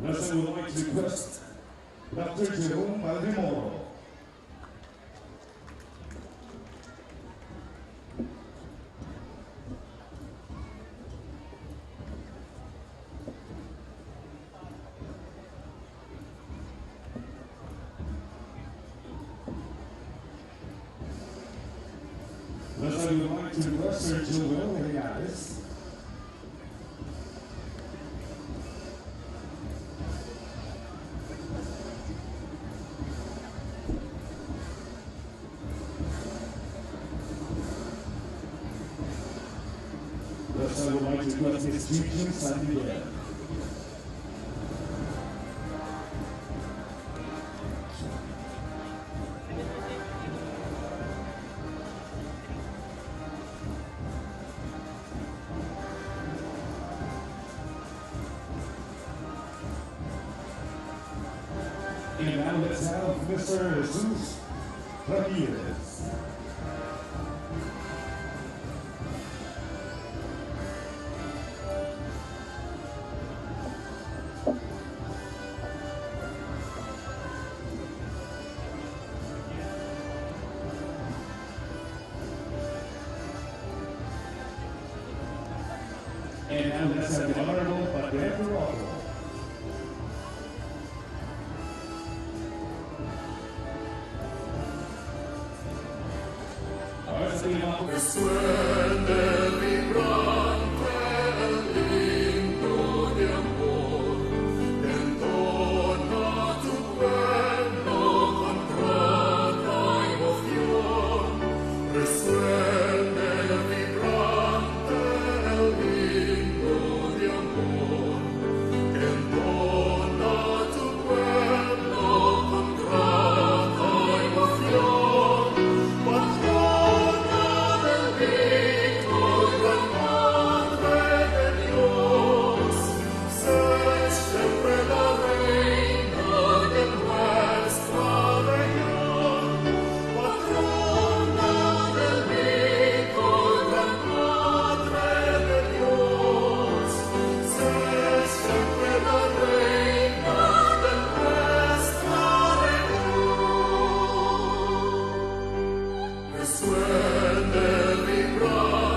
Next, I would like to request Dr. Jerome Maldimoro. Next, I would like to request Sir 𝐒𝐿𝐿. Next, I would like to request Ms. Gigi San Miguel. And now let's have Mr. Jesus Ramirez. And now let's have the Honorable Padre. Resuene vibrante el himno de amor, entona tu pueblo con grata emoción. Resuene vibrante el himno de amor, entona tu pueblo con grata emoción. Resuene vibrante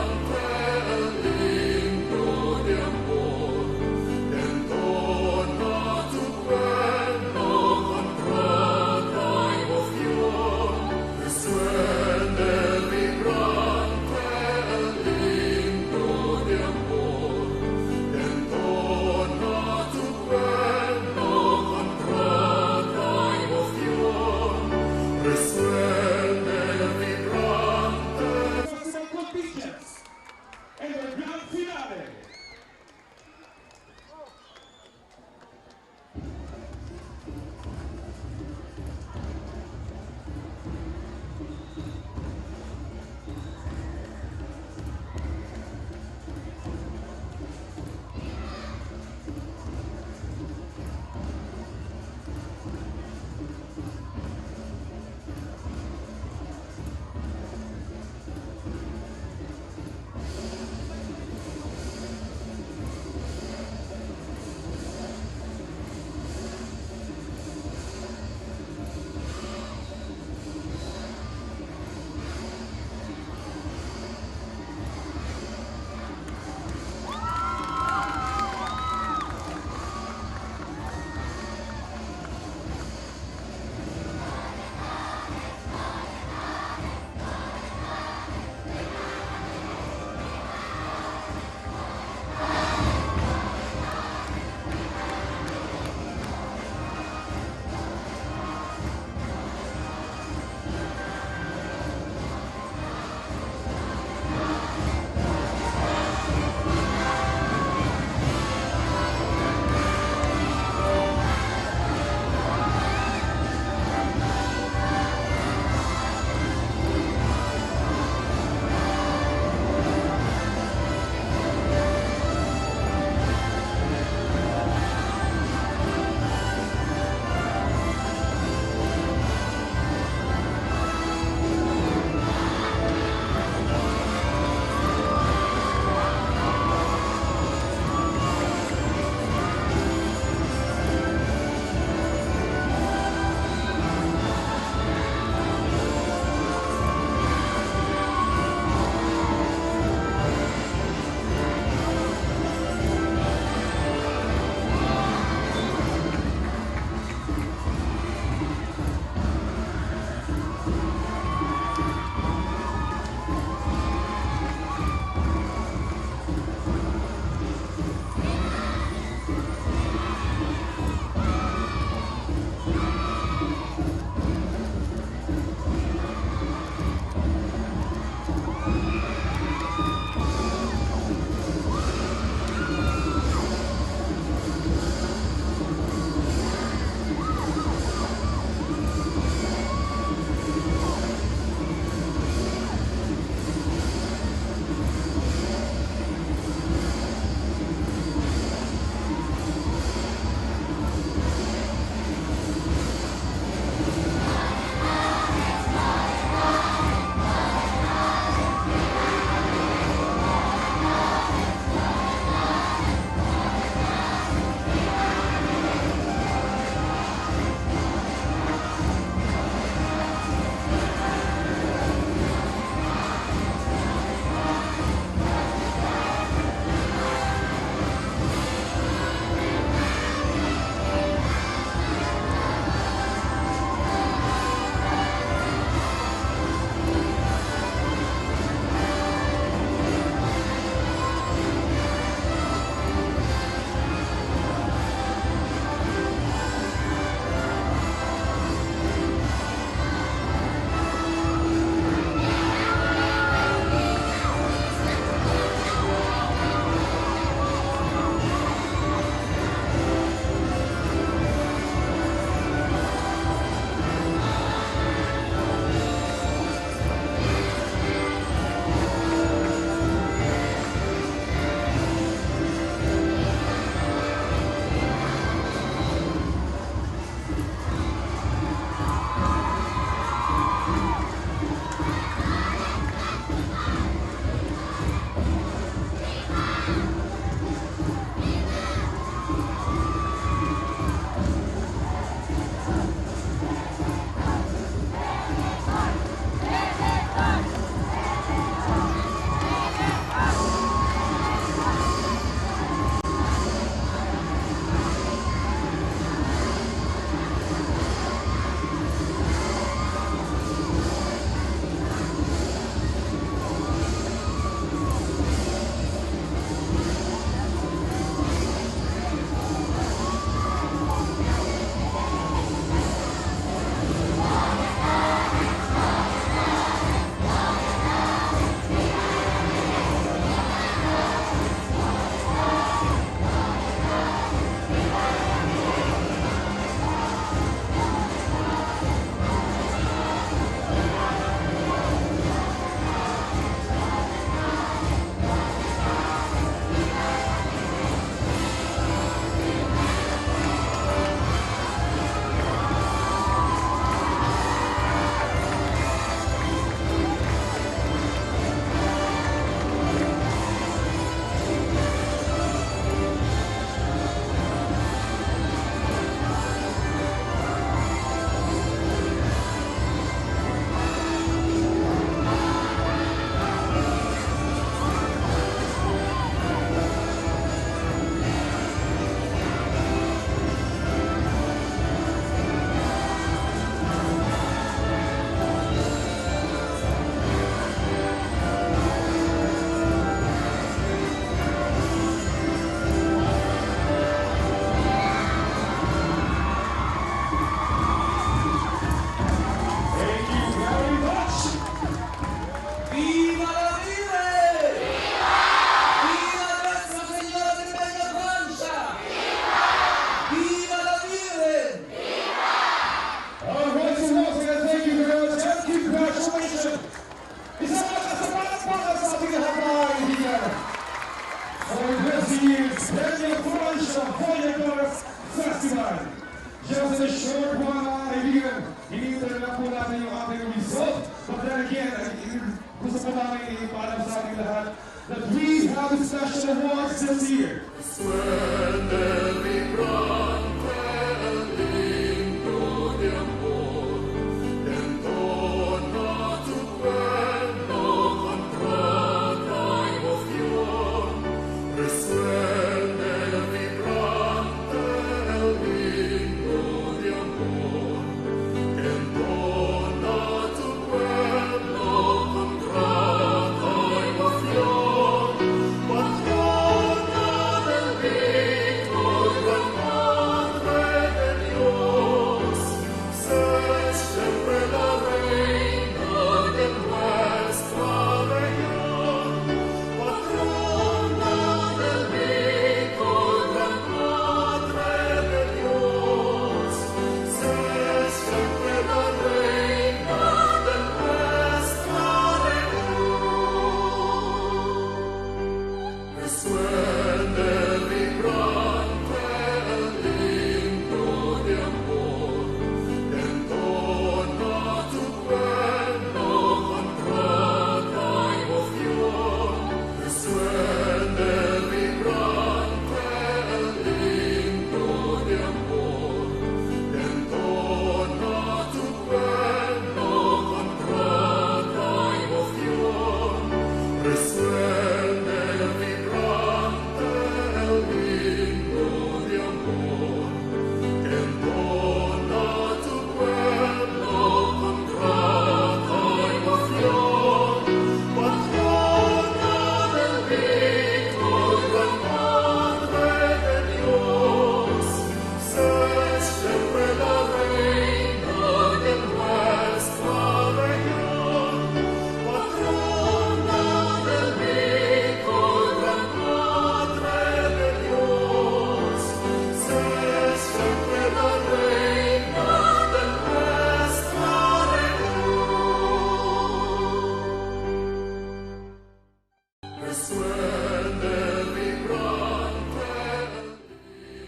Festival. Just in a short while, mga kaibigan, hinihintay na po natin yung ating result. But then again, gusto po namin ipaalam sa ating lahat that we have a special awards this year.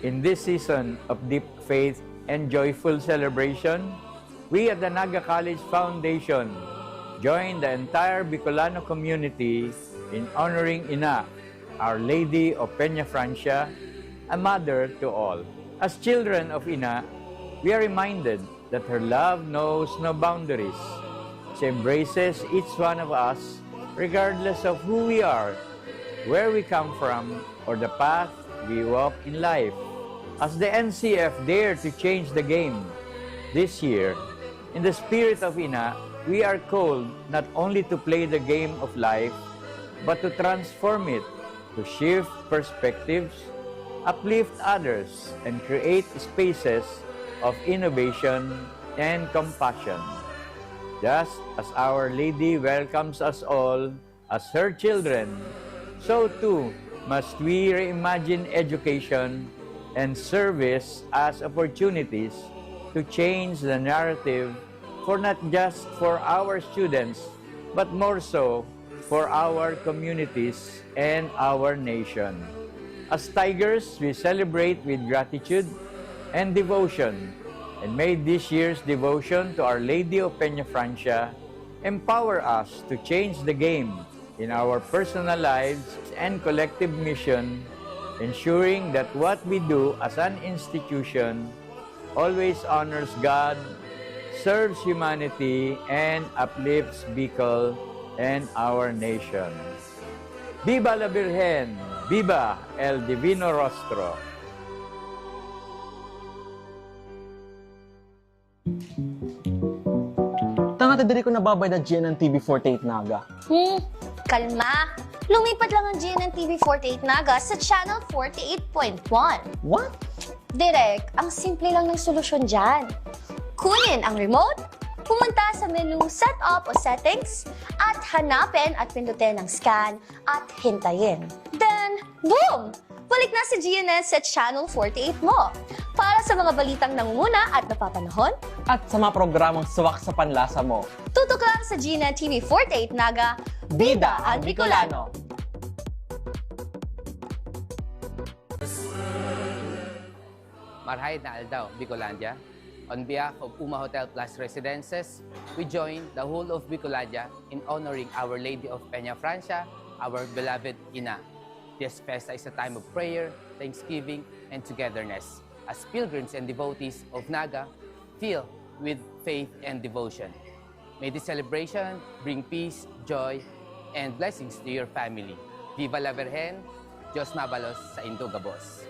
In this season of deep faith and joyful celebration, we at the Naga College Foundation join the entire Bicolano community in honoring Ina, Our Lady of Peñafrancia, a mother to all. As children of Ina, we are reminded that her love knows no boundaries. She embraces each one of us regardless of who we are, where we come from, or the path we walk in life. As the NCF dare to change the game this year, in the spirit of Ina, we are called not only to play the game of life, but to transform it, to shift perspectives, uplift others, and create spaces of innovation and compassion. Just as Our Lady welcomes us all as her children, so too must we reimagine education and service as opportunities to change the narrative for not just for our students, but more so for our communities and our nation. As Tigers, we celebrate with gratitude and devotion, and may this year's devotion to Our Lady of Peñafrancia empower us to change the game in our personal lives and collective mission, ensuring that what we do as an institution always honors God, serves humanity, and uplifts Bicol and our nation. Viva la Virgen! Viva el Divino Rostro! Tanga diri ko nababay na GNN TV48 Naga. Kalma! Lumipat lang ang GNN TV48 Naga sa Channel 48.1. What? Direk, ang simple lang ng solusyon dyan. Kunin ang remote, pumunta sa menu Setup o Settings, at hanapin at pindutin ang scan at hintayin. Then, boom! Balik na si GNN sa Channel 48 mo. Para sa mga balitang nangunguna at napapanahon, at sa mga programang suwak sa panlasa mo. Tutok lang sa GNN TV48 Naga, Bida ang Bicolano! Marhay na Aldaw, Bicolandia. On behalf of Uma Hotel Plus Residences, we join the whole of Bicolandia in honoring Our Lady of Peñafrancia, our beloved Ina. This festa is a time of prayer, thanksgiving, and togetherness, as pilgrims and devotees of Naga filled with faith and devotion. May this celebration bring peace, joy, and blessings to your family. Viva la Virgen, Diyos mabalos sa Indo Gabos.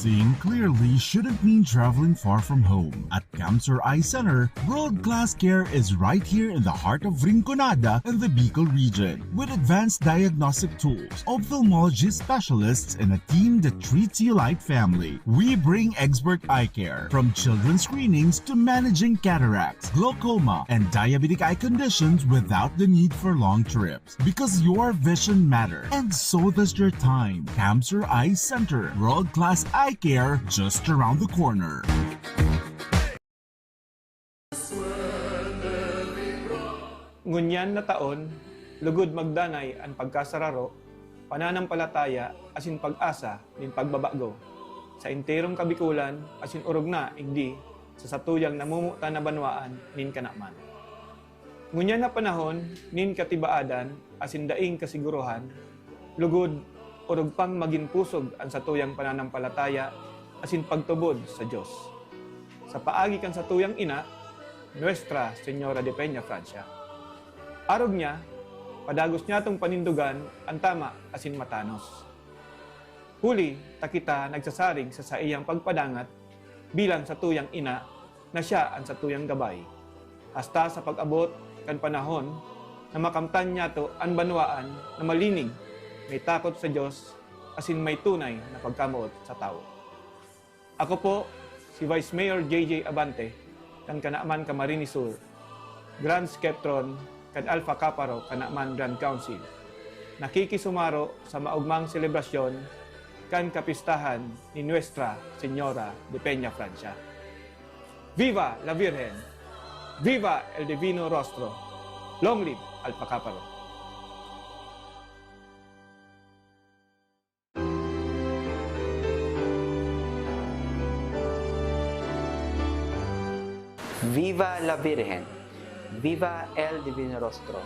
Seeing clearly shouldn't mean traveling far from home. At Cancer Eye Center, world-class care is right here in the heart of Rinconada and the Bicol region. With advanced diagnostic tools, ophthalmology specialists, and a team that treats you like family, we bring expert eye care. From children's screenings to managing cataracts, glaucoma, and diabetic eye conditions without the need for long trips. Because your vision matters, and so does your time. Cancer Eye Center, world-class eye care just around the corner. Ngunyan na taon, lugod magdanay ang pagkasararo, pananampalataya asin pag-asa nin pagbabago. Sa enterong kabikulan asin urog na igdi sa satuyang namumuta na banwaan nin kanaman. Ngunyan na panahon nin katibaadan asin daing kasiguruhan, lugod urog pang maging pusog ang satuyang pananampalataya asin pagtubod sa Diyos. Sa paagi kan satuyang ina, Nuestra Señora de Peñafrancia. Arog niya, padagos niya itong panindugan ang tama asin matanos. Huli, takita nagsasarig sa iyang pagpadangat bilang satuyang ina na siya ang satuyang gabay. Hasta sa pag-abot kan panahon na makamtan niya to ang banwaan na malinig, may takot sa Diyos, asin may tunay na pagkamuot sa tao. Ako po, si Vice Mayor 𝐍𝐀𝐄 ABANTE, kan KANAMAN Camarines Sur, Grand Skeptron, kan Alpha Kaparo, KANAMAN Grand Council. Nakikisumaro sa maugmang selebrasyon kan kapistahan ni Nuestra Señora de Peñafrancia. Viva la Virgen! Viva el Divino Rostro! Long live Alpha Kaparo! Viva la Virgen! Viva el Divino Rostro!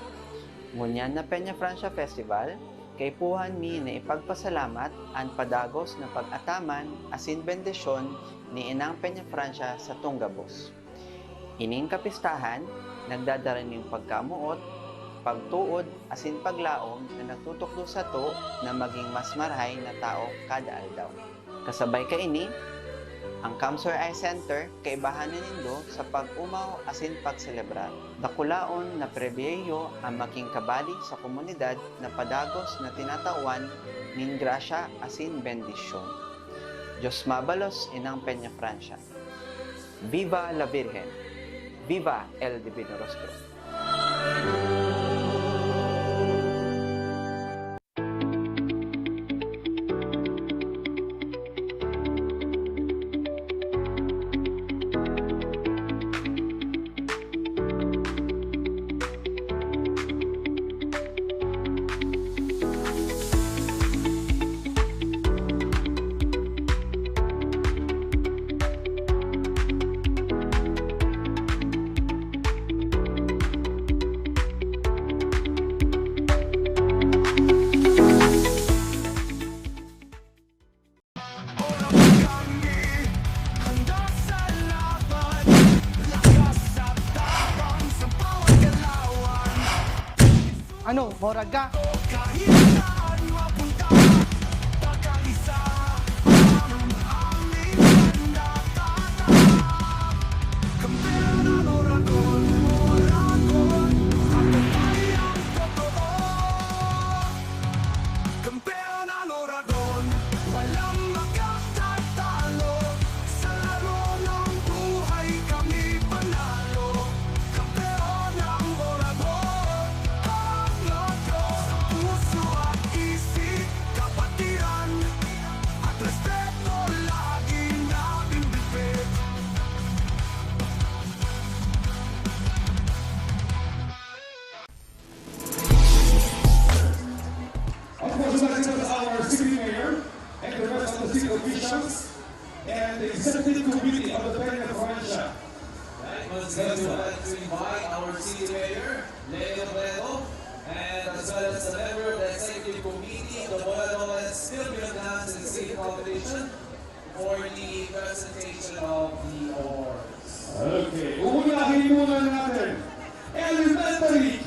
Ngunyan na Peñafrancia Festival, kay puhan mi na ipagpasalamat ang padagos na pag-ataman asin bendisyon ni Inang Peñafrancia sa Tunggabos. Ining kapistahan, nagdadala ning pagkamuot, pagtuod asin paglaom na nagtutukdo sa to na maging mas marhay na tao kada aldaw. Kasabay ka ini, ang Cancer Eye Center kaibahanan nindo sa pag-umaw asin pagselebrar. Dakulaon na prebiyeyo ang making kabali sa komunidad na padagos na tinatawan ning grasya asin bendisyon. Diyos mabalos Inang Peñafrancia. Viva la Virgen! Viva el Divino Rostro! Ano, Moraga? Compare as a member of the Executive Committee of the Voyadores Pilgrims Dance and Singing Competition for the presentation of the awards. Okay, uunahin muna natin. Elementary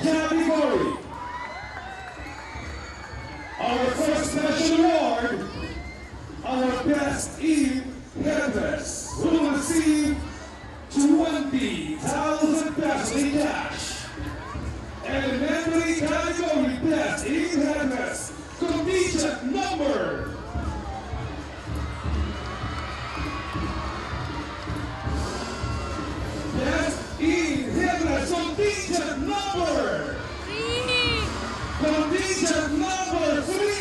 category. Our first special award, our best in headress, will receive 20,000 pesos in cash. Elementary category best in headress, contingent number. Best in headress, contingent number. Contingent number 3.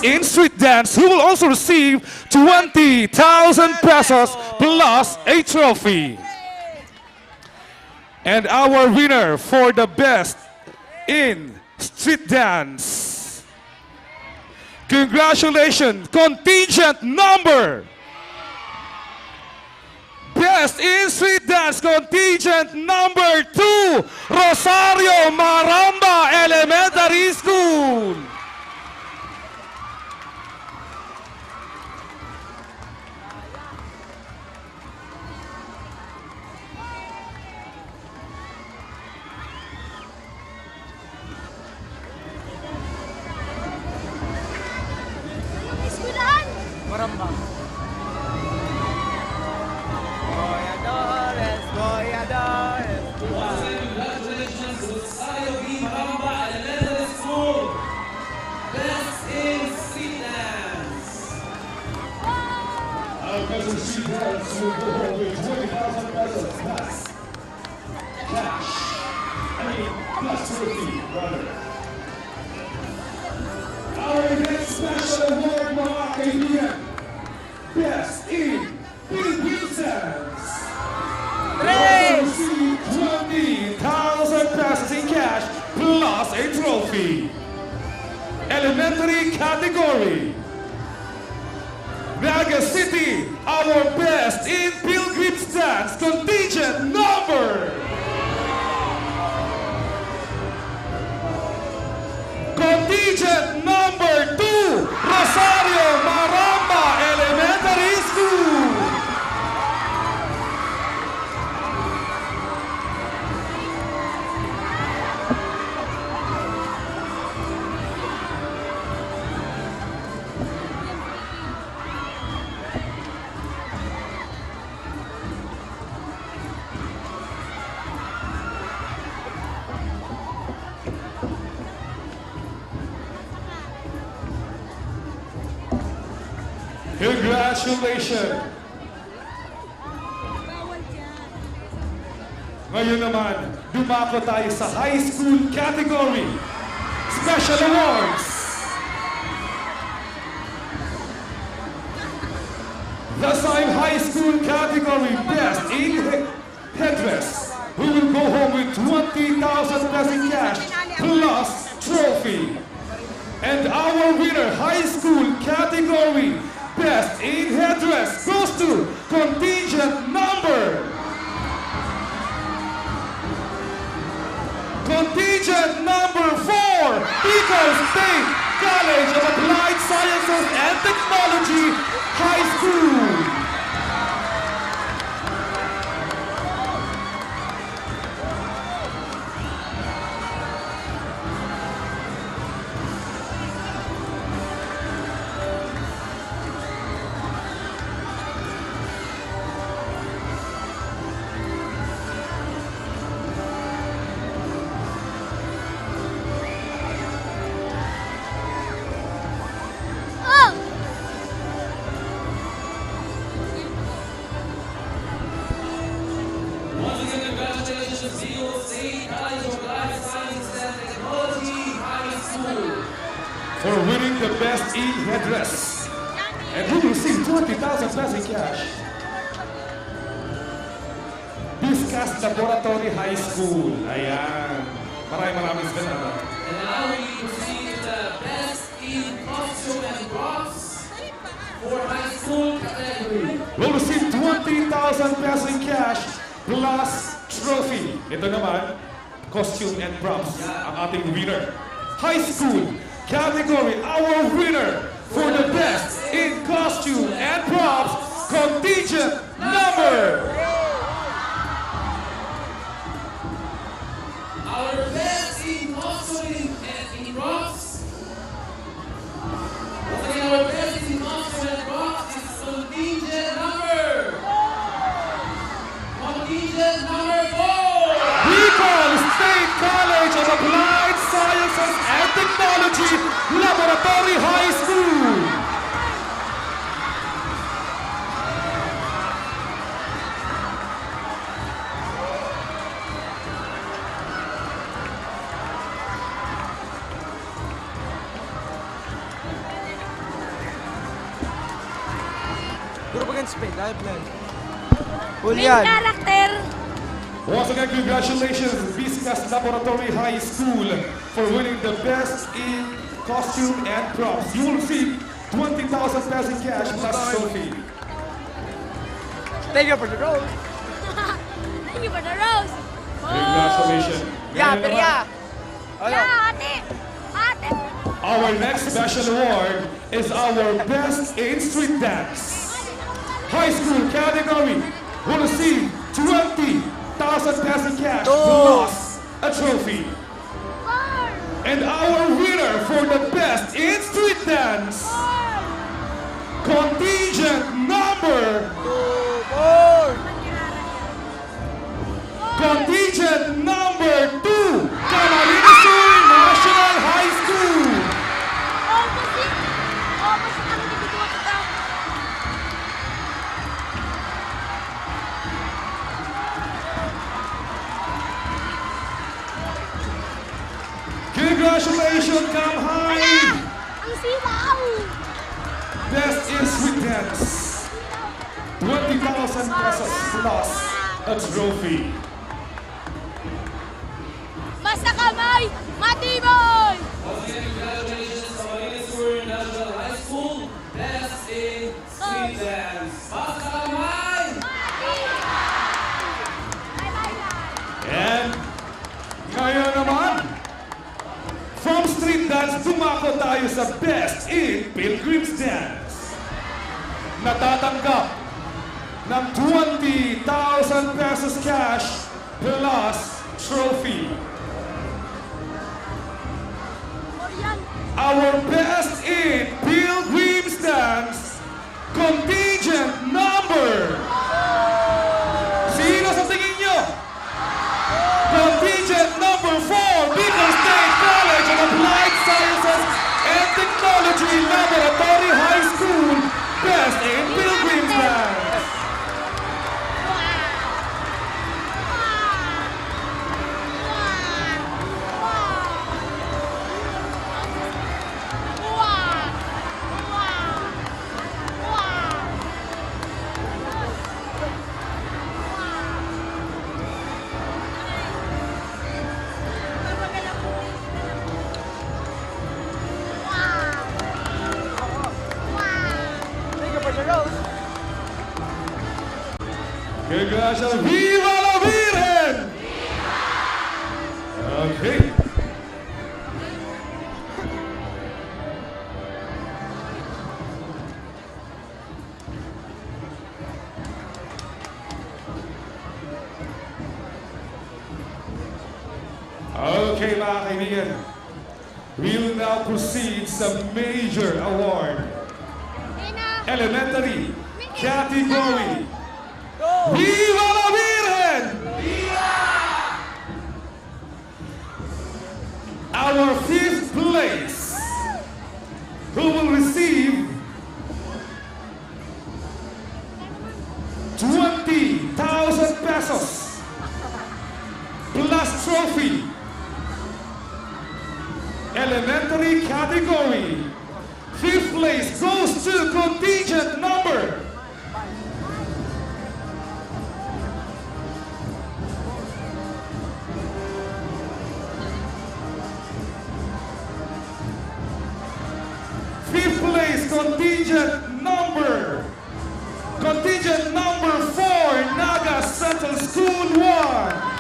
In street dance, who will also receive 20,000 pesos plus a trophy. And our winner for the best in street dance. Congratulations, contingent number. Best in street dance, contingent number 2, Rosario Maramba Elementary School. Maramba. Voyadores, Voyadores. Congratulations to Rosario B. Maramba Elementary School. Best in street dance. Our best in street dance will go home with 20,000 pesos plus cash. Plus trophy, brother. Our next special award, mga kaibigan, Best in Pilgrims. 20,000 pesos in cash plus a trophy. Elementary category. Naga City, our best in Pilgrims dance, contingent number. Contingent number 2, Rosario Maramba Elementary School. Congratulations! Ngayon naman, dumako tayo sa high school category. Special awards! The same high school category Best in Headdress. We will go home with 20,000 pesos in cash plus trophy. And our winner, high school category Best in Headdress, goes to contingent number. Contingent number 4, Bicol State College of Applied Sciences and Technology High School. For winning the Best in Headdress. And who will receive 20,000 pesos in cash? Discuss Laboratory High School. Ayan. Maraming salamat. And now we proceed to the Best in Costume and Props for high school category. Will receive 20,000 pesos in cash plus trophy. Ito naman, costume and props, ang ating winner. High school category, our winner for the Best in Costume and Props, contingent number. Our Best in Costume and in Props. Once again, our Best in Costume and Props is contingent number. Contingent number 4. Bicol State College of Applied Sciences and Technology, Laboratory High School. Group against Spain, live plan. Main character. Once again, congratulations, Viscas Laboratory High School, for winning the Best in Costume and Props. You will receive 20,000 pesos in cash plus trophy. Thank you for the rose. Thank you for the rose. Congratulations. Yeah, Ngayon pero naman, yeah. Yeah, ate. Ate. our next special award is our Best in Street Dance. High school category will receive 20,000 pesos in cash plus a trophy. And our winner for the Best in Street Dance, contingent number 2, Camarines National High School. Congratulations, come high! Ang siwaw. Best in Street Dance, 20,000 pesos plus a trophy. Basta kamay, matibay! Once again, congratulations to Camarines National High School, Best in Street Dance. Basta kamay! And ngayon naman, from street dance, dumako tayo sa Best in Pilgrims Dance. Natatanggap ng 20,000 pesos cash plus trophy. Our Best in Pilgrims Dance contingent number. Sino sa tingin nyo? Contingent number 4, Bicol State College of Applied Sciences and Technology Laboratory High School, Best Congratulations! Viva la Virgen! Okay. Okay, mga kaibigan. We'll now proceed sa major award. Elementary category. Viva la Virgen! Our fifth place, who will receive 20,000 pesos plus trophy. Elementary category. Fifth place goes to contingent number. Fifth place contingent number 4, Naga Central School 1.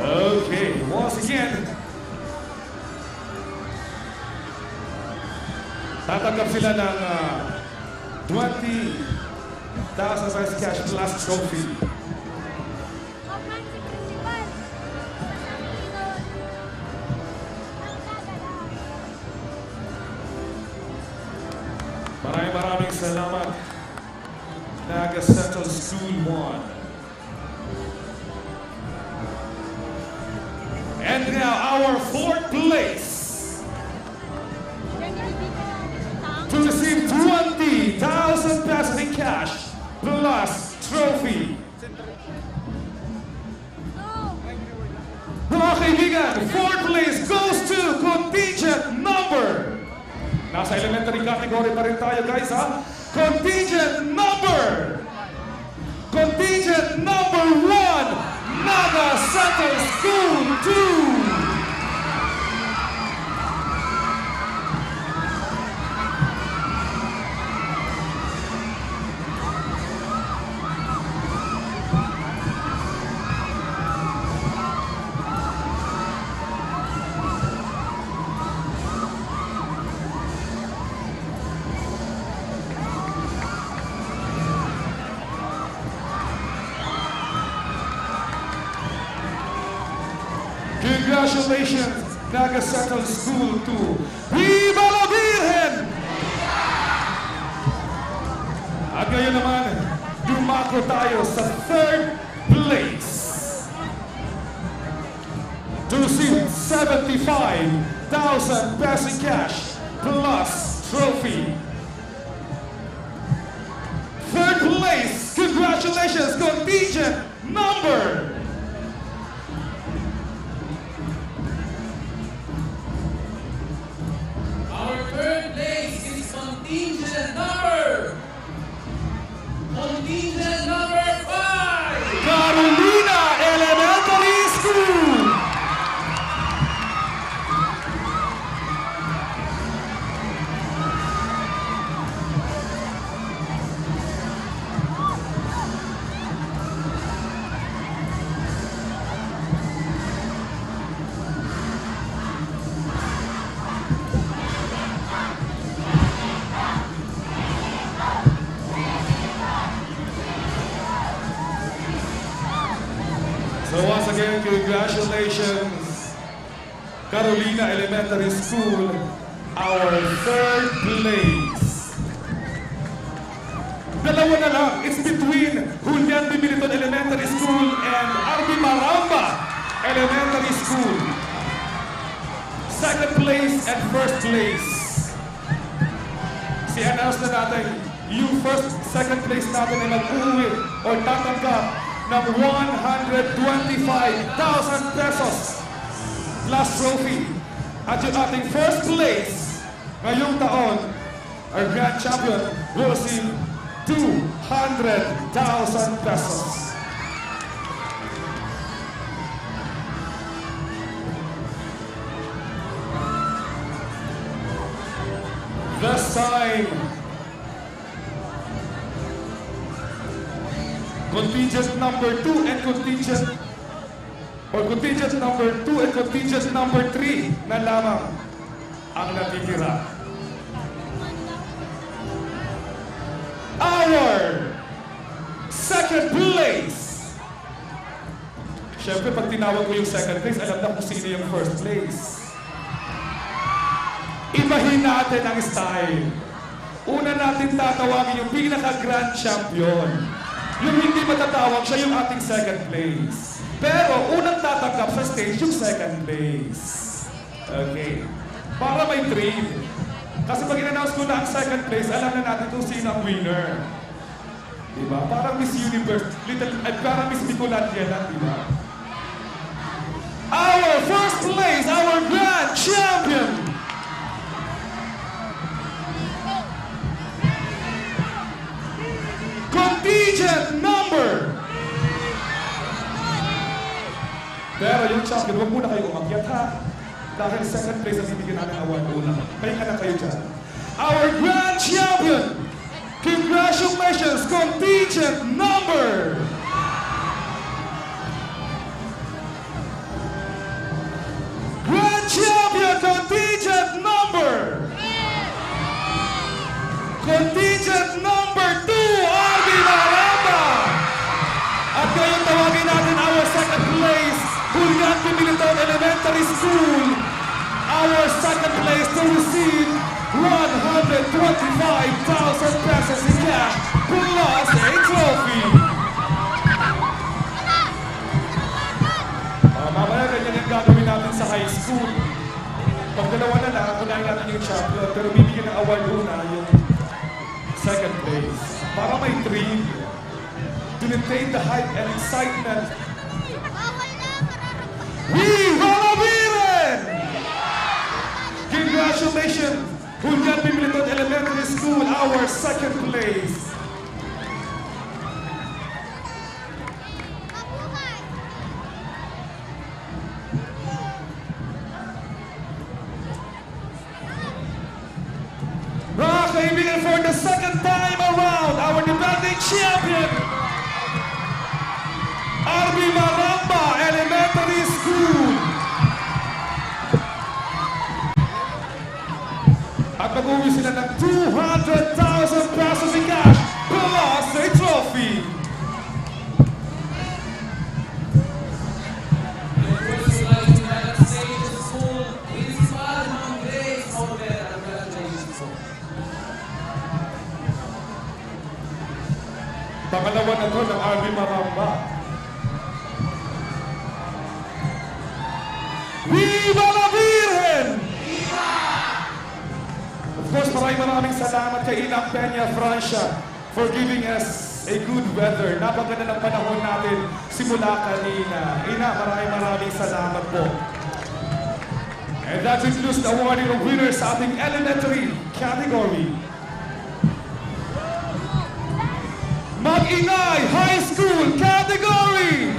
Okay, once again, tatanggap sila ng 20,000 pesos cash plus trophy. Maraming salamat, Naga Central School 1. And now our fourth place to receive 20,000 pesos in cash plus trophy. Mga kaibigan, fourth place goes to contingent number. Nasa elementary category pa rin tayo, guys, ha? Contingent number 1, Naga Central School 2. Congratulations, Naga Central School 2. Viva la Virgen! At ngayon naman, dumako tayo sa third place to receive 75,000 pesos cash plus trophy. Third place, congratulations, contingent number 5, Carolina Elementary School. So once again, congratulations, Carolina Elementary School, our third place. Dalawa na lang, it's between Julian B. Militon Elementary School and Arby Maramba Elementary School. Second place and first place. Si-announce na natin, yung first, second place natin ay mag-uwi o tatanggap ng 125,000 pesos plus trophy. At yung ating first place ngayong taon, our grand champion will receive 200,000 100,000 pesos. This time, contingent number 2 and contingent number 2 and contingent number 3 na lamang ang natitira. Our second place. Siyempre, pag tinawag ko yung second place, alam na kung sino yung first place. Ibahin natin ang style. Una natin tatawagin yung pinaka-grand champion. Yung hindi matatawag, siya yung ating second place. Pero unang tatanggap sa stage yung second place. Okay. Para may thrill. Kasi pag in-announce ko na ang second place, alam na natin kung sino ang winner. Diba? Parang Miss Universe, parang Miss Bicolandia lang, diba? Our first place, our grand champion! Contingent number! Pero yung champion, huwag muna kayo umakyat, ha? Dahil second place ang bibigyan namin award una. Pahinga na kayo dyan. Our grand champion! Congratulations, contingent number! Grand champion, contingent number! Contingent number 2, Arby Maramba! At ngayon tawagin natin our second place, Julian Pimiliton Elementary School. Our second place to receive 125,000 pesos in cash plus a trophy. Mamaya ganyan yung gagawin natin sa high school. Pag dalawa na lang, unahin natin yung champion, pero bibigyan ng award una yung second place. Para may thrill. To maintain the hype and excitement. 𝑬𝑰𝑽𝑬! Congratulations, Julian Pimiliton Elementary School, our second place. Mga kaibigan, for the second time around, our defending champion, Arby Maramba Elementary School. At mag-uwi sila ng 200,000 pesos in cash plus a trophy. Pangalawa na to ng Arby Maramba. Viva la Virgen! Of course, maraming salamat kay Inang Peñafrancia for giving us a good weather. Napaganda ng panahon natin simula kanina. Ina, maraming salamat po. And that includes the awarding of winners sa ating elementary category. Mag-ingay High School category!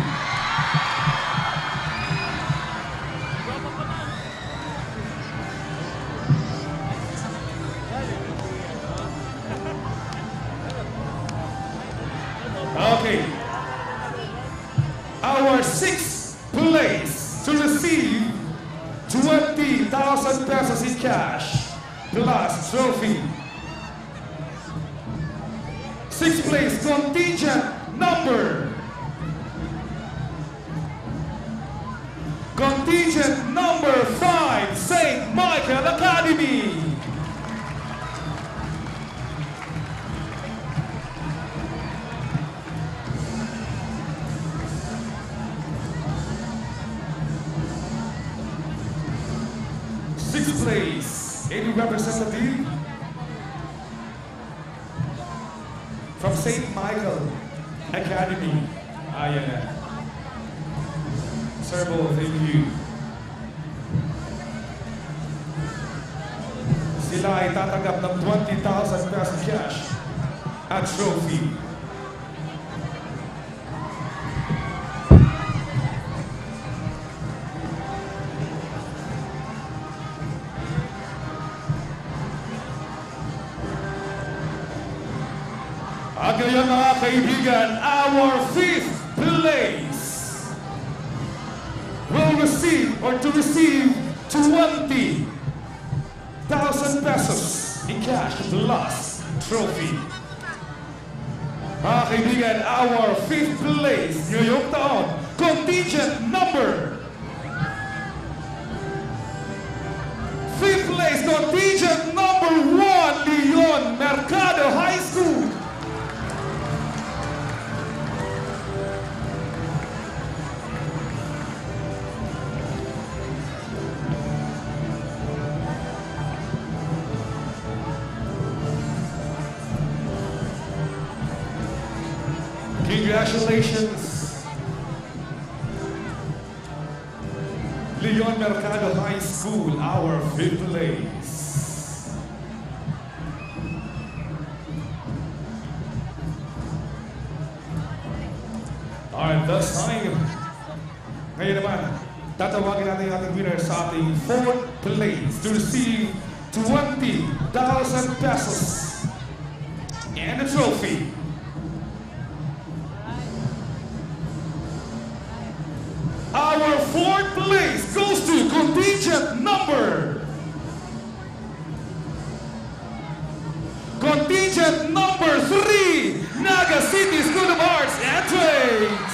Okay. Our sixth place to receive 20,000 pesos in cash plus trophy. Sixth place, contingent number. Contingent number 5, St. Michael Academy. Sixth place, any representative from St. Michael Academy. Ayan na. Sir Bo, thank you. Sila ay tatanggap ng 20,000 pesos cash at trophy. At ngayon mga kaibigan, our 5th place will receive or to receive 20,000 pesos in cash plus trophy. Mga kaibigan, our 5th place ngayong taon, contingent number 5th place, contingent number 1, Leon Mercado High School. Congratulations, Leon Mercado High School, our 5th place. Alright, this time, ngayon naman, tatawagin natin yung ating winner sa ating 4th place to receive 20,000 pesos and a trophy. Our 4th place goes to contingent number 3, Naga City School of Arts and Trades.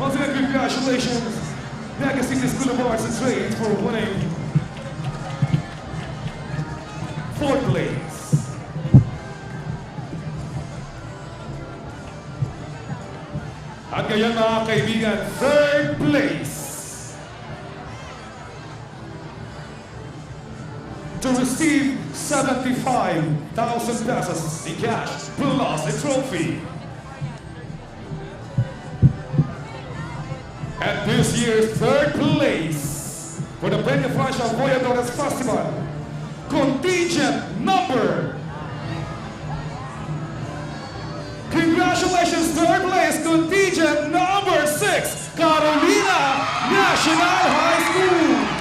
Once again, congratulations, Naga City School of Arts and Trades for winning 4th place. At ngayon mga kaibigan, 3rd place to receive 75,000 pesos in cash plus a trophy. At this year's 3rd place for the Peñafrancia Voyadores Festival, contingent number. Congratulations, 3rd place, contingent number 6, Carolina National High School.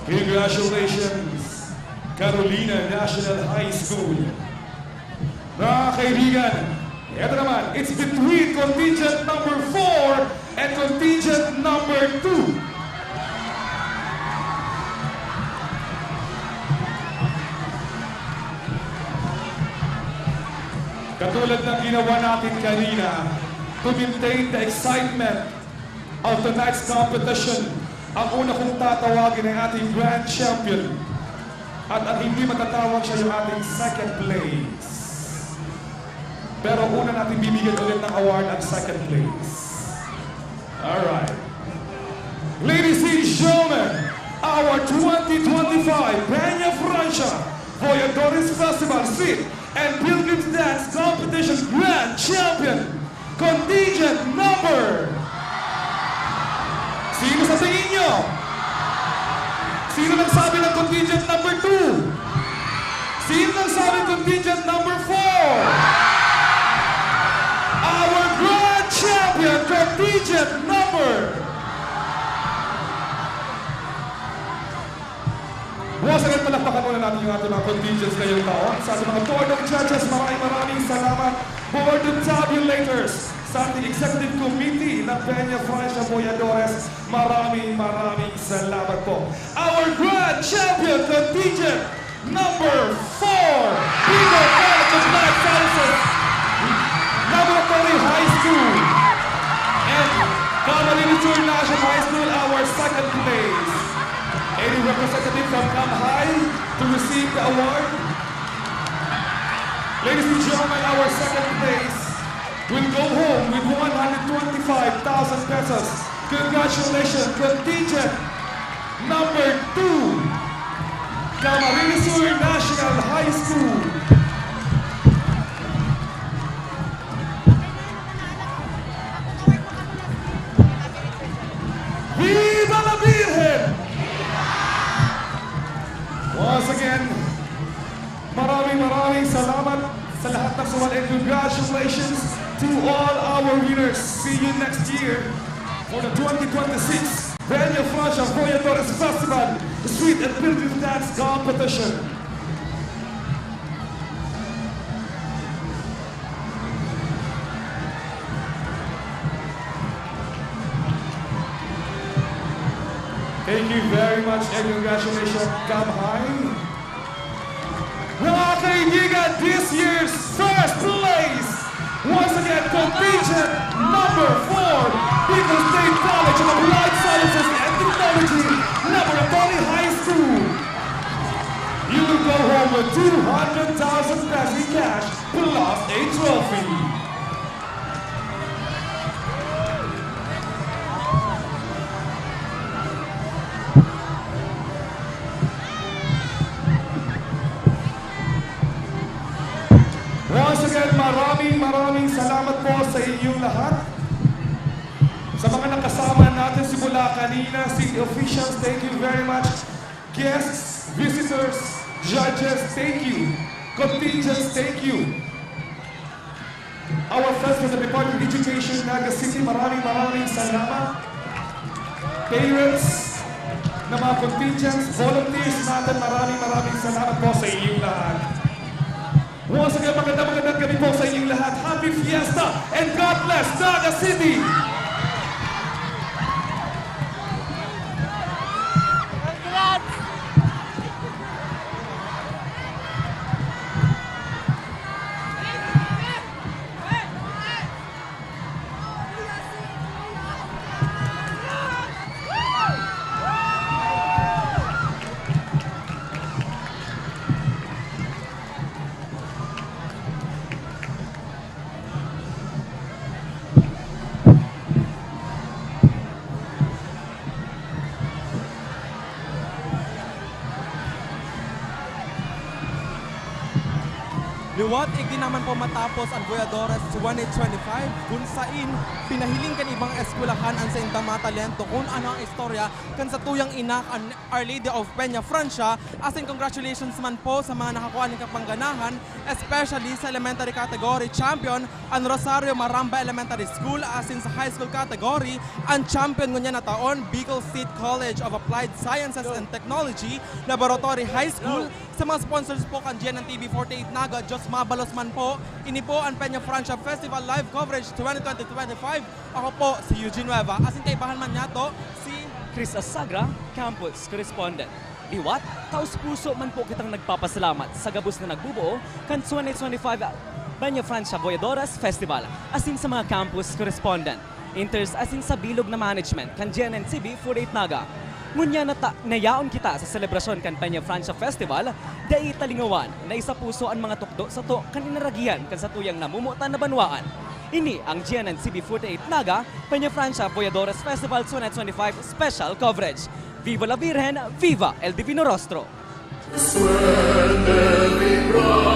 Congratulations, Carolina National High School. Mga kaibigan, ito naman, it's between contingent number 4 and contingent number 2. Katulad ng ginawa natin kanina, to maintain the excitement of tonight's competition, ang una kong tatawagin ay ating grand champion. At ang hindi matatawag siya yung ating 2nd place. Pero una natin bibigyan ulit ng award ang 2nd place. Alright. Ladies and gentlemen, our 2025 Peñafrancia Voyadores Festival Street and Pilgrims Dance Competition Grand Champion, contingent number. Sino sa tingin nyo? Sino nagsabi ng contingent number 2? Sino nagsabi ng contingent number 4? Our grand champion, contingent number. Once again, palakpakan muna natin yung ating mga contingents ngayong taon. Sa ating mga board of judges, maraming salamat. Board of tabulators, sa ating executive committee ng Peñafrancia Voyadores, maraming salamat po. Our grand champion contingent number 4, Bicol College of Life Sciences, Laboratory High School, and Camarines International High School, our 2nd place. Any representative from Cam High to receive the award? Ladies and gentlemen, our 2nd place will go home with 125,000 pesos Congratulations, contingent number 2, Camarines National High School. Viva la Virgen! Once again, maraming salamat sa lahat ng sumali, and congratulations to all our winners. See you next year for the 2026 Peñafrancia Voyadores Festival Street and Pilgrims Dance Competition. Thank you very much and congratulations, Come High. Mga kaibigan, this year's first place, once again, contingent number 4, Bicol State College of Applied Sciences and Technology, Laboratory High School. You will go home with 200,000 pesos in cash plus a trophy. Once again, maraming salamat po sa inyong lahat. Sa mga nakasama natin simula kanina, city officials, thank you very much. Guests, visitors, judges, thank you. Contingents, thank you. Our friends from the Department of Education, Naga City, maraming salamat. Parents na mga contingents, volunteers natin, maraming salamat po sa inyong lahat. Once again, magandang gabi po sa inyong lahat. Happy Fiesta and God bless Naga City! Liwat igi naman po matapos ang Voyadores 2025 kung saan pinahiling kan ibang eskwelahan ang sa indang mga talento kung ano ang istorya kan sa tuyang ina ang Our Lady of Peñafrancia. As in congratulations man po sa mga nakakuha ng kapangganahan, especially sa elementary category champion ang Rosario Maramba Elementary School, as in sa high school category ang champion ngunya na taon Bicol State College of Applied Sciences and Technology Laboratory High School. Sa mga sponsors po kan TV48 Naga, Diyos mabalos man po. Ini po ang Peñafrancia Festival Live Coverage 2020-2025. Ako po si 𝐒𝐿𝑽𝑬. Asin kay bahan man niyato si Chris Asagra, Campus Correspondent. Liwat, taos puso man po kitang nagpapasalamat sa gabos na nagbubuo kan 2025 Peñafrancia Voyadores Festival, asin sa mga campus correspondent. Inters asin sa bilog na management kan TV48 Naga. Ngunya nayaon kita sa selebrasyon kan Peñafrancia Festival, dai talingawan na isa puso ang mga tukdo sa to kan inaragihan kan sa tuyang namumutan na banwaan. Ini ang TV48 Naga Peñafrancia Voyadores Festival 2025 Special Coverage. Viva la Virgen, viva el Divino Rostro! Suene vibrar.